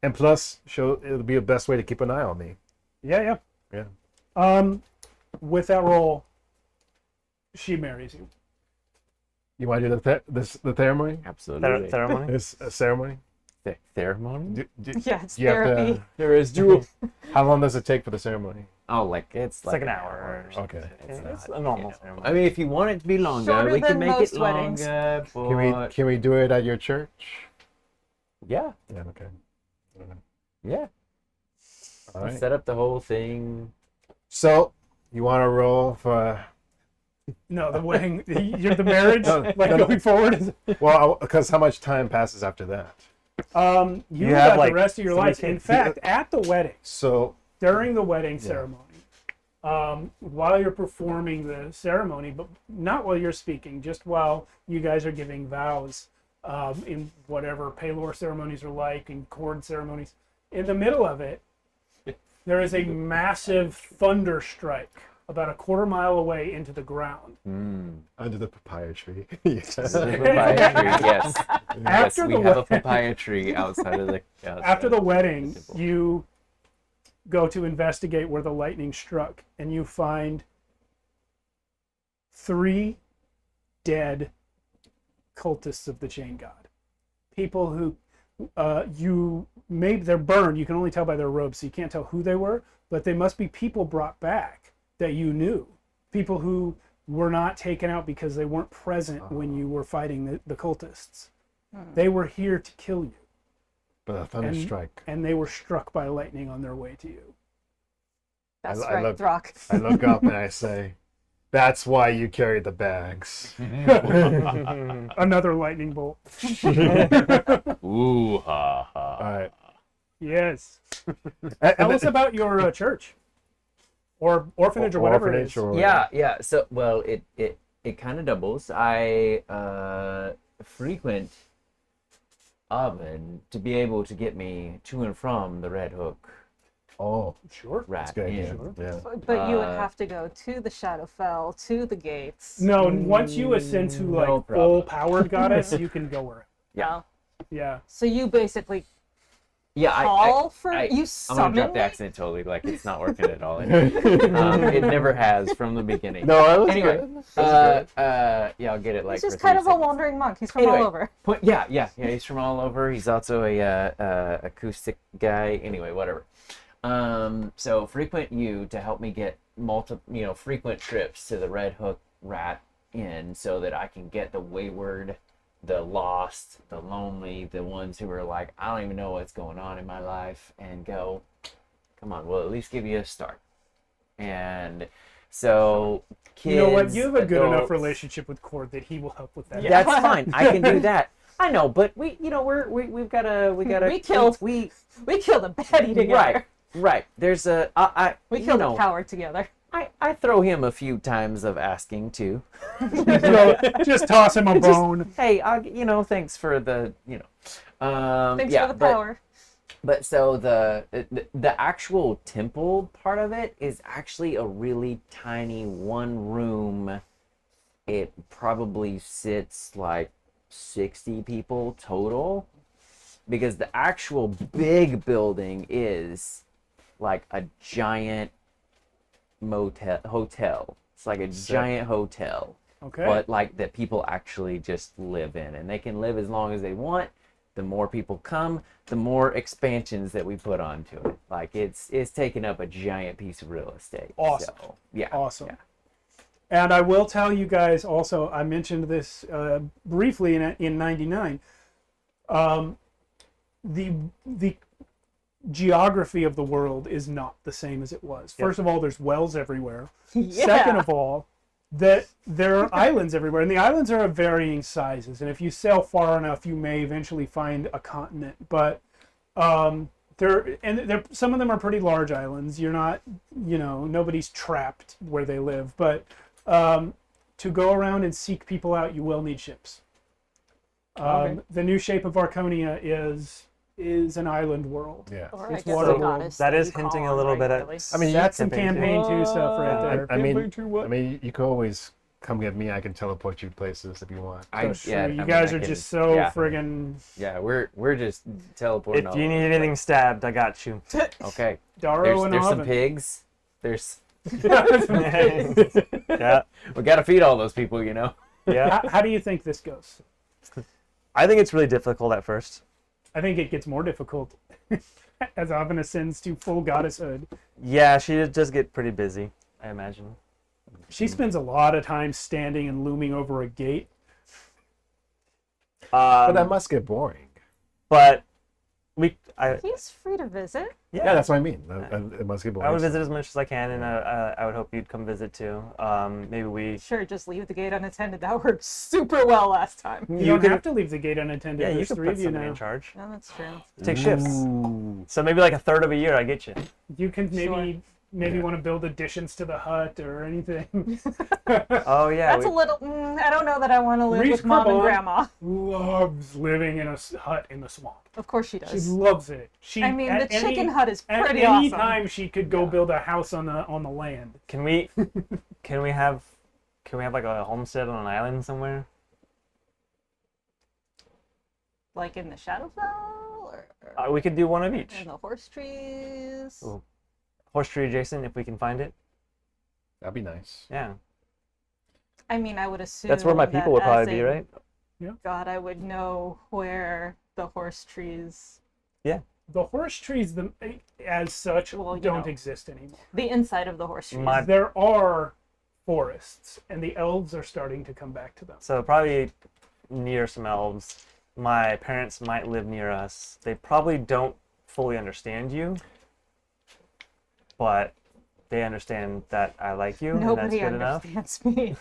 And plus, it'll be the best way to keep an eye on me. Yeah. Yeah. With that roll, she marries you. You want to do the ceremony? Absolutely. Ceremony? This ceremony? Ceremony? Yeah, it's You have therapy. to, There is dual. how long does it take for the ceremony? Oh, it's It's like an hour. Okay. It's a normal ceremony. I mean, if you want it to be longer, Shorter we can than make it most weddings. longer. But... Can we do it at your church? Yeah, Yeah. Okay. yeah. All right. Set up the whole thing. So you want to roll for? No, the wedding, the marriage, No, like no, no. going forward. Well, because how much time passes after that? You have, got like, the rest of your 3 life. kids. In fact, at the wedding, So during the wedding ceremony, while you're performing the ceremony, but not while you're speaking, just while you guys are giving vows in whatever Paylor ceremonies are like, and cord ceremonies, in the middle of it, there is a massive thunder strike about a quarter mile away into the ground. under the papaya tree. The papaya tree, yes. Yes, After we the have a wedding- papaya tree outside of the. After the wedding, you go to investigate where the lightning struck, and you find 3 dead cultists of the Chain God. People who they're burned. You can only tell by their robes, so you can't tell who they were, but they must be people brought back that you knew. People who were not taken out because they weren't present when you were fighting the cultists. They were here to kill you. But a thunder strike. And they were struck by lightning on their way to you. That's I right, look- Throck. I look up and I say, "That's why you carried the bags." Another lightning bolt. Ooh, ha, ha. All right. Yes. And Tell us then- about your church or orphanage or whatever it is. Orphanage or Yeah. So, well, it kind of doubles. I frequent Oven to be able to get me to and from the Red Hook Oh, Sure. Rat good. Inn. Yeah. But you would have to go to the Shadowfell, to the gates. No, once you ascend to like No full problem. powered goddess, you can go where. Yeah. Yeah. So you basically Yeah, call for I- you I'm gonna summon drop the me? accent totally. Like it's not working at all. It never has from the beginning. No, that was Anyway, good. That was yeah, I'll get it like. He's just for 3 kind of a seconds. wandering monk. He's from Anyway, all over. Yeah. He's from all over. He's also a acoustic guy. Anyway, whatever. So frequent you to help me get frequent trips to the Red Hook Rat Inn so that I can get the wayward, the lost, the lonely, the ones who are like, I don't even know what's going on in my life, and go, come on, we'll at least give you a start. And so kids, You know what? You have a good enough adults- relationship with Cord that he will help with that. Yeah. That's fine. I can do that. I know, but we've got to We killed a Betty together. Right. There's a We killed a coward together. I throw him a few times of asking too. Just toss him a bone. Hey, thanks for the Thanks yeah, for the power. But so the actual temple part of it is actually a really tiny one room. It probably sits like 60 people total, because the actual big building is like a giant hotel. It's like a giant hotel. Okay. But like that people actually just live in, and they can live as long as they want. The more people come, the more expansions that we put onto it. Like it's taking up a giant piece of real estate. Awesome. So, yeah. Awesome. Yeah. And I will tell you guys also, I mentioned this briefly in 99. The geography of the world is not the same as it was. First of all, there's wells everywhere. Yeah. Second of all, that there are islands everywhere, and the islands are of varying sizes. And if you sail far enough, you may eventually find a continent. But some of them are pretty large islands. You're not, nobody's trapped where they live. But to go around and seek people out, you will need ships. The new shape of Archonia is an island world. Yeah. Or I It's guess water a world. goddess That is you call hinting a on little bit at. regularly. I mean, That's some Campaign campaign 2 stuff right there. I mean, you could always come get me. I can teleport you places if you want. That's true. You guys are just so friggin' Yeah, we're just teleporting. If all you over need the anything place. stabbed, I got you. Okay. Darrow and There's some Oven. pigs. There's Yeah. we gotta feed all those people, Yeah. How do you think this goes? I think it's really difficult at first. I think it gets more difficult as Oven ascends to full goddesshood. Yeah, she does get pretty busy, I imagine. She spends a lot of time standing and looming over a gate. But that must get boring. But He's free to visit. Yeah, that's what I mean. It must get boring. I would visit as much as I can, and I would hope you'd come visit too. Maybe we. Sure, just leave the gate unattended. That worked super well last time. You don't have to leave the gate unattended. Yeah, you There's could 3 put of you somebody now. in charge. No, that's true. Take shifts. Ooh. So maybe like a third of a year, I get you. You can Sure. maybe want to build additions to the hut or anything. Oh yeah. That's a little. I don't know that I want to live Reese with mom and Carbon grandma. Loves living in a hut in the swamp. Of course she She does. loves it. I mean, the chicken hut is At pretty any awesome. time she could go build a house on the land. Can we have like a homestead on an island somewhere? Like in the Shadowfell or We could do one of each. in the horse trees. Ooh. Horse tree adjacent, if we can find it. That'd be nice. Yeah. I mean, I would assume That's where my that people would as probably be, a right? God, I would know where the horse trees, The horse trees, as such, Well, don't exist anymore. the inside of the horse trees. There are forests, and the elves are starting to come back to them. So probably near some elves. My parents might live near us. They probably don't fully understand you, but they understand that I like you, and that's Nobody good enough. understands me.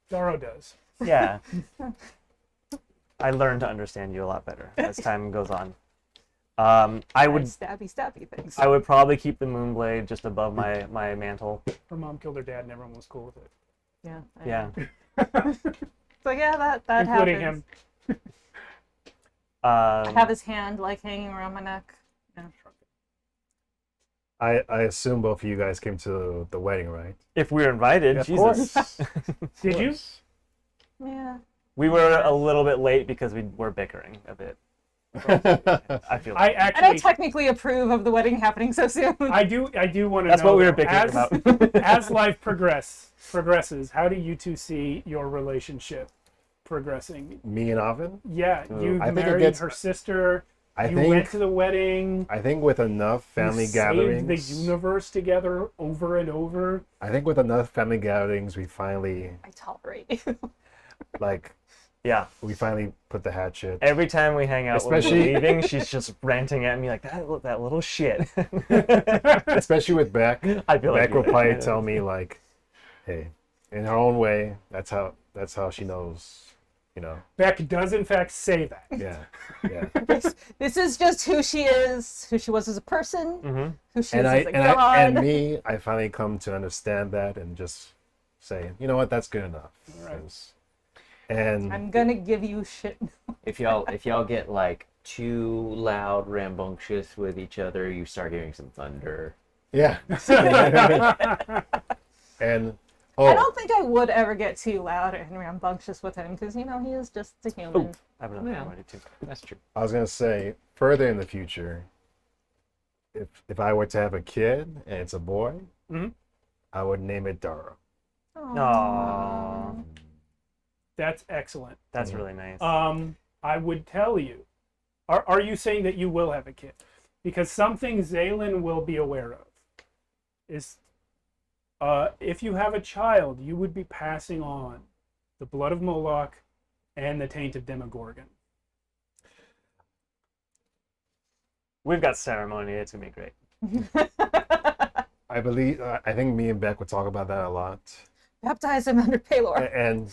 Darrow does. Yeah. I learn to understand you a lot better as time goes on. I would Stabby things. I would probably keep the moonblade just above my mantle. Her mom killed her dad, and everyone was cool with it, Yeah. Yeah. So yeah, that including happens. him. I have his hand like hanging around my neck. Yeah. I assume both of you guys came to the wedding, right? If we were invited, Of Jesus. course. Did you? Yeah. We were a little bit late because we were bickering a bit. I feel I like. And I actually, technically approve of the wedding happening so soon. I do want to know. That's what we were bickering about. As life progresses, how do you two see your relationship progressing? Me and Oven? Yeah, you I think it married gets- her sister. I You think went to the wedding. I think with enough family you saved gatherings, the universe together over and over. I think with enough family gatherings, we finally I tolerate you. Yeah. we finally put the hatchet. Every time we hang out when Especially- we're leaving, she's just ranting at me like that little shit. Especially with Beck. I feel like Beck will probably tell me like, "Hey, in her own way, that's how she knows." Beck does in fact say that. Yeah. This is just who she is, who she was as a person, Mm-hmm. who she And is I as a and god. I finally come to understand that and just say, you know what, that's good enough. Right. 'Cause- And I'm gonna give you shit. If y'all get like too loud, rambunctious with each other, you start hearing some thunder. yeah. And I don't think I would ever get too loud and rambunctious with him because he is just a human. I have another Yeah. one ready too. That's true. I was gonna say further in the future, if I were to have a kid and it's a boy, Mhm. I would name it Darrow. Aww. That's excellent. That's really nice. I would tell you. Are you saying that you will have a kid? Because something Zaylin will be aware of is if you have a child, you would be passing on the blood of Moloch and the taint of Demogorgon. We've got ceremony. It's gonna be great. I think me and Beck would talk about that a lot. Baptize him under Paylor. And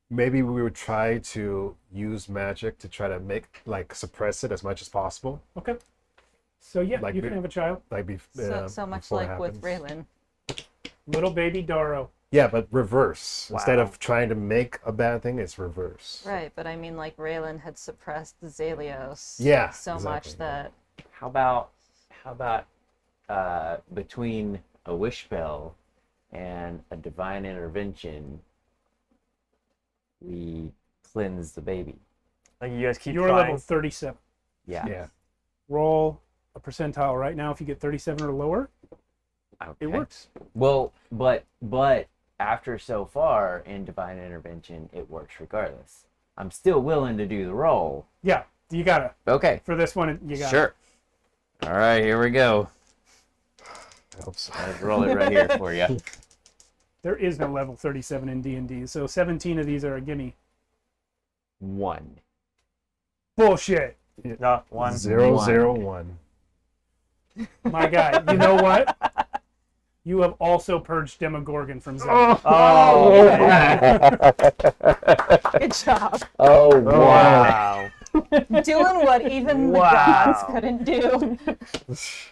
maybe we would try to use magic to try to make suppress it as much as possible. Okay. So yeah, Like you can have a child. So much before it like with happens. Raylan. Little baby Daro. Yeah, but reverse. Instead Wow. of trying to make a bad thing, it's reverse. Right, but I mean, like Raylan had suppressed Zalios. Yeah, So exactly. much that How about between a wish spell and a divine intervention, we cleanse the baby? Like you guys keep You're trying. level 37. Yeah. Yeah. Roll a percentile right now. If you get 37 or lower, Okay. it works. Well, but after so far in divine intervention, it works regardless. I'm still willing to do the roll. Yeah, you gotta. Okay. For this one, you gotta. Sure. All right, here we go. I hope so. Let's roll it right here for you. There is no level 37 in D&D, so 17 of these are a gimme. 1. Bullshit. No, 1. 0, One. 0, 1. My guy, you know what? You have also purged Demogorgon from Zelda. Oh, okay. good job. Oh, Wow. Doing what even the Wow. gods couldn't do.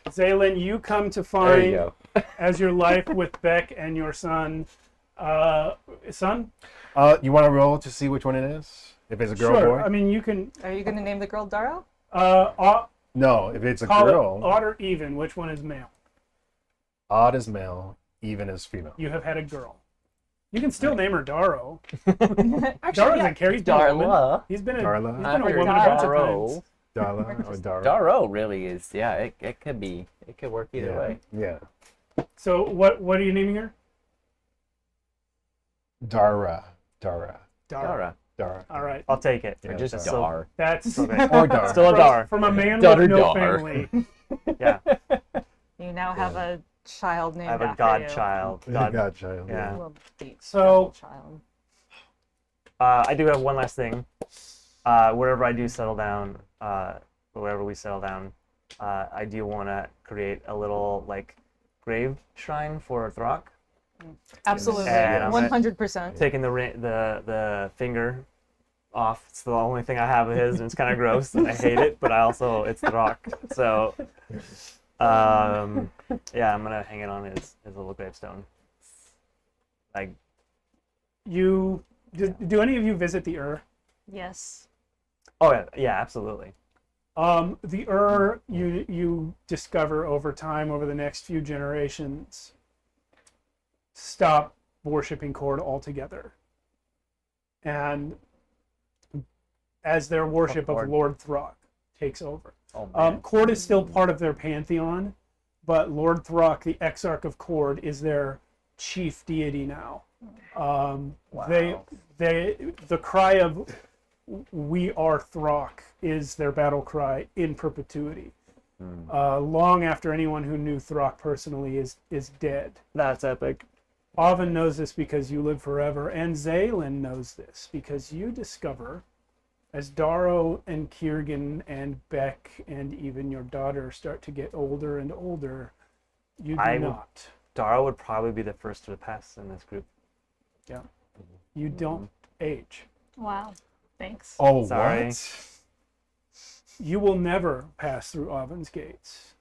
Zaylin, you come to There you find go. as your life with Beck and your son. Son? You want to roll to see which one it is? If it's a girl, Sure. boy? I mean, you can Are you going to name the girl Daro? No, if it's a call girl, it odd or even. Which one is male? odd is male, even is female. You have had a girl. You can still name her Daro. Actually, Daro's yeah. a carry. He's been a woman. Darla. He's been a, Darla. he's I been a figured woman a bunch of Daro. times. Darla or Dara. Daro really is, yeah, it could be, it could work either Yeah. way. Yeah. So what are you naming her? Dara. Dara. Dara. Dara. All right. I'll take it. Yeah, Or just Dar. Dar. That's Okay. Or Dara. Still a dar. from a man Daughter with no Dar. family. Yeah. You now have a child named I have a after godchild. God. Godchild. Yeah. You. Little deep So- child. I do have one last thing. Wherever I do settle down, wherever we settle down, I do want to create a little grave shrine for Throck. Absolutely. And I'm gonna- 100%. Taking the finger off. It's the only thing I have of his, and it's kind of gross, and I hate it. But it's Throck. So, yeah, I'm gonna hang it on his little gravestone. Do any of you visit the Yes. Oh yeah, absolutely. The you discover over time, over the next few generations, stop worshipping Cord altogether. And as their worship of Cord. Lord Throck takes over. Oh man. Cord is still part of their pantheon, but Lord Throck, the Exarch of Cord, is their chief deity now. The cry of "We are Throck" is their battle cry in perpetuity. Long after anyone who knew Throck personally is dead. That's epic. Oven knows this because you live forever, and Zaylin knows this because you discover, as Daro and Kiergan and Beck and even your daughter start to get older and older, you do not. Dara would probably be the first to pass in this group. Yeah. You don't age. Wow. Thanks. Oh, Sorry. what? You will never pass through Oven's gates.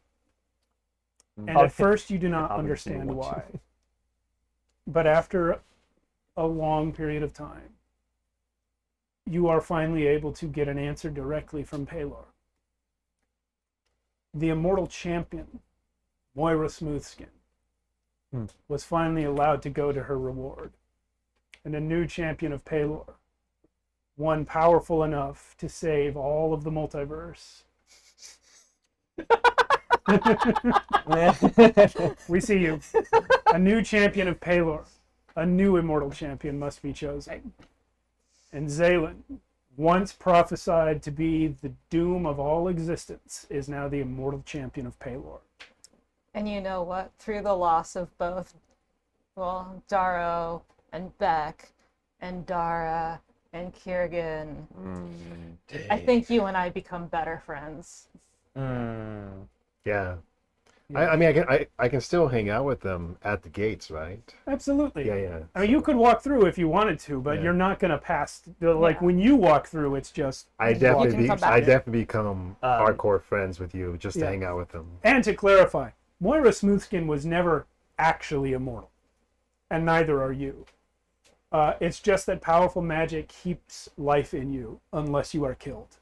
And Oh, at first you do not Oven's understand gonna want why. But after a long period of time, you are finally able to get an answer directly from Paylor. The immortal champion, Moira Smoothskin, was finally allowed to go to her reward. And a new champion of Paylor, one powerful enough to save all of the multiverse. We see you. A new champion of Paylor. A new immortal champion must be chosen. And Zaylin, once prophesied to be the doom of all existence, is now the immortal champion of Paylor. And you know what? Through the loss of both, Daro and Beck and Dara and Kiergan, I think you and I become better friends. Yeah. I mean, I can still hang out with them at the gates, right? Absolutely. Yeah. I mean, you could walk through if you wanted to, but Yeah. you're not gonna pass. Like Yeah. when you walk through, it's just. I can definitely come back. I definitely become Um, hardcore friends with you just to yeah. hang out with them. And to clarify, Moira Smoothskin was never actually immortal, and neither are you. It's just that powerful magic keeps life in you unless you are killed.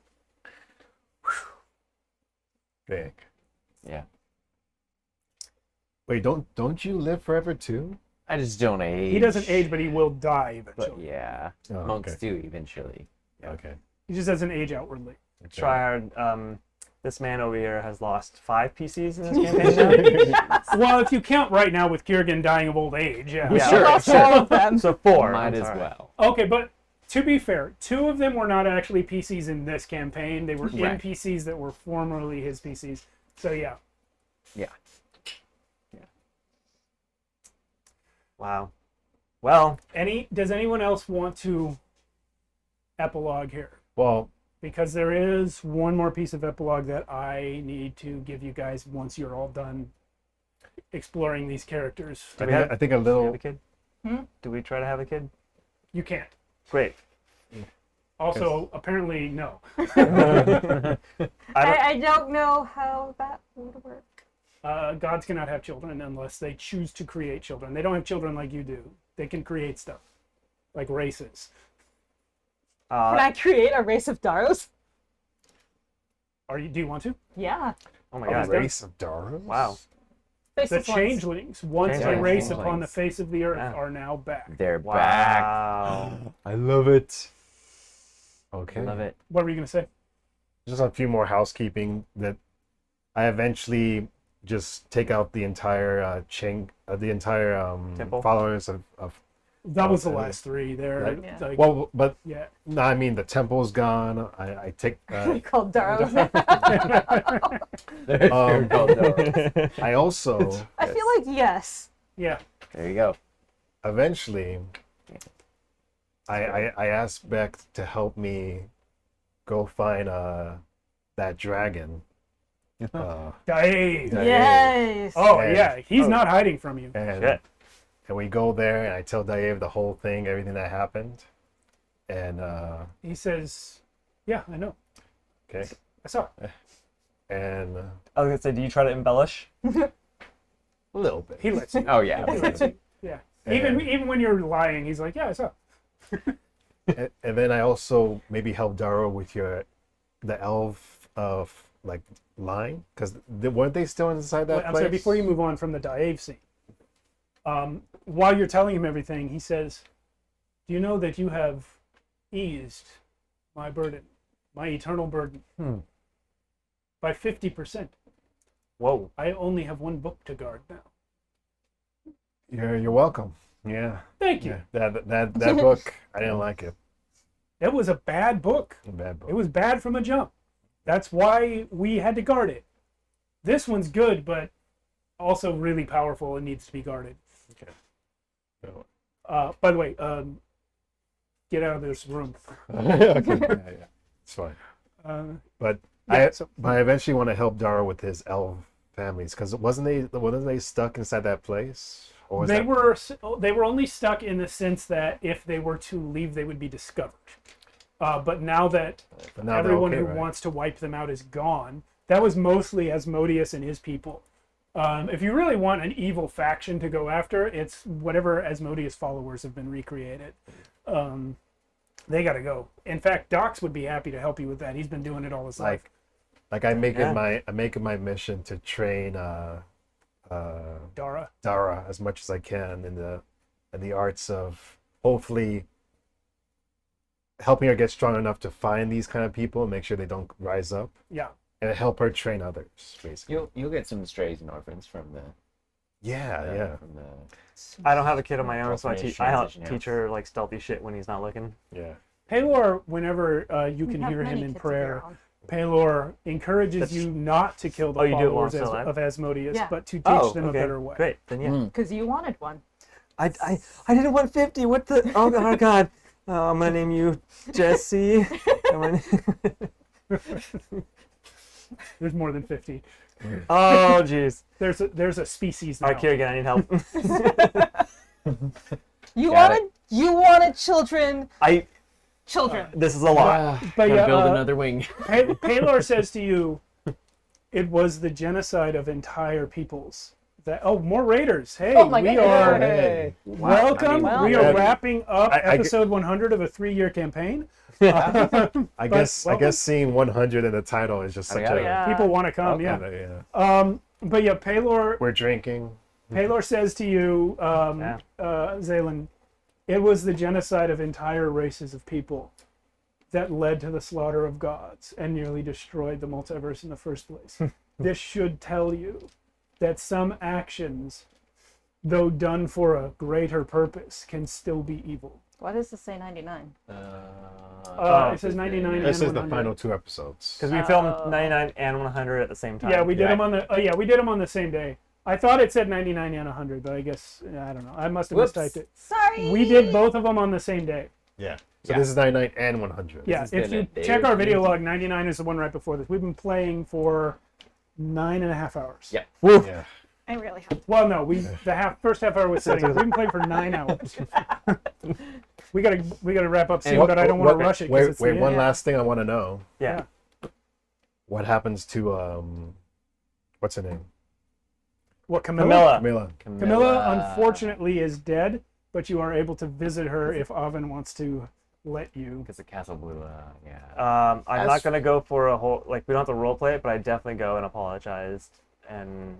Big. Yeah. Wait, don't you live forever too? I just don't age. He doesn't age, but he will die But eventually. yeah, Oh, monks okay. do eventually. Okay. He just doesn't age outwardly. Okay. Tryhard, this man over here has lost 5 PCs in this campaign now. Well, if you count right now with Kiergan dying of old age, yeah. Yeah. Sure, Lost all of them. So 4. Might I'm as sorry. well. Okay, but to be fair, 2 of them were not actually PCs in this campaign. They were Right. NPCs that were formerly his PCs. So yeah. Yeah. Wow. Well, Does anyone else want to epilogue here? Well, Because there is one more piece of epilogue that I need to give you guys once you're all done exploring these characters. I we think, have- I think a do we have little. a kid? Hmm? Do we try to have a kid? You can't. Great. Also, apparently, no. I don't know how that would work. Gods cannot have children unless they choose to create children. They don't have children like you do. They can create stuff, like races. Can I create a race of Daros? Do you want to? Yeah. Oh my Oh, god. is Race of Daros? Wow. Faceless The ones. changelings, once a Changelings. race upon the face of the earth, Yeah. are now back. They're back. Wow. I love it. Okay. Love it. What were you going to say? Just a few more housekeeping that I eventually just take out the entire Temple? followers of That was the Okay. last 3. They're Right. Yeah. like, well, but yeah. no, I mean the temple's gone. I take Called Daros. They're Um, called Daros. I also I feel like yes. Yeah. There you go. eventually I asked Beck to help me go find that dragon. Dave. Yeah. Yes. Oh, And- yeah. He's not hiding from you. And Shit. and we go there and I tell Dave the whole thing, everything that happened. And He says, yeah, I know. okay. I saw. And I was gonna say, do you try to embellish? a little bit. He lets you. Oh yeah. He lets you. Yeah. Even when you're lying, he's like, yeah, I saw. And then I also maybe help Daro with the elf of like line, because weren't they still inside that I'm place? sorry, before you move on from the Dave scene, while you're telling him everything, he says, do you know that you have eased my burden, my eternal burden, by 50%? Whoa. I only have 1 book to guard now. You're welcome. Yeah. Thank you. Yeah. That book, I didn't like it. It was a bad book. A bad book. It was bad from a jump. That's why we had to guard it. This one's good, but also really powerful and needs to be guarded. Okay. So, By the way, get out of this room. okay. Yeah. It's fine. But Yeah, I eventually want to help Daro with his elf families, because wasn't they stuck inside that place? Or was they that... were only stuck in the sense that if they were to leave, they would be discovered. But now that But now they're everyone okay, who right? wants to wipe them out is gone, that was mostly Asmodeus and his people. If you really want an evil faction to go after, it's whatever Asmodeus followers have been recreated. They got to go. In fact, Dox would be happy to help you with that. He's been doing it all his life. Like I make it my mission to train Dara. Dara as much as I can in the arts of hopefully helping her get strong enough to find these kind of people and make sure they don't rise up, Yeah. and help her train others, basically. You'll get some strays and orphans from the Yeah. from the I don't have a kid of my own, so I Orphanage help transition, yeah. teach her like stealthy shit when he's not looking. Yeah. Paylor, whenever you We can have hear him many in kids of prayer, your own. Paylor encourages That's- you not to kill the Oh, you do it while followers I'm still alive? of Asmodeus, Yeah. but to teach Oh, them okay. a better way. Great. Then yeah. Because you wanted one. I didn't want 50. What the? Oh god. I'm gonna name you Jesse. I'm gonna- There's more than 50. Oh, jeez. There's a species now. All right, Kiergan, I need help. You wanted children. Children. This is a lot. But Gotta yeah, build another wing. Paylor says to you, it was the genocide of entire peoples. More raiders. Hey, Oh my we God. are Hey. welcome. Well, we are yeah. wrapping up I episode 100 of a 3-year campaign. I guess welcome. seeing 100 in the title is just such yeah, a yeah. People want to come, yeah. yeah. But yeah, Paylor We're drinking. says to you, Yeah. Zaylan, it was the genocide of entire races of people that led to the slaughter of gods and nearly destroyed the multiverse in the first place. This should tell you that some actions, though done for a greater purpose, can still be evil. Why does this say 99? It says 99 This and is the 100. final 2 episodes. Because we filmed 99 and 100 at the same time. Yeah, we did them on the. we did them on the same day. I thought it said 99 and 100, but I guess I don't know. I must have Whoops. mistyped it. Sorry. We did both of them on the same day. Yeah. So Yeah. this is 99 and 100. Yeah, has if been a you day check or our two. video log, 99 is the one right before this. We've been playing for 9.5 hours. Yeah. Yeah. I really have. Well, no, first half hour was setting up. We've been playing for 9 hours. we gotta wrap up soon, but I don't want to rush it. 'Cause it's the Wait, end. one last thing I want to know. Yeah. What happens to what's her name? What, Camilla? Camilla. Camilla, unfortunately, is dead, but you are able to visit her if Oven wants to let you. Because the castle blew up. Yeah. I'm not gonna go for a whole we don't have to role play it, but I definitely go and apologize and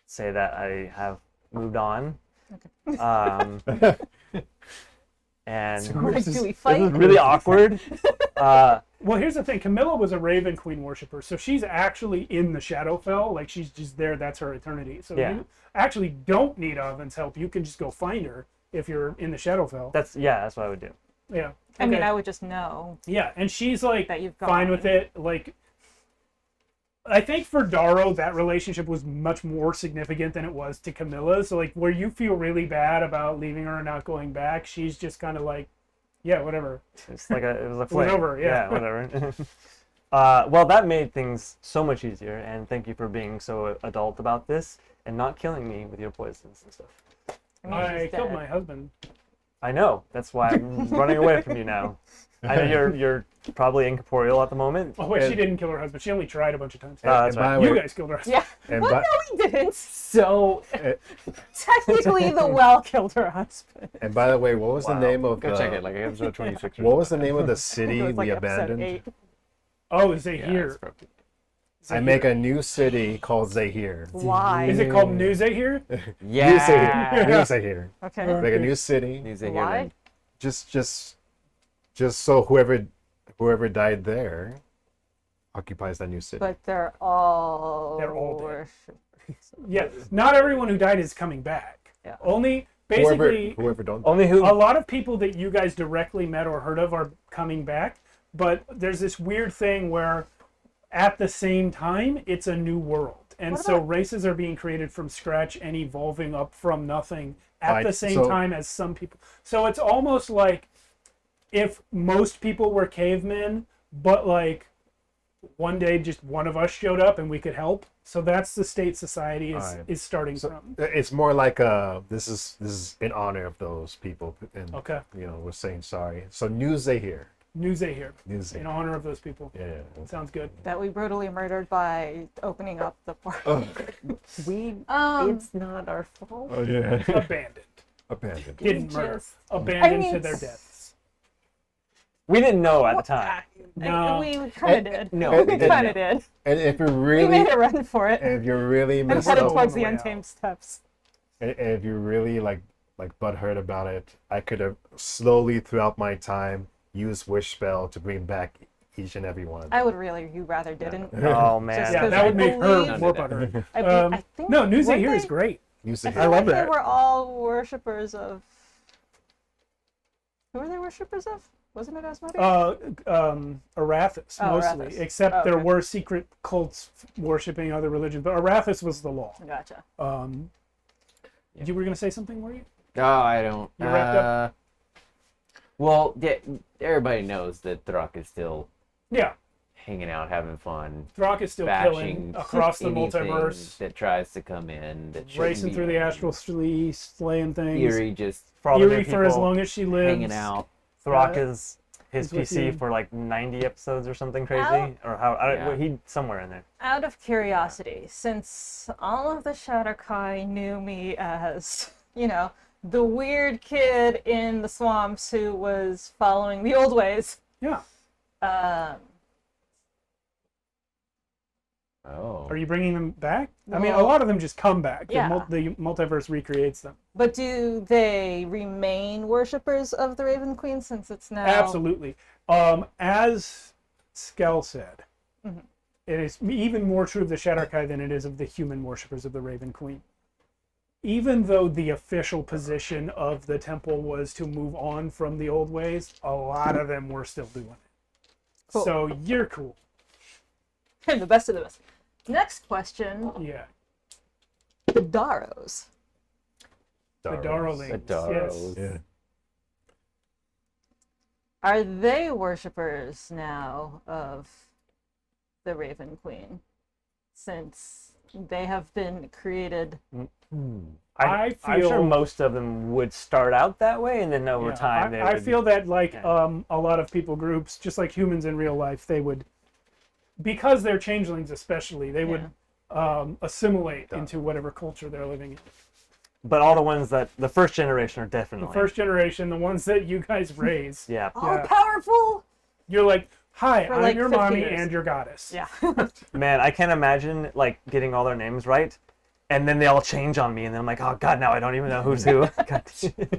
say that I have moved on. And Like, do we this is fight? really awkward. Well, here's the thing. Camilla was a Raven Queen worshiper, so she's actually in the Shadowfell. Like, she's just there. That's her eternity. So Yeah. you actually don't need Oven's help. You can just go find her if you're in the Shadowfell. That's what I would do. Yeah. I mean, Okay. I would just know Yeah, and she's like that you've fine gone. with it. Like, I think for Darrow, that relationship was much more significant than it was to Camilla. So, like, where you feel really bad about leaving her and not going back, she's just kind of like, yeah, whatever. It's like it was a fling. over, yeah. whatever. Well, that made things so much easier, and thank you for being so adult about this and not killing me with your poisons and stuff. I mean, I she's killed dead. my husband. I know. That's why I'm running away from you now. I know you're probably incorporeal at the moment. Oh, wait, she And- didn't kill her husband. She only tried a bunch of times. that's and by right. the You way, guys killed her husband. Yeah. and Well, by, no, we didn't. So Technically, the well killed her husband. and by the way, what was the name of go check it, like episode 26. what was the name of the city It was like we episode abandoned? 8. Oh, is it Yeah, here? it's broken. I make a new city called Zahir. Why? Is it called New Zahir? New Zahir. Yeah. New Zahir. Okay. Make a new city. New Zealand. Why? Just so whoever died there occupies that new city. But they're all They're all dead. worshippers. Yeah. Not everyone who died is coming back. Yeah. Only, basically, whoever don't. Only who a lot of people that you guys directly met or heard of are coming back. But there's this weird thing where at the same time, it's a new world. And What so about- races are being created from scratch and evolving up from nothing at the same so- time as some people. So it's almost like if most people were cavemen, but like one day just one of us showed up and we could help. So that's the state society Alright. is starting So from. it's more like this is in honor of those people, and Okay. we're saying sorry. So New Zahir. New Zahir, New in Zahir. honor of those people. Yeah. Sounds good. That we brutally murdered by opening up the park. We. Um, It's not our fault. Oh yeah. Abandoned. Abandoned. Didn't murder. just- Abandoned I mean, to their deaths. we didn't know at the time. No. We kind of did. No, we we didn't kind of did. And if you're We really, made a run for it. if you're really And messed headed up, towards on the the way Untamed Steps. and if you're really like butthurt about it, I could have slowly throughout my time used wish spell to bring back each and every one. I would really, you rather didn't. Oh man. Just Yeah, 'cause that I would make her believe- more butthurt. I think No, New weren't Zahir is they- great. Use I it. feel I love like that. They were all worshippers of. Who were they worshippers of? Wasn't it Asmodeus? Arathis, Oh, mostly. Arathis. Except Oh, there okay. were secret cults worshipping other religions, but Arathis was the law. Gotcha. You were going to say something, were you? Oh, I don't. You wrapped up? Well, yeah, everybody knows that Throck is still Yeah. hanging out, having fun, Throck is still bashing killing across the anything multiverse, that tries to come in. That shouldn't racing be through the astral street, slaying things. Eerie, just For all the new Eerie for as people, long as she lives. hanging out. Throck is his He's with PC you. for like 90 episodes or something crazy, Ow. or how Yeah. he somewhere in there. Out of curiosity, since all of the Shatterkai knew me as, the weird kid in the swamps who was following the old ways, Yeah. Oh. Are you bringing them back? I mean, a Well, lot of them just come back. yeah. The multiverse recreates them. but do they remain worshippers of the Raven Queen since it's now... Absolutely. As Skell said, it is even more true of the Shatterkai than it is of the human worshippers of the Raven Queen. Even though the official position of the temple was to move on from the old ways, a lot of them were still doing it. Cool. So you're cool. the best of the best. Next question, Yeah. the Daros. The Darlings. The Daros. Yes. Yeah. Are they worshippers now of the Raven Queen? Since they have been created... I I'm sure feel- most of them would start out that way, and then over Yeah, time they I would. feel that like Yeah. a lot of people groups, just like humans in real life, they would, because they're changelings especially, they would assimilate into whatever culture they're living in. But all the ones that the first generation are definitely The first generation, the ones that you guys raise, Yeah. All powerful! you're like, hi, For, I'm like, your 50 mommy years. and your goddess. Yeah. Man, I can't imagine like getting all their names right, and then they all change on me, and then I'm like, oh god, now I don't even know who's who. God.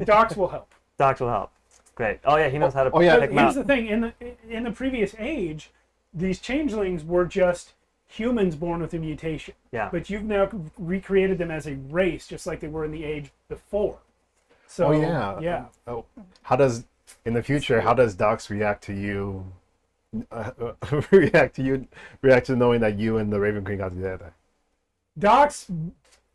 Docs will help. Docs will help. Great. Oh yeah, he knows how to. Oh, yeah. pick But 'em here's out. the thing: in the previous age, these changelings were just humans born with a mutation. Yeah. But you've now recreated them as a race, just like they were in the age before. So Oh yeah. yeah. Oh, how does in the future? How does Docs react to you? React to knowing that you and the Raven Queen got together. Docs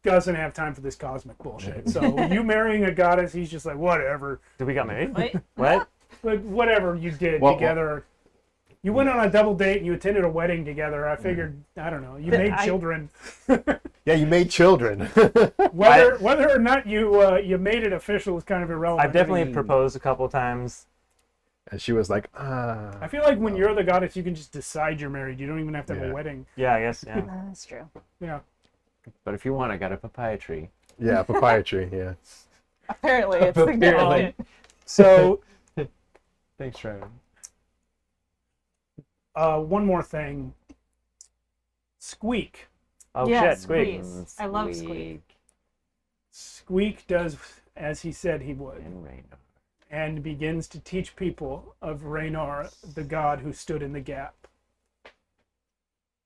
doesn't have time for this cosmic bullshit. So you marrying a goddess, he's just like whatever. Did we got married? Wait. What? But whatever you did Well, together. You went on a double date and you attended a wedding together. I figured, I don't know, you made children. Yeah, you made children. Whether or not you made it official is kind of irrelevant. I've definitely proposed a couple times. And she was like, I feel like when you're the goddess, you can just decide you're married. You don't even have to have a Yeah. wedding. Yeah, I guess. Yeah. That's true. Yeah. But if you want, I got a papaya tree. yeah, proprietary. Yeah. Apparently, it's significant. So Thanks, Trevor. one more thing. Squeak. Oh Yes, shit, Squeak. please. I love Squeak. Squeak does as he said he would, And Raynor. and begins to teach people of Raynar, the god who stood in the gap.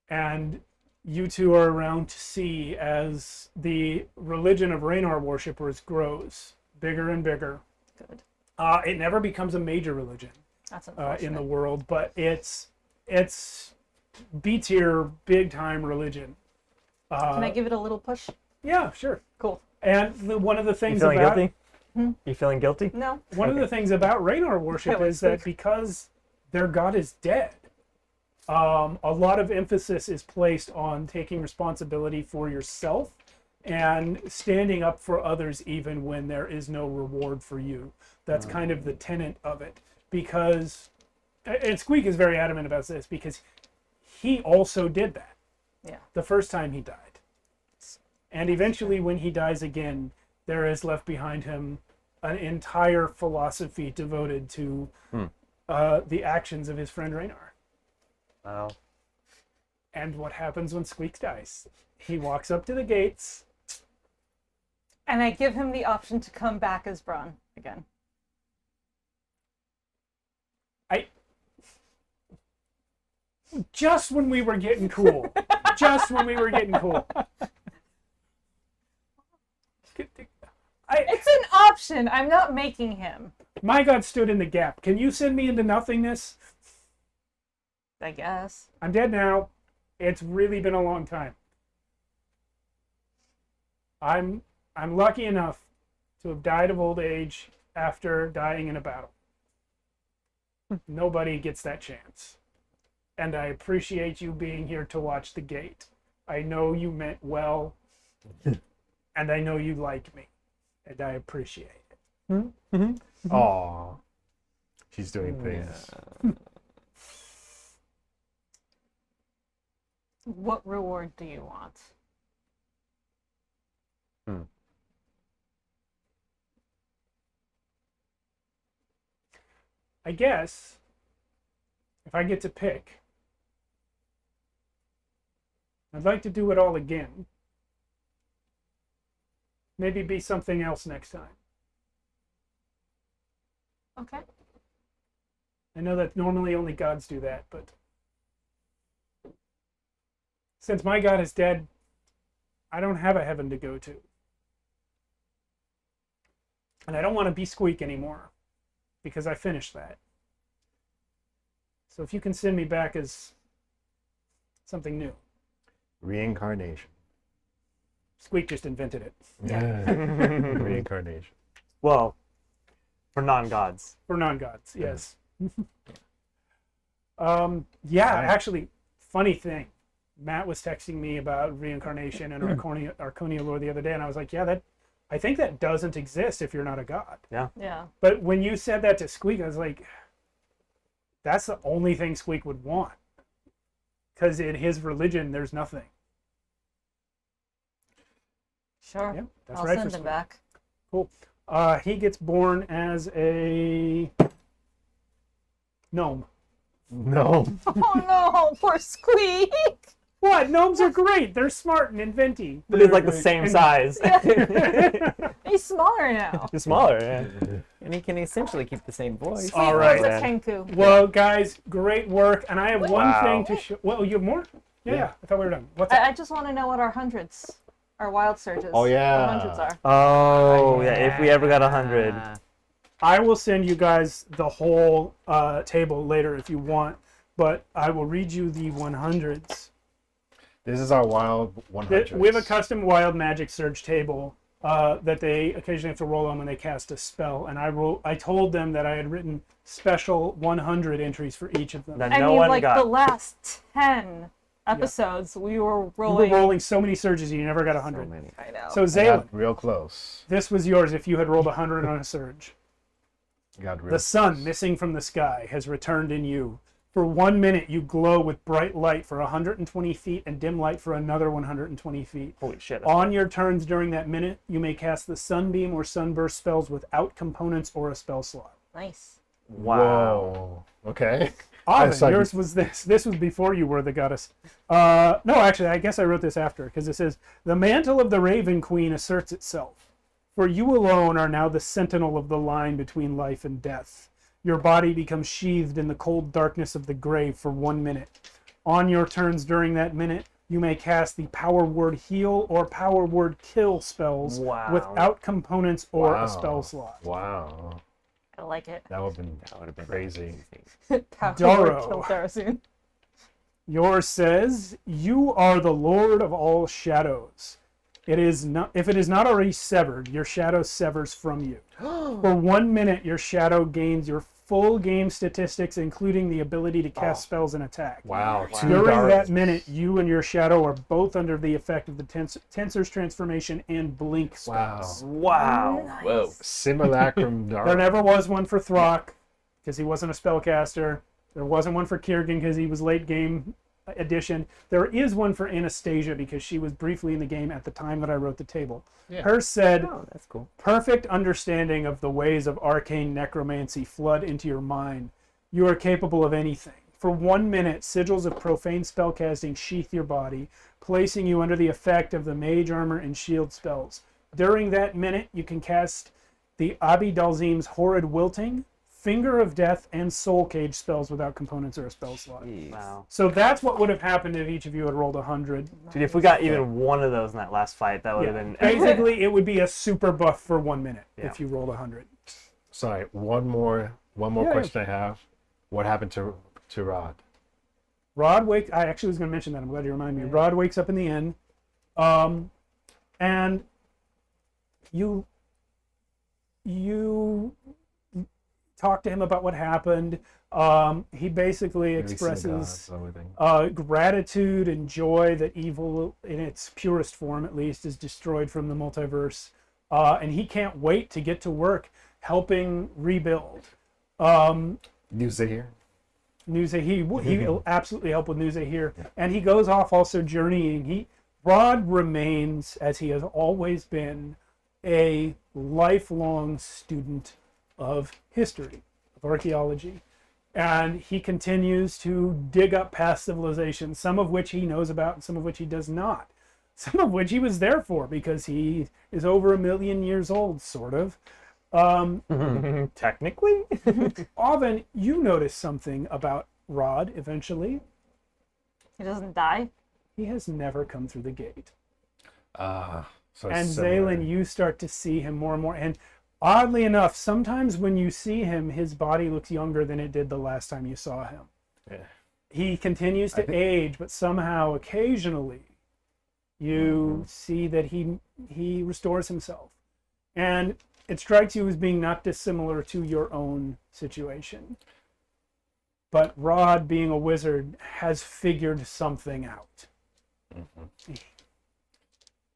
And you two are around to see as the religion of Raynar worshippers grows bigger and bigger. Good. It never becomes a major religion That's in unfortunate. the world, but it's B tier, big time religion. Can I give it a little push? Yeah, sure. Cool. And one of the You things feeling about guilty? You feeling guilty? No. one of the things about Raynar worship Yeah, is that Squeak. because their god is dead, a lot of emphasis is placed on taking responsibility for yourself and standing up for others even when there is no reward for you. That's kind of the tenet of it. Because, and Squeak is very adamant about this, because he also did that Yeah. the first time he died. And eventually when he dies again, there is left behind him an entire philosophy devoted to the actions of his friend Raynar. Wow. And what happens when Squeak dies? He walks up to the gates. And I give him the option to come back as Braun again. Just when we were getting cool. Just when we were getting cool. It's an option. I'm not making him. My God stood in the gap. Can you send me into nothingness? I guess. I'm dead now. It's really been a long time. I'm lucky enough to have died of old age after dying in a battle. Nobody gets that chance. and I appreciate you being here to watch the gate. I know you meant well, and I know you like me, and I appreciate it. Aw. She's doing things. What reward do you want? I guess if I get to pick, I'd like to do it all again. Maybe be something else next time. Okay. I know that normally only gods do that, but since my god is dead, I don't have a heaven to go to. And I don't want to be Squeak anymore, because I finished that. So if you can send me back as something new. Reincarnation. Squeak just invented it. Yeah. Reincarnation. Well, for non-gods. For non-gods, yes. Yeah, actually, funny thing. Matt was texting me about reincarnation and Archonia lore the other day, and I was like, yeah, I think that doesn't exist if you're not a god. Yeah. But when you said that to Squeak, I was like, that's the only thing Squeak would want. Because in his religion, there's nothing. Sure. Yeah, that's I'll right send for him Squeak. back. Cool. He gets born as a gnome. No. Oh no, poor Squeak! What? Gnomes are great. They're smart and inventive. But he's like the same size. He's smaller now. He's smaller, yeah. And he can essentially keep the same voice. All Squeak right. was a Kenku. Well, guys, great work. And I have one Wow. thing to show. Well, you have more? Yeah. I thought we were done. What's up? I just want to know what our hundreds, our wild surges, Oh, yeah. our hundreds are. Oh, yeah, if we ever got 100. I will send you guys the whole table later if you want, but I will read you the 100s. This is our wild 100. We have a custom wild magic surge table that they occasionally have to roll on when they cast a spell, and I told them that I had written special 100 entries for each of them. That I no mean, one like got. the last 10 episodes, we were You rolling. were rolling so many surges, and you never got 100. many. I know. So I Zaylin, got real close. this was yours if you had rolled 100 on a surge. Got real The sun missing from the sky has returned in you. For 1 minute, you glow with bright light for 120 feet and dim light for another 120 feet. Holy shit. On your turns during that minute, you may cast the sunbeam or sunburst spells without components or a spell slot. Nice. Whoa. Okay. Oven, saw yours was this. This was before you were the goddess. No, actually, I guess I wrote this after, because it says, the mantle of the Raven Queen asserts itself. For you alone are now the sentinel of the line between life and death. Your body becomes sheathed in the cold darkness of the grave for 1 minute. On your turns during that minute, you may cast the power word heal or power word kill spells Wow. without components or Wow. a spell slot. Wow. I like it. That would have been crazy. Power Doro. word kill Darasun. Yours says, you are the lord of all shadows. It is not, if it is not already severed, your shadow severs from you. For 1 minute, your shadow gains your full game statistics, including the ability to cast spells and attack. Wow. Two During dark- that minute, you and your shadow are both under the effect of the Tensor's transformation and blink spells. Wow. Whoa. Simulacrum dark. There never was one for Throck, because he wasn't a spellcaster. There wasn't one for Kiergan, because he was late game edition. There is one for Anastasia, because she was briefly in the game at the time that I wrote the table. Yeah. Hers said, Oh, that's cool. perfect understanding of the ways of arcane necromancy flood into your mind. You are capable of anything. For 1 minute, sigils of profane spellcasting sheath your body, placing you under the effect of the mage armor and shield spells. During that minute, you can cast the Abi Dalzim's Horrid Wilting, Finger of Death, and Soul Cage spells without components or a spell slot. Wow. So that's what would have happened if each of you had rolled 100. Dude, if we got even one of those in that last fight, that would have been. Basically, it would be a super buff for 1 minute Yeah. if you rolled 100. Sorry, one more Yeah, question I have. What happened to Rod? Rod I actually was going to mention that. I'm glad you reminded me. Rod wakes up in the inn, and you talk to him about what happened. He basically Releasing the expresses gods, everything. gratitude and joy that evil, in its purest form at least, is destroyed from the multiverse. And he can't wait to get to work helping rebuild. News here. He will absolutely help with Newsay here. And he goes off also journeying. Rod remains, as he has always been, a lifelong student of history, of archaeology. And he continues to dig up past civilizations, some of which he knows about and some of which he does not. Some of which he was there for because he is over 1 million years old, sort of. Technically? Oven, you notice something about Rod eventually. He doesn't die. He has never come through the gate. So And similar. Zaylin, you start to see him more and more. And oddly enough, sometimes when you see him, his body looks younger than it did the last time you saw him. Yeah. He continues to age, but somehow, occasionally, you see that he restores himself. And it strikes you as being not dissimilar to your own situation. But Rod, being a wizard, has figured something out.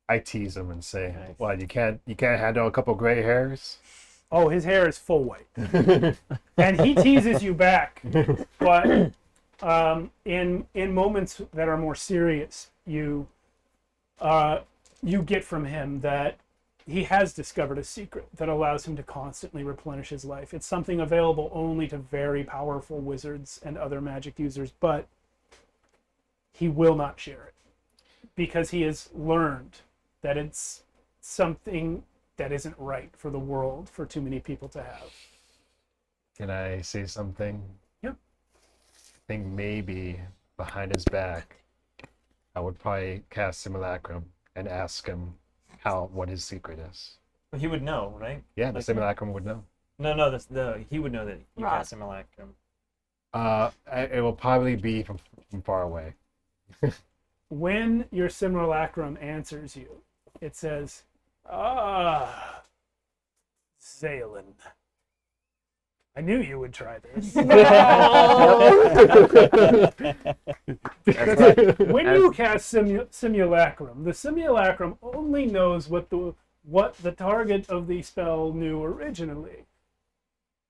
I tease him and say, "Well, you can't handle a couple gray hairs." Oh, his hair is full white. And he teases you back. But in moments that are more serious, you get from him that he has discovered a secret that allows him to constantly replenish his life. It's something available only to very powerful wizards and other magic users, but he will not share it because he has learned that it's something that isn't right for the world for too many people to have. Can I say something? Yep. I think maybe behind his back, I would probably cast Simulacrum and ask him what his secret is. But he would know, right? Yeah, the Simulacrum would know. No, he would know that you Right. cast Simulacrum. It will probably be from far away. When your simulacrum answers you, it says, Zaylin. I knew you would try this. Because when you cast simulacrum, the simulacrum only knows what the target of the spell knew originally.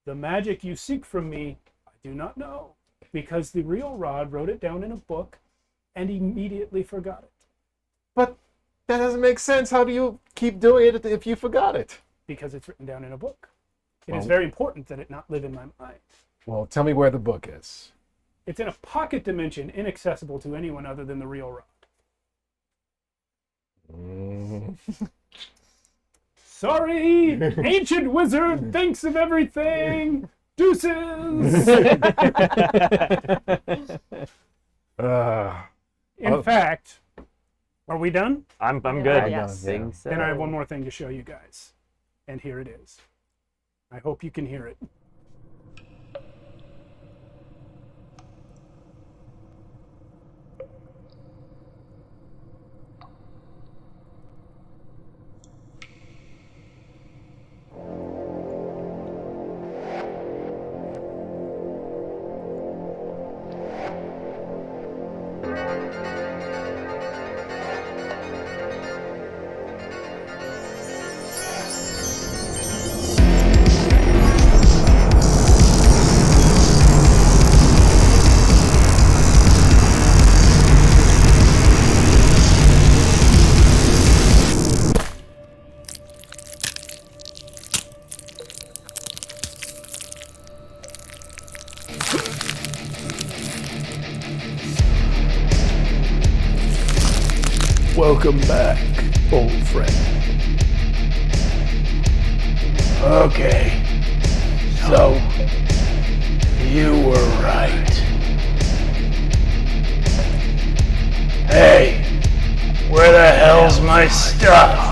The magic you seek from me, I do not know, because the real Rod wrote it down in a book and immediately forgot it. But that doesn't make sense. How do you keep doing it if you forgot it? Because it's written down in a book. It is Well- very important that it not live in my mind. Well, tell me where the book is. It's in a pocket dimension inaccessible to anyone other than the real Rod. Sorry, ancient wizard thinks of everything. Deuces. In fact, are we done? I'm Yeah, good. yes. Think so. Then I have one more thing to show you guys. And here it is. I hope you can hear it. Welcome back, old friend. Okay, so you were right. Hey, where the hell's my stuff?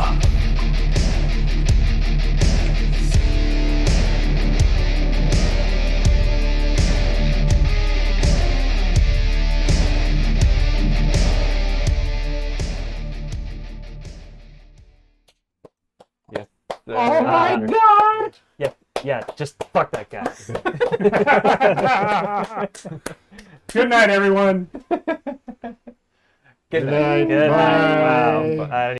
Oh my god! Yeah, just fuck that guy. Good night, everyone. Good night. night. Good night. Bye. Wow.